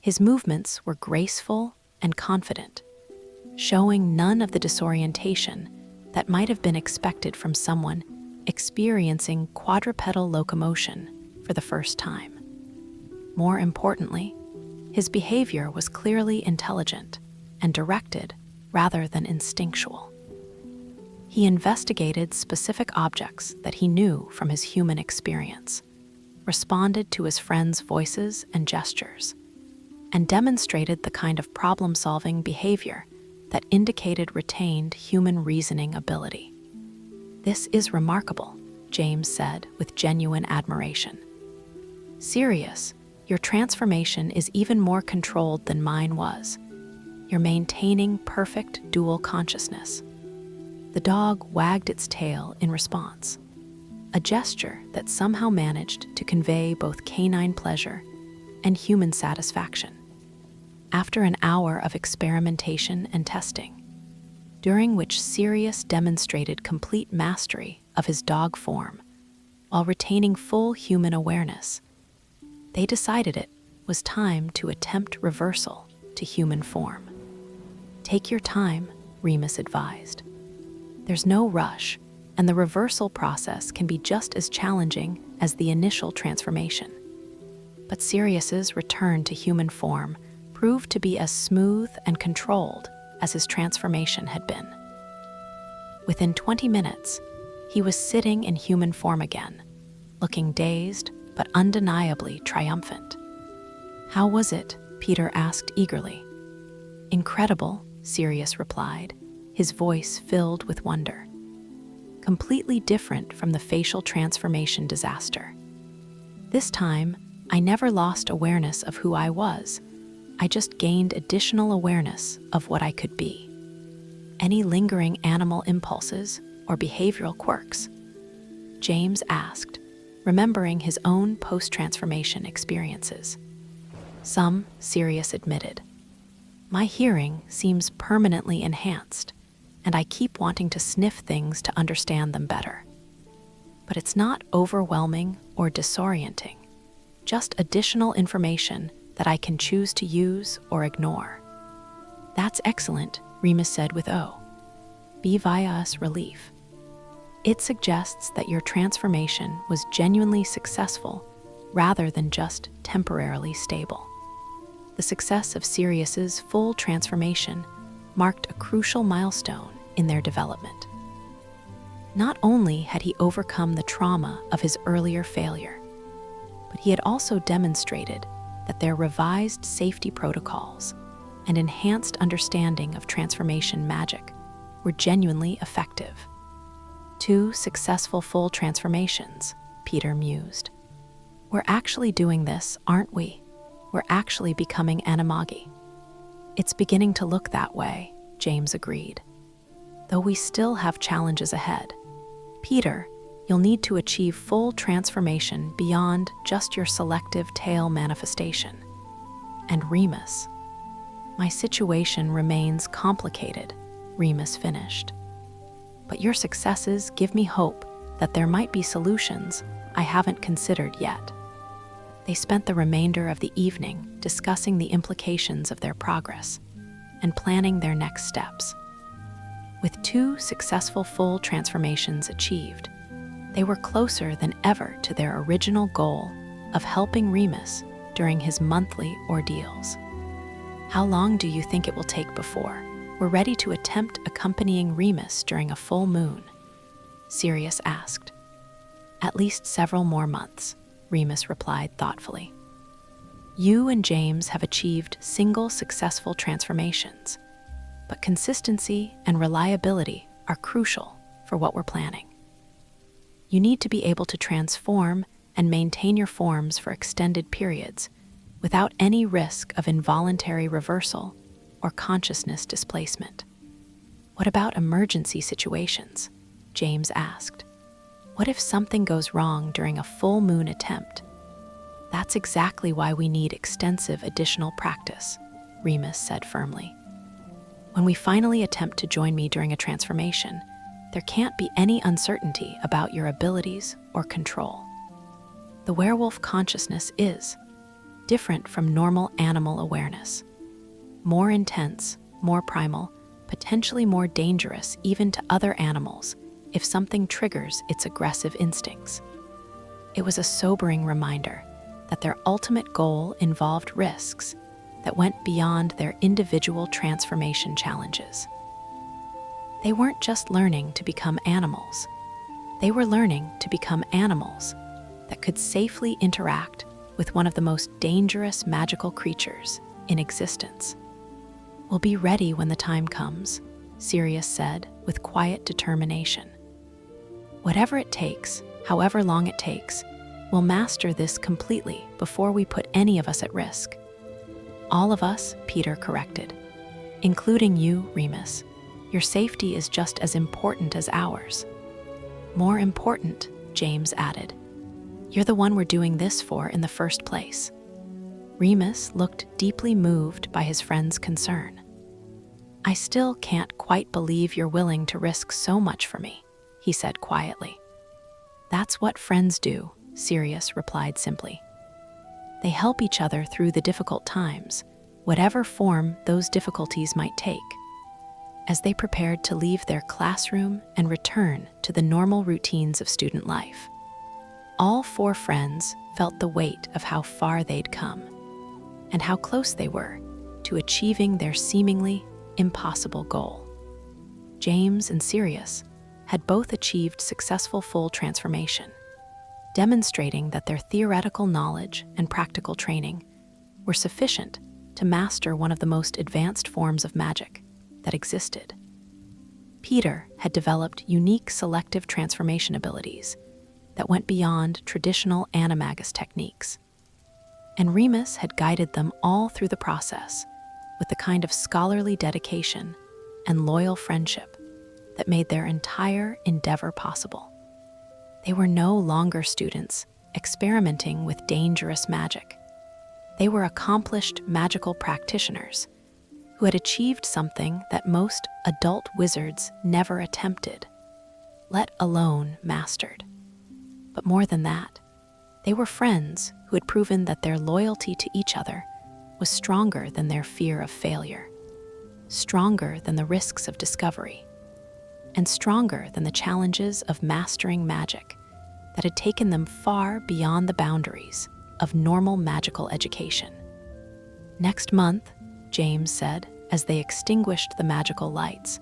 Speaker 1: His movements were graceful and confident, showing none of the disorientation that might have been expected from someone experiencing quadrupedal locomotion for the first time. More importantly, his behavior was clearly intelligent and directed rather than instinctual. He investigated specific objects that he knew from his human experience, responded to his friends' voices and gestures, and demonstrated the kind of problem-solving behavior that indicated retained human reasoning ability. "This is remarkable," James said with genuine admiration. "Sirius, your transformation is even more controlled than mine was. You're maintaining perfect dual consciousness." The dog wagged its tail in response, a gesture that somehow managed to convey both canine pleasure and human satisfaction. After an hour of experimentation and testing, during which Sirius demonstrated complete mastery of his dog form while retaining full human awareness, They decided it was time to attempt reversal to human form. Take your time, Remus advised. There's no rush, and the reversal process can be just as challenging as the initial transformation. But Sirius's return to human form proved to be as smooth and controlled as his transformation had been. Within 20 minutes, he was sitting in human form again, looking dazed but undeniably triumphant. "How was it?" Peter asked eagerly. "Incredible," Sirius replied, his voice filled with wonder. "Completely different from the facial transformation disaster. This time, I never lost awareness of who I was. I just gained additional awareness of what I could be. Any lingering animal impulses or behavioral quirks?" James asked, remembering his own post-transformation experiences. "Some," Sirius admitted. "My hearing seems permanently enhanced, and I keep wanting to sniff things to understand them better. But it's not overwhelming or disorienting, just additional information that I can choose to use or ignore." "That's excellent," Remus said with be via us relief. "It suggests that your transformation was genuinely successful rather than just temporarily stable." The success of Sirius's full transformation marked a crucial milestone in their development. Not only had he overcome the trauma of his earlier failure, but he had also demonstrated that their revised safety protocols and enhanced understanding of transformation magic were genuinely effective. 2 successful full transformations, Peter mused. "We're actually doing this, aren't we? We're actually becoming Animagi." "It's beginning to look that way," James agreed. "Though we still have challenges ahead. Peter, you'll need to achieve full transformation beyond just your selective tail manifestation. And Remus, my situation remains complicated," Remus finished. "But your successes give me hope that there might be solutions I haven't considered yet." They spent the remainder of the evening discussing the implications of their progress and planning their next steps. With 2 successful full transformations achieved, they were closer than ever to their original goal of helping Remus during his monthly ordeals. "How long do you think it will take before we're ready to attempt accompanying Remus during a full moon?" Sirius asked. "At least several more months," Remus replied thoughtfully. "You and James have achieved single successful transformations, but consistency and reliability are crucial for what we're planning. You need to be able to transform and maintain your forms for extended periods without any risk of involuntary reversal or consciousness displacement." "What about emergency situations?" James asked. "What if something goes wrong during a full moon attempt?" "That's exactly why we need extensive additional practice," Remus said firmly. "When we finally attempt to join me during a transformation, there can't be any uncertainty about your abilities or control. The werewolf consciousness is different from normal animal awareness. More intense, more primal, potentially more dangerous even to other animals if something triggers its aggressive instincts." It was a sobering reminder that their ultimate goal involved risks that went beyond their individual transformation challenges. They weren't just learning to become animals. They were learning to become animals that could safely interact with one of the most dangerous magical creatures in existence. "We'll be ready when the time comes," Sirius said with quiet determination. "Whatever it takes, however long it takes, we'll master this completely before we put any of us at risk." "All of us," Peter corrected. "Including you, Remus. Your safety is just as important as ours." "More important," James added. "You're the one we're doing this for in the first place." Remus looked deeply moved by his friend's concern. "I still can't quite believe you're willing to risk so much for me," he said quietly. "That's what friends do," Sirius replied simply. They help each other through the difficult times, whatever form those difficulties might take. As they prepared to leave their classroom and return to the normal routines of student life, all 4 friends felt the weight of how far they'd come and how close they were to achieving their seemingly impossible goal. James and Sirius had both achieved successful full transformation, demonstrating that their theoretical knowledge and practical training were sufficient to master one of the most advanced forms of magic that existed. Peter had developed unique selective transformation abilities that went beyond traditional animagus techniques, and Remus had guided them all through the process with the kind of scholarly dedication and loyal friendship that made their entire endeavor possible. They were no longer students experimenting with dangerous magic. They were accomplished magical practitioners who had achieved something that most adult wizards never attempted, let alone mastered. But more than that, they were friends who had proven that their loyalty to each other was stronger than their fear of failure, stronger than the risks of discovery, and stronger than the challenges of mastering magic that had taken them far beyond the boundaries of normal magical education. "Next month," James said as they extinguished the magical lights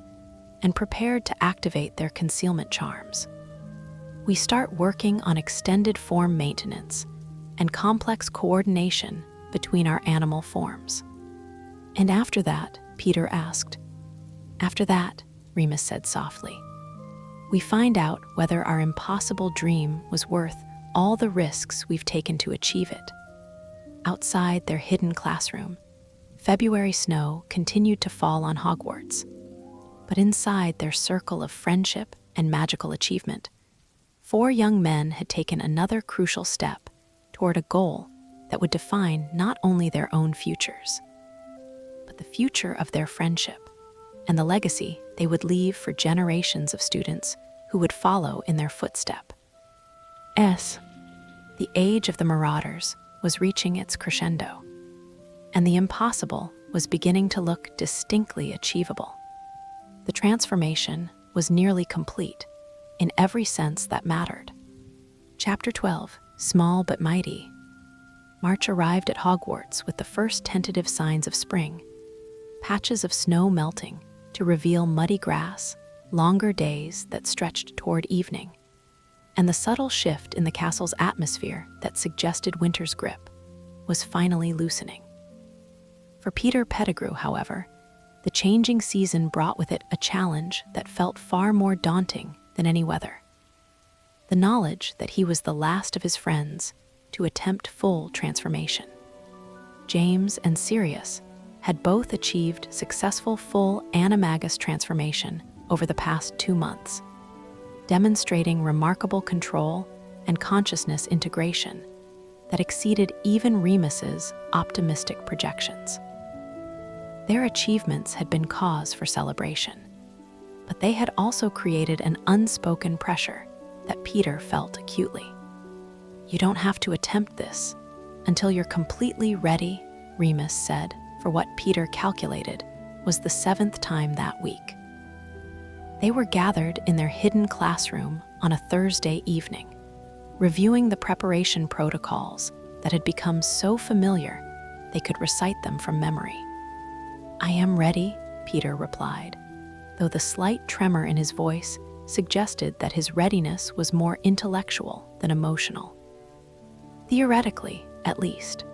Speaker 1: and prepared to activate their concealment charms, "we start working on extended form maintenance and complex coordination between our animal forms." "And after that?" Peter asked. "After that," Remus said softly, "we find out whether our impossible dream was worth all the risks we've taken to achieve it." Outside their hidden classroom, February snow continued to fall on Hogwarts. But inside their circle of friendship and magical achievement, 4 young men had taken another crucial step toward a goal that would define not only their own futures, but the future of their friendship and the legacy they would leave for generations of students who would follow in their footsteps. The age of the Marauders was reaching its crescendo, and the impossible was beginning to look distinctly achievable. The transformation was nearly complete in every sense that mattered. Chapter 12, Small but Mighty. March arrived at Hogwarts with the first tentative signs of spring, patches of snow melting to reveal muddy grass, longer days that stretched toward evening, and the subtle shift in the castle's atmosphere that suggested winter's grip was finally loosening. For Peter Pettigrew, however, the changing season brought with it a challenge that felt far more daunting than any weather: the knowledge that he was the last of his friends to attempt full transformation. James and Sirius had both achieved successful full animagus transformation over the past 2 months, demonstrating remarkable control and consciousness integration that exceeded even Remus's optimistic projections. Their achievements had been cause for celebration, but they had also created an unspoken pressure that Peter felt acutely. "You don't have to attempt this until you're completely ready," Remus said for what Peter calculated was the 7th time that week. They were gathered in their hidden classroom on a Thursday evening, reviewing the preparation protocols that had become so familiar they could recite them from memory. "I am ready," Peter replied, though the slight tremor in his voice suggested that his readiness was more intellectual than emotional. "Theoretically, at least.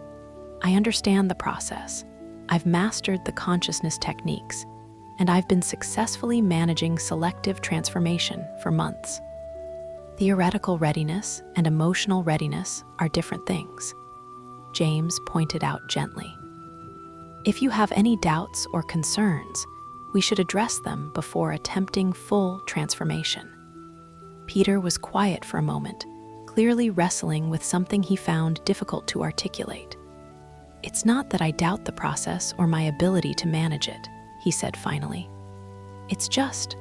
Speaker 1: I understand the process. I've mastered the consciousness techniques, and I've been successfully managing selective transformation for months." Theoretical readiness and emotional readiness are different things, James pointed out gently. "If you have any doubts or concerns, we should address them before attempting full transformation." Peter was quiet for a moment, clearly wrestling with something he found difficult to articulate. "It's not that I doubt the process or my ability to manage it," he said finally. "It's just,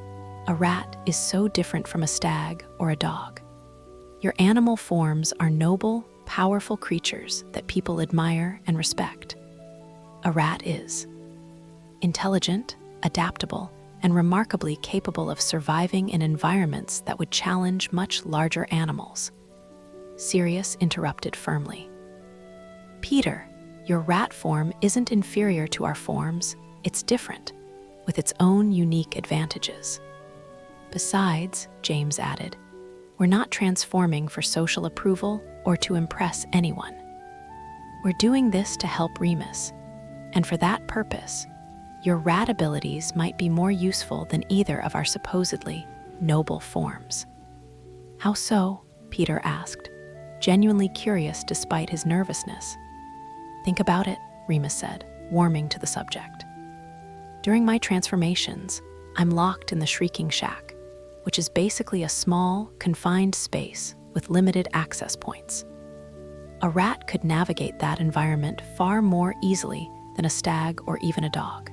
Speaker 1: a rat is so different from a stag or a dog. Your animal forms are noble, powerful creatures that people admire and respect. A rat is intelligent, adaptable, and remarkably capable of surviving in environments that would challenge much larger animals. Sirius interrupted firmly. Peter, your rat form isn't inferior to our forms, it's different, with its own unique advantages. Besides, James added, we're not transforming for social approval or to impress anyone. We're doing this to help Remus, and for that purpose, your rat abilities might be more useful than either of our supposedly noble forms. How so? Peter asked, genuinely curious despite his nervousness. Think about it, Remus said, warming to the subject. During my transformations, I'm locked in the Shrieking Shack, which is basically a small, confined space with limited access points. A rat could navigate that environment far more easily than a stag or even a dog.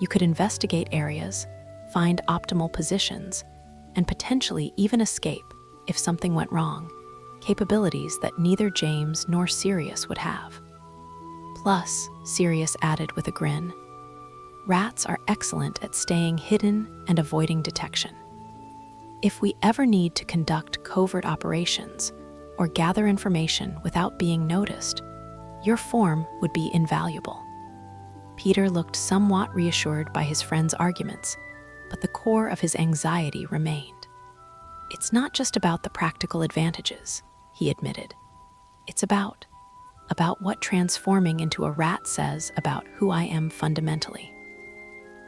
Speaker 1: You could investigate areas, find optimal positions, and potentially even escape if something went wrong, capabilities that neither James nor Sirius would have. Plus, Sirius added with a grin, rats are excellent at staying hidden and avoiding detection. If we ever need to conduct covert operations or gather information without being noticed, your form would be invaluable. Peter looked somewhat reassured by his friend's arguments, but the core of his anxiety remained. It's not just about the practical advantages, he admitted. It's about what transforming into a rat says about who I am fundamentally.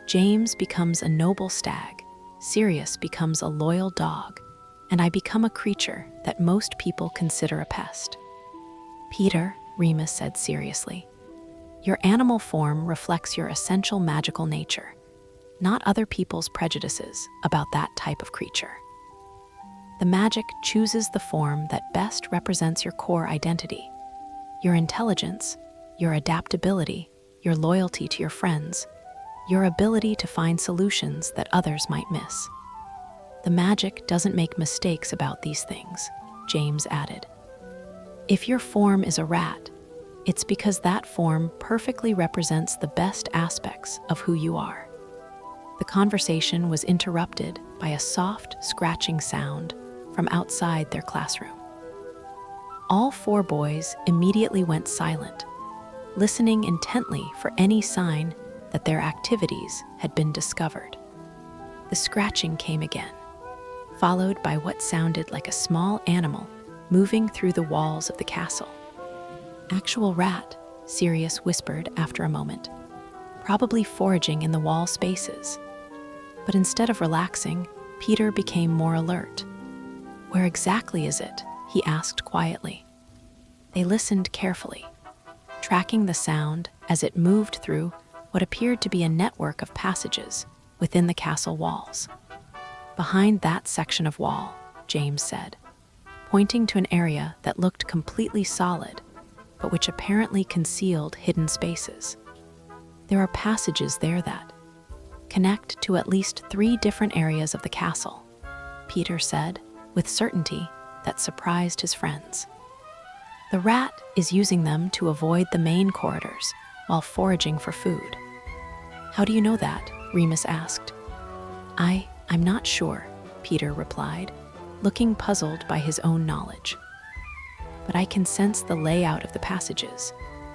Speaker 1: James becomes a noble stag, Sirius becomes a loyal dog, and I become a creature that most people consider a pest. Peter, Remus said seriously, your animal form reflects your essential magical nature, not other people's prejudices about that type of creature. The magic chooses the form that best represents your core identity, your intelligence, your adaptability, your loyalty to your friends, your ability to find solutions that others might miss. The magic doesn't make mistakes about these things, James added. If your form is a rat, it's because that form perfectly represents the best aspects of who you are. The conversation was interrupted by a soft, scratching sound from outside their classroom. All four boys immediately went silent, listening intently for any sign that their activities had been discovered. The scratching came again, followed by what sounded like a small animal moving through the walls of the castle. Actual rat, Sirius whispered after a moment, probably foraging in the wall spaces. But instead of relaxing, Peter became more alert. Where exactly is it? He asked quietly. They listened carefully, tracking the sound as it moved through what appeared to be a network of passages within the castle walls. Behind that section of wall, James said, pointing to an area that looked completely solid, but which apparently concealed hidden spaces. There are passages there that connect to at least 3 different areas of the castle, Peter said, with certainty that surprised his friends. The rat is using them to avoid the main corridors while foraging for food. How do you know that? Remus asked. I'm not sure, Peter replied, looking puzzled by his own knowledge. But I can sense the layout of the passages,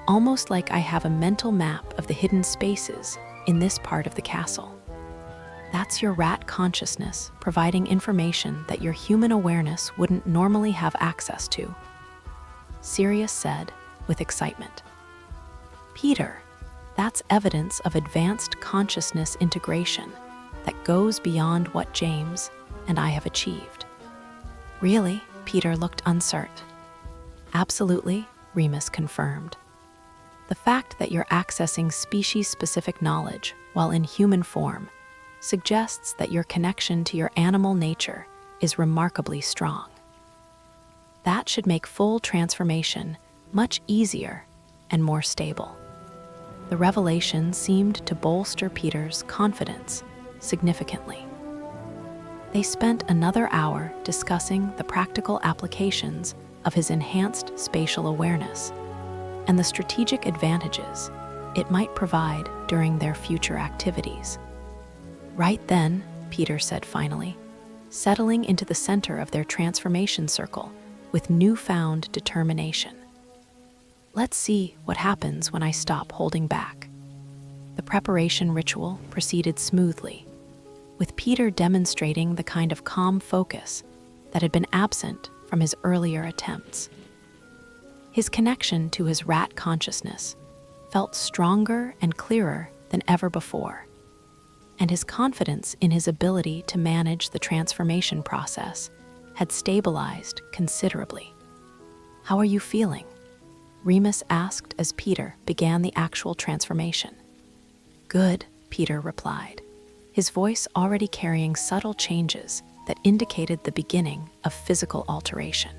Speaker 1: almost like I have a mental map of the hidden spaces in this part of the castle. That's your rat consciousness providing information that your human awareness wouldn't normally have access to, Sirius said with excitement. Peter, that's evidence of advanced consciousness integration that goes beyond what James and I have achieved. Really? Peter looked uncertain. Absolutely, Remus confirmed. The fact that you're accessing species-specific knowledge while in human form suggests that your connection to your animal nature is remarkably strong. That should make full transformation much easier and more stable. The revelation seemed to bolster Peter's confidence significantly. They spent another hour discussing the practical applications of his enhanced spatial awareness and the strategic advantages it might provide during their future activities. Right then, Peter said finally, settling into the center of their transformation circle with newfound determination. Let's see what happens when I stop holding back. The preparation ritual proceeded smoothly, with Peter demonstrating the kind of calm focus that had been absent from his earlier attempts. His connection to his rat consciousness felt stronger and clearer than ever before, and his confidence in his ability to manage the transformation process had stabilized considerably. "How are you feeling?" Remus asked as Peter began the actual transformation. "Good," Peter replied, his voice already carrying subtle changes that indicated the beginning of physical alteration.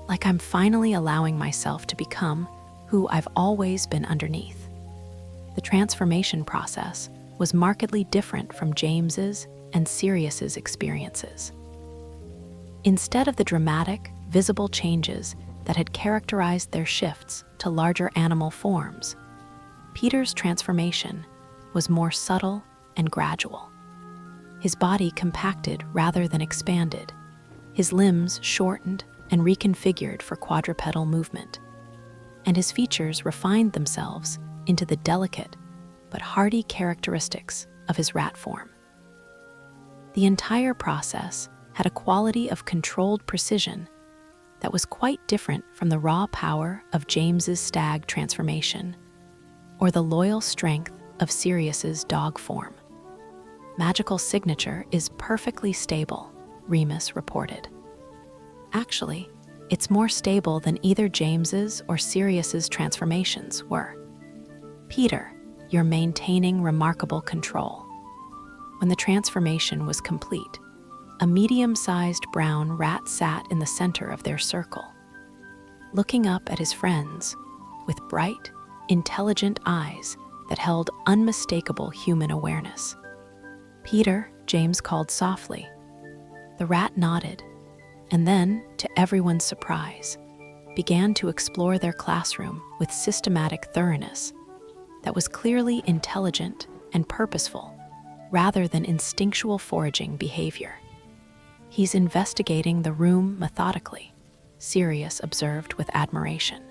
Speaker 1: "Like I'm finally allowing myself to become who I've always been underneath." The transformation process was markedly different from James's and Sirius's experiences. Instead of the dramatic, visible changes that had characterized their shifts to larger animal forms, Peter's transformation was more subtle and gradual. His body compacted rather than expanded, his limbs shortened and reconfigured for quadrupedal movement, and his features refined themselves into the delicate but hardy characteristics of his rat form. The entire process had a quality of controlled precision that was quite different from the raw power of James's stag transformation or the loyal strength of Sirius's dog form. "Magical signature is perfectly stable," Remus reported. "Actually, it's more stable than either James's or Sirius's transformations were. Peter, you're maintaining remarkable control." When the transformation was complete, a medium-sized brown rat sat in the center of their circle, looking up at his friends with bright, intelligent eyes that held unmistakable human awareness. "Peter," James called softly. The rat nodded, and then, to everyone's surprise, began to explore their classroom with systematic thoroughness that was clearly intelligent and purposeful rather than instinctual foraging behavior. "He's investigating the room methodically," Sirius observed with admiration.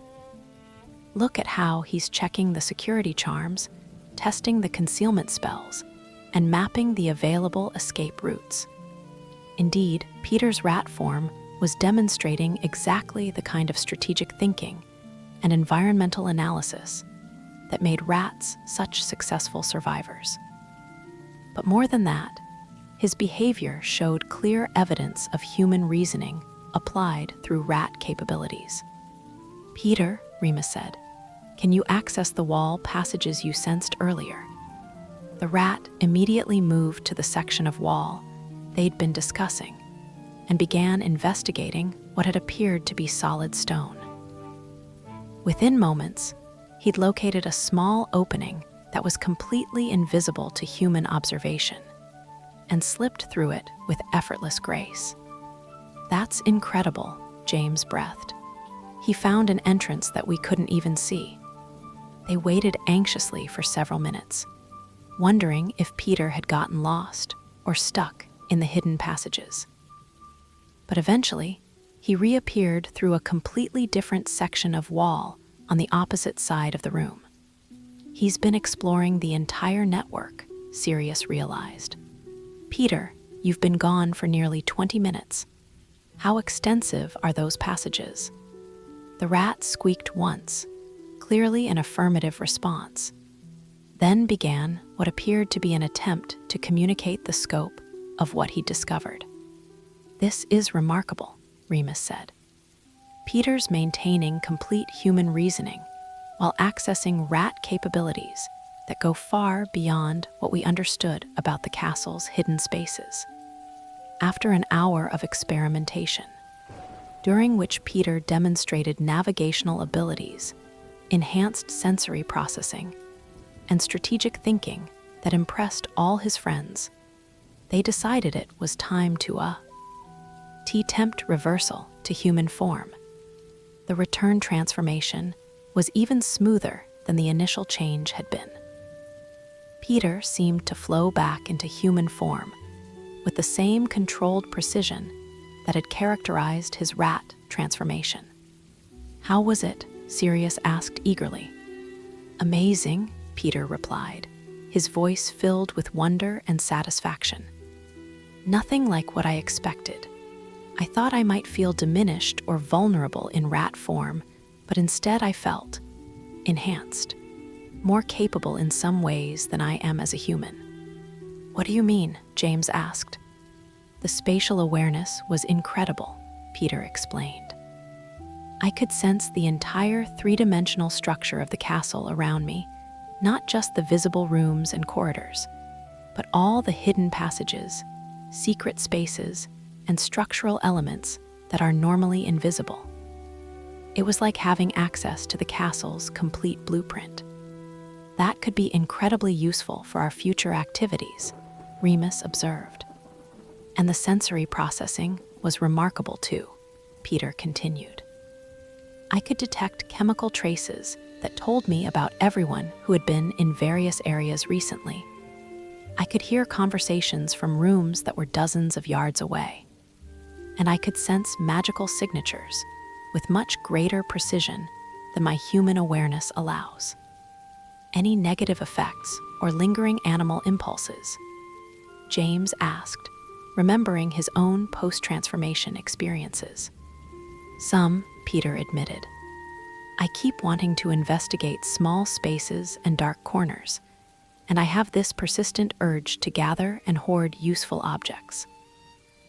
Speaker 1: "Look at how he's checking the security charms, testing the concealment spells, and mapping the available escape routes." Indeed, Peter's rat form was demonstrating exactly the kind of strategic thinking and environmental analysis that made rats such successful survivors. But more than that, his behavior showed clear evidence of human reasoning applied through rat capabilities. "Peter," Remus said, "can you access the wall passages you sensed earlier?" The rat immediately moved to the section of wall they'd been discussing and began investigating what had appeared to be solid stone. Within moments, he'd located a small opening that was completely invisible to human observation and slipped through it with effortless grace. "That's incredible," James breathed. "He found an entrance that we couldn't even see." They waited anxiously for several minutes, wondering if Peter had gotten lost or stuck in the hidden passages. But eventually, he reappeared through a completely different section of wall on the opposite side of the room. "He's been exploring the entire network," Sirius realized. "Peter, you've been gone for nearly 20 minutes. How extensive are those passages?" The rat squeaked once, clearly an affirmative response, then began what appeared to be an attempt to communicate the scope of what he'd discovered. "This is remarkable," Remus said. "Peter's maintaining complete human reasoning while accessing rat capabilities that go far beyond what we understood about the castle's hidden spaces." After an hour of experimentation, during which Peter demonstrated navigational abilities, enhanced sensory processing, and strategic thinking that impressed all his friends, they decided it was time to T-tempt reversal to human form. The return transformation was even smoother than the initial change had been. Peter seemed to flow back into human form with the same controlled precision that had characterized his rat transformation. "How was it?" Sirius asked eagerly. "Amazing," Peter replied, his voice filled with wonder and satisfaction. "Nothing like what I expected. I thought I might feel diminished or vulnerable in rat form, but instead I felt enhanced, more capable in some ways than I am as a human." "What do you mean?" James asked. "The spatial awareness was incredible," Peter explained. "I could sense the entire three-dimensional structure of the castle around me, not just the visible rooms and corridors, but all the hidden passages, secret spaces, and structural elements that are normally invisible. It was like having access to the castle's complete blueprint. That could be incredibly useful for our future activities," Remus observed. "And the sensory processing was remarkable too," Peter continued. "I could detect chemical traces that told me about everyone who had been in various areas recently. I could hear conversations from rooms that were dozens of yards away. And I could sense magical signatures with much greater precision than my human awareness allows. Any negative effects or lingering animal impulses?" James asked, remembering his own post-transformation experiences. "Some," Peter admitted. "I keep wanting to investigate small spaces and dark corners, and I have this persistent urge to gather and hoard useful objects.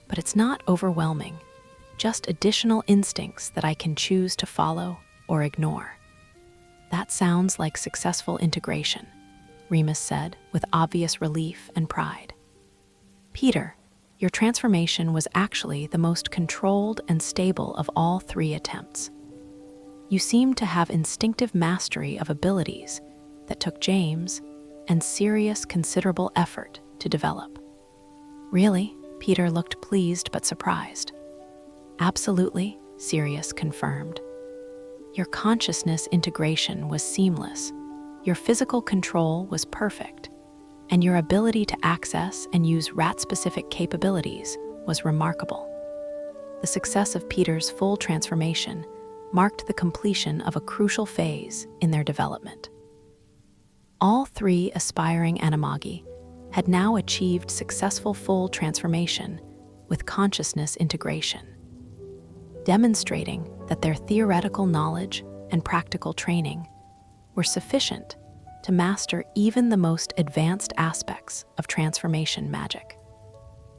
Speaker 1: But it's not overwhelming, just additional instincts that I can choose to follow or ignore." "That sounds like successful integration," Remus said with obvious relief and pride. "Peter, your transformation was actually the most controlled and stable of all 3 attempts. You seem to have instinctive mastery of abilities that took James and serious, considerable effort to develop." "Really?" Peter looked pleased but surprised. "Absolutely," Sirius confirmed. "Your consciousness integration was seamless, your physical control was perfect, and your ability to access and use rat-specific capabilities was remarkable." The success of Peter's full transformation marked the completion of a crucial phase in their development. All 3 aspiring Animagi had now achieved successful full transformation with consciousness integration, demonstrating that their theoretical knowledge and practical training were sufficient to master even the most advanced aspects of transformation magic.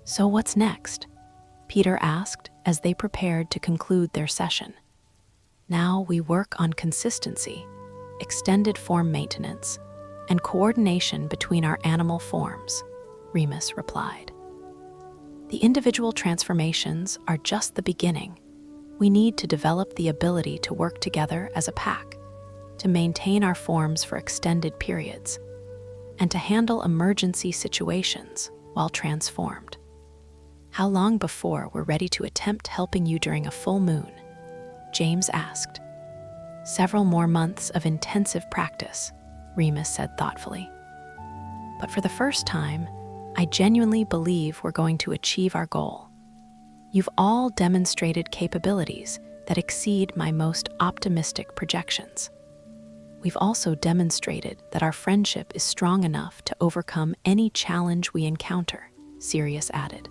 Speaker 1: "So what's next?" Peter asked as they prepared to conclude their session. "Now we work on consistency, extended form maintenance, and coordination between our animal forms," Remus replied. "The individual transformations are just the beginning. We need to develop the ability to work together as a pack, to maintain our forms for extended periods, and to handle emergency situations while transformed." "How long before we're ready to attempt helping you during a full moon?" James asked. "Several more months of intensive practice," Remus said thoughtfully. "But for the first time, I genuinely believe we're going to achieve our goal. You've all demonstrated capabilities that exceed my most optimistic projections. We've also demonstrated that our friendship is strong enough to overcome any challenge we encounter," Sirius added.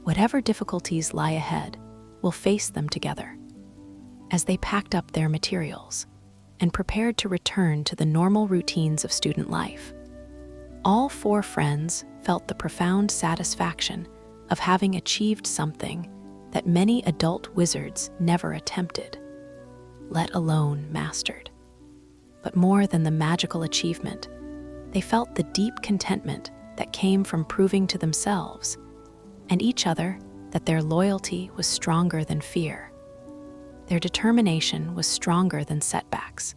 Speaker 1: "Whatever difficulties lie ahead, we'll face them together." As they packed up their materials and prepared to return to the normal routines of student life, all 4 friends felt the profound satisfaction of having achieved something that many adult wizards never attempted, let alone mastered. But more than the magical achievement, they felt the deep contentment that came from proving to themselves and each other that their loyalty was stronger than fear. Their determination was stronger than setbacks,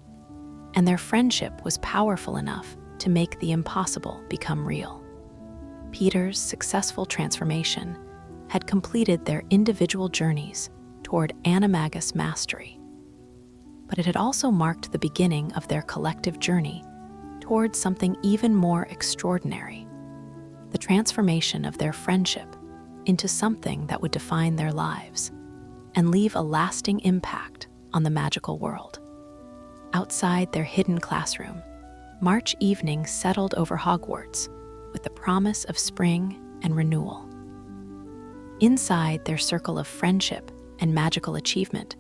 Speaker 1: and their friendship was powerful enough to make the impossible become real. Peter's successful transformation had completed their individual journeys toward animagus mastery. But it had also marked the beginning of their collective journey towards something even more extraordinary, the transformation of their friendship into something that would define their lives and leave a lasting impact on the magical world. Outside their hidden classroom, March evening settled over Hogwarts with the promise of spring and renewal. Inside their circle of friendship and magical achievement,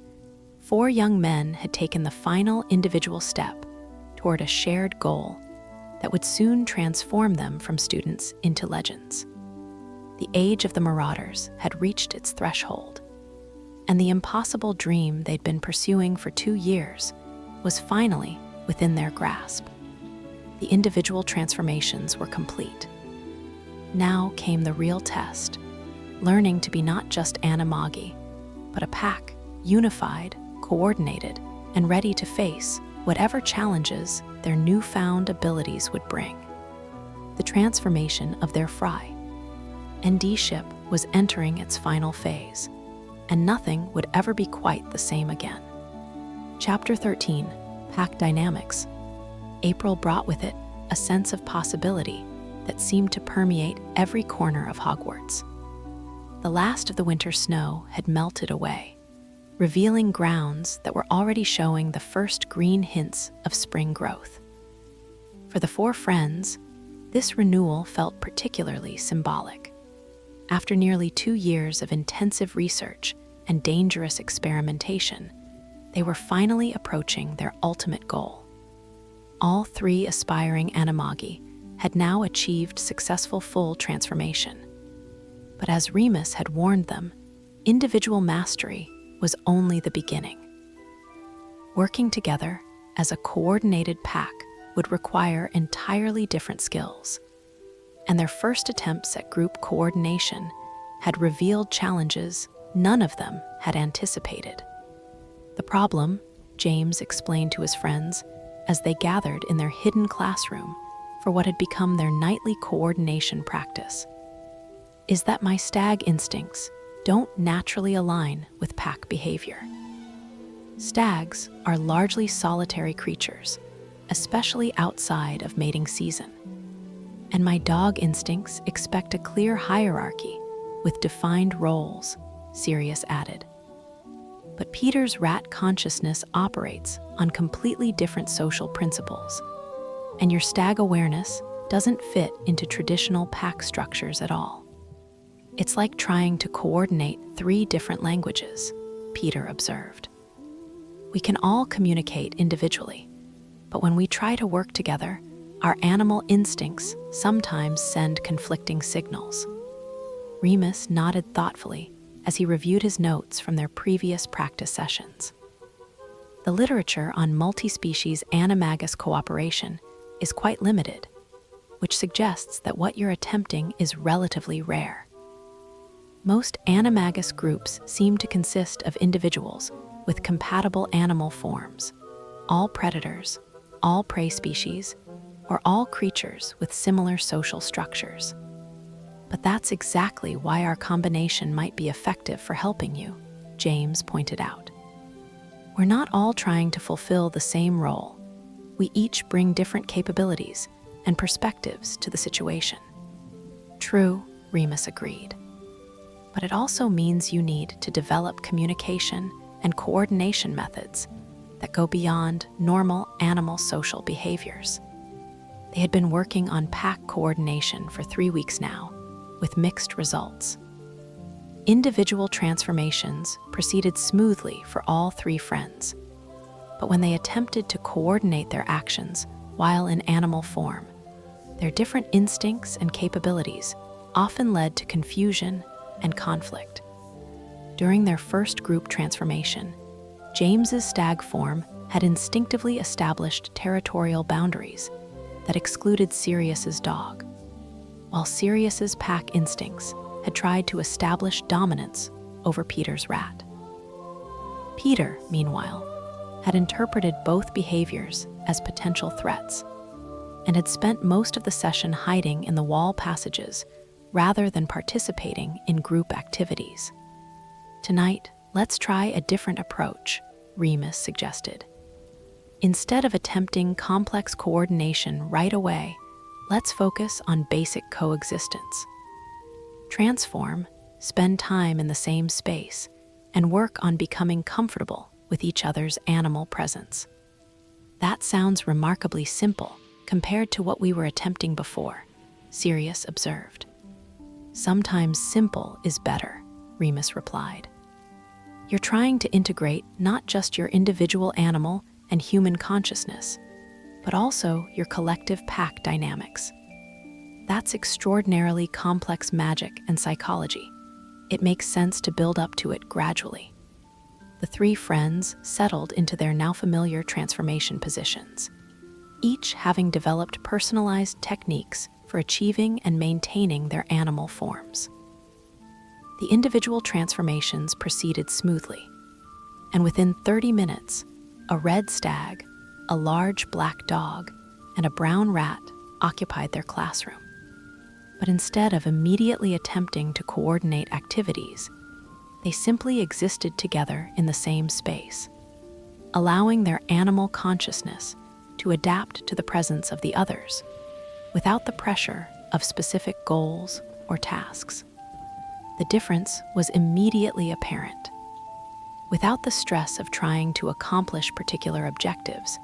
Speaker 1: 4 young men had taken the final individual step toward a shared goal that would soon transform them from students into legends. The age of the Marauders had reached its threshold, and the impossible dream they'd been pursuing for 2 years was finally within their grasp. The individual transformations were complete. Now came the real test, learning to be not just Animagi, but a pack, unified, coordinated, and ready to face whatever challenges their newfound abilities would bring. The transformation of their ND ship was entering its final phase, and nothing would ever be quite the same again. Chapter 13, Pack Dynamics. April brought with it a sense of possibility that seemed to permeate every corner of Hogwarts. The last of the winter snow had melted away, revealing grounds that were already showing the first green hints of spring growth. For the 4 friends, this renewal felt particularly symbolic. After nearly 2 years of intensive research and dangerous experimentation, they were finally approaching their ultimate goal. All 3 aspiring Animagi had now achieved successful full transformation. But as Remus had warned them, individual mastery was only the beginning. Working together as a coordinated pack would require entirely different skills, and their first attempts at group coordination had revealed challenges none of them had anticipated. The problem, James explained to his friends as they gathered in their hidden classroom for what had become their nightly coordination practice, is that my stag instincts don't naturally align with pack behavior. Stags are largely solitary creatures, especially outside of mating season. And my dog instincts expect a clear hierarchy with defined roles, Sirius added. But Peter's rat consciousness operates on completely different social principles, and your stag awareness doesn't fit into traditional pack structures at all. It's like trying to coordinate 3 different languages, Peter observed. We can all communicate individually, but when we try to work together, our animal instincts sometimes send conflicting signals. Remus nodded thoughtfully as he reviewed his notes from their previous practice sessions. The literature on multi-species animagus cooperation is quite limited, which suggests that what you're attempting is relatively rare. Most animagus groups seem to consist of individuals with compatible animal forms, all predators, all prey species, or all creatures with similar social structures. But that's exactly why our combination might be effective for helping you, James pointed out. We're not all trying to fulfill the same role. We each bring different capabilities and perspectives to the situation. True, Remus agreed. But it also means you need to develop communication and coordination methods that go beyond normal animal social behaviors. They had been working on pack coordination for 3 weeks now, with mixed results. Individual transformations proceeded smoothly for all 3 friends, but when they attempted to coordinate their actions while in animal form, their different instincts and capabilities often led to confusion and conflict. During their first group transformation, James's stag form had instinctively established territorial boundaries that excluded Sirius's dog, while Sirius's pack instincts had tried to establish dominance over Peter's rat. Peter, meanwhile, had interpreted both behaviors as potential threats and had spent most of the session hiding in the wall passages rather than participating in group activities. Tonight, let's try a different approach, Remus suggested. Instead of attempting complex coordination right away, let's focus on basic coexistence. Transform, spend time in the same space, and work on becoming comfortable with each other's animal presence. That sounds remarkably simple compared to what we were attempting before, Sirius observed. Sometimes simple is better, Remus replied. You're trying to integrate not just your individual animal and human consciousness, but also your collective pack dynamics. That's extraordinarily complex magic and psychology. It makes sense to build up to it gradually. The three friends settled into their now familiar transformation positions, each having developed personalized techniques for achieving and maintaining their animal forms. The individual transformations proceeded smoothly, and within 30 minutes, a red stag, a large black dog, and a brown rat occupied their classroom. But instead of immediately attempting to coordinate activities, they simply existed together in the same space, allowing their animal consciousness to adapt to the presence of the others, without the pressure of specific goals or tasks. The difference was immediately apparent. Without the stress of trying to accomplish particular objectives,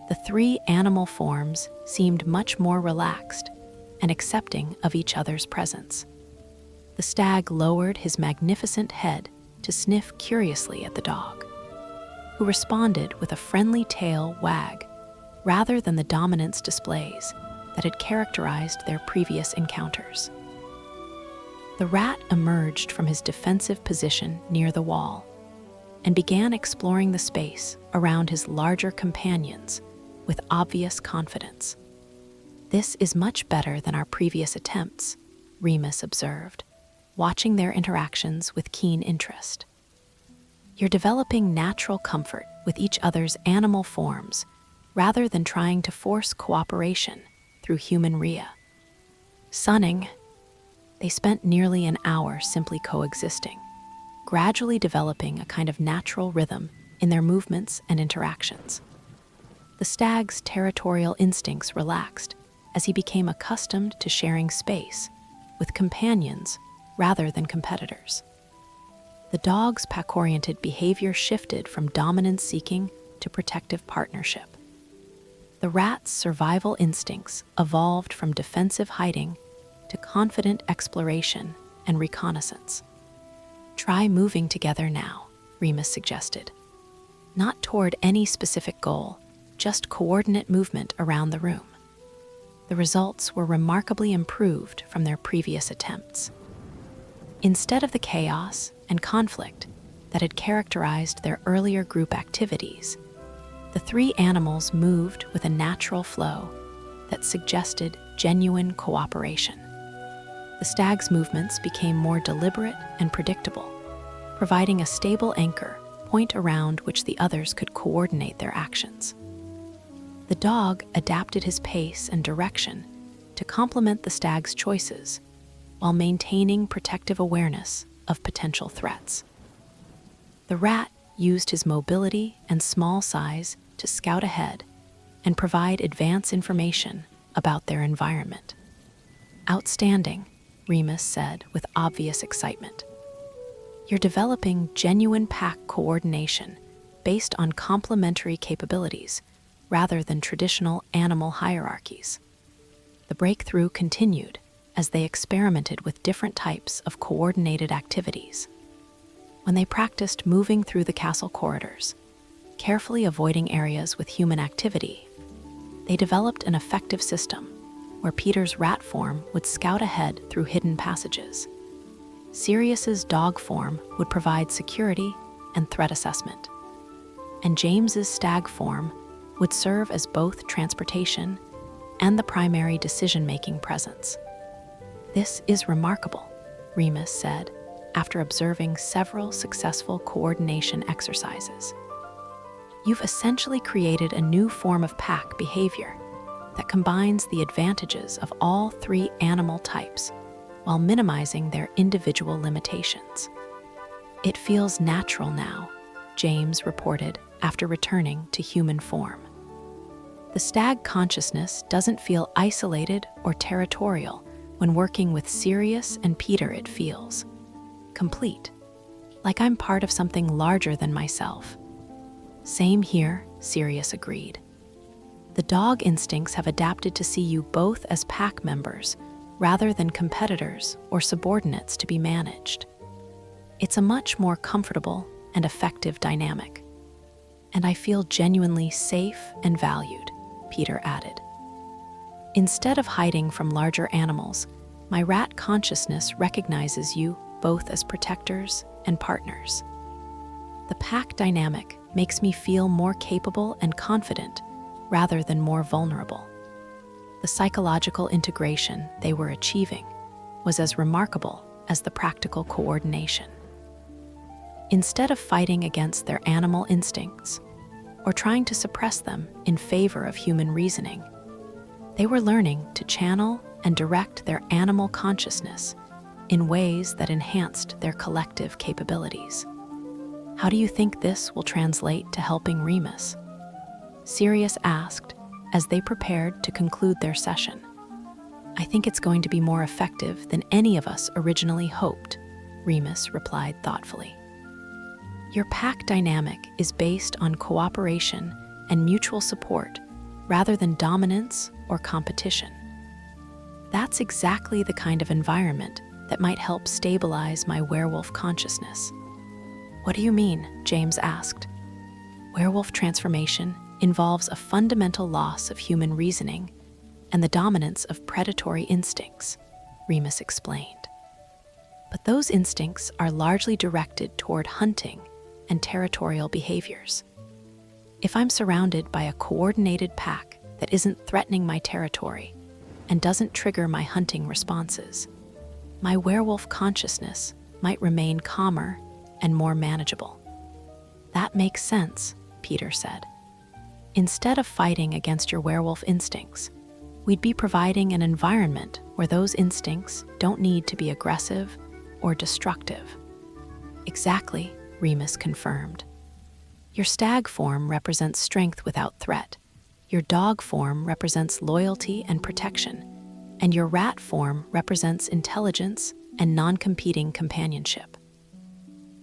Speaker 1: the three animal forms seemed much more relaxed and accepting of each other's presence. The stag lowered his magnificent head to sniff curiously at the dog, who responded with a friendly tail wag rather than the dominance displays that had characterized their previous encounters. The rat emerged from his defensive position near the wall and began exploring the space around his larger companions with obvious confidence. This is much better than our previous attempts, Remus observed, watching their interactions with keen interest. You're developing natural comfort with each other's animal forms rather than trying to force cooperation through human rhea. Sunning, they spent nearly an hour simply coexisting, gradually developing a kind of natural rhythm in their movements and interactions. The stag's territorial instincts relaxed as he became accustomed to sharing space with companions rather than competitors. The dog's pack-oriented behavior shifted from dominance-seeking to protective partnership. The rat's survival instincts evolved from defensive hiding to confident exploration and reconnaissance. Try moving together now, Remus suggested. Not toward any specific goal, just coordinate movement around the room. The results were remarkably improved from their previous attempts. Instead of the chaos and conflict that had characterized their earlier group activities, the three animals moved with a natural flow that suggested genuine cooperation. The stag's movements became more deliberate and predictable, providing a stable anchor point around which the others could coordinate their actions. The dog adapted his pace and direction to complement the stag's choices while maintaining protective awareness of potential threats. The rat used his mobility and small size to scout ahead and provide advance information about their environment. Outstanding, Remus said with obvious excitement. You're developing genuine pack coordination based on complementary capabilities rather than traditional animal hierarchies. The breakthrough continued as they experimented with different types of coordinated activities. When they practiced moving through the castle corridors, carefully avoiding areas with human activity, they developed an effective system where Peter's rat form would scout ahead through hidden passages. Sirius's dog form would provide security and threat assessment, and James's stag form would serve as both transportation and the primary decision-making presence. This is remarkable, Remus said, after observing several successful coordination exercises. You've essentially created a new form of pack behavior that combines the advantages of all three animal types while minimizing their individual limitations. "It feels natural now," James reported after returning to human form. "The stag consciousness doesn't feel isolated or territorial. When working with Sirius and Peter, it feels complete, like I'm part of something larger than myself." "Same here," Sirius agreed. "The dog instincts have adapted to see you both as pack members rather than competitors or subordinates to be managed. It's a much more comfortable and effective dynamic. And I feel genuinely safe and valued," Peter added. "Instead of hiding from larger animals, my rat consciousness recognizes you both as protectors and partners. The pack dynamic makes me feel more capable and confident rather than more vulnerable." The psychological integration they were achieving was as remarkable as the practical coordination. Instead of fighting against their animal instincts or trying to suppress them in favor of human reasoning, they were learning to channel and direct their animal consciousness in ways that enhanced their collective capabilities. "How do you think this will translate to helping Remus?" Sirius asked as they prepared to conclude their session. "I think it's going to be more effective than any of us originally hoped," Remus replied thoughtfully. "Your pack dynamic is based on cooperation and mutual support rather than dominance or competition. That's exactly the kind of environment that might help stabilize my werewolf consciousness." "What do you mean?" James asked. "Werewolf transformation involves a fundamental loss of human reasoning and the dominance of predatory instincts," Remus explained. "But those instincts are largely directed toward hunting and territorial behaviors. If I'm surrounded by a coordinated pack that isn't threatening my territory and doesn't trigger my hunting responses, my werewolf consciousness might remain calmer and more manageable." "That makes sense," Peter said. "Instead of fighting against your werewolf instincts, we'd be providing an environment where those instincts don't need to be aggressive or destructive." "Exactly," Remus confirmed. "Your stag form represents strength without threat, your dog form represents loyalty and protection, and your rat form represents intelligence and non-competing companionship.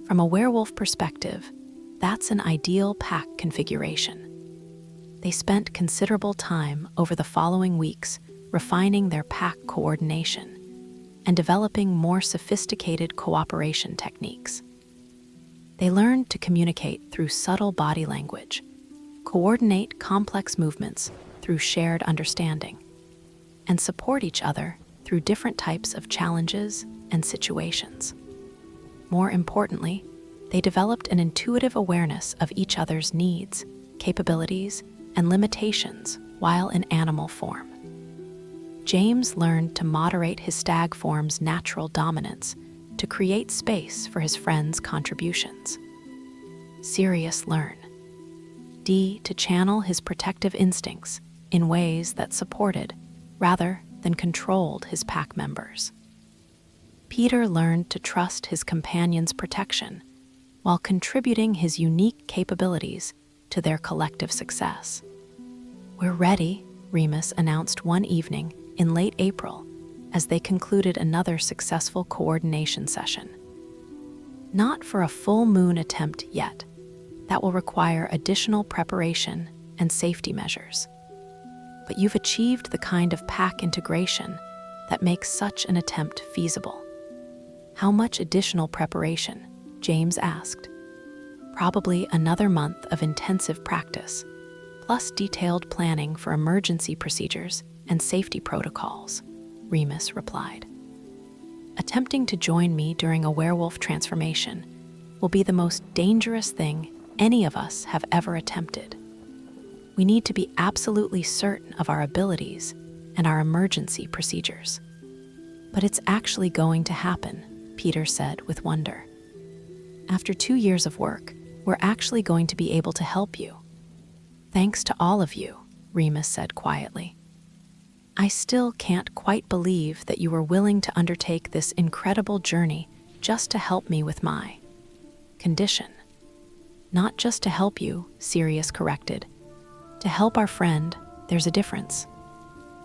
Speaker 1: From a werewolf perspective, that's an ideal pack configuration." They spent considerable time over the following weeks refining their pack coordination and developing more sophisticated cooperation techniques. They learned to communicate through subtle body language, coordinate complex movements through shared understanding, and support each other through different types of challenges and situations. More importantly, they developed an intuitive awareness of each other's needs, capabilities, and limitations while in animal form. James learned to moderate his stag form's natural dominance to create space for his friends' contributions. Sirius learned to channel his protective instincts in ways that supported rather than controlled his pack members. Peter learned to trust his companion's protection while contributing his unique capabilities to their collective success. "We're ready," Remus announced one evening in late April as they concluded another successful coordination session. "Not for a full moon attempt yet. That will require additional preparation and safety measures. But you've achieved the kind of pack integration that makes such an attempt feasible." "How much additional preparation?" James asked. "Probably another month of intensive practice, plus detailed planning for emergency procedures and safety protocols," Remus replied. "Attempting to join me during a werewolf transformation will be the most dangerous thing any of us have ever attempted. We need to be absolutely certain of our abilities and our emergency procedures." "But it's actually going to happen," Peter said with wonder. "After 2 years of work, we're actually going to be able to help you." "Thanks to all of you," Remus said quietly. I still can't quite believe that you were willing to undertake this incredible journey just to help me with my condition. Not just to help you, Sirius corrected. To help our friend, there's a difference.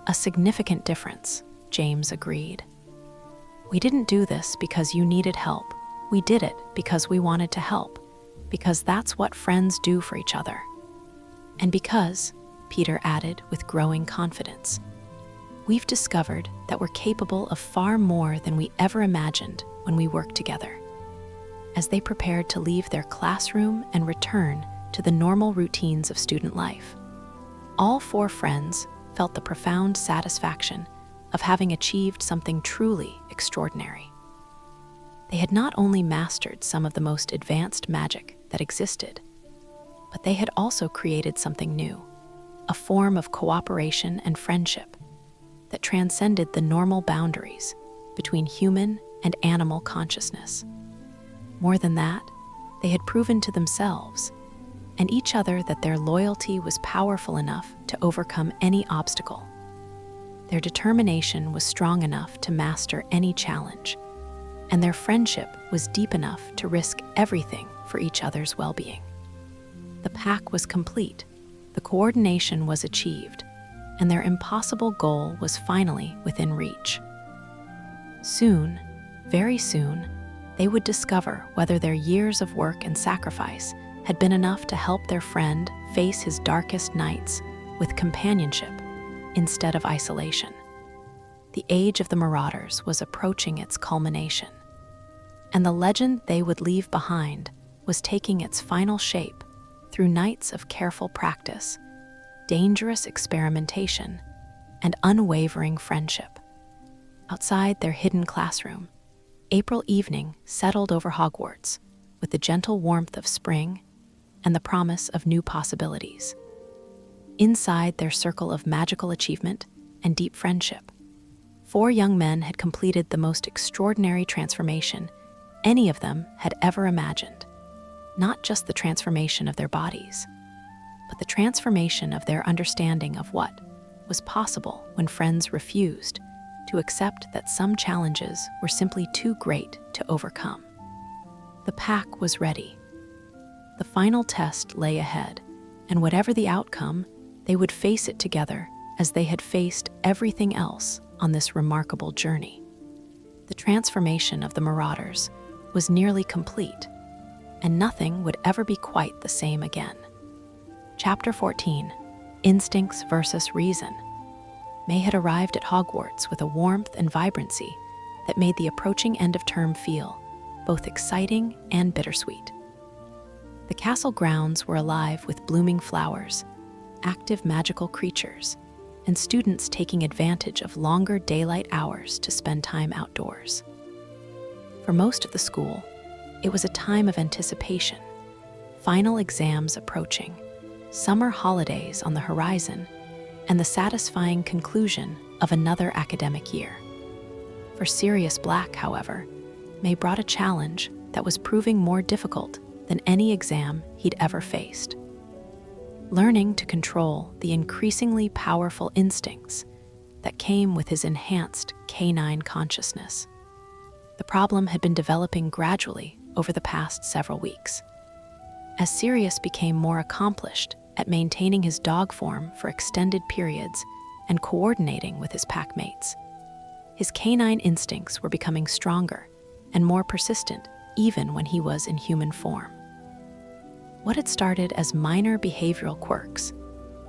Speaker 1: A significant difference, James agreed. We didn't do this because you needed help. We did it because we wanted to help, because that's what friends do for each other. And because, Peter added with growing confidence, we've discovered that we're capable of far more than we ever imagined when we work together. As they prepared to leave their classroom and return to the normal routines of student life, all four friends felt the profound satisfaction of having achieved something truly extraordinary. They had not only mastered some of the most advanced magic that existed, but they had also created something new, a form of cooperation and friendship that transcended the normal boundaries between human and animal consciousness. More than that, they had proven to themselves and each other that their loyalty was powerful enough to overcome any obstacle. Their determination was strong enough to master any challenge, and their friendship was deep enough to risk everything for each other's well-being. The pack was complete, the coordination was achieved, and their impossible goal was finally within reach. Soon, very soon, they would discover whether their years of work and sacrifice had been enough to help their friend face his darkest nights with companionship instead of isolation. The age of the Marauders was approaching its culmination, and the legend they would leave behind was taking its final shape through nights of careful practice, dangerous experimentation, and unwavering friendship. Outside their hidden classroom, April evening settled over Hogwarts with the gentle warmth of spring and the promise of new possibilities. Inside their circle of magical achievement and deep friendship, four young men had completed the most extraordinary transformation any of them had ever imagined. Not just the transformation of their bodies, but the transformation of their understanding of what was possible when friends refused to accept that some challenges were simply too great to overcome. The pack was ready. The final test lay ahead, and whatever the outcome, they would face it together as they had faced everything else on this remarkable journey. The transformation of the Marauders was nearly complete, and nothing would ever be quite the same again. Chapter 14, Instincts versus Reason. May had arrived at Hogwarts with a warmth and vibrancy that made the approaching end of term feel both exciting and bittersweet. The castle grounds were alive with blooming flowers, active magical creatures, and students taking advantage of longer daylight hours to spend time outdoors. For most of the school, it was a time of anticipation, final exams approaching, summer holidays on the horizon, and the satisfying conclusion of another academic year. For Sirius Black, however, May brought a challenge that was proving more difficult than any exam he'd ever faced. Learning to control the increasingly powerful instincts that came with his enhanced canine consciousness. The problem had been developing gradually over the past several weeks. As Sirius became more accomplished at maintaining his dog form for extended periods and coordinating with his pack mates, his canine instincts were becoming stronger and more persistent even when he was in human form. What had started as minor behavioral quirks,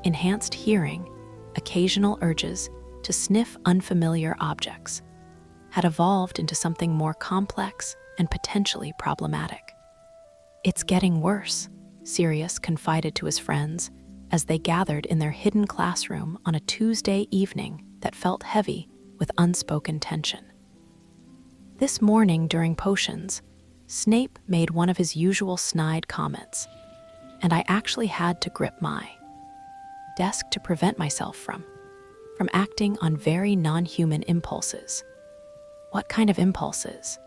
Speaker 1: enhanced hearing, occasional urges to sniff unfamiliar objects, had evolved into something more complex and potentially problematic. "It's getting worse," Sirius confided to his friends as they gathered in their hidden classroom on a Tuesday evening that felt heavy with unspoken tension. This morning during potions, Snape made one of his usual snide comments, and I actually had to grip my desk to prevent myself from acting on very non-human impulses. "What kind of impulses?"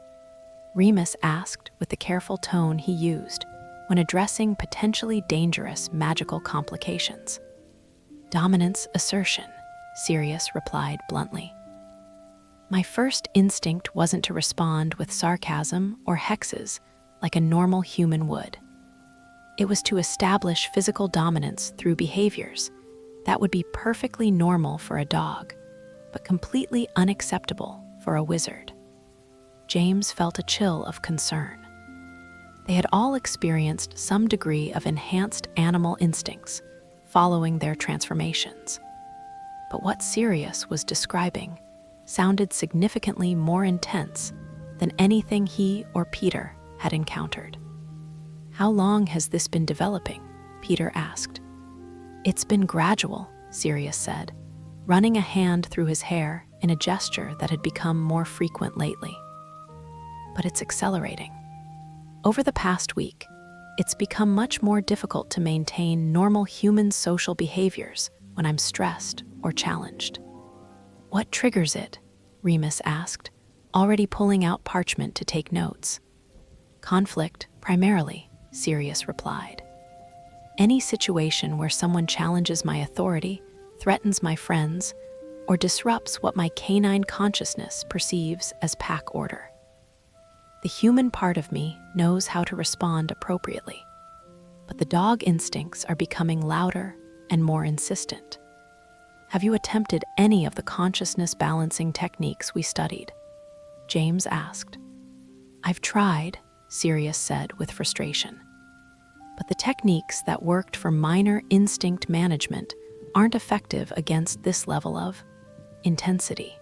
Speaker 1: Remus asked with the careful tone he used when addressing potentially dangerous magical complications. "Dominance, assertion," Sirius replied bluntly. My first instinct wasn't to respond with sarcasm or hexes like a normal human would. It was to establish physical dominance through behaviors that would be perfectly normal for a dog, but completely unacceptable for a wizard. James felt a chill of concern. They had all experienced some degree of enhanced animal instincts following their transformations. But what Sirius was describing sounded significantly more intense than anything he or Peter had encountered. How long has this been developing? Peter asked. It's been gradual, Sirius said, running a hand through his hair in a gesture that had become more frequent lately. But it's accelerating. Over the past week, it's become much more difficult to maintain normal human social behaviors when I'm stressed or challenged. What triggers it? Remus asked, already pulling out parchment to take notes. Conflict, primarily, Sirius replied. Any situation where someone challenges my authority, threatens my friends, or disrupts what my canine consciousness perceives as pack order. The human part of me knows how to respond appropriately, but the dog instincts are becoming louder and more insistent. Have you attempted any of the consciousness balancing techniques we studied? James asked. I've tried, Sirius said with frustration. But the techniques that worked for minor instinct management aren't effective against this level of intensity.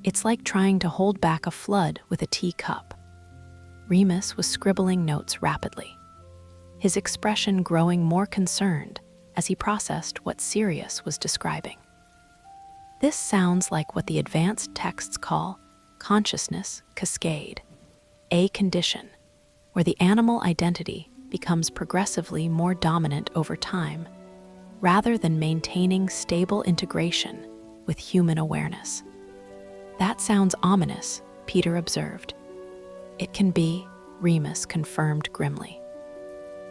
Speaker 1: It's like trying to hold back a flood with a teacup. Remus was scribbling notes rapidly, his expression growing more concerned as he processed what Sirius was describing. This sounds like what the advanced texts call consciousness cascade, a condition where the animal identity becomes progressively more dominant over time, rather than maintaining stable integration with human awareness. That sounds ominous, Peter observed. It can be, Remus confirmed grimly.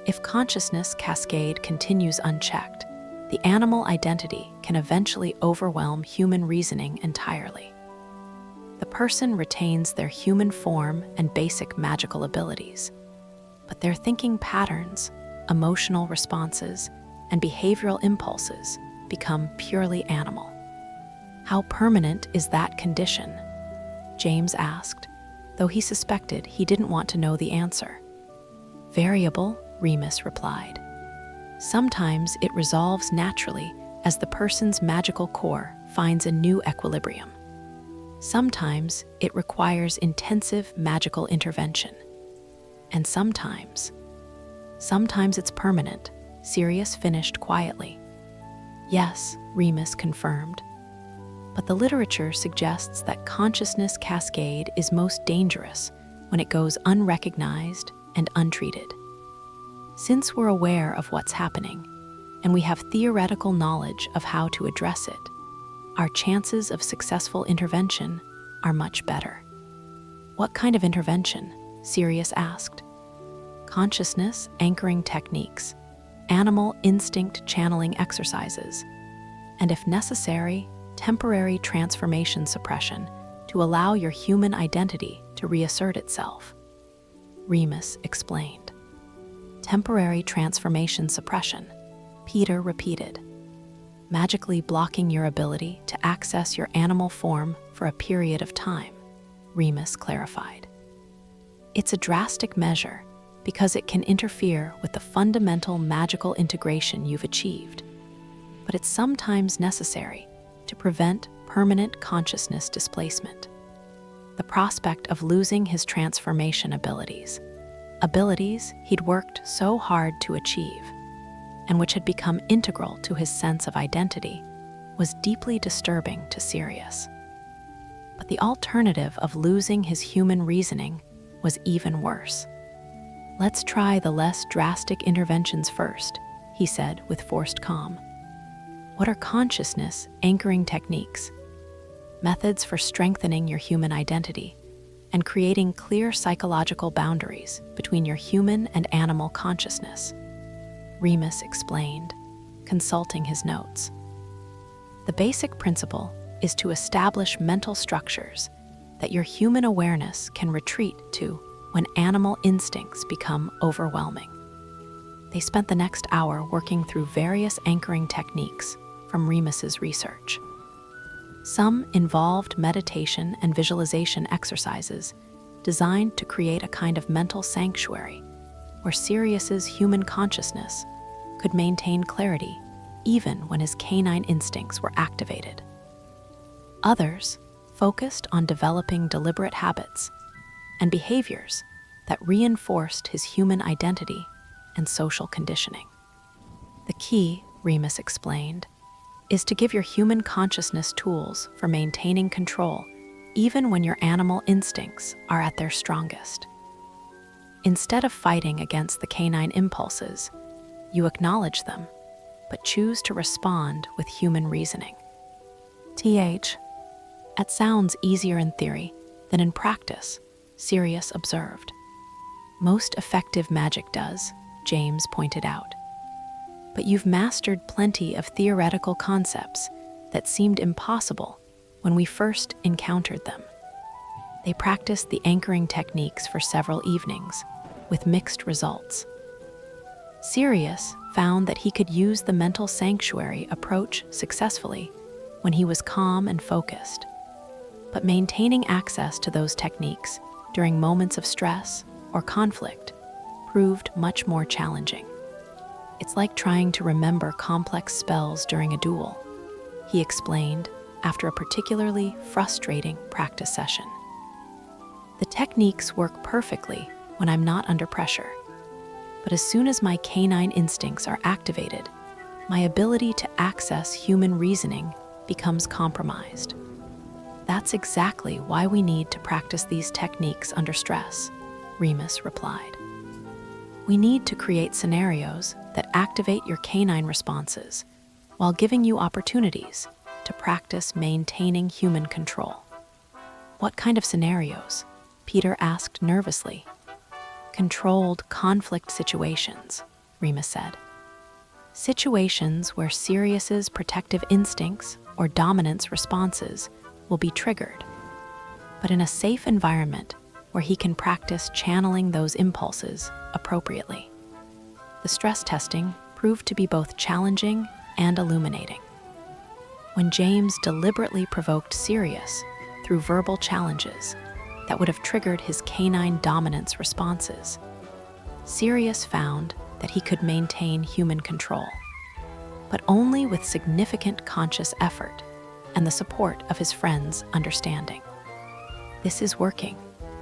Speaker 1: If consciousness cascade continues unchecked, the animal identity can eventually overwhelm human reasoning entirely. The person retains their human form and basic magical abilities, but their thinking patterns, emotional responses, and behavioral impulses become purely animal. How permanent is that condition? James asked, though he suspected he didn't want to know the answer. Variable, Remus replied. Sometimes it resolves naturally as the person's magical core finds a new equilibrium. Sometimes it requires intensive magical intervention. And sometimes it's permanent, Sirius finished quietly. Yes, Remus confirmed. But the literature suggests that consciousness cascade is most dangerous when it goes unrecognized and untreated. Since we're aware of what's happening, and we have theoretical knowledge of how to address it, our chances of successful intervention are much better. What kind of intervention? Sirius asked. Consciousness anchoring techniques, animal instinct channeling exercises, and if necessary, temporary transformation suppression to allow your human identity to reassert itself. Remus explained. Temporary transformation suppression, Peter repeated. Magically blocking your ability to access your animal form for a period of time, Remus clarified. It's a drastic measure because it can interfere with the fundamental magical integration you've achieved, but it's sometimes necessary to prevent permanent consciousness displacement. The prospect of losing his transformation abilities he'd worked so hard to achieve, and which had become integral to his sense of identity, was deeply disturbing to Sirius. But the alternative of losing his human reasoning was even worse. Let's try the less drastic interventions first, he said with forced calm. What are consciousness anchoring techniques? Methods for strengthening your human identity and creating clear psychological boundaries between your human and animal consciousness, Remus explained, consulting his notes. The The basic principle is to establish mental structures that your human awareness can retreat to when animal instincts become overwhelming. They spent the next hour working through various anchoring techniques from Remus's research. Some involved meditation and visualization exercises designed to create a kind of mental sanctuary where Sirius's human consciousness could maintain clarity even when his canine instincts were activated. Others focused on developing deliberate habits and behaviors that reinforced his human identity and social conditioning. The key, Remus explained, is to give your human consciousness tools for maintaining control even when your animal instincts are at their strongest. Instead of fighting against the canine impulses, you acknowledge them, but choose to respond with human reasoning. That sounds easier in theory than in practice, Sirius observed. Most effective magic does, James pointed out. But you've mastered plenty of theoretical concepts that seemed impossible when we first encountered them. They practiced the anchoring techniques for several evenings, with mixed results. Sirius found that he could use the mental sanctuary approach successfully when he was calm and focused. But maintaining access to those techniques during moments of stress or conflict proved much more challenging. It's like trying to remember complex spells during a duel, he explained after a particularly frustrating practice session. The techniques work perfectly when I'm not under pressure, but as soon as my canine instincts are activated, my ability to access human reasoning becomes compromised. That's exactly why we need to practice these techniques under stress, Remus replied. We need to create scenarios that activate your canine responses while giving you opportunities to practice maintaining human control. What kind of scenarios? Peter asked nervously. Controlled conflict situations, Remus said. Situations where Sirius's protective instincts or dominance responses will be triggered, but in a safe environment where he can practice channeling those impulses appropriately. The stress testing proved to be both challenging and illuminating. When James deliberately provoked Sirius through verbal challenges that would have triggered his canine dominance responses, Sirius found that he could maintain human control, but only with significant conscious effort and the support of his friends' understanding. This is working,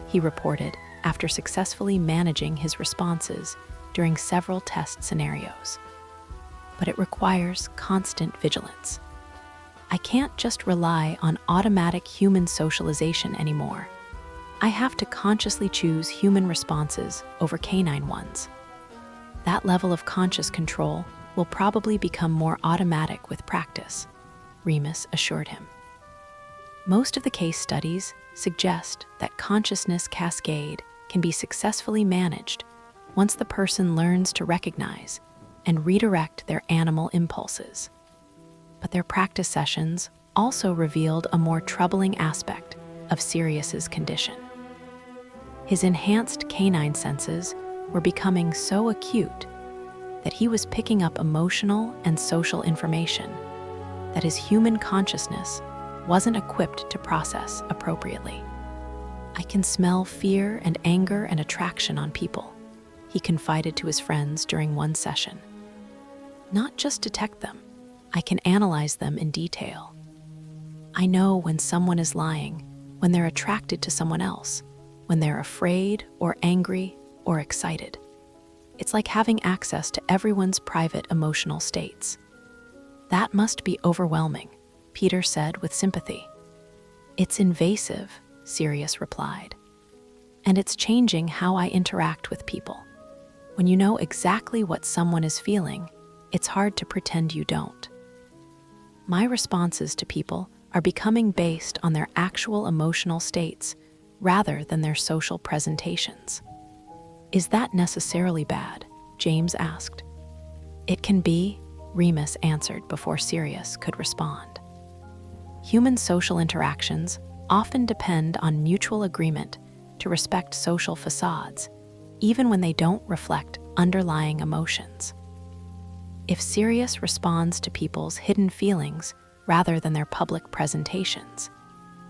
Speaker 1: he reported after successfully managing his responses during several test scenarios. But it requires constant vigilance. I can't just rely on automatic human socialization anymore. I have to consciously choose human responses over canine ones. That level of conscious control will probably become more automatic with practice, Remus assured him. Most of the case studies suggest that consciousness cascade can be successfully managed once the person learns to recognize and redirect their animal impulses. But their practice sessions also revealed a more troubling aspect of Sirius's condition. His enhanced canine senses were becoming so acute that he was picking up emotional and social information that his human consciousness wasn't equipped to process appropriately. I can smell fear and anger and attraction on people, he confided to his friends during one session. Not just detect them, I can analyze them in detail. I know when someone is lying, when they're attracted to someone else, when they're afraid or angry or excited. It's like having access to everyone's private emotional states. That must be overwhelming, Peter said with sympathy. It's invasive, Sirius replied. And it's changing how I interact with people. When you know exactly what someone is feeling, it's hard to pretend you don't. My responses to people are becoming based on their actual emotional states rather than their social presentations. Is that necessarily bad? James asked. It can be, Remus answered before Sirius could respond. Human social interactions often depend on mutual agreement to respect social facades, even when they don't reflect underlying emotions. If Sirius responds to people's hidden feelings rather than their public presentations,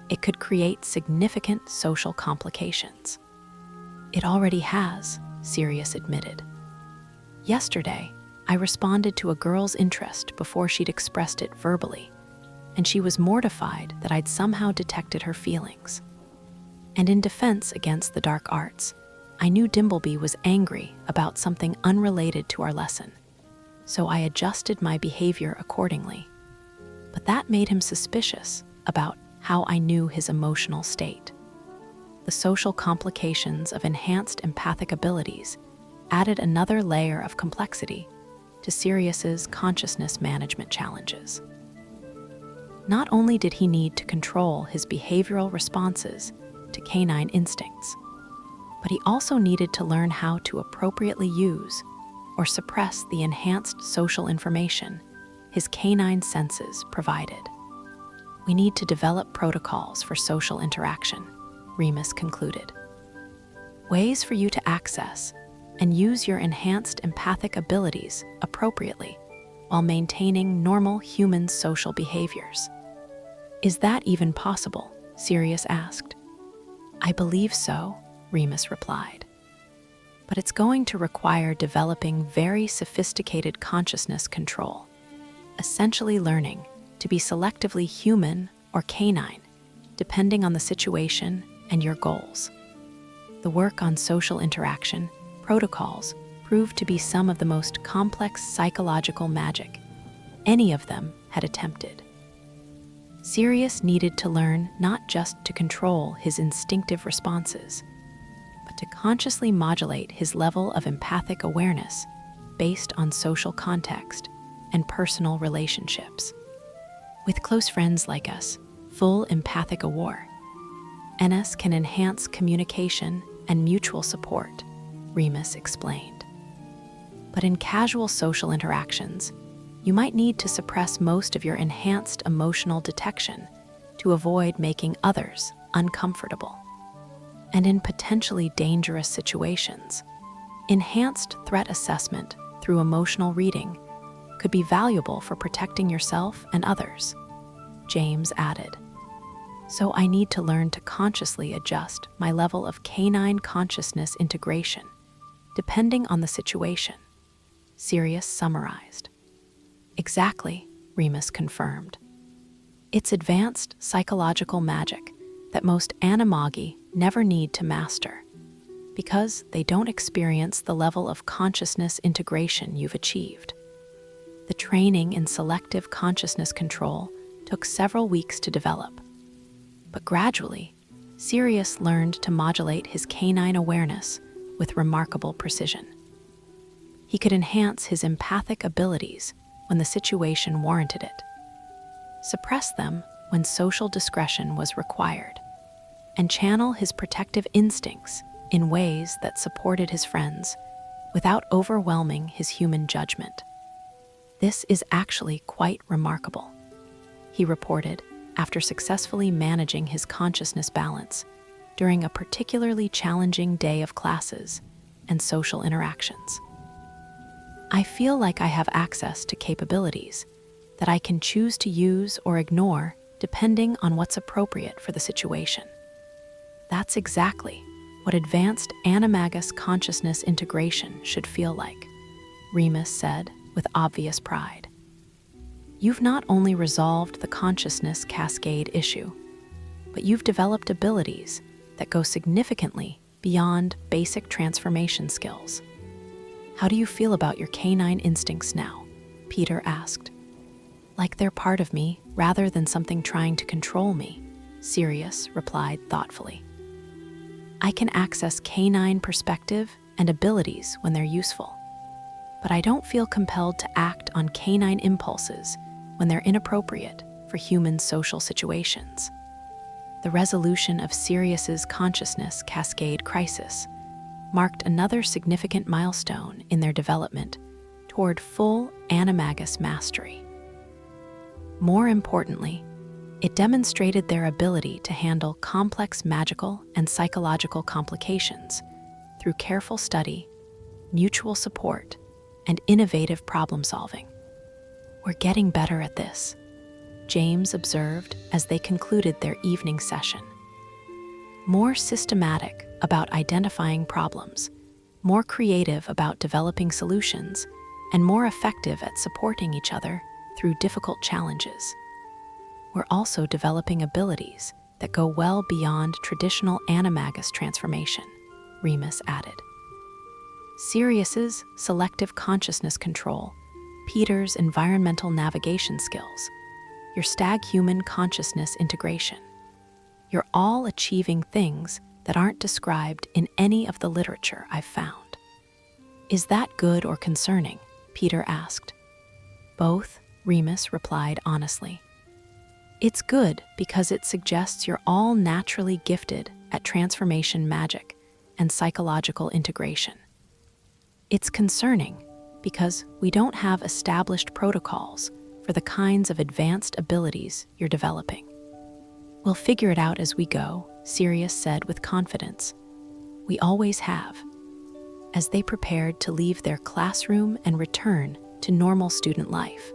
Speaker 1: it could create significant social complications. It already has, Sirius admitted. Yesterday, I responded to a girl's interest before she'd expressed it verbally, and she was mortified that I'd somehow detected her feelings. And in defense against the dark arts, I knew Dimbleby was angry about something unrelated to our lesson, so I adjusted my behavior accordingly. But that made him suspicious about how I knew his emotional state. The social complications of enhanced empathic abilities added another layer of complexity to Sirius's consciousness management challenges. Not only did he need to control his behavioral responses to canine instincts, but he also needed to learn how to appropriately use or suppress the enhanced social information his canine senses provided. We need to develop protocols for social interaction, Remus concluded. Ways for you to access and use your enhanced empathic abilities appropriately while maintaining normal human social behaviors. Is that even possible? Sirius asked. I believe so, Remus replied. But it's going to require developing very sophisticated consciousness control, essentially learning to be selectively human or canine, depending on the situation and your goals. The work on social interaction protocols proved to be some of the most complex psychological magic any of them had attempted. Sirius needed to learn not just to control his instinctive responses, but to consciously modulate his level of empathic awareness based on social context and personal relationships. With close friends like us, full empathic aware, NS can enhance communication and mutual support, Remus explained. But in casual social interactions, you might need to suppress most of your enhanced emotional detection to avoid making others uncomfortable. And in potentially dangerous situations, enhanced threat assessment through emotional reading could be valuable for protecting yourself and others, James added. So I need to learn to consciously adjust my level of canine consciousness integration, depending on the situation, Sirius summarized. Exactly, Remus confirmed. It's advanced psychological magic that most Animagi never need to master, because they don't experience the level of consciousness integration you've achieved. The training in selective consciousness control took several weeks to develop, but gradually, Sirius learned to modulate his canine awareness with remarkable precision. He could enhance his empathic abilities when the situation warranted it, suppress them when social discretion was required, and channel his protective instincts in ways that supported his friends without overwhelming his human judgment. This is actually quite remarkable, he reported after successfully managing his consciousness balance during a particularly challenging day of classes and social interactions. I feel like I have access to capabilities that I can choose to use or ignore depending on what's appropriate for the situation. That's exactly what advanced animagus consciousness integration should feel like, Remus said with obvious pride. You've not only resolved the consciousness cascade issue, but you've developed abilities that go significantly beyond basic transformation skills. How do you feel about your canine instincts now? Peter asked. Like they're part of me rather than something trying to control me, Sirius replied thoughtfully. I can access canine perspective and abilities when they're useful, but I don't feel compelled to act on canine impulses when they're inappropriate for human social situations. The resolution of Sirius's consciousness cascade crisis marked another significant milestone in their development toward full animagus mastery. More importantly, It demonstrated their ability to handle complex magical and psychological complications through careful study, mutual support, and innovative problem-solving. "We're getting better at this," James observed as they concluded their evening session. "More systematic about identifying problems, more creative about developing solutions, and more effective at supporting each other through difficult challenges. We're also developing abilities that go well beyond traditional animagus transformation," Remus added. Sirius's selective consciousness control, Peter's environmental navigation skills, your stag-human consciousness integration. You're all achieving things that aren't described in any of the literature I've found. "Is that good or concerning?" Peter asked. "Both," Remus replied honestly. "It's good because it suggests you're all naturally gifted at transformation magic and psychological integration. It's concerning because we don't have established protocols for the kinds of advanced abilities you're developing." "We'll figure it out as we go," Sirius said with confidence. "We always have." As they prepared to leave their classroom and return to normal student life,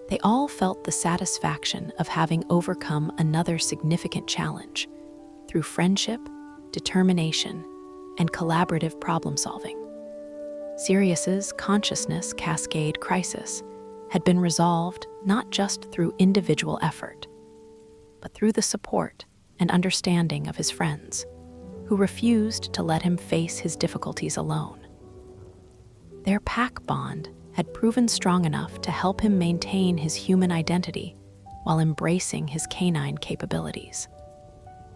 Speaker 1: they all felt the satisfaction of having overcome another significant challenge through friendship, determination, and collaborative problem-solving. Sirius's consciousness cascade crisis had been resolved not just through individual effort, but through the support and understanding of his friends, who refused to let him face his difficulties alone. Their pack bond had proven strong enough to help him maintain his human identity while embracing his canine capabilities.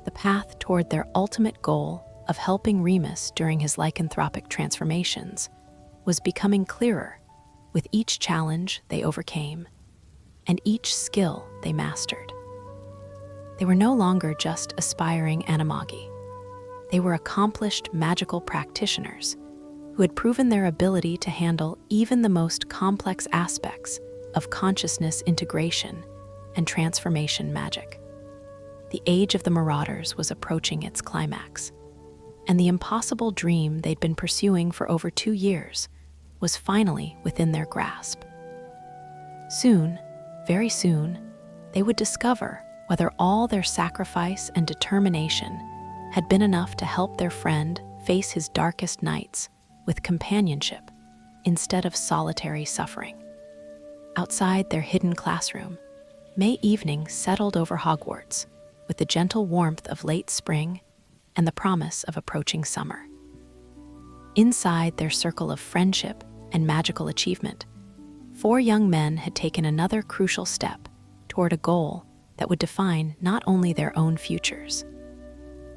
Speaker 1: The path toward their ultimate goal of helping Remus during his lycanthropic transformations was becoming clearer with each challenge they overcame and each skill they mastered. They were no longer just aspiring Animagi. They were accomplished magical practitioners who had proven their ability to handle even the most complex aspects of consciousness integration and transformation magic. The age of the Marauders was approaching its climax, and the impossible dream they'd been pursuing for over 2 years was finally within their grasp. Soon, very soon, they would discover whether all their sacrifice and determination had been enough to help their friend face his darkest nights with companionship instead of solitary suffering. Outside their hidden classroom, May evening settled over Hogwarts with the gentle warmth of late spring and the promise of approaching summer. Inside their circle of friendship and magical achievement, 4 young men had taken another crucial step toward a goal that would define not only their own futures,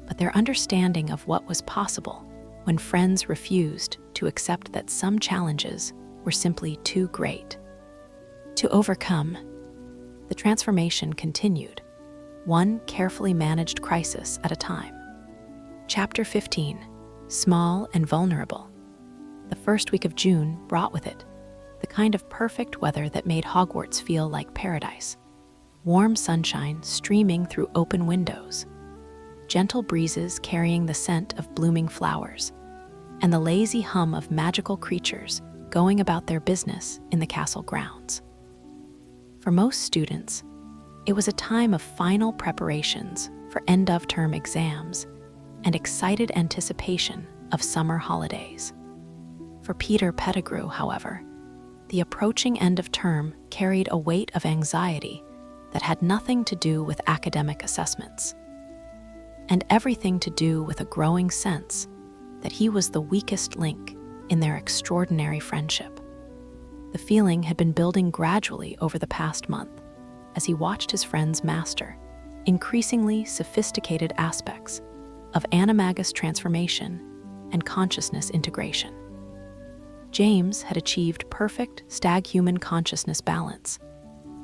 Speaker 1: but their understanding of what was possible when friends refused to accept that some challenges were simply too great to overcome. The transformation continued, one carefully managed crisis at a time. Chapter 15, Small and Vulnerable. The first week of June brought with it the kind of perfect weather that made Hogwarts feel like paradise. Warm sunshine streaming through open windows, gentle breezes carrying the scent of blooming flowers, and the lazy hum of magical creatures going about their business in the castle grounds. For most students, it was a time of final preparations for end-of-term exams and excited anticipation of summer holidays. For Peter Pettigrew, however, the approaching end of term carried a weight of anxiety that had nothing to do with academic assessments, and everything to do with a growing sense that he was the weakest link in their extraordinary friendship. The feeling had been building gradually over the past month as he watched his friends master increasingly sophisticated aspects of animagus transformation and consciousness integration. James had achieved perfect stag-human consciousness balance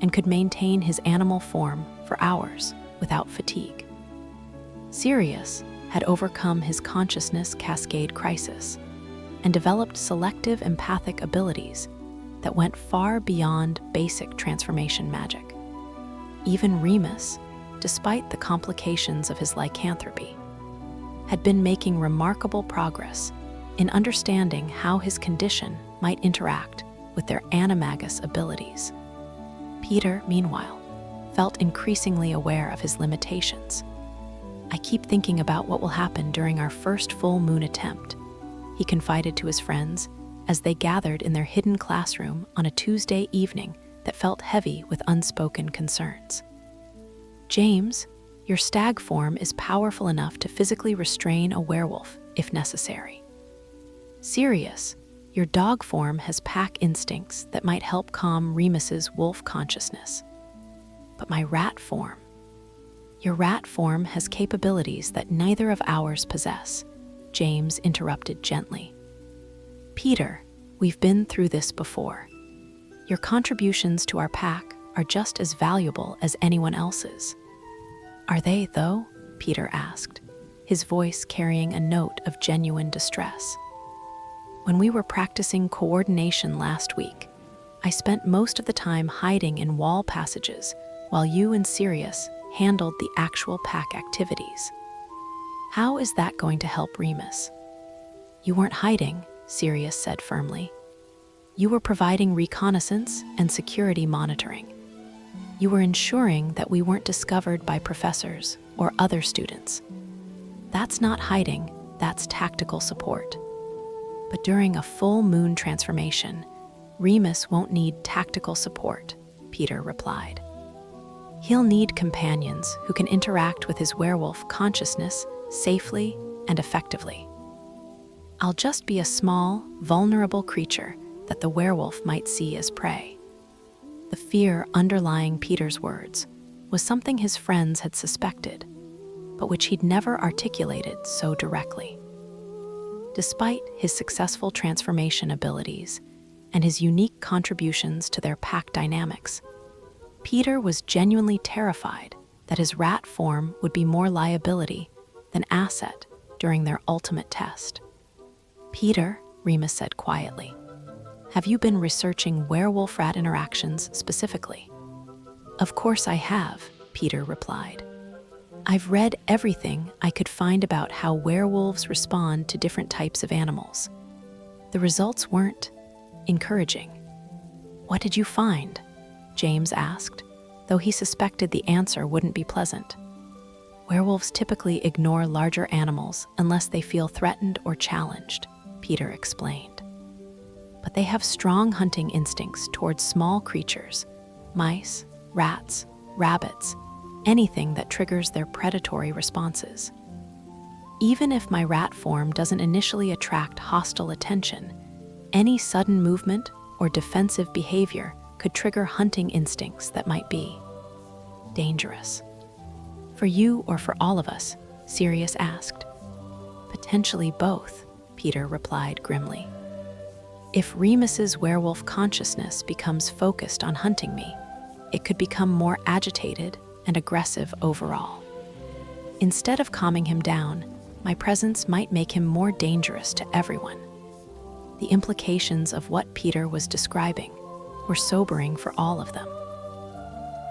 Speaker 1: and could maintain his animal form for hours without fatigue. Sirius had overcome his consciousness cascade crisis and developed selective empathic abilities that went far beyond basic transformation magic. Even Remus, despite the complications of his lycanthropy, had been making remarkable progress in understanding how his condition might interact with their animagus abilities. Peter, meanwhile, felt increasingly aware of his limitations. "I keep thinking about what will happen during our first full moon attempt," he confided to his friends as they gathered in their hidden classroom on a Tuesday evening that felt heavy with unspoken concerns. "James, your stag form is powerful enough to physically restrain a werewolf if necessary. Sirius, your dog form has pack instincts that might help calm Remus's wolf consciousness. But my rat form, your rat form has capabilities that neither of ours possess," James interrupted gently. "Peter, we've been through this before. Your contributions to our pack are just as valuable as anyone else's." "Are they, though?" Peter asked, his voice carrying a note of genuine distress. "When we were practicing coordination last week, I spent most of the time hiding in wall passages while you and Sirius handled the actual pack activities. How is that going to help Remus?" "You weren't hiding," Sirius said firmly. "You were providing reconnaissance and security monitoring. You were ensuring that we weren't discovered by professors or other students. That's not hiding, that's tactical support. But during a full moon transformation, Remus won't need tactical support," Peter replied. "He'll need companions who can interact with his werewolf consciousness safely and effectively. I'll just be a small, vulnerable creature that the werewolf might see as prey." The fear underlying Peter's words was something his friends had suspected, but which he'd never articulated so directly. Despite his successful transformation abilities and his unique contributions to their pack dynamics, Peter was genuinely terrified that his rat form would be more liability than asset during their ultimate test. "Peter," Remus said quietly, "have you been researching werewolf-rat interactions specifically?" "Of course I have," Peter replied. "I've read everything I could find about how werewolves respond to different types of animals. The results weren't encouraging." "What did you find?" James asked, though he suspected the answer wouldn't be pleasant. "Werewolves typically ignore larger animals unless they feel threatened or challenged," Peter explained. "But they have strong hunting instincts towards small creatures, mice, rats, rabbits, anything that triggers their predatory responses. Even if my rat form doesn't initially attract hostile attention, any sudden movement or defensive behavior could trigger hunting instincts that might be dangerous." "For you or for all of us?" Sirius asked. "Potentially both," Peter replied grimly. "If Remus's werewolf consciousness becomes focused on hunting me, it could become more agitated and aggressive overall. Instead of calming him down, my presence might make him more dangerous to everyone." The implications of what Peter was describing were sobering for all of them.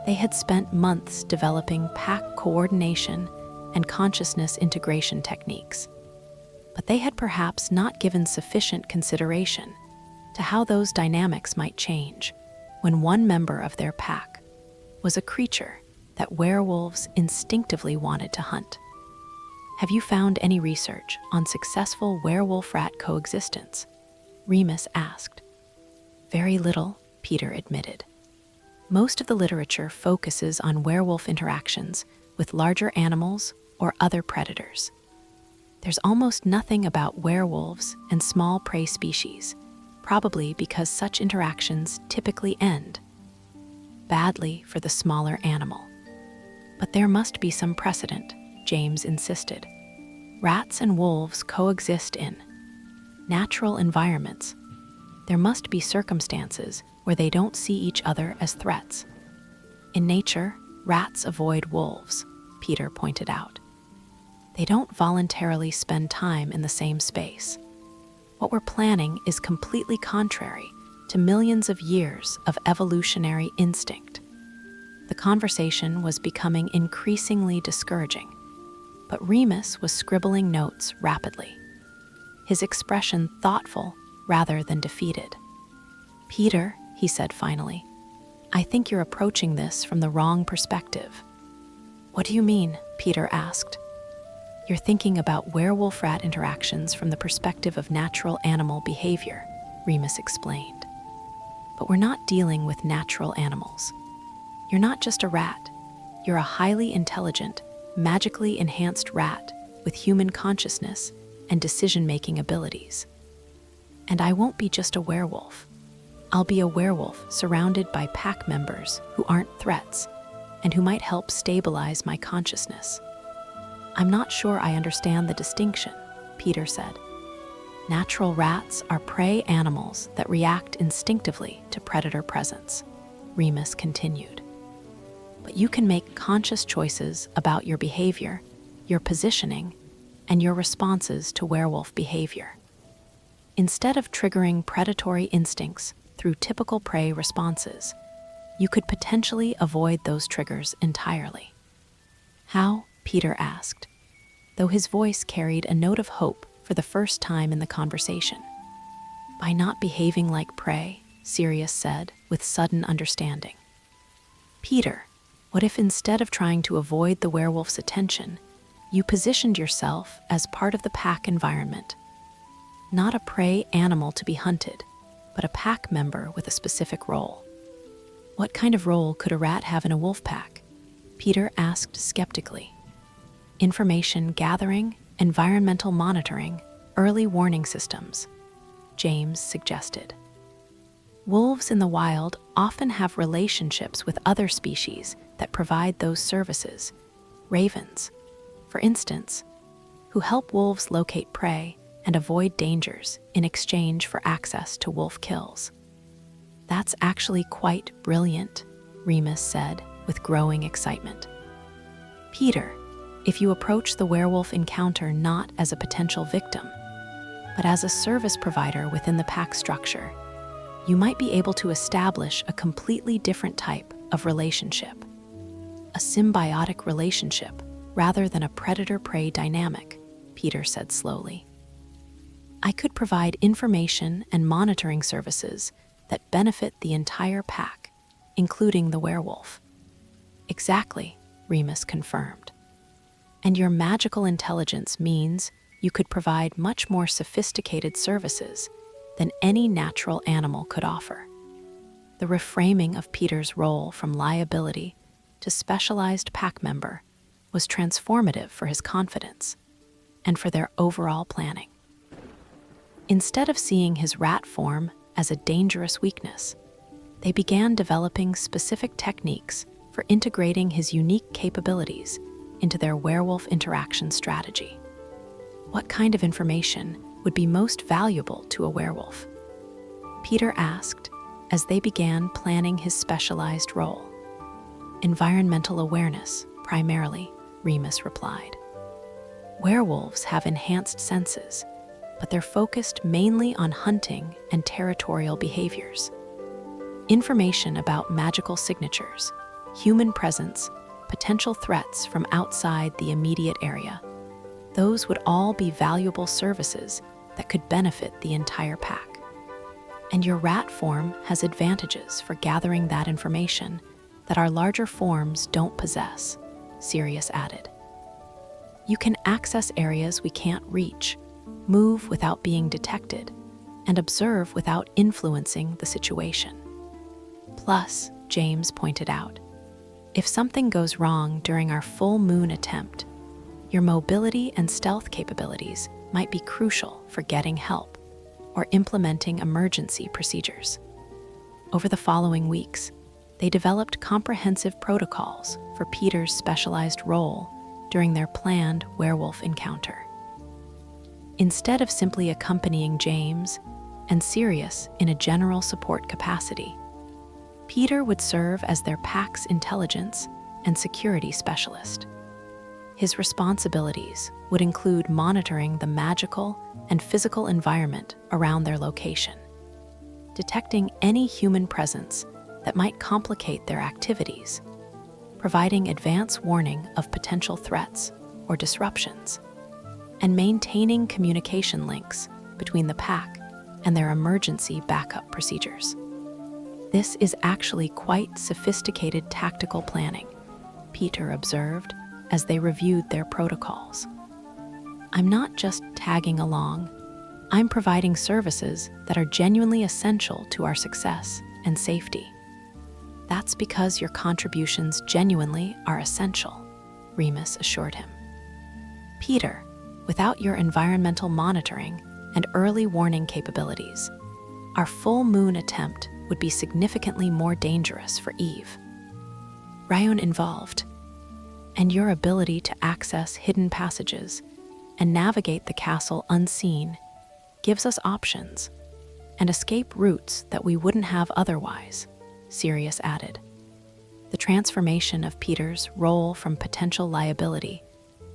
Speaker 1: They had spent months developing pack coordination and consciousness integration techniques, but they had perhaps not given sufficient consideration to how those dynamics might change when one member of their pack was a creature that werewolves instinctively wanted to hunt. "Have you found any research on successful werewolf-rat coexistence?" Remus asked. "Very little," Peter admitted. "Most of the literature focuses on werewolf interactions with larger animals or other predators. There's almost nothing about werewolves and small prey species, probably because such interactions typically end badly for the smaller animal. But there must be some precedent," James insisted. "Rats and wolves coexist in natural environments. There must be circumstances where they don't see each other as threats. In nature, rats avoid wolves," Peter pointed out. "They don't voluntarily spend time in the same space. What we're planning is completely contrary to millions of years of evolutionary instinct." The conversation was becoming increasingly discouraging, but Remus was scribbling notes rapidly, his expression thoughtful rather than defeated. "Peter," he said finally, "I think you're approaching this from the wrong perspective." "What do you mean?" Peter asked. "You're thinking about werewolf-rat interactions from the perspective of natural animal behavior," Remus explained. "But we're not dealing with natural animals. You're not just a rat. You're a highly intelligent, magically enhanced rat with human consciousness and decision-making abilities. And I won't be just a werewolf. I'll be a werewolf surrounded by pack members who aren't threats and who might help stabilize my consciousness." "I'm not sure I understand the distinction," Peter said. "Natural rats are prey animals that react instinctively to predator presence," Remus continued. "But you can make conscious choices about your behavior, your positioning, and your responses to werewolf behavior. Instead of triggering predatory instincts through typical prey responses, you could potentially avoid those triggers entirely." "How?" Peter asked, though his voice carried a note of hope for the first time in the conversation. "By not behaving like prey," Sirius said with sudden understanding. "Peter, what if instead of trying to avoid the werewolf's attention, you positioned yourself as part of the pack environment? Not a prey animal to be hunted, but a pack member with a specific role." "What kind of role could a rat have in a wolf pack?" Peter asked skeptically. "Information gathering, environmental monitoring, early warning systems," James suggested. "Wolves in the wild often have relationships with other species that provide those services. Ravens, for instance, who help wolves locate prey and avoid dangers in exchange for access to wolf kills." "That's actually quite brilliant," Remus said with growing excitement. "Peter, if you approach the werewolf encounter not as a potential victim, but as a service provider within the pack structure, you might be able to establish a completely different type of relationship. A symbiotic relationship rather than a predator-prey dynamic," Peter said slowly. "I could provide information and monitoring services that benefit the entire pack, including the werewolf." "Exactly," Remus confirmed. "And your magical intelligence means you could provide much more sophisticated services than any natural animal could offer." The reframing of Peter's role from liability to specialized pack member was transformative for his confidence and for their overall planning. Instead of seeing his rat form as a dangerous weakness, they began developing specific techniques for integrating his unique capabilities into their werewolf interaction strategy. "What kind of information would be most valuable to a werewolf?" Peter asked as they began planning his specialized role. "Environmental awareness, primarily," Remus replied. "Werewolves have enhanced senses, but they're focused mainly on hunting and territorial behaviors. Information about magical signatures, human presence, potential threats from outside the immediate area, those would all be valuable services that could benefit the entire pack. And your rat form has advantages for gathering that information that our larger forms don't possess," Sirius added. "You can access areas we can't reach, move without being detected, and observe without influencing the situation. Plus," James pointed out, "if something goes wrong during our full moon attempt, your mobility and stealth capabilities might be crucial for getting help or implementing emergency procedures." Over the following weeks, they developed comprehensive protocols for Peter's specialized role during their planned werewolf encounter. Instead of simply accompanying James and Sirius in a general support capacity, Peter would serve as their pack's intelligence and security specialist. His responsibilities would include monitoring the magical and physical environment around their location, detecting any human presence that might complicate their activities, providing advance warning of potential threats or disruptions, and maintaining communication links between the pack and their emergency backup procedures. This is actually quite sophisticated tactical planning, Peter observed as they reviewed their protocols. I'm not just tagging along, I'm providing services that are genuinely essential to our success and safety. That's because your contributions genuinely are essential, Remus assured him. Peter, without your environmental monitoring and early warning capabilities, our full moon attempt would be significantly more dangerous for Eve. Ryan involved, and your ability to access hidden passages and navigate the castle unseen gives us options and escape routes that we wouldn't have otherwise, Sirius added. The transformation of Peter's role from potential liability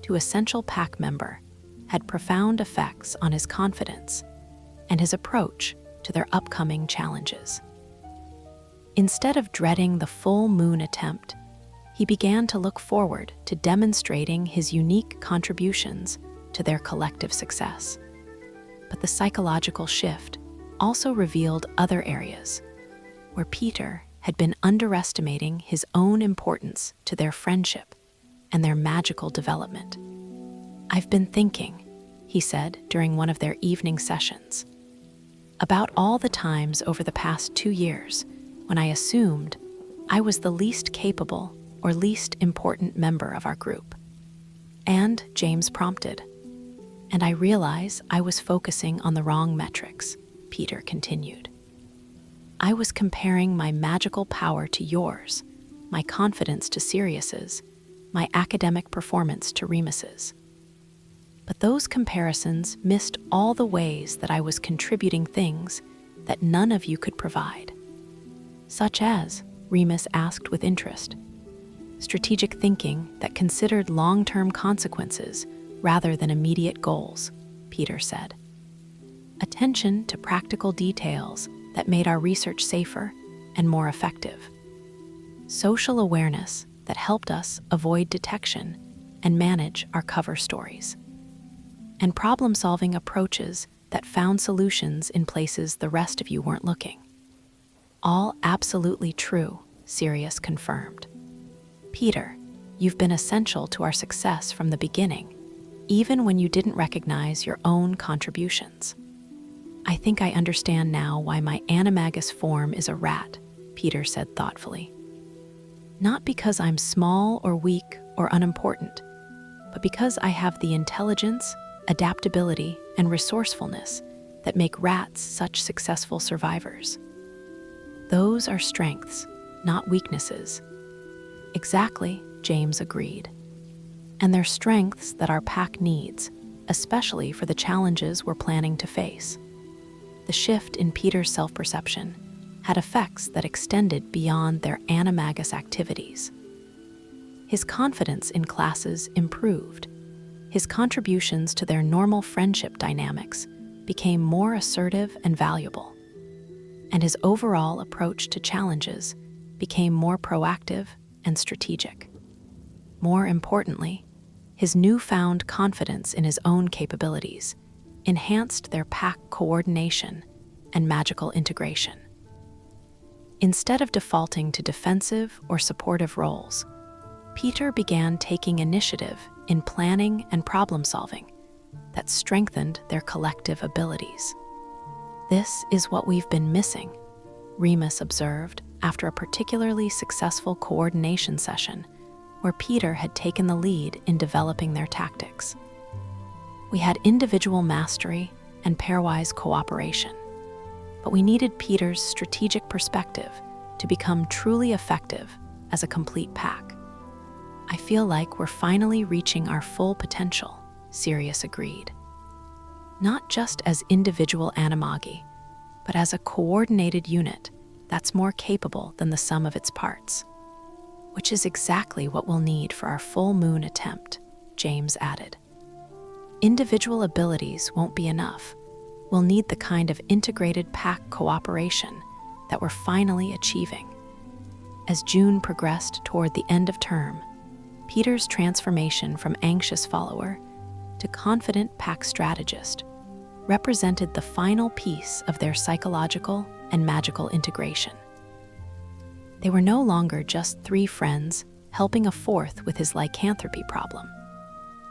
Speaker 1: to essential pack member had profound effects on his confidence and his approach to their upcoming challenges. Instead of dreading the full moon attempt, he began to look forward to demonstrating his unique contributions to their collective success. But the psychological shift also revealed other areas where Peter had been underestimating his own importance to their friendship and their magical development. I've been thinking, he said during one of their evening sessions, about all the times over the past 2 years when I assumed I was the least capable or least important member of our group. And, James prompted, and I realize I was focusing on the wrong metrics, Peter continued. I was comparing my magical power to yours, my confidence to Sirius's, my academic performance to Remus's. But those comparisons missed all the ways that I was contributing things that none of you could provide. Such as, Remus asked with interest, strategic thinking that considered long-term consequences rather than immediate goals, Peter said. Attention to practical details that made our research safer and more effective. Social awareness that helped us avoid detection and manage our cover stories. And problem-solving approaches that found solutions in places the rest of you weren't looking. All absolutely true, Sirius confirmed. Peter, you've been essential to our success from the beginning, even when you didn't recognize your own contributions. I think I understand now why my animagus form is a rat, Peter said thoughtfully. Not because I'm small or weak or unimportant, but because I have the intelligence, adaptability, and resourcefulness that make rats such successful survivors. Those are strengths, not weaknesses. Exactly, James agreed. And they're strengths that our pack needs, especially for the challenges we're planning to face. The shift in Peter's self-perception had effects that extended beyond their animagus activities. His confidence in classes improved. His contributions to their normal friendship dynamics became more assertive and valuable. And his overall approach to challenges became more proactive and strategic. More importantly, his newfound confidence in his own capabilities enhanced their pack coordination and magical integration. Instead of defaulting to defensive or supportive roles, Peter began taking initiative in planning and problem-solving that strengthened their collective abilities. This is what we've been missing, Remus observed after a particularly successful coordination session where Peter had taken the lead in developing their tactics. We had individual mastery and pairwise cooperation, but we needed Peter's strategic perspective to become truly effective as a complete pack. I feel like we're finally reaching our full potential, Sirius agreed. Not just as individual Animagi, but as a coordinated unit that's more capable than the sum of its parts. Which is exactly what we'll need for our full moon attempt, James added. Individual abilities won't be enough. We'll need the kind of integrated pack cooperation that we're finally achieving. As June progressed toward the end of term, Peter's transformation from anxious follower to confident pack strategist represented the final piece of their psychological and magical integration. They were no longer just three friends helping a fourth with his lycanthropy problem.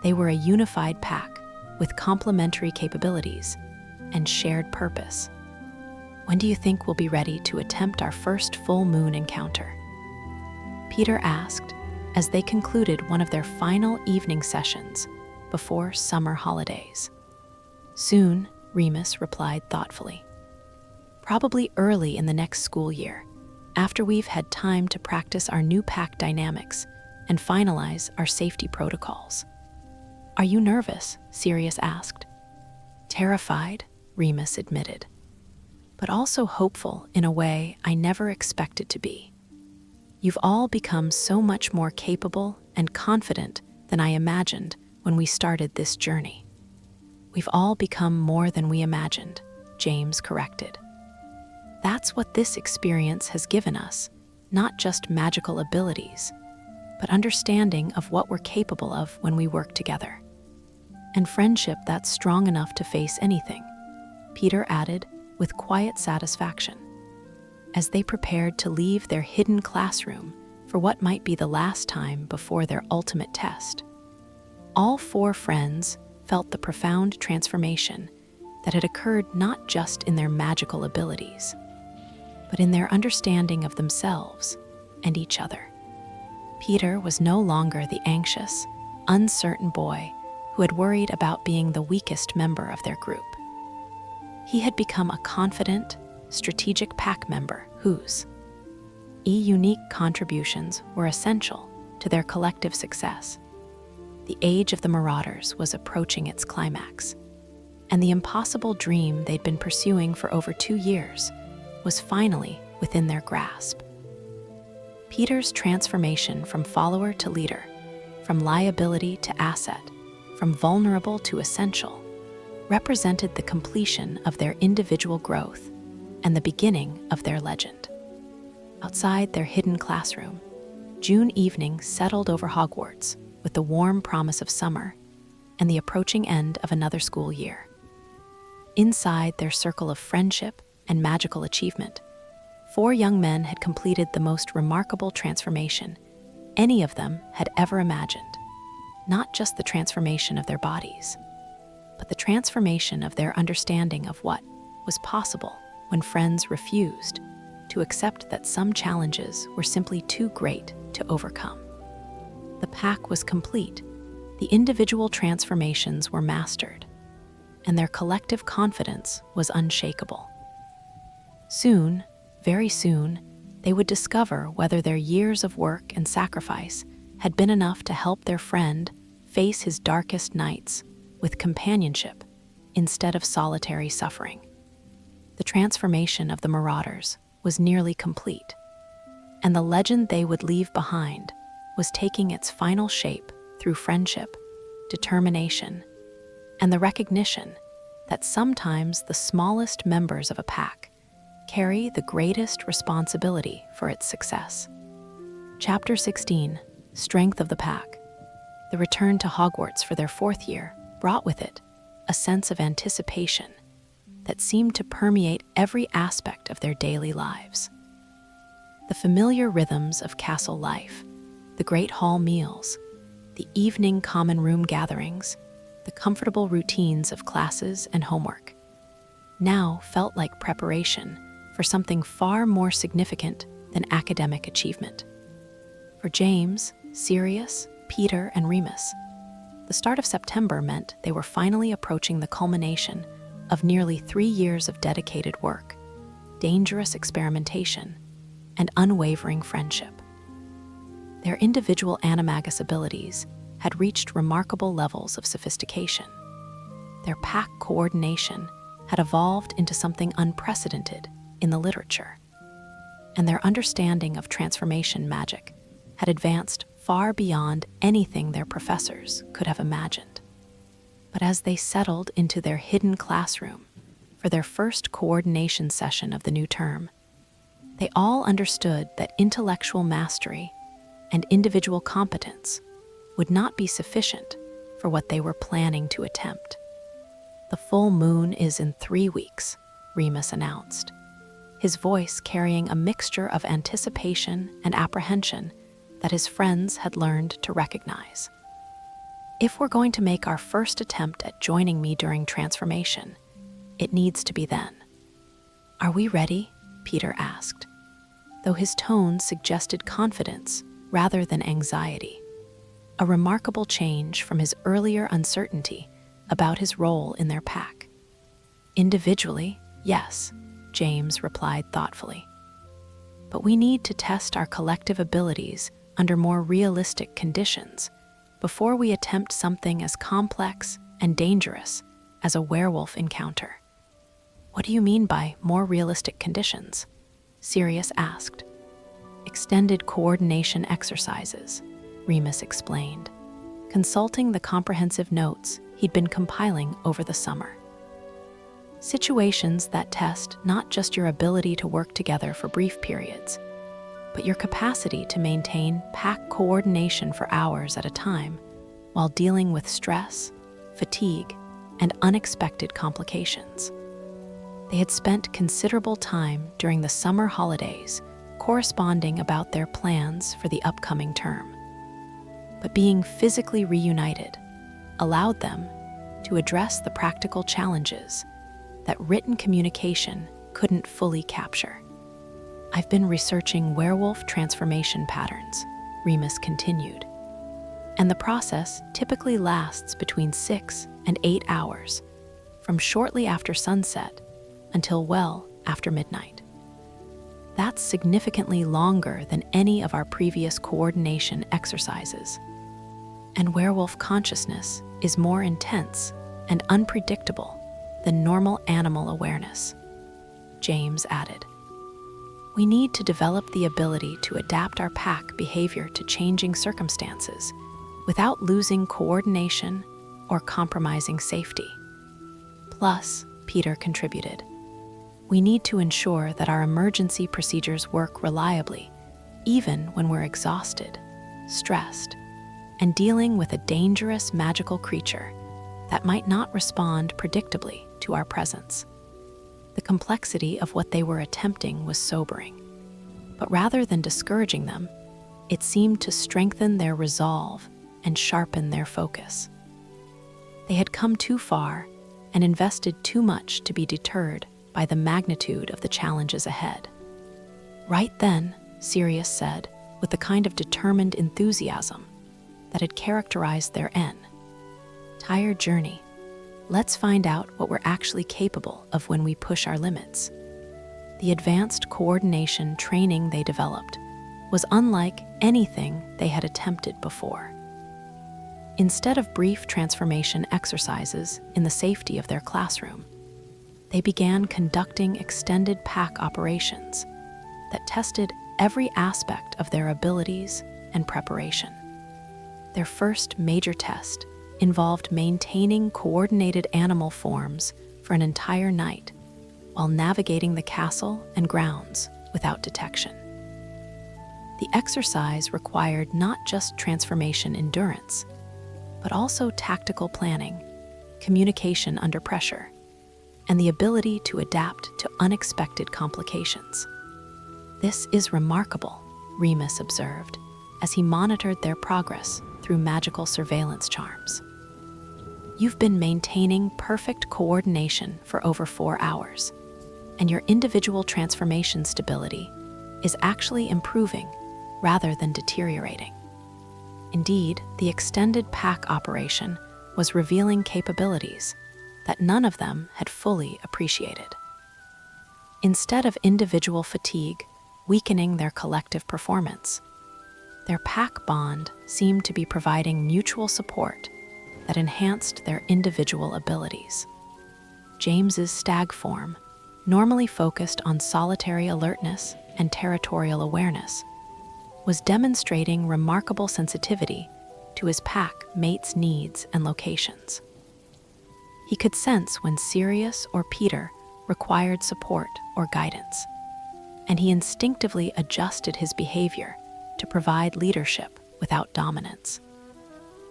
Speaker 1: They were a unified pack with complementary capabilities and shared purpose. When do you think we'll be ready to attempt our first full moon encounter? Peter asked as they concluded one of their final evening sessions before summer holidays. Soon, Remus replied thoughtfully. Probably early in the next school year, after we've had time to practice our new pack dynamics and finalize our safety protocols. Are you nervous? Sirius asked. Terrified, Remus admitted, but also hopeful in a way I never expected to be. You've all become so much more capable and confident than I imagined when we started this journey. We've all become more than we imagined, James corrected. That's what this experience has given us, not just magical abilities, but understanding of what we're capable of when we work together. And friendship that's strong enough to face anything, Peter added with quiet satisfaction, as they prepared to leave their hidden classroom for what might be the last time before their ultimate test. All four friends felt the profound transformation that had occurred not just in their magical abilities, but in their understanding of themselves and each other. Peter was no longer the anxious, uncertain boy who had worried about being the weakest member of their group. He had become a confident, strategic pack member whose unique contributions were essential to their collective success. The age of the Marauders was approaching its climax, and the impossible dream they'd been pursuing for over 2 years was finally within their grasp. Peter's transformation from follower to leader, from liability to asset, from vulnerable to essential, represented the completion of their individual growth and the beginning of their legend. Outside their hidden classroom, June evening settled over Hogwarts with the warm promise of summer and the approaching end of another school year. Inside their circle of friendship and magical achievement, 4 young men had completed the most remarkable transformation any of them had ever imagined. Not just the transformation of their bodies, but the transformation of their understanding of what was possible when friends refused to accept that some challenges were simply too great to overcome. The pack was complete, the individual transformations were mastered, and their collective confidence was unshakable. Soon, very soon, they would discover whether their years of work and sacrifice had been enough to help their friend face his darkest nights with companionship instead of solitary suffering. The transformation of the Marauders was nearly complete, and the legend they would leave behind was taking its final shape through friendship, determination, and the recognition that sometimes the smallest members of a pack carry the greatest responsibility for its success. Chapter 16, Strength of the Pack. The return to Hogwarts for their 4th year brought with it a sense of anticipation that seemed to permeate every aspect of their daily lives. The familiar rhythms of castle life, the great hall meals, the evening common room gatherings, the comfortable routines of classes and homework, now felt like preparation for something far more significant than academic achievement. For James, Sirius, Peter, and Remus, the start of September meant they were finally approaching the culmination of nearly 3 years of dedicated work, dangerous experimentation, and unwavering friendship. Their individual animagus abilities had reached remarkable levels of sophistication. Their pack coordination had evolved into something unprecedented in the literature, and their understanding of transformation magic had advanced far beyond anything their professors could have imagined. But as they settled into their hidden classroom for their first coordination session of the new term, They all understood that intellectual mastery and individual competence would not be sufficient for what they were planning to attempt. "The full moon is in 3 weeks," Remus announced, his voice carrying a mixture of anticipation and apprehension that his friends had learned to recognize. "If we're going to make our first attempt at joining me during transformation, it needs to be then." "Are we ready?" Peter asked, though his tone suggested confidence rather than anxiety, a remarkable change from his earlier uncertainty about his role in their pack. "Individually, yes," James replied thoughtfully. "But we need to test our collective abilities under more realistic conditions before we attempt something as complex and dangerous as a werewolf encounter." "What do you mean by more realistic conditions?" Sirius asked. "Extended coordination exercises," Remus explained, consulting the comprehensive notes he'd been compiling over the summer. "Situations that test not just your ability to work together for brief periods, but your capacity to maintain pack coordination for hours at a time while dealing with stress, fatigue, and unexpected complications." They had spent considerable time during the summer holidays corresponding about their plans for the upcoming term. But being physically reunited allowed them to address the practical challenges that written communication couldn't fully capture. "I've been researching werewolf transformation patterns," Remus continued, "and the process typically lasts between 6 and 8 hours, from shortly after sunset until well after midnight. That's significantly longer than any of our previous coordination exercises. And werewolf consciousness is more intense and unpredictable than normal animal awareness," James added. "We need to develop the ability to adapt our pack behavior to changing circumstances without losing coordination or compromising safety." Plus, Peter contributed, "we need to ensure that our emergency procedures work reliably, even when we're exhausted, stressed, and dealing with a dangerous magical creature that might not respond predictably to our presence." The complexity of what they were attempting was sobering, but rather than discouraging them, it seemed to strengthen their resolve and sharpen their focus. They had come too far and invested too much to be deterred by the magnitude of the challenges ahead. "Right then," Sirius said, with the kind of determined enthusiasm that had characterized their tired journey, "let's find out what we're actually capable of when we push our limits." The advanced coordination training they developed was unlike anything they had attempted before. Instead of brief transformation exercises in the safety of their classroom, they began conducting extended pack operations that tested every aspect of their abilities and preparation. Their first major test involved maintaining coordinated animal forms for an entire night while navigating the castle and grounds without detection. The exercise required not just transformation endurance, but also tactical planning, communication under pressure, and the ability to adapt to unexpected complications. "This is remarkable," Remus observed, as he monitored their progress through magical surveillance charms. "You've been maintaining perfect coordination for over 4 hours, and your individual transformation stability is actually improving rather than deteriorating. Indeed, the extended pack operation was revealing capabilities that none of them had fully appreciated. Instead of individual fatigue weakening their collective performance, their pack bond seemed to be providing mutual support that enhanced their individual abilities. James's stag form, normally focused on solitary alertness and territorial awareness, was demonstrating remarkable sensitivity to his pack mate's needs and locations. He could sense when Sirius or Peter required support or guidance, and he instinctively adjusted his behavior to provide leadership without dominance.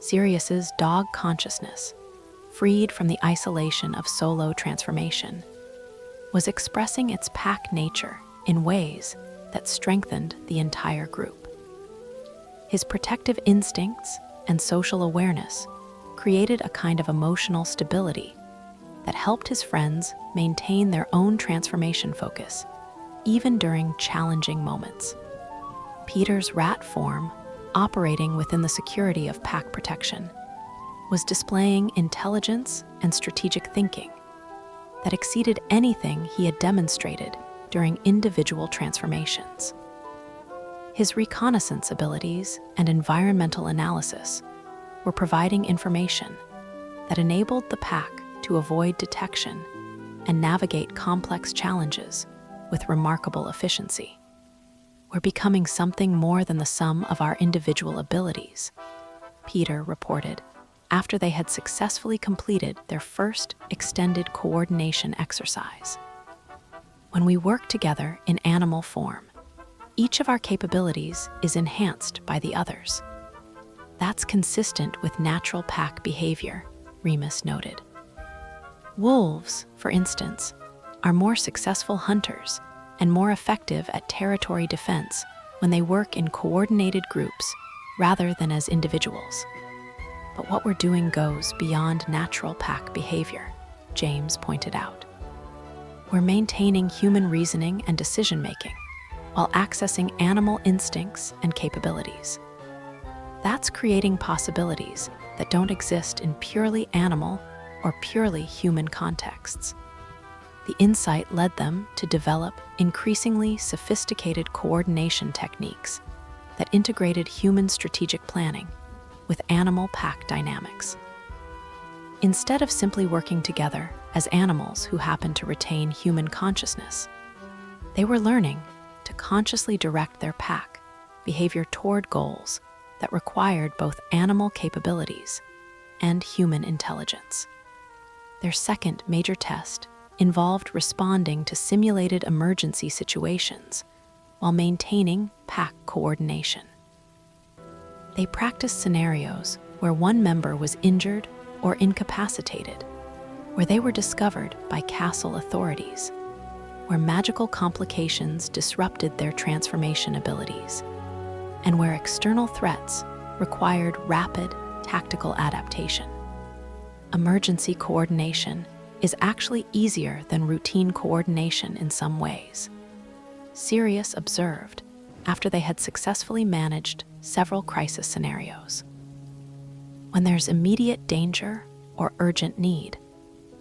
Speaker 1: Sirius's dog consciousness, freed from the isolation of solo transformation, was expressing its pack nature in ways that strengthened the entire group. His protective instincts and social awareness created a kind of emotional stability that helped his friends maintain their own transformation focus, even during challenging moments. Peter's rat form, operating within the security of pack protection, was displaying intelligence and strategic thinking that exceeded anything he had demonstrated during individual transformations. His reconnaissance abilities and environmental analysis were providing information that enabled the pack to avoid detection and navigate complex challenges with remarkable efficiency. We're becoming something more than the sum of our individual abilities, Peter reported after they had successfully completed their first extended coordination exercise. When we work together in animal form, each of our capabilities is enhanced by the others. That's consistent with natural pack behavior, Remus noted. Wolves, for instance, are more successful hunters and more effective at territory defense when they work in coordinated groups rather than as individuals. But what we're doing goes beyond natural pack behavior, James pointed out. We're maintaining human reasoning and decision-making while accessing animal instincts and capabilities. That's creating possibilities that don't exist in purely animal or purely human contexts. The insight led them to develop increasingly sophisticated coordination techniques that integrated human strategic planning with animal pack dynamics. Instead of simply working together as animals who happen to retain human consciousness, they were learning to consciously direct their pack behavior toward goals that required both animal capabilities and human intelligence. Their second major test involved responding to simulated emergency situations while maintaining pack coordination. They practiced scenarios where one member was injured or incapacitated, where they were discovered by castle authorities, where magical complications disrupted their transformation abilities, and where external threats required rapid tactical adaptation. Emergency coordination is actually easier than routine coordination in some ways, Sirius observed after they had successfully managed several crisis scenarios. When there's immediate danger or urgent need,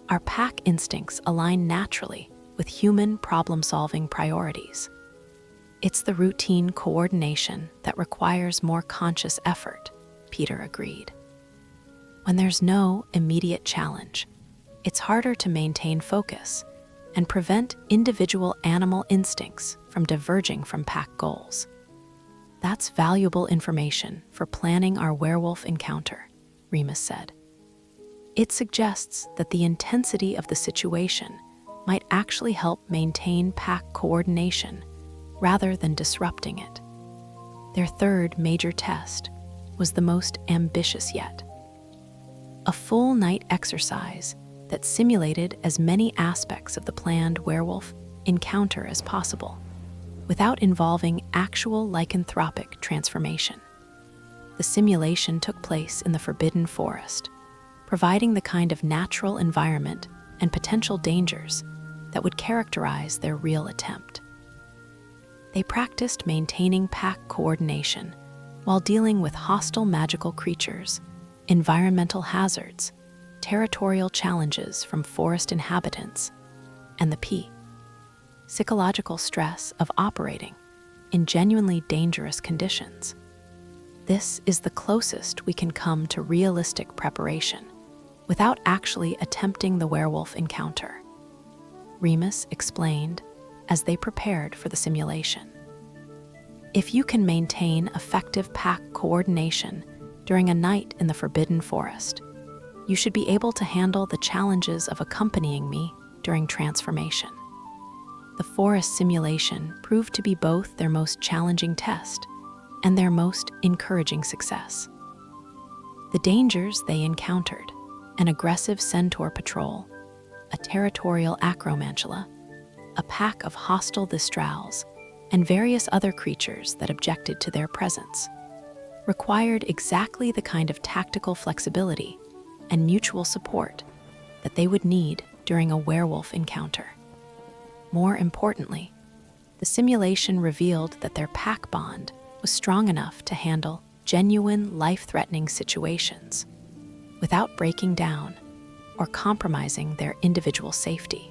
Speaker 1: our pack instincts align naturally with human problem-solving priorities. It's the routine coordination that requires more conscious effort, Peter agreed. When there's no immediate challenge, it's harder to maintain focus and prevent individual animal instincts from diverging from pack goals. That's valuable information for planning our werewolf encounter, Remus said. It suggests that the intensity of the situation might actually help maintain pack coordination rather than disrupting it. Their third major test was the most ambitious yet. A full night exercise that simulated as many aspects of the planned werewolf encounter as possible, without involving actual lycanthropic transformation. The simulation took place in the Forbidden Forest, providing the kind of natural environment and potential dangers that would characterize their real attempt. They practiced maintaining pack coordination while dealing with hostile magical creatures, environmental hazards, territorial challenges from forest inhabitants, and the psychological stress of operating in genuinely dangerous conditions. This is the closest we can come to realistic preparation without actually attempting the werewolf encounter, Remus explained as they prepared for the simulation. If you can maintain effective pack coordination during a night in the Forbidden Forest, you should be able to handle the challenges of accompanying me during transformation. the forest simulation proved to be both their most challenging test and their most encouraging success. The dangers they encountered: an aggressive centaur patrol, a territorial acromantula, a pack of hostile Thestrals, and various other creatures that objected to their presence, required exactly the kind of tactical flexibility and mutual support that they would need during a werewolf encounter. More importantly, the simulation revealed that their pack bond was strong enough to handle genuine life-threatening situations without breaking down or compromising their individual safety.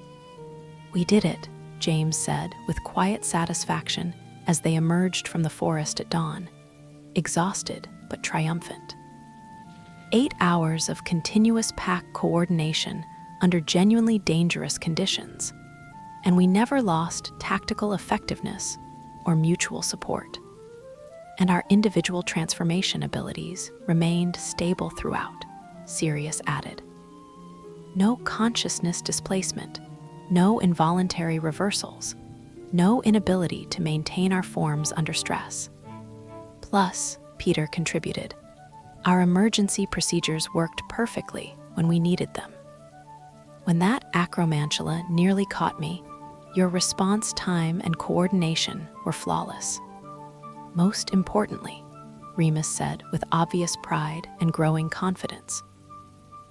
Speaker 1: "We did it," James said with quiet satisfaction as they emerged from the forest at dawn, exhausted but triumphant. 8 hours of continuous pack coordination under genuinely dangerous conditions, and we never lost tactical effectiveness or mutual support. And our individual transformation abilities remained stable throughout, Sirius added. No consciousness displacement, no involuntary reversals, no inability to maintain our forms under stress. Plus, Peter contributed, our emergency procedures worked perfectly when we needed them. When that acromantula nearly caught me, your response time and coordination were flawless. Most importantly, Remus said with obvious pride and growing confidence,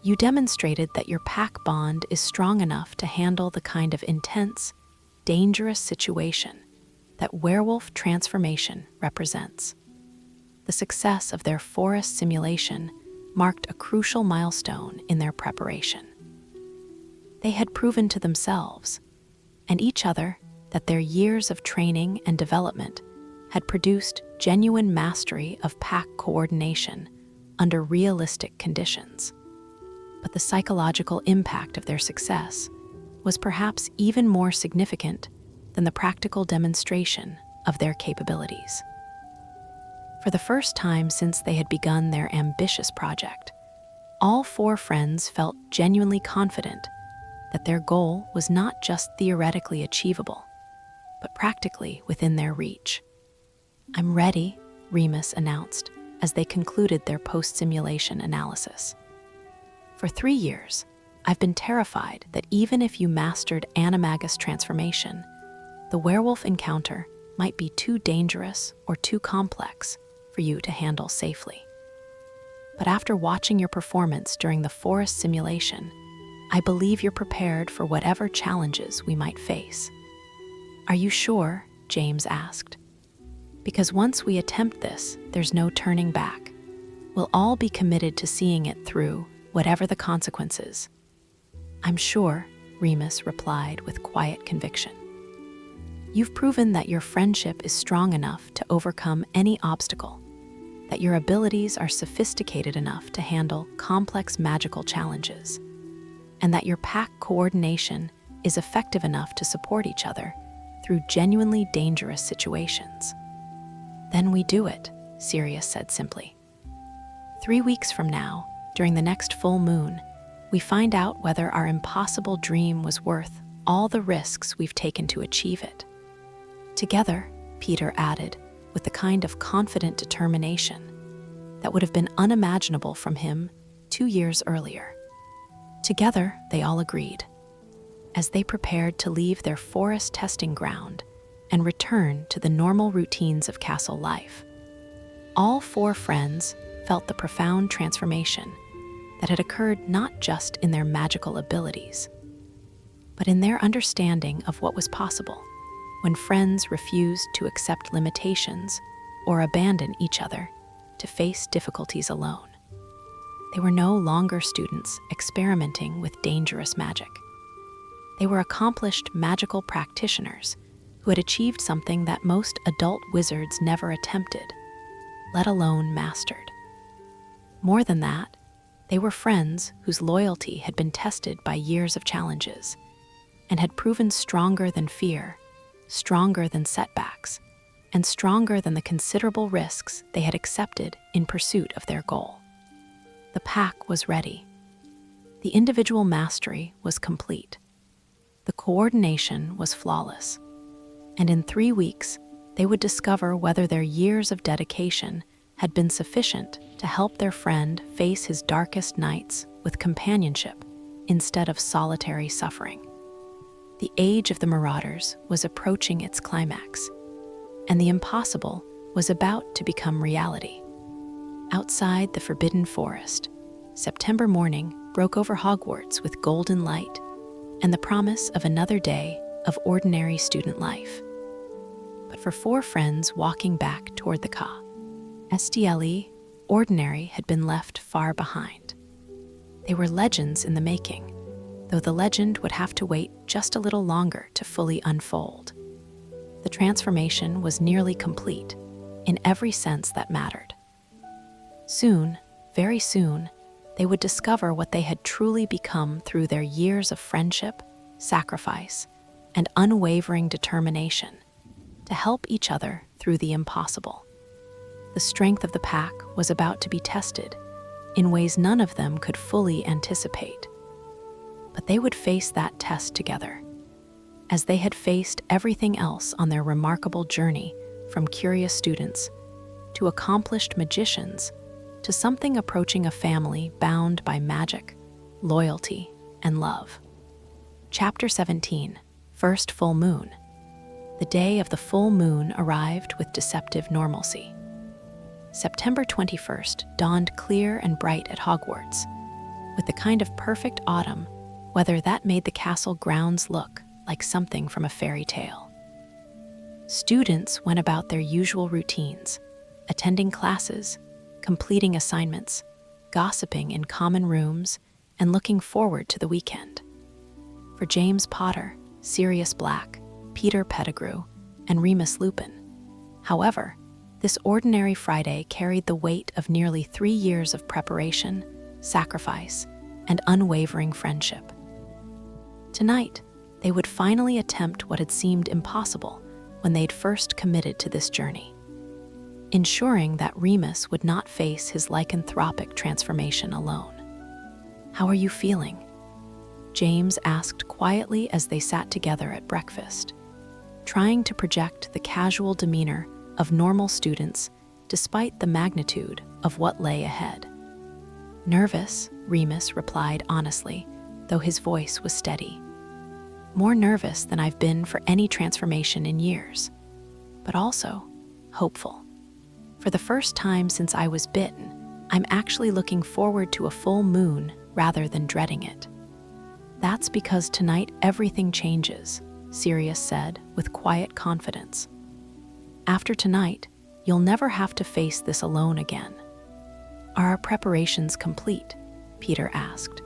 Speaker 1: you demonstrated that your pack bond is strong enough to handle the kind of intense, dangerous situation that werewolf transformation represents. The success of their forest simulation marked a crucial milestone in their preparation. They had proven to themselves and each other that their years of training and development had produced genuine mastery of pack coordination under realistic conditions. But the psychological impact of their success was perhaps even more significant than the practical demonstration of their capabilities. For the first time since they had begun their ambitious project, all 4 friends felt genuinely confident that their goal was not just theoretically achievable, but practically within their reach. "I'm ready," Remus announced as they concluded their post-simulation analysis. "For 3 years, I've been terrified that even if you mastered Animagus transformation, the werewolf encounter might be too dangerous or too complex for you to handle safely. But after watching your performance during the forest simulation, I believe you're prepared for whatever challenges we might face." "Are you sure?" James asked. "Because once we attempt this, there's no turning back. We'll all be committed to seeing it through, whatever the consequences." "I'm sure," Remus replied with quiet conviction. "You've proven that your friendship is strong enough to overcome any obstacle, that your abilities are sophisticated enough to handle complex magical challenges, and that your pack coordination is effective enough to support each other through genuinely dangerous situations." "Then we do it," Sirius said simply. 3 weeks from now, during the next full moon, we find out whether our impossible dream was worth all the risks we've taken to achieve it. Together, Peter added, with the kind of confident determination that would have been unimaginable from him 2 years earlier. Together, they all agreed, as they prepared to leave their forest testing ground and return to the normal routines of castle life. All 4 friends felt the profound transformation that had occurred not just in their magical abilities, but in their understanding of what was possible when friends refused to accept limitations or abandon each other to face difficulties alone. They were no longer students experimenting with dangerous magic. They were accomplished magical practitioners who had achieved something that most adult wizards never attempted, let alone mastered. More than that, they were friends whose loyalty had been tested by years of challenges and had proven stronger than fear, stronger than setbacks, and stronger than the considerable risks they had accepted in pursuit of their goal. The pack was ready. The individual mastery was complete. The coordination was flawless. and in 3 weeks, they would discover whether their years of dedication had been sufficient to help their friend face his darkest nights with companionship instead of solitary suffering. The age of the Marauders was approaching its climax, and the impossible was about to become reality. Outside the Forbidden Forest, September morning broke over Hogwarts with golden light and the promise of another day of ordinary student life. But for 4 friends walking back toward the Ka, SDLE, ordinary had been left far behind. They were legends in the making, though the legend would have to wait just a little longer to fully unfold. The transformation was nearly complete, in every sense that mattered. Soon, very soon, they would discover what they had truly become through their years of friendship, sacrifice, and unwavering determination to help each other through the impossible. The strength of the pack was about to be tested in ways none of them could fully anticipate. But they would face that test together, as they had faced everything else on their remarkable journey from curious students to accomplished magicians to something approaching a family bound by magic, loyalty, and love. Chapter 17, First Full Moon. The day of the full moon arrived with deceptive normalcy. September 21st dawned clear and bright at Hogwarts, with the kind of perfect autumn weather that made the castle grounds look like something from a fairy tale. Students went about their usual routines, attending classes, completing assignments, gossiping in common rooms, and looking forward to the weekend. For James Potter, Sirius Black, Peter Pettigrew, and Remus Lupin, however, this ordinary Friday carried the weight of nearly 3 years of preparation, sacrifice, and unwavering friendship. Tonight, they would finally attempt what had seemed impossible when they'd first committed to this journey, ensuring that Remus would not face his lycanthropic transformation alone. "How are you feeling?" James asked quietly as they sat together at breakfast, trying to project the casual demeanor of normal students despite the magnitude of what lay ahead. "Nervous," Remus replied honestly, though his voice was steady. "More nervous than I've been for any transformation in years, but also hopeful. For the first time since I was bitten, I'm actually looking forward to a full moon rather than dreading it." "That's because tonight everything changes," Sirius said with quiet confidence. "After tonight, you'll never have to face this alone again." "Are our preparations complete?" Peter asked,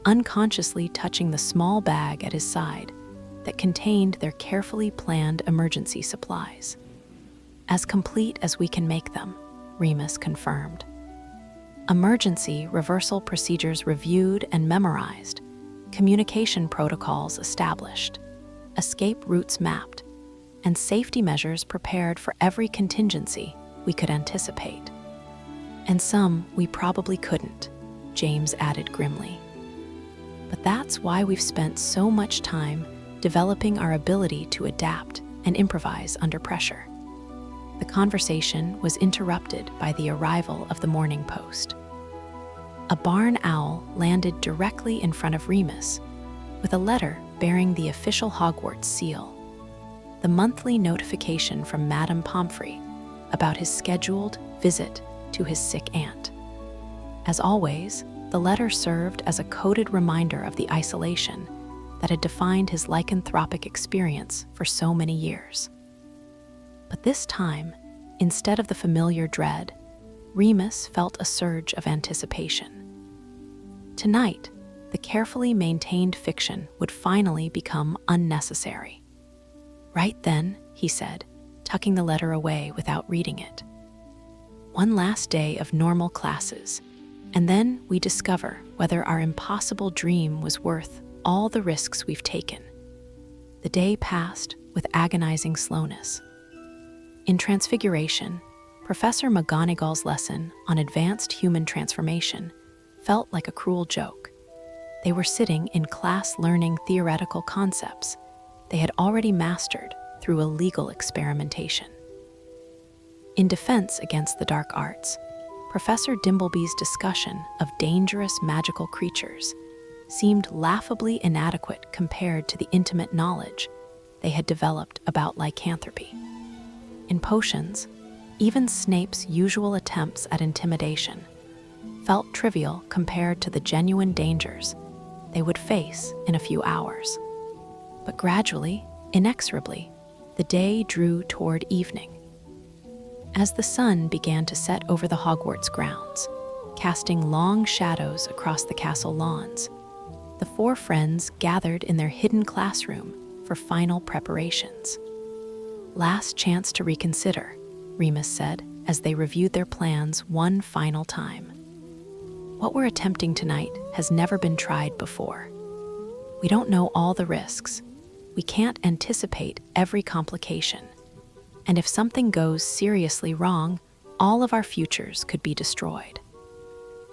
Speaker 1: unconsciously touching the small bag at his side that contained their carefully planned emergency supplies. "As complete as we can make them," Remus confirmed. Emergency reversal procedures reviewed and memorized, communication protocols established, escape routes mapped, and safety measures prepared for every contingency we could anticipate. "And some we probably couldn't," James added grimly. "But that's why we've spent so much time developing our ability to adapt and improvise under pressure." The conversation was interrupted by the arrival of the Morning Post. A barn owl landed directly in front of Remus, with a letter bearing the official Hogwarts seal, the monthly notification from Madame Pomfrey about his scheduled visit to his sick aunt. As always, the letter served as a coded reminder of the isolation that had defined his lycanthropic experience for so many years. But this time, instead of the familiar dread, Remus felt a surge of anticipation. Tonight, the carefully maintained fiction would finally become unnecessary. "Right then," he said, tucking the letter away without reading it. "One last day of normal classes, and then we discover whether our impossible dream was worth all the risks we've taken." The day passed with agonizing slowness. In Transfiguration, Professor McGonagall's lesson on advanced human transformation felt like a cruel joke. They were sitting in class learning theoretical concepts they had already mastered through illegal experimentation. In defense against the dark arts, Professor Dimbleby's discussion of dangerous magical creatures seemed laughably inadequate compared to the intimate knowledge they had developed about lycanthropy. In potions, even Snape's usual attempts at intimidation felt trivial compared to the genuine dangers they would face in a few hours. But gradually, inexorably, the day drew toward evening. As the sun began to set over the Hogwarts grounds, casting long shadows across the castle lawns, the four friends gathered in their hidden classroom for final preparations. "Last chance to reconsider," Remus said as they reviewed their plans one final time. "What we're attempting tonight has never been tried before. We don't know all the risks. We can't anticipate every complication. And if something goes seriously wrong, all of our futures could be destroyed."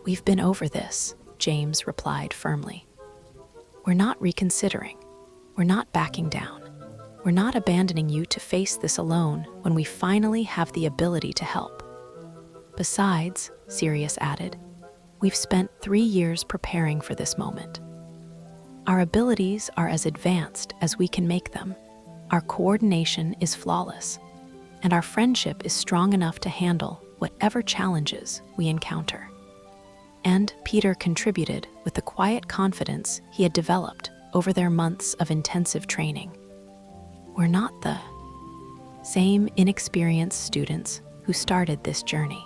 Speaker 1: "We've been over this," James replied firmly. "We're not reconsidering. We're not backing down. We're not abandoning you to face this alone when we finally have the ability to help. Besides," Sirius added, "we've spent 3 years preparing for this moment. Our abilities are as advanced as we can make them. Our coordination is flawless, and our friendship is strong enough to handle whatever challenges we encounter." And Peter contributed with the quiet confidence he had developed over their months of intensive training. "We're not the same inexperienced students who started this journey.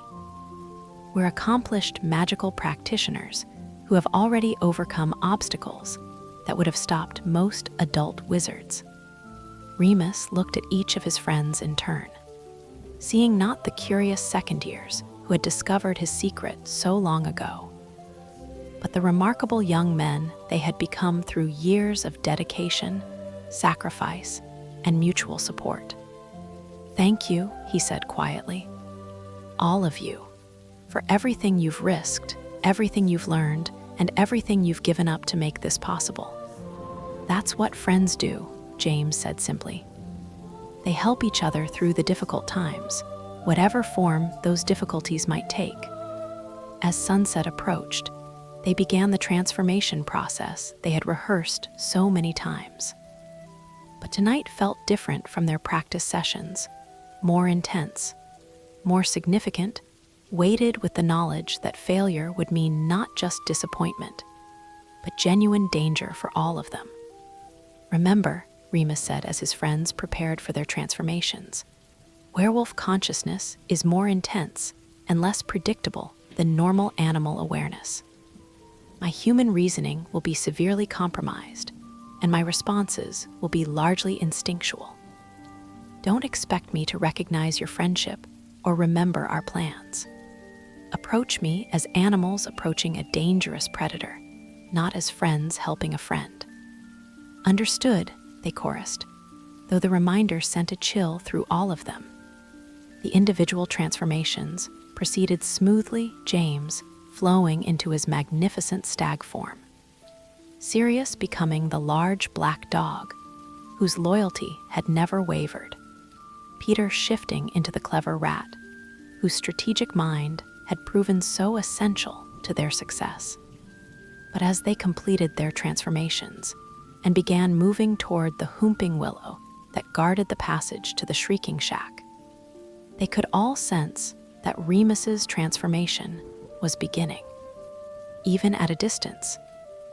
Speaker 1: We're accomplished magical practitioners who have already overcome obstacles that would have stopped most adult wizards." Remus looked at each of his friends in turn, seeing not the curious second years who had discovered his secret so long ago, but the remarkable young men they had become through years of dedication, sacrifice, and mutual support. "Thank you," he said quietly, "all of you, for everything you've risked, everything you've learned, and everything you've given up to make this possible." "That's what friends do," James said simply. "They help each other through the difficult times, whatever form those difficulties might take." As sunset approached, they began the transformation process they had rehearsed so many times. But tonight felt different from their practice sessions, more intense, more significant, weighted with the knowledge that failure would mean not just disappointment, but genuine danger for all of them. "Remember," Remus said as his friends prepared for their transformations, "werewolf consciousness is more intense and less predictable than normal animal awareness. My human reasoning will be severely compromised, and my responses will be largely instinctual. Don't expect me to recognize your friendship or remember our plans. Approach me as animals approaching a dangerous predator, not as friends helping a friend." "Understood," they chorused, though the reminder sent a chill through all of them. The individual transformations proceeded smoothly, James flowing into his magnificent stag form, Sirius becoming the large black dog, whose loyalty had never wavered, Peter shifting into the clever rat, whose strategic mind had proven so essential to their success. But as they completed their transformations and began moving toward the Whomping Willow that guarded the passage to the Shrieking Shack, they could all sense that Remus's transformation was beginning. Even at a distance,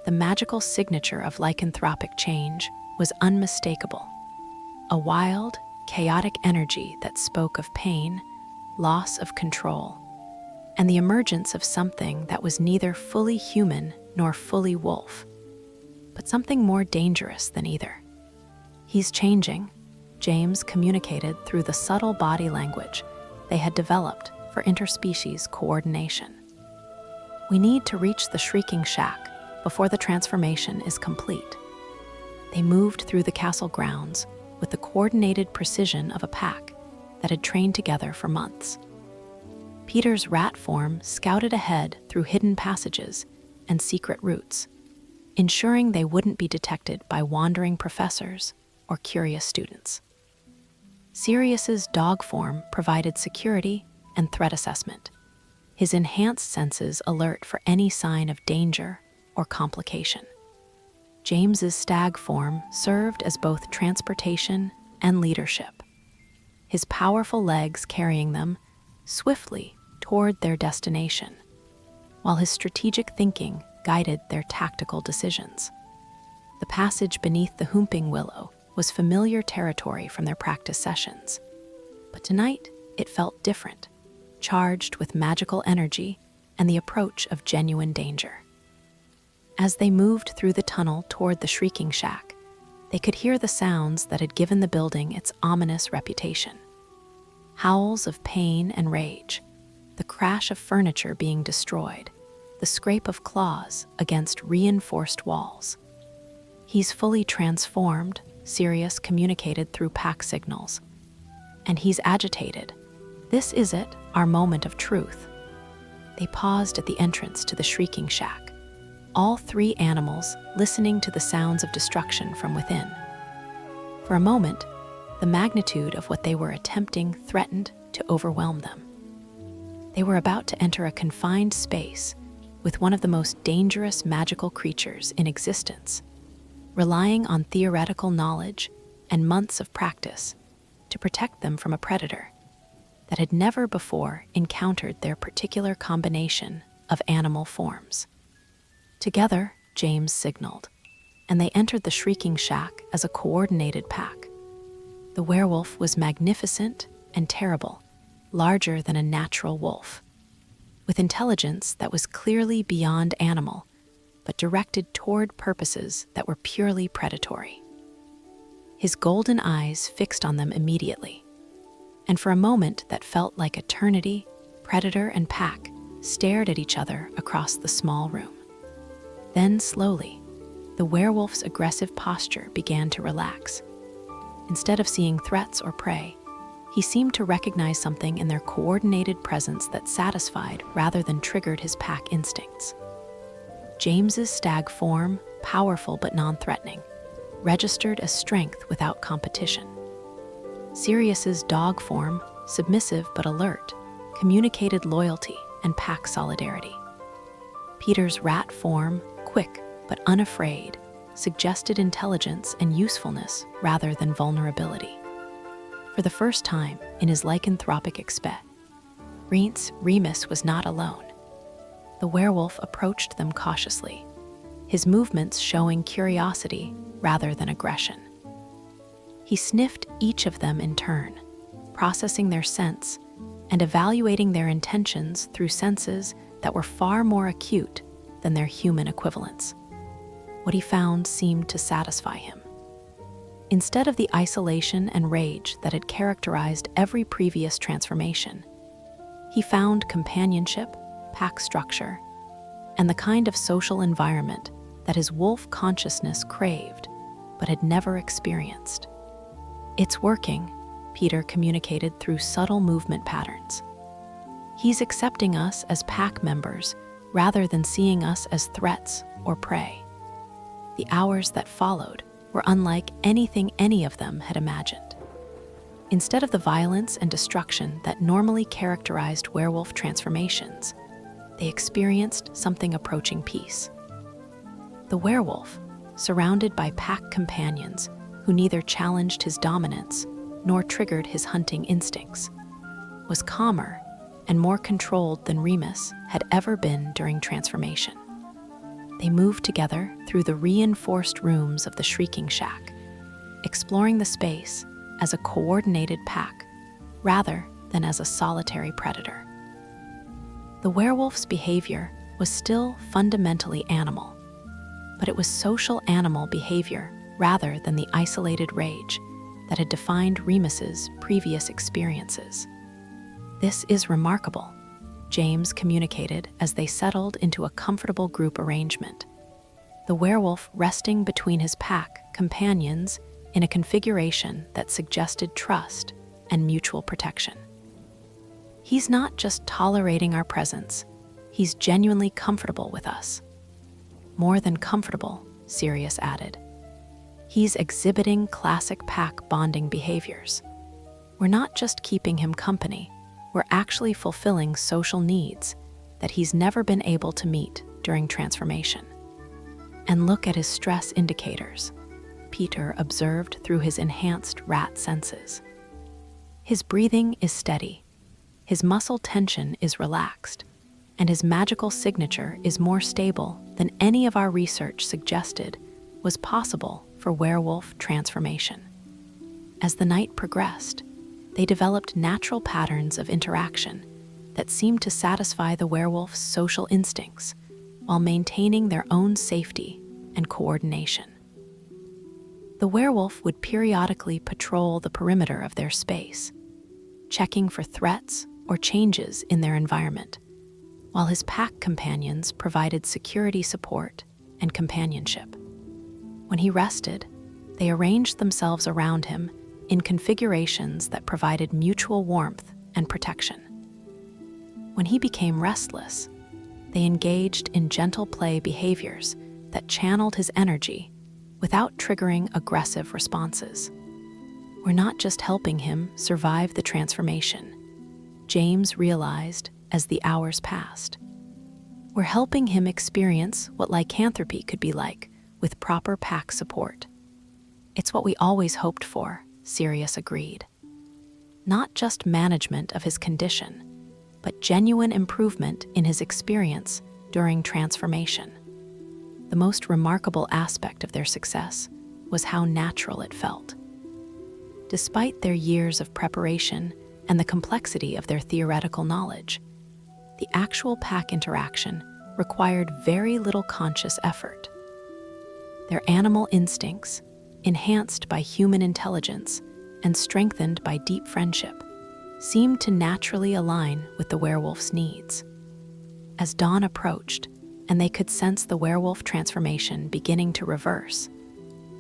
Speaker 1: the magical signature of lycanthropic change was unmistakable. A wild, chaotic energy that spoke of pain, loss of control, and the emergence of something that was neither fully human nor fully wolf, but something more dangerous than either. "He's changing," James communicated through the subtle body language they had developed for interspecies coordination. "We need to reach the Shrieking Shack before the transformation is complete." They moved through the castle grounds with the coordinated precision of a pack that had trained together for months. Peter's rat form scouted ahead through hidden passages and secret routes, ensuring they wouldn't be detected by wandering professors or curious students. Sirius's dog form provided security and threat assessment, his enhanced senses alert for any sign of danger or complication. James's stag form served as both transportation and leadership, his powerful legs carrying them swiftly toward their destination, while his strategic thinking guided their tactical decisions. The passage beneath the Whomping Willow was familiar territory from their practice sessions, but tonight it felt different, charged with magical energy and the approach of genuine danger. As they moved through the tunnel toward the Shrieking Shack, they could hear the sounds that had given the building its ominous reputation. Howls of pain and rage, the crash of furniture being destroyed, the scrape of claws against reinforced walls. "He's fully transformed," Sirius communicated through pack signals. "And he's agitated. This is it, our moment of truth." They paused at the entrance to the Shrieking Shack, all three animals listening to the sounds of destruction from within. For a moment, the magnitude of what they were attempting threatened to overwhelm them. They were about to enter a confined space with one of the most dangerous magical creatures in existence, relying on theoretical knowledge and months of practice to protect them from a predator that had never before encountered their particular combination of animal forms. Together, James signaled, and they entered the Shrieking Shack as a coordinated pack. The werewolf was magnificent and terrible, larger than a natural wolf, with intelligence that was clearly beyond animal, but directed toward purposes that were purely predatory. His golden eyes fixed on them immediately, and for a moment that felt like eternity, predator and pack stared at each other across the small room. Then slowly, the werewolf's aggressive posture began to relax. Instead of seeing threats or prey, he seemed to recognize something in their coordinated presence that satisfied rather than triggered his pack instincts. James's stag form, powerful but non-threatening, registered as strength without competition. Sirius's dog form, submissive but alert, communicated loyalty and pack solidarity. Peter's rat form, quick but unafraid, suggested intelligence and usefulness rather than vulnerability. For the first time in his lycanthropic experience, Remus was not alone. The werewolf approached them cautiously, his movements showing curiosity rather than aggression. He sniffed each of them in turn, processing their scents and evaluating their intentions through senses that were far more acute than their human equivalents. What he found seemed to satisfy him. Instead of the isolation and rage that had characterized every previous transformation, he found companionship, pack structure, and the kind of social environment that his wolf consciousness craved but had never experienced. "It's working," Peter communicated through subtle movement patterns. "He's accepting us as pack members rather than seeing us as threats or prey." The hours that followed were unlike anything any of them had imagined. Instead of the violence and destruction that normally characterized werewolf transformations, they experienced something approaching peace. The werewolf, surrounded by pack companions who neither challenged his dominance nor triggered his hunting instincts, was calmer and more controlled than Remus had ever been during transformation. They moved together through the reinforced rooms of the Shrieking Shack, exploring the space as a coordinated pack rather than as a solitary predator. The werewolf's behavior was still fundamentally animal, but it was social animal behavior rather than the isolated rage that had defined Remus's previous experiences. "This is remarkable," James communicated as they settled into a comfortable group arrangement, the werewolf resting between his pack companions in a configuration that suggested trust and mutual protection. "He's not just tolerating our presence, he's genuinely comfortable with us." "More than comfortable," Sirius added. "He's exhibiting classic pack bonding behaviors." We're not just keeping him company, we're actually fulfilling social needs that he's never been able to meet during transformation. And look at his stress indicators, Peter observed through his enhanced rat senses. His breathing is steady, his muscle tension is relaxed, and his magical signature is more stable than any of our research suggested was possible for werewolf transformation. As the night progressed, they developed natural patterns of interaction that seemed to satisfy the werewolf's social instincts while maintaining their own safety and coordination. The werewolf would periodically patrol the perimeter of their space, checking for threats or changes in their environment, while his pack companions provided security support and companionship. When he rested, they arranged themselves around him in configurations that provided mutual warmth and protection. When he became restless, they engaged in gentle play behaviors that channeled his energy without triggering aggressive responses. We're not just helping him survive the transformation, James realized as the hours passed. We're helping him experience what lycanthropy could be like with proper pack support. It's what we always hoped for, Sirius agreed. Not just management of his condition, but genuine improvement in his experience during transformation. The most remarkable aspect of their success was how natural it felt. Despite their years of preparation and the complexity of their theoretical knowledge, the actual pack interaction required very little conscious effort. Their animal instincts, enhanced by human intelligence and strengthened by deep friendship, seemed to naturally align with the werewolf's needs. As dawn approached, and they could sense the werewolf transformation beginning to reverse,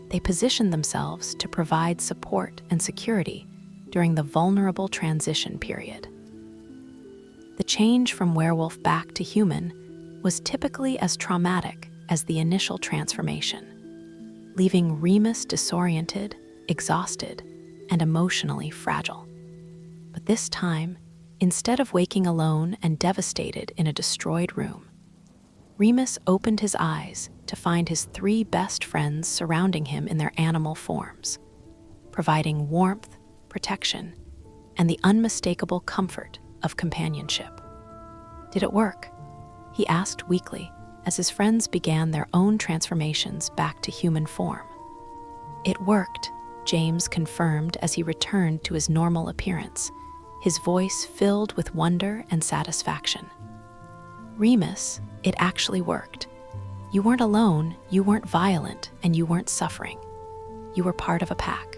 Speaker 1: they positioned themselves to provide support and security during the vulnerable transition period. The change from werewolf back to human was typically as traumatic as the initial transformation, leaving Remus disoriented, exhausted, and emotionally fragile. But this time, instead of waking alone and devastated in a destroyed room, Remus opened his eyes to find his 3 best friends surrounding him in their animal forms, providing warmth, protection, and the unmistakable comfort of companionship. Did it work? He asked weakly as his friends began their own transformations back to human form. It worked, James confirmed as he returned to his normal appearance, his voice filled with wonder and satisfaction. Remus, it actually worked. You weren't alone, you weren't violent, and you weren't suffering. You were part of a pack.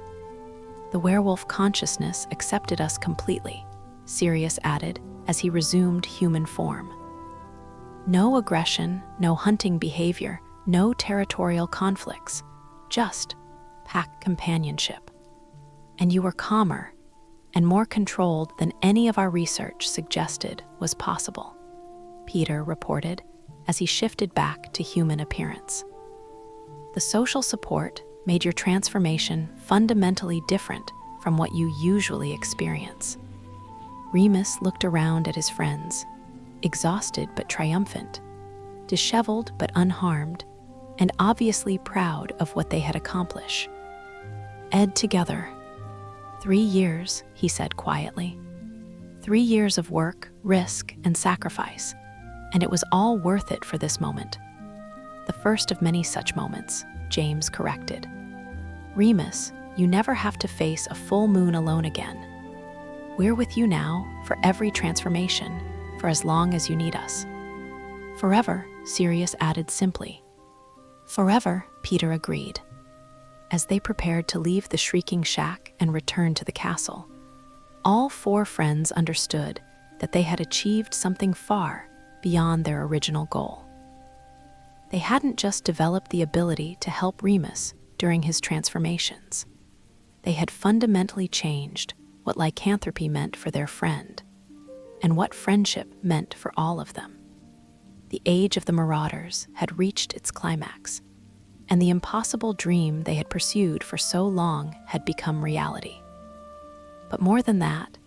Speaker 1: The werewolf consciousness accepted us completely, Sirius added as he resumed human form. No aggression, no hunting behavior, no territorial conflicts, just pack companionship. And you were calmer and more controlled than any of our research suggested was possible, Peter reported as he shifted back to human appearance. The social support made your transformation fundamentally different from what you usually experience. Remus looked around at his friends, exhausted but triumphant, disheveled but unharmed, and obviously proud of what they had accomplished. Ed together. 3 years, he said quietly. 3 years of work, risk, and sacrifice, and it was all worth it for this moment. The first of many such moments, James corrected. Remus, you never have to face a full moon alone again. We're with you now for every transformation, for as long as you need us. Forever, Sirius added simply. Forever, Peter agreed. As they prepared to leave the shrieking shack and return to the castle, all 4 friends understood that they had achieved something far beyond their original goal. They hadn't just developed the ability to help Remus during his transformations. They had fundamentally changed what lycanthropy meant for their friend, and what friendship meant for all of them. The age of the Marauders had reached its climax, and the impossible dream they had pursued for so long had become reality. But more than that,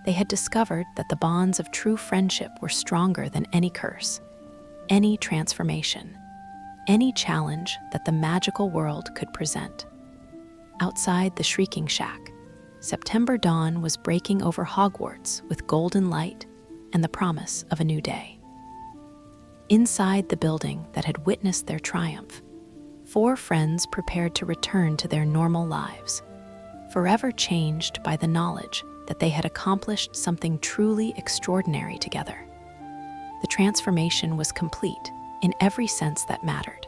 Speaker 1: they had discovered that the bonds of true friendship were stronger than any curse, any transformation, any challenge that the magical world could present. Outside the Shrieking Shack, September dawn was breaking over Hogwarts with golden light and the promise of a new day. Inside the building that had witnessed their triumph, 4 friends prepared to return to their normal lives, forever changed by the knowledge that they had accomplished something truly extraordinary together. The transformation was complete in every sense that mattered.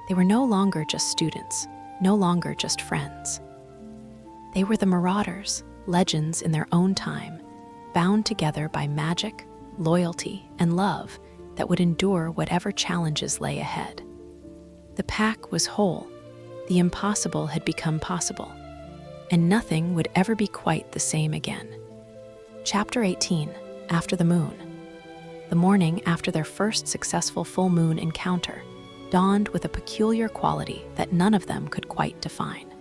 Speaker 1: They were no longer just students, no longer just friends. They were the Marauders, legends in their own time, bound together by magic, loyalty, and love that would endure whatever challenges lay ahead. The pack was whole, the impossible had become possible, and nothing would ever be quite the same again. Chapter 18, After the Moon. The morning after their first successful full moon encounter dawned with a peculiar quality that none of them could quite define.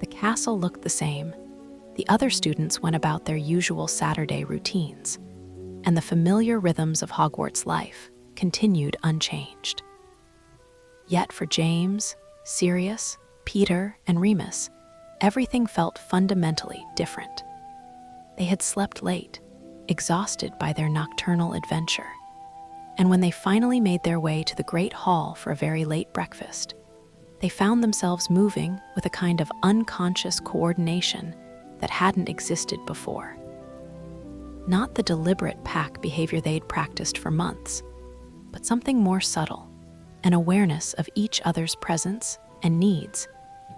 Speaker 1: The castle looked the same, the other students went about their usual Saturday routines, and the familiar rhythms of Hogwarts life continued unchanged. Yet for James, Sirius, Peter, and Remus, everything felt fundamentally different. They had slept late, exhausted by their nocturnal adventure, and when they finally made their way to the Great Hall for a very late breakfast, they found themselves moving with a kind of unconscious coordination that hadn't existed before. Not the deliberate pack behavior they'd practiced for months, but something more subtle, an awareness of each other's presence and needs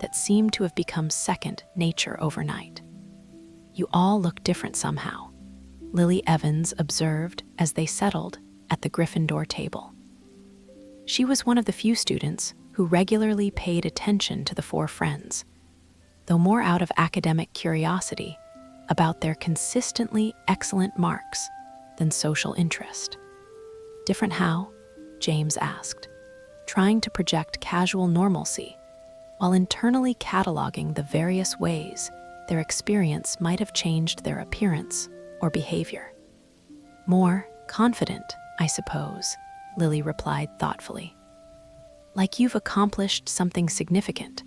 Speaker 1: that seemed to have become second nature overnight. "You all look different somehow," Lily Evans observed as they settled at the Gryffindor table. She was one of the few students who regularly paid attention to the 4 friends, though more out of academic curiosity about their consistently excellent marks than social interest. "Different how?" James asked, trying to project casual normalcy while internally cataloging the various ways their experience might have changed their appearance or behavior. "More confident, I suppose," Lily replied thoughtfully. "Like you've accomplished something significant,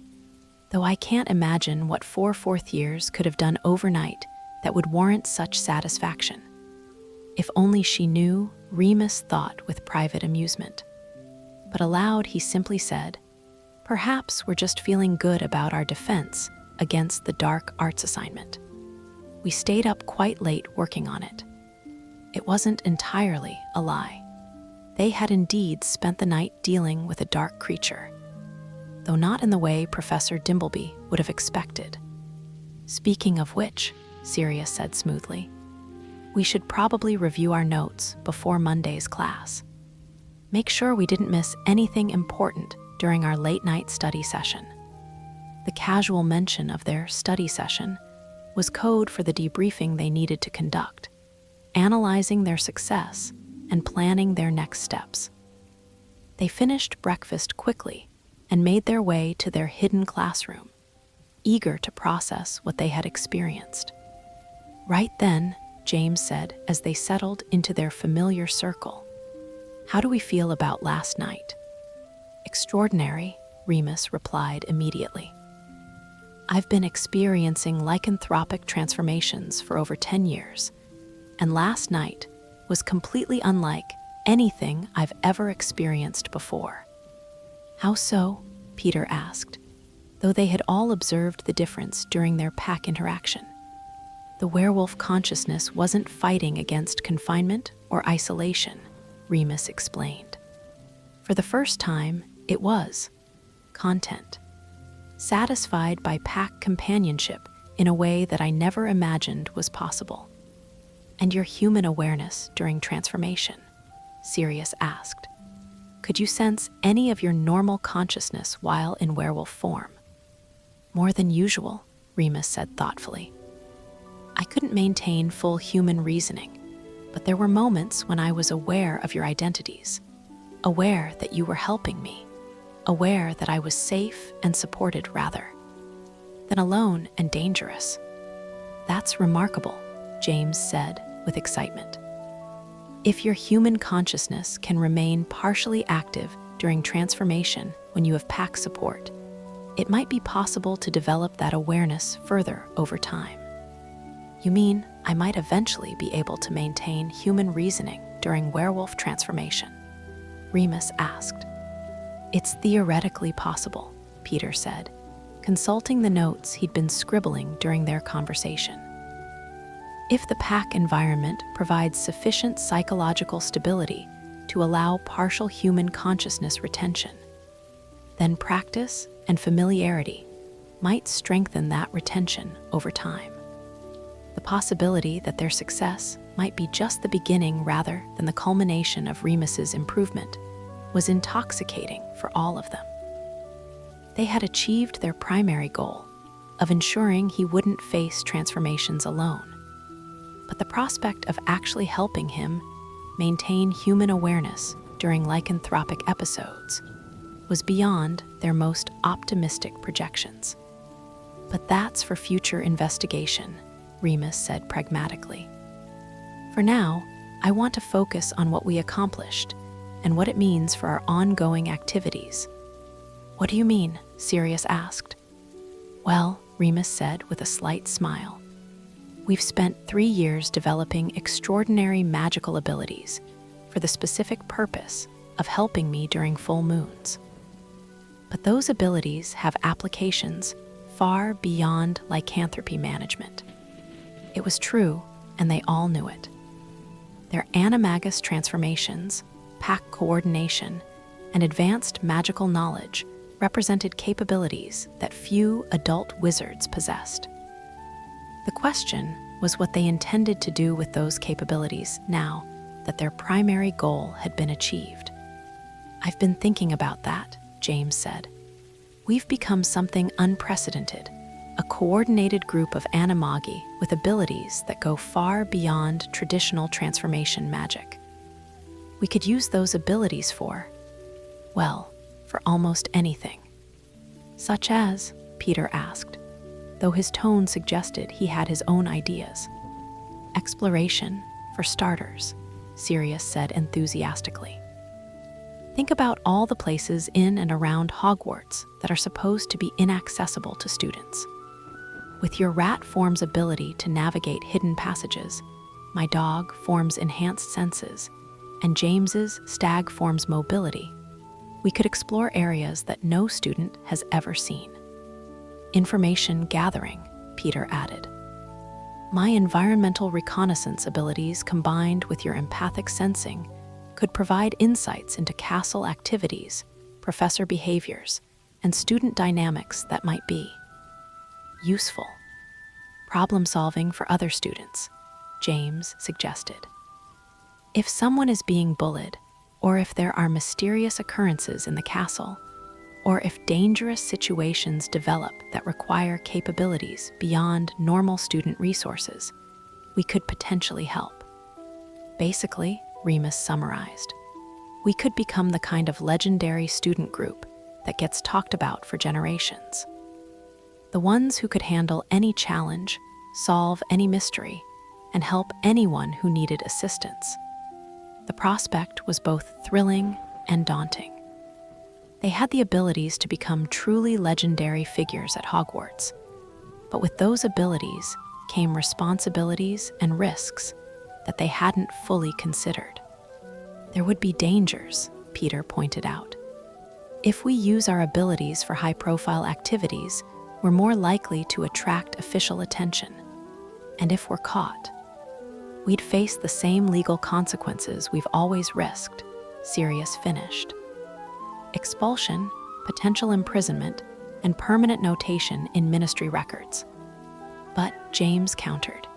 Speaker 1: though I can't imagine what 4 fourth years could have done overnight that would warrant such satisfaction." If only she knew, Remus thought with private amusement. But aloud he simply said, "Perhaps we're just feeling good about our defense against the dark arts assignment. We stayed up quite late working on it." It wasn't entirely a lie. They had indeed spent the night dealing with a dark creature, though not in the way Professor Dimbleby would have expected. "Speaking of which," Sirius said smoothly, "we should probably review our notes before Monday's class. Make sure we didn't miss anything important during our late-night study session." The casual mention of their study session was code for the debriefing they needed to conduct, analyzing their success and planning their next steps. They finished breakfast quickly and made their way to their hidden classroom, eager to process what they had experienced. Right then, James said as they settled into their familiar circle, "How do we feel about last night?" "Extraordinary," Remus replied immediately. "I've been experiencing lycanthropic transformations for over 10 years, and last night was completely unlike anything I've ever experienced before." "How so?" Peter asked, though they had all observed the difference during their pack interaction. The werewolf consciousness wasn't fighting against confinement or isolation, Remus explained. For the first time, it was content. Satisfied by pack companionship in a way that I never imagined was possible. "And your human awareness during transformation?" Sirius asked. "Could you sense any of your normal consciousness while in werewolf form?" "More than usual," Remus said thoughtfully. "I couldn't maintain full human reasoning, but there were moments when I was aware of your identities, aware that you were helping me, aware that I was safe and supported rather than alone and dangerous." That's remarkable, James said with excitement. If your human consciousness can remain partially active during transformation when you have pack support, it might be possible to develop that awareness further over time. You mean I might eventually be able to maintain human reasoning during werewolf transformation? Remus asked. It's theoretically possible, Peter said, consulting the notes he'd been scribbling during their conversation. If the pack environment provides sufficient psychological stability to allow partial human consciousness retention, then practice and familiarity might strengthen that retention over time. The possibility that their success might be just the beginning rather than the culmination of Remus's improvement was intoxicating for all of them. They had achieved their primary goal of ensuring he wouldn't face transformations alone. But the prospect of actually helping him maintain human awareness during lycanthropic episodes was beyond their most optimistic projections. But that's for future investigation, Remus said pragmatically. For now, I want to focus on what we accomplished and what it means for our ongoing activities. What do you mean? Sirius asked. Well, Remus said with a slight smile, we've spent 3 years developing extraordinary magical abilities for the specific purpose of helping me during full moons. But those abilities have applications far beyond lycanthropy management. It was true, and they all knew it. Their animagus transformations, pack coordination, and advanced magical knowledge represented capabilities that few adult wizards possessed. The question was what they intended to do with those capabilities now that their primary goal had been achieved. I've been thinking about that, James said. We've become something unprecedented, a coordinated group of Animagi with abilities that go far beyond traditional transformation magic. We could use those abilities for almost anything. Such as, Peter asked, though his tone suggested he had his own ideas. Exploration, for starters, Sirius said enthusiastically. Think about all the places in and around Hogwarts that are supposed to be inaccessible to students. With your rat form's ability to navigate hidden passages, my dog form's enhanced senses, and James's stag form's mobility, we could explore areas that no student has ever seen. Information gathering, Peter added. My environmental reconnaissance abilities combined with your empathic sensing could provide insights into castle activities, professor behaviors, and student dynamics that might be useful. Problem solving for other students, James suggested. If someone is being bullied, or if there are mysterious occurrences in the castle, or if dangerous situations develop that require capabilities beyond normal student resources, we could potentially help. Basically, Remus summarized, we could become the kind of legendary student group that gets talked about for generations. The ones who could handle any challenge, solve any mystery, and help anyone who needed assistance. The prospect was both thrilling and daunting. They had the abilities to become truly legendary figures at Hogwarts, but with those abilities came responsibilities and risks that they hadn't fully considered. There would be dangers, Peter pointed out. If we use our abilities for high-profile activities, we're more likely to attract official attention. And if we're caught, we'd face the same legal consequences we've always risked, Sirius finished. Expulsion, potential imprisonment, and permanent notation in ministry records. But, James countered,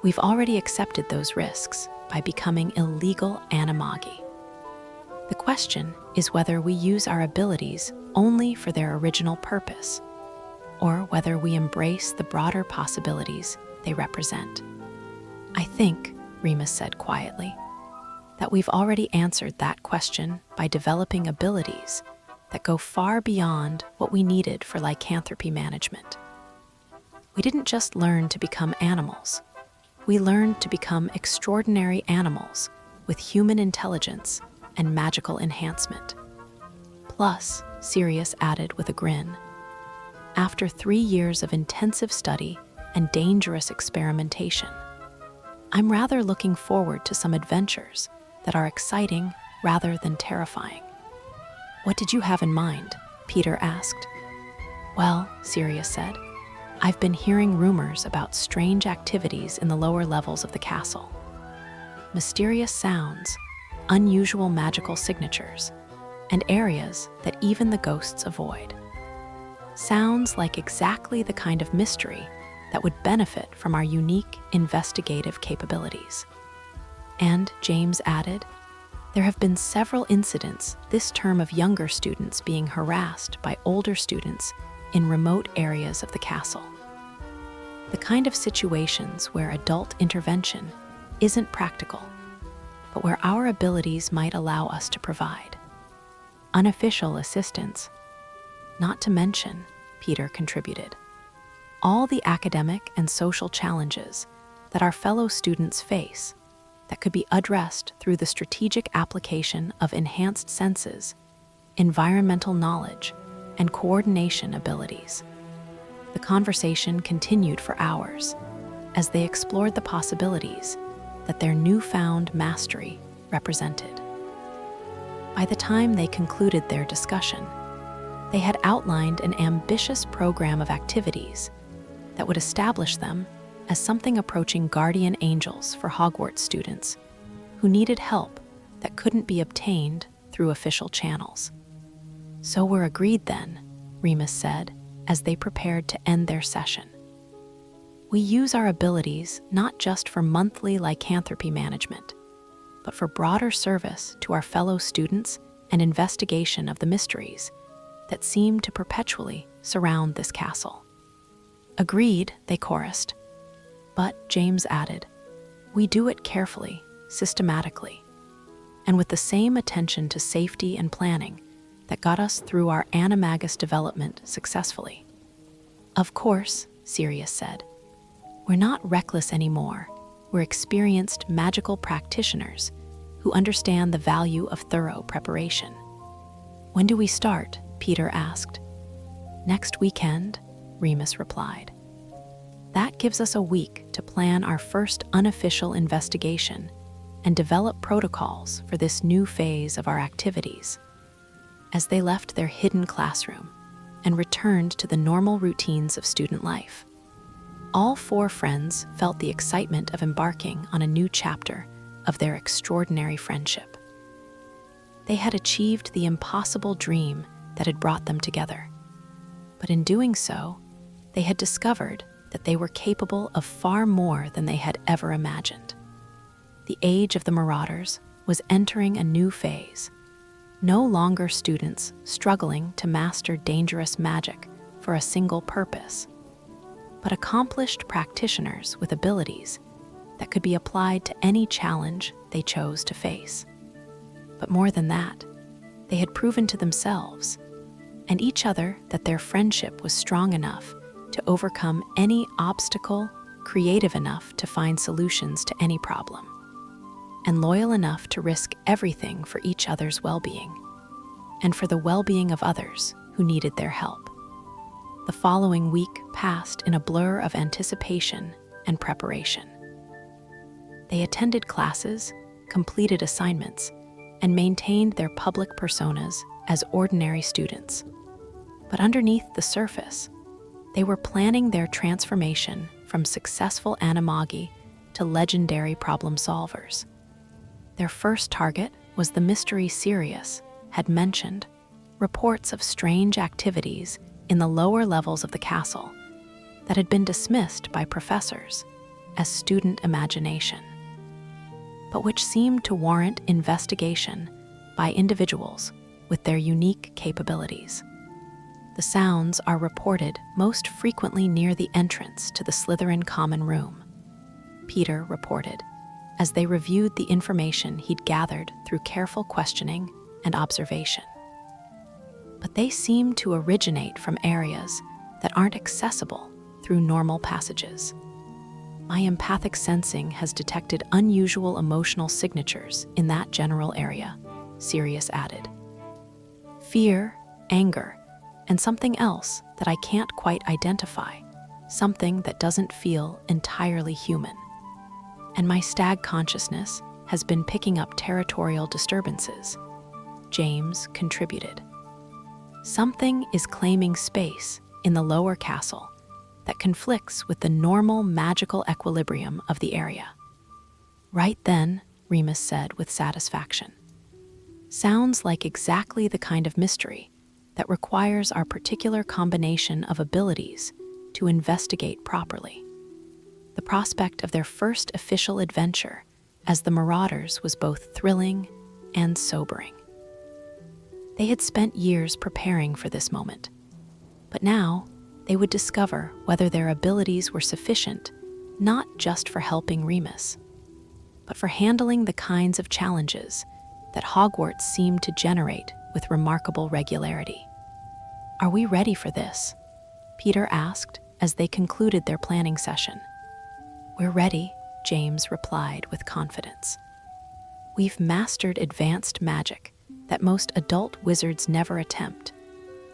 Speaker 1: we've already accepted those risks by becoming illegal Animagi. The question is whether we use our abilities only for their original purpose, or whether we embrace the broader possibilities they represent. I think, Remus said quietly, that we've already answered that question by developing abilities that go far beyond what we needed for lycanthropy management. We didn't just learn to become animals. We learned to become extraordinary animals with human intelligence and magical enhancement. Plus, Sirius added with a grin, after 3 years of intensive study and dangerous experimentation, I'm rather looking forward to some adventures that are exciting rather than terrifying. What did you have in mind? Peter asked. Well, Sirius said, I've been hearing rumors about strange activities in the lower levels of the castle. Mysterious sounds, unusual magical signatures, and areas that even the ghosts avoid. Sounds like exactly the kind of mystery that would benefit from our unique investigative capabilities. And, James added, there have been several incidents this term of younger students being harassed by older students in remote areas of the castle. The kind of situations where adult intervention isn't practical, but where our abilities might allow us to provide unofficial assistance. Not to mention, Peter contributed, all the academic and social challenges that our fellow students face that could be addressed through the strategic application of enhanced senses, environmental knowledge, and coordination abilities. The conversation continued for hours as they explored the possibilities that their newfound mastery represented. By the time they concluded their discussion, they had outlined an ambitious program of activities that would establish them as something approaching guardian angels for Hogwarts students who needed help that couldn't be obtained through official channels. So we're agreed then, Remus said, as they prepared to end their session. We use our abilities not just for monthly lycanthropy management, but for broader service to our fellow students and investigation of the mysteries that seem to perpetually surround this castle. Agreed, they chorused. But, James added, we do it carefully, systematically, and with the same attention to safety and planning that got us through our Animagus development successfully. Of course, Sirius said, we're not reckless anymore. We're experienced magical practitioners who understand the value of thorough preparation. When do we start? Peter asked. Next weekend, Remus replied. That gives us a week to plan our first unofficial investigation and develop protocols for this new phase of our activities. As they left their hidden classroom and returned to the normal routines of student life, all 4 friends felt the excitement of embarking on a new chapter of their extraordinary friendship. They had achieved the impossible dream that had brought them together. But in doing so, they had discovered that they were capable of far more than they had ever imagined. The age of the Marauders was entering a new phase. No longer students struggling to master dangerous magic for a single purpose, but accomplished practitioners with abilities that could be applied to any challenge they chose to face. But more than that, they had proven to themselves and each other that their friendship was strong enough to overcome any obstacle, creative enough to find solutions to any problem, and loyal enough to risk everything for each other's well-being, and for the well-being of others who needed their help. The following week passed in a blur of anticipation and preparation. They attended classes, completed assignments, and maintained their public personas as ordinary students. But underneath the surface, they were planning their transformation from successful Animagi to legendary problem solvers. Their first target was the mystery Sirius had mentioned, reports of strange activities in the lower levels of the castle that had been dismissed by professors as student imagination, but which seemed to warrant investigation by individuals with their unique capabilities. The sounds are reported most frequently near the entrance to the Slytherin common room, Peter reported, as they reviewed the information he'd gathered through careful questioning and observation. But they seem to originate from areas that aren't accessible through through normal passages. My empathic sensing has detected unusual emotional signatures in that general area, Sirius added. Fear, anger, and something else that I can't quite identify, something that doesn't feel entirely human. And my stag consciousness has been picking up territorial disturbances, James contributed. Something is claiming space in the lower castle that conflicts with the normal magical equilibrium of the area. Right then, Remus said with satisfaction. Sounds like exactly the kind of mystery that requires our particular combination of abilities to investigate properly. The prospect of their first official adventure as the Marauders was both thrilling and sobering. They had spent years preparing for this moment, but now they would discover whether their abilities were sufficient, not just for helping Remus, but for handling the kinds of challenges that Hogwarts seemed to generate with remarkable regularity. Are we ready for this? Peter asked as they concluded their planning session. We're ready, James replied with confidence. We've mastered advanced magic that most adult wizards never attempt.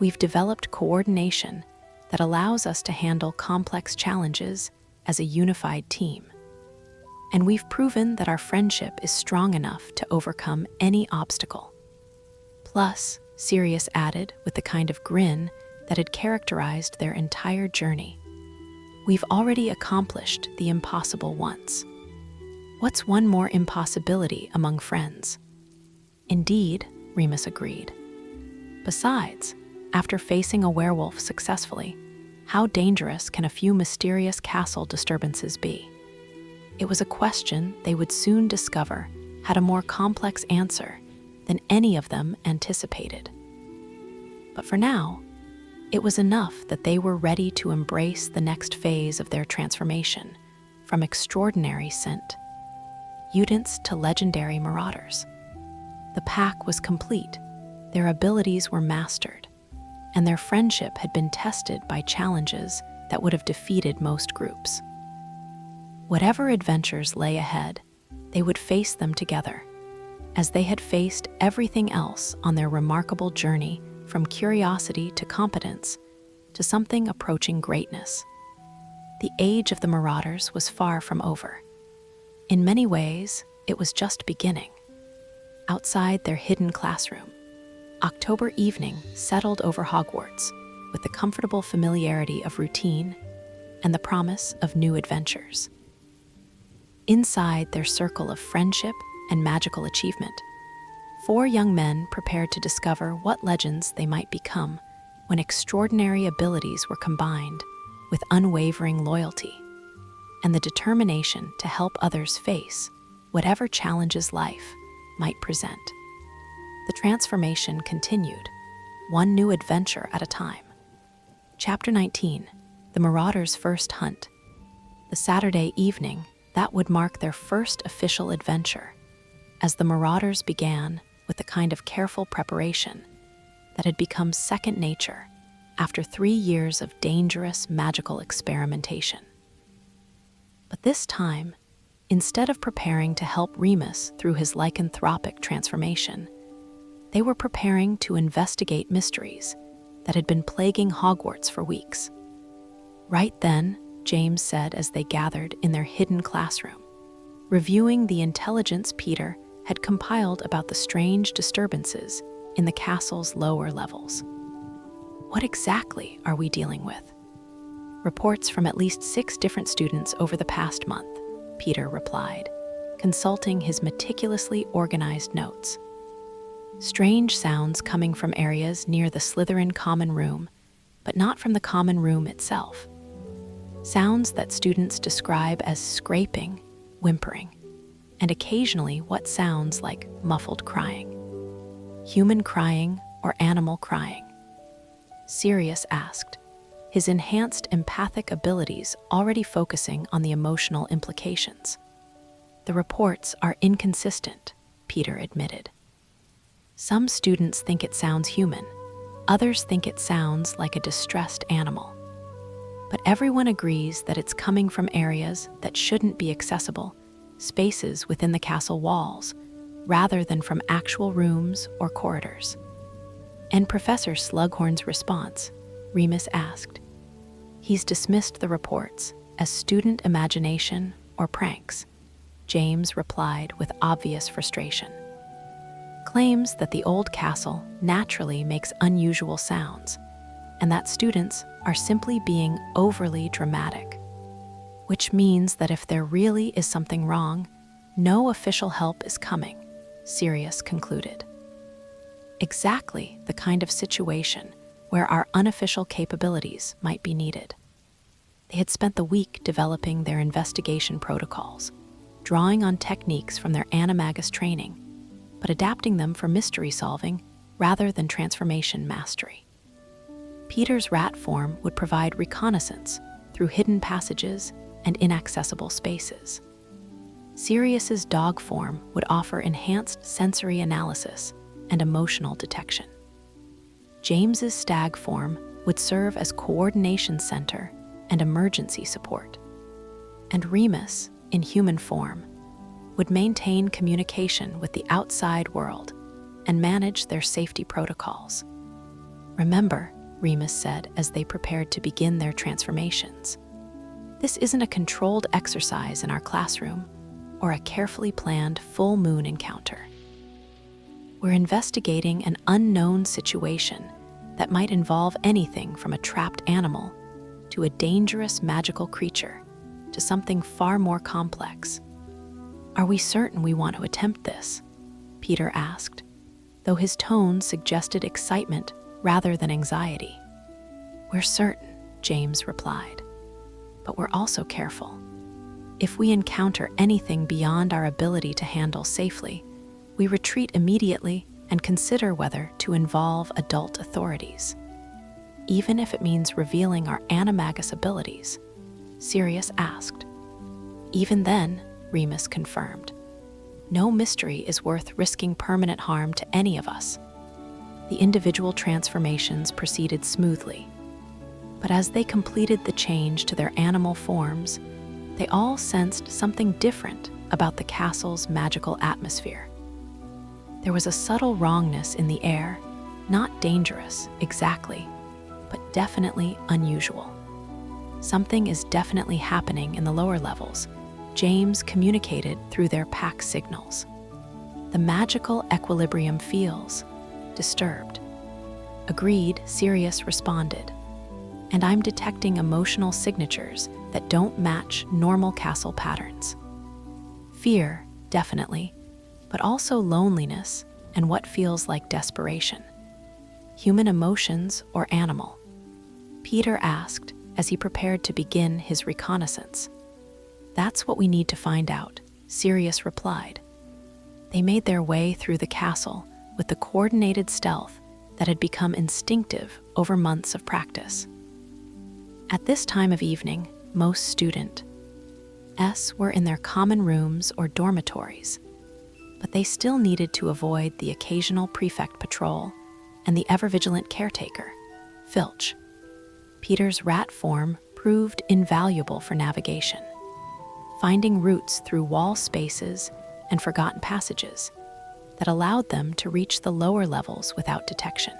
Speaker 1: We've developed coordination that allows us to handle complex challenges as a unified team. And we've proven that our friendship is strong enough to overcome any obstacle. Plus, Sirius added with the kind of grin that had characterized their entire journey, we've already accomplished the impossible once. What's one more impossibility among friends? Indeed, Remus agreed. Besides, after facing a werewolf successfully, how dangerous can a few mysterious castle disturbances be? It was a question they would soon discover had a more complex answer than any of them anticipated. But for now, it was enough that they were ready to embrace the next phase of their transformation from extraordinary scent mutants to legendary marauders. The pack was complete, their abilities were mastered, and their friendship had been tested by challenges that would have defeated most groups. Whatever adventures lay ahead, they would face them together, as they had faced everything else on their remarkable journey from curiosity to competence to something approaching greatness. The age of the Marauders was far from over. In many ways, it was just beginning. Outside their hidden classroom, October evening settled over Hogwarts with the comfortable familiarity of routine and the promise of new adventures. Inside their circle of friendship and magical achievement, 4 young men prepared to discover what legends they might become when extraordinary abilities were combined with unwavering loyalty and the determination to help others face whatever challenges life might present. The transformation continued, one new adventure at a time. Chapter 19, The Marauders' First Hunt. The Saturday evening, that would mark their first official adventure, as the Marauders began with the kind of careful preparation that had become second nature after 3 years of dangerous magical experimentation. But this time, instead of preparing to help Remus through his lycanthropic transformation, they were preparing to investigate mysteries that had been plaguing Hogwarts for weeks. Right then, James said as they gathered in their hidden classroom, reviewing the intelligence Peter had compiled about the strange disturbances in the castle's lower levels. What exactly are we dealing with? Reports from at least 6 different students over the past month, Peter replied, consulting his meticulously organized notes. Strange sounds coming from areas near the Slytherin common room, but not from the common room itself. Sounds that students describe as scraping, whimpering, and occasionally what sounds like muffled crying. Human crying or animal crying? Sirius asked, his enhanced empathic abilities already focusing on the emotional implications. The reports are inconsistent, Peter admitted. Some students think it sounds human, others think it sounds like a distressed animal. But everyone agrees that it's coming from areas that shouldn't be accessible, spaces within the castle walls, rather than from actual rooms or corridors. And Professor Slughorn's response, Remus asked. He's dismissed the reports as student imagination or pranks, James replied with obvious frustration. Claims that the old castle naturally makes unusual sounds, and that students are simply being overly dramatic, which means that if there really is something wrong, no official help is coming, Sirius concluded. Exactly the kind of situation where our unofficial capabilities might be needed. They had spent the week developing their investigation protocols, drawing on techniques from their Animagus training, but adapting them for mystery solving rather than transformation mastery. Peter's rat form would provide reconnaissance through hidden passages and inaccessible spaces. Sirius's dog form would offer enhanced sensory analysis and emotional detection. James's stag form would serve as coordination center and emergency support. And Remus, in human form, would maintain communication with the outside world and manage their safety protocols. Remember, Remus said as they prepared to begin their transformations, this isn't a controlled exercise in our classroom or a carefully planned full moon encounter. We're investigating an unknown situation that might involve anything from a trapped animal to a dangerous magical creature to something far more complex. Are we certain we want to attempt this? Peter asked, though his tone suggested excitement rather than anxiety. We're certain, James replied, but we're also careful. If we encounter anything beyond our ability to handle safely, we retreat immediately and consider whether to involve adult authorities. Even if it means revealing our animagus abilities, Sirius asked. Even then, Remus confirmed, no mystery is worth risking permanent harm to any of us. The individual transformations proceeded smoothly, but as they completed the change to their animal forms, they all sensed something different about the castle's magical atmosphere. There was a subtle wrongness in the air, not dangerous, exactly, but definitely unusual. Something is definitely happening in the lower levels, James communicated through their pack signals. The magical equilibrium feels disturbed. Agreed, Sirius responded. And I'm detecting emotional signatures that don't match normal castle patterns. Fear, definitely, but also loneliness and what feels like desperation. Human emotions or animal? Peter asked as he prepared to begin his reconnaissance. That's what we need to find out, Sirius replied. They made their way through the castle with the coordinated stealth that had become instinctive over months of practice. At this time of evening, most students were in their common rooms or dormitories, but they still needed to avoid the occasional prefect patrol and the ever-vigilant caretaker, Filch. Peter's rat form proved invaluable for navigation, finding routes through wall spaces and forgotten passages that allowed them to reach the lower levels without detection.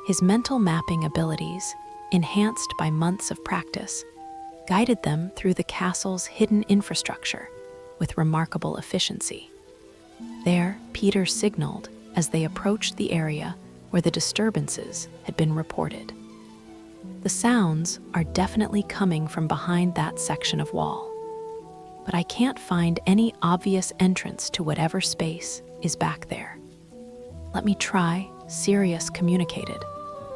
Speaker 1: His mental mapping abilities, enhanced by months of practice, guided them through the castle's hidden infrastructure with remarkable efficiency. There, Peter signaled as they approached the area where the disturbances had been reported. The sounds are definitely coming from behind that section of wall, but I can't find any obvious entrance to whatever space is back there. Let me try, Sirius communicated,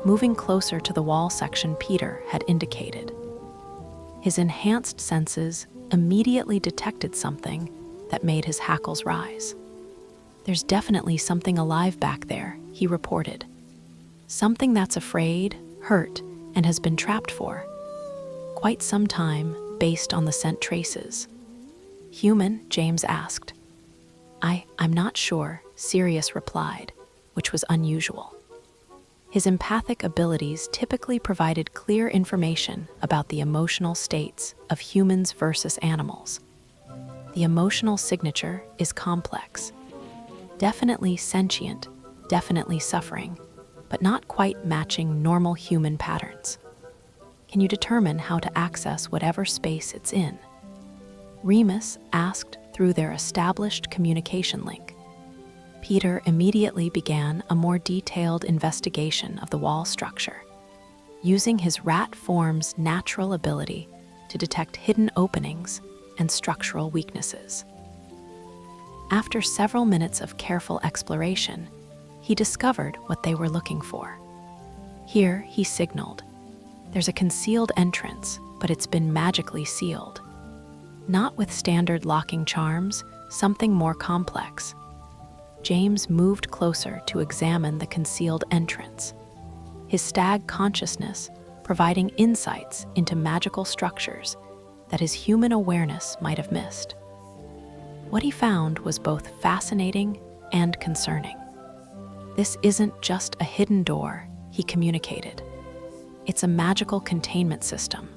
Speaker 1: moving closer to the wall section Peter had indicated. His enhanced senses immediately detected something that made his hackles rise. There's definitely something alive back there, he reported. Something that's afraid, hurt, and has been trapped for quite some time based on the scent traces. Human? James asked. I'm not sure, Sirius replied, which was unusual. His empathic abilities typically provided clear information about the emotional states of humans versus animals. The emotional signature is complex. Definitely sentient, definitely suffering, but not quite matching normal human patterns. Can you determine how to access whatever space it's in? Remus asked through their established communication link. Peter immediately began a more detailed investigation of the wall structure, using his rat form's natural ability to detect hidden openings and structural weaknesses. After several minutes of careful exploration, he discovered what they were looking for. Here, he signaled, "There's a concealed entrance, but it's been magically sealed." Not with standard locking charms, something more complex. James moved closer to examine the concealed entrance, his stag consciousness providing insights into magical structures that his human awareness might have missed. What he found was both fascinating and concerning. "This isn't just a hidden door," he communicated. "It's a magical containment system.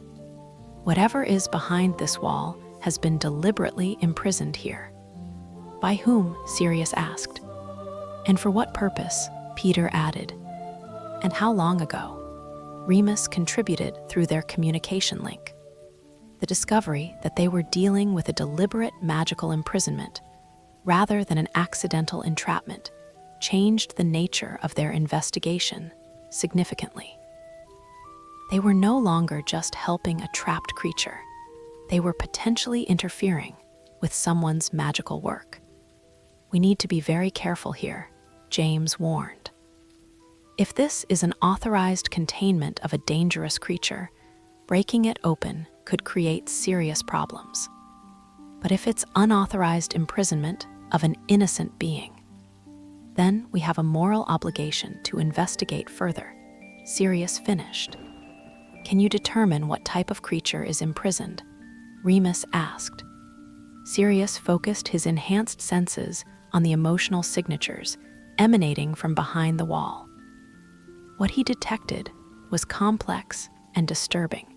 Speaker 1: Whatever is behind this wall has been deliberately imprisoned here." "By whom?" Sirius asked. "And for what purpose?" Peter added. "And how long ago?" Remus contributed through their communication link. The discovery that they were dealing with a deliberate magical imprisonment, rather than an accidental entrapment, changed the nature of their investigation significantly. They were no longer just helping a trapped creature. They were potentially interfering with someone's magical work. "We need to be very careful here," James warned. "If this is an authorized containment of a dangerous creature, breaking it open could create serious problems. But if it's unauthorized imprisonment of an innocent being, then we have a moral obligation to investigate further," Sirius finished. "Can you determine what type of creature is imprisoned?" Remus asked. Sirius focused his enhanced senses on the emotional signatures emanating from behind the wall. What he detected was complex and disturbing.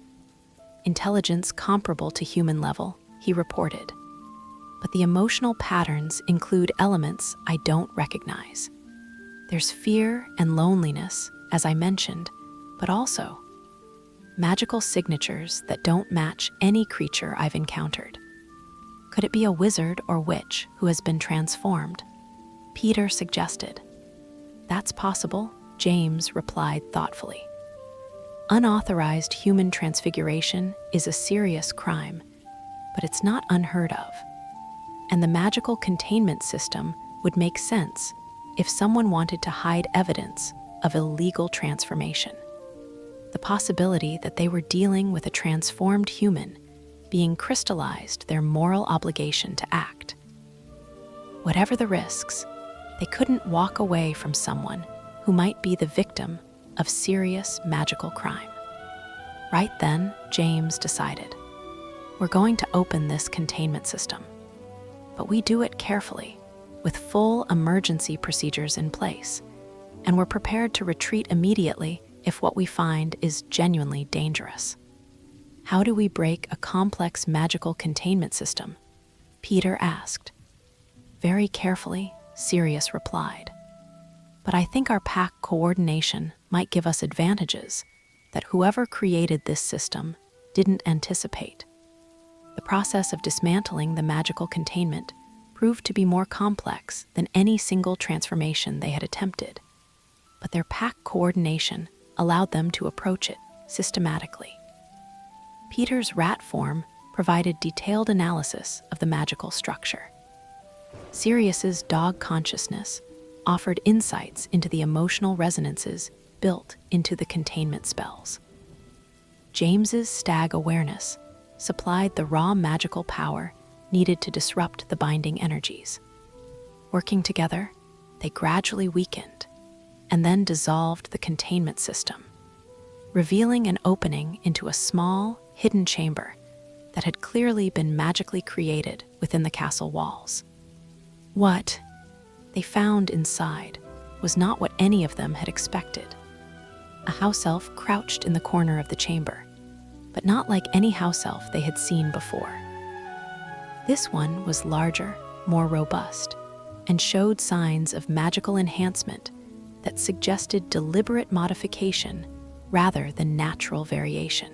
Speaker 1: "Intelligence comparable to human level," he reported. "But the emotional patterns include elements I don't recognize. There's fear and loneliness, as I mentioned, but also magical signatures that don't match any creature I've encountered. Could it be a wizard or witch who has been transformed?" Peter suggested. "That's possible," James replied thoughtfully. "Unauthorized human transfiguration is a serious crime, but it's not unheard of. And the magical containment system would make sense if someone wanted to hide evidence of illegal transformation. The possibility that they were dealing with a transformed human being crystallized their moral obligation to act. Whatever the risks, they couldn't walk away from someone who might be the victim of serious magical crime. Right then, James decided, "We're going to open this containment system, but we do it carefully, with full emergency procedures in place, and we're prepared to retreat immediately if what we find is genuinely dangerous." "How do we break a complex magical containment system?" Peter asked. "Very carefully," Sirius replied. "But I think our pack coordination might give us advantages that whoever created this system didn't anticipate." The process of dismantling the magical containment proved to be more complex than any single transformation they had attempted, but their pack coordination allowed them to approach it systematically. Peter's rat form provided detailed analysis of the magical structure. Sirius's dog consciousness offered insights into the emotional resonances built into the containment spells. James's stag awareness supplied the raw magical power needed to disrupt the binding energies. Working together, they gradually weakened and then dissolved the containment system, revealing an opening into a small, hidden chamber that had clearly been magically created within the castle walls. What they found inside was not what any of them had expected. A house elf crouched in the corner of the chamber, but not like any house elf they had seen before. This one was larger, more robust, and showed signs of magical enhancement that suggested deliberate modification rather than natural variation.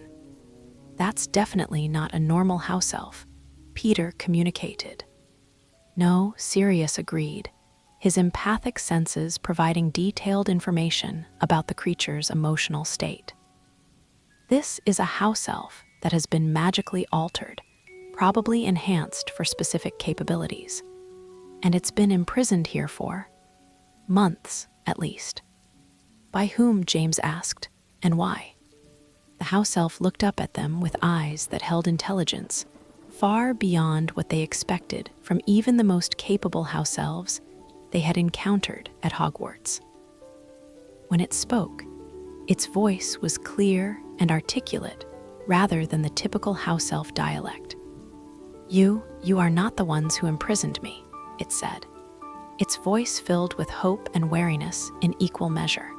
Speaker 1: "That's definitely not a normal house elf," Peter communicated. "No," Sirius agreed, his empathic senses providing detailed information about the creature's emotional state. "This is a house elf that has been magically altered, probably enhanced for specific capabilities. And it's been imprisoned here for months, at least." "By whom?" James asked, "and why?" The house elf looked up at them with eyes that held intelligence, far beyond what they expected from even the most capable house elves they had encountered at Hogwarts. When it spoke, its voice was clear and articulate rather than the typical house elf dialect. You are not the ones who imprisoned me," it said, its voice filled with hope and wariness in equal measure.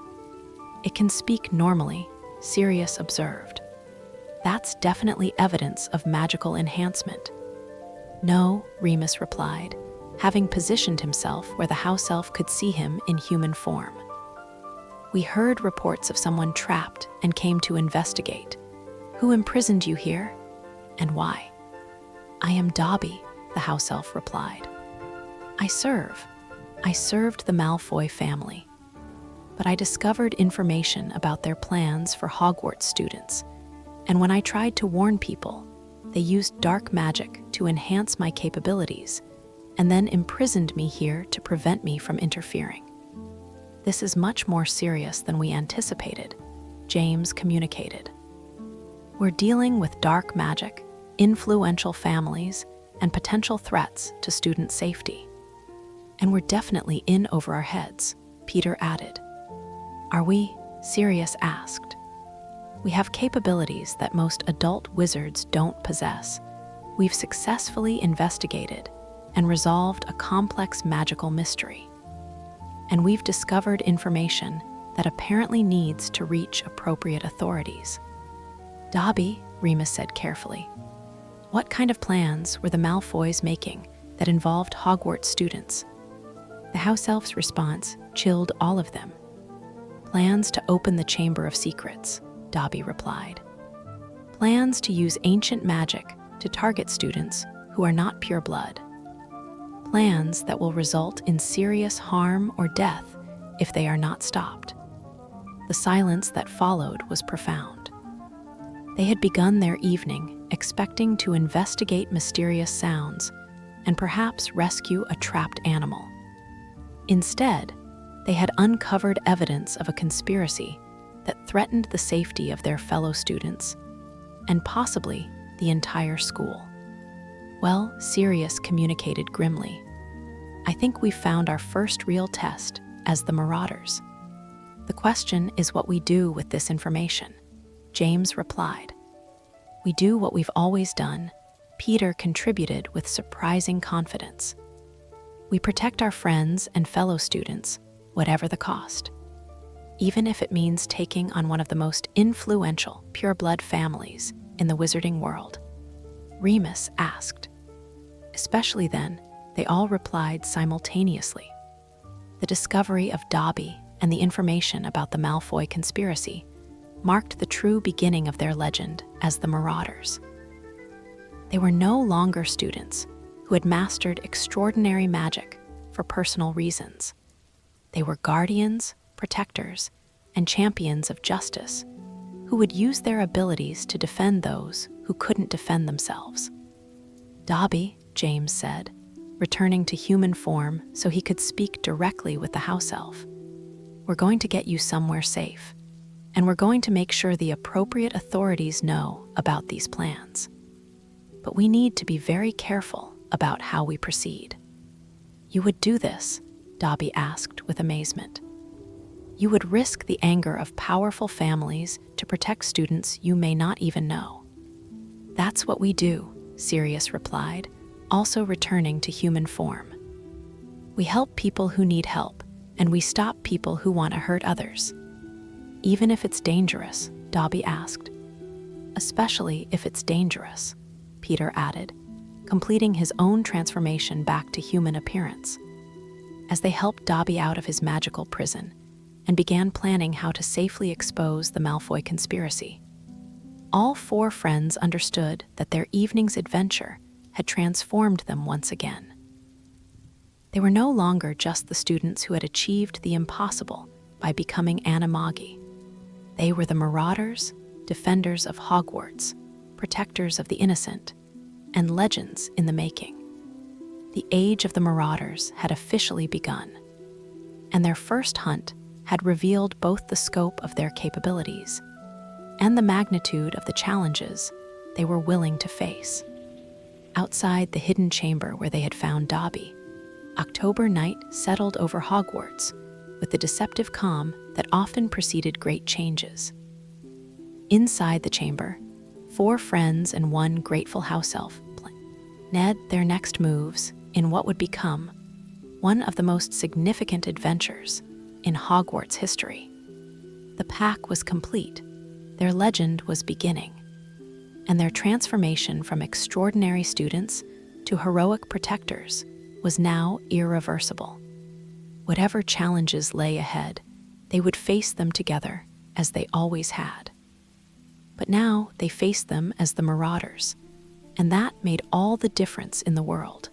Speaker 1: "It can speak normally," Sirius observed. "That's definitely evidence of magical enhancement." "No," Remus replied, having positioned himself where the house elf could see him in human form. "We heard reports of someone trapped and came to investigate. Who imprisoned you here, and why?" "I am Dobby," the house elf replied. I served the Malfoy family. But I discovered information about their plans for Hogwarts students, and when I tried to warn people, they used dark magic to enhance my capabilities and then imprisoned me here to prevent me from interfering. This is much more serious than we anticipated, James communicated. We're dealing with dark magic, influential families, and potential threats to student safety. And we're definitely in over our heads, Peter added. Are we? Sirius asked. We have capabilities that most adult wizards don't possess. We've successfully investigated and resolved a complex magical mystery. And we've discovered information that apparently needs to reach appropriate authorities. Dobby, Remus said carefully. What kind of plans were the Malfoys making that involved Hogwarts students? The house elf's response chilled all of them. Plans to open the Chamber of Secrets, Dobby replied. Plans to use ancient magic to target students who are not pure blood. Plans that will result in serious harm or death if they are not stopped. The silence that followed was profound. They had begun their evening expecting to investigate mysterious sounds and perhaps rescue a trapped animal. Instead, they had uncovered evidence of a conspiracy that threatened the safety of their fellow students and possibly the entire school. Well, Sirius communicated grimly. I think we've found our first real test as the Marauders. The question is what we do with this information, James replied. We do what we've always done, Peter contributed with surprising confidence. We protect our friends and fellow students, whatever the cost. Even if it means taking on one of the most influential pure-blood families in the wizarding world. Remus asked. Especially then, they all replied simultaneously. The discovery of Dobby and the information about the Malfoy conspiracy marked the true beginning of their legend as the Marauders. They were no longer students who had mastered extraordinary magic for personal reasons. They were guardians, protectors, and champions of justice who would use their abilities to defend those who couldn't defend themselves. Dobby, James said, returning to human form so he could speak directly with the house elf. We're going to get you somewhere safe, and we're going to make sure the appropriate authorities know about these plans. But we need to be very careful about how we proceed. You would do this? Dobby asked with amazement. You would risk the anger of powerful families to protect students you may not even know. That's what we do, Sirius replied, also returning to human form. We help people who need help, and we stop people who want to hurt others. Even if it's dangerous, Dobby asked. Especially if it's dangerous, Peter added, completing his own transformation back to human appearance. As they helped Dobby out of his magical prison and began planning how to safely expose the Malfoy conspiracy, all four friends understood that their evening's adventure had transformed them once again. They were no longer just the students who had achieved the impossible by becoming Animagi. They were the Marauders, defenders of Hogwarts, protectors of the innocent, and legends in the making. The age of the Marauders had officially begun, and their first hunt had revealed both the scope of their capabilities and the magnitude of the challenges they were willing to face. Outside the hidden chamber where they had found Dobby, October night settled over Hogwarts with the deceptive calm that often preceded great changes. Inside the chamber, four friends and one grateful house elf planned their next moves in what would become one of the most significant adventures in Hogwarts history. The pack was complete, their legend was beginning, and their transformation from extraordinary students to heroic protectors was now irreversible. Whatever challenges lay ahead, they would face them together as they always had. But now they faced them as the Marauders, and that made all the difference in the world.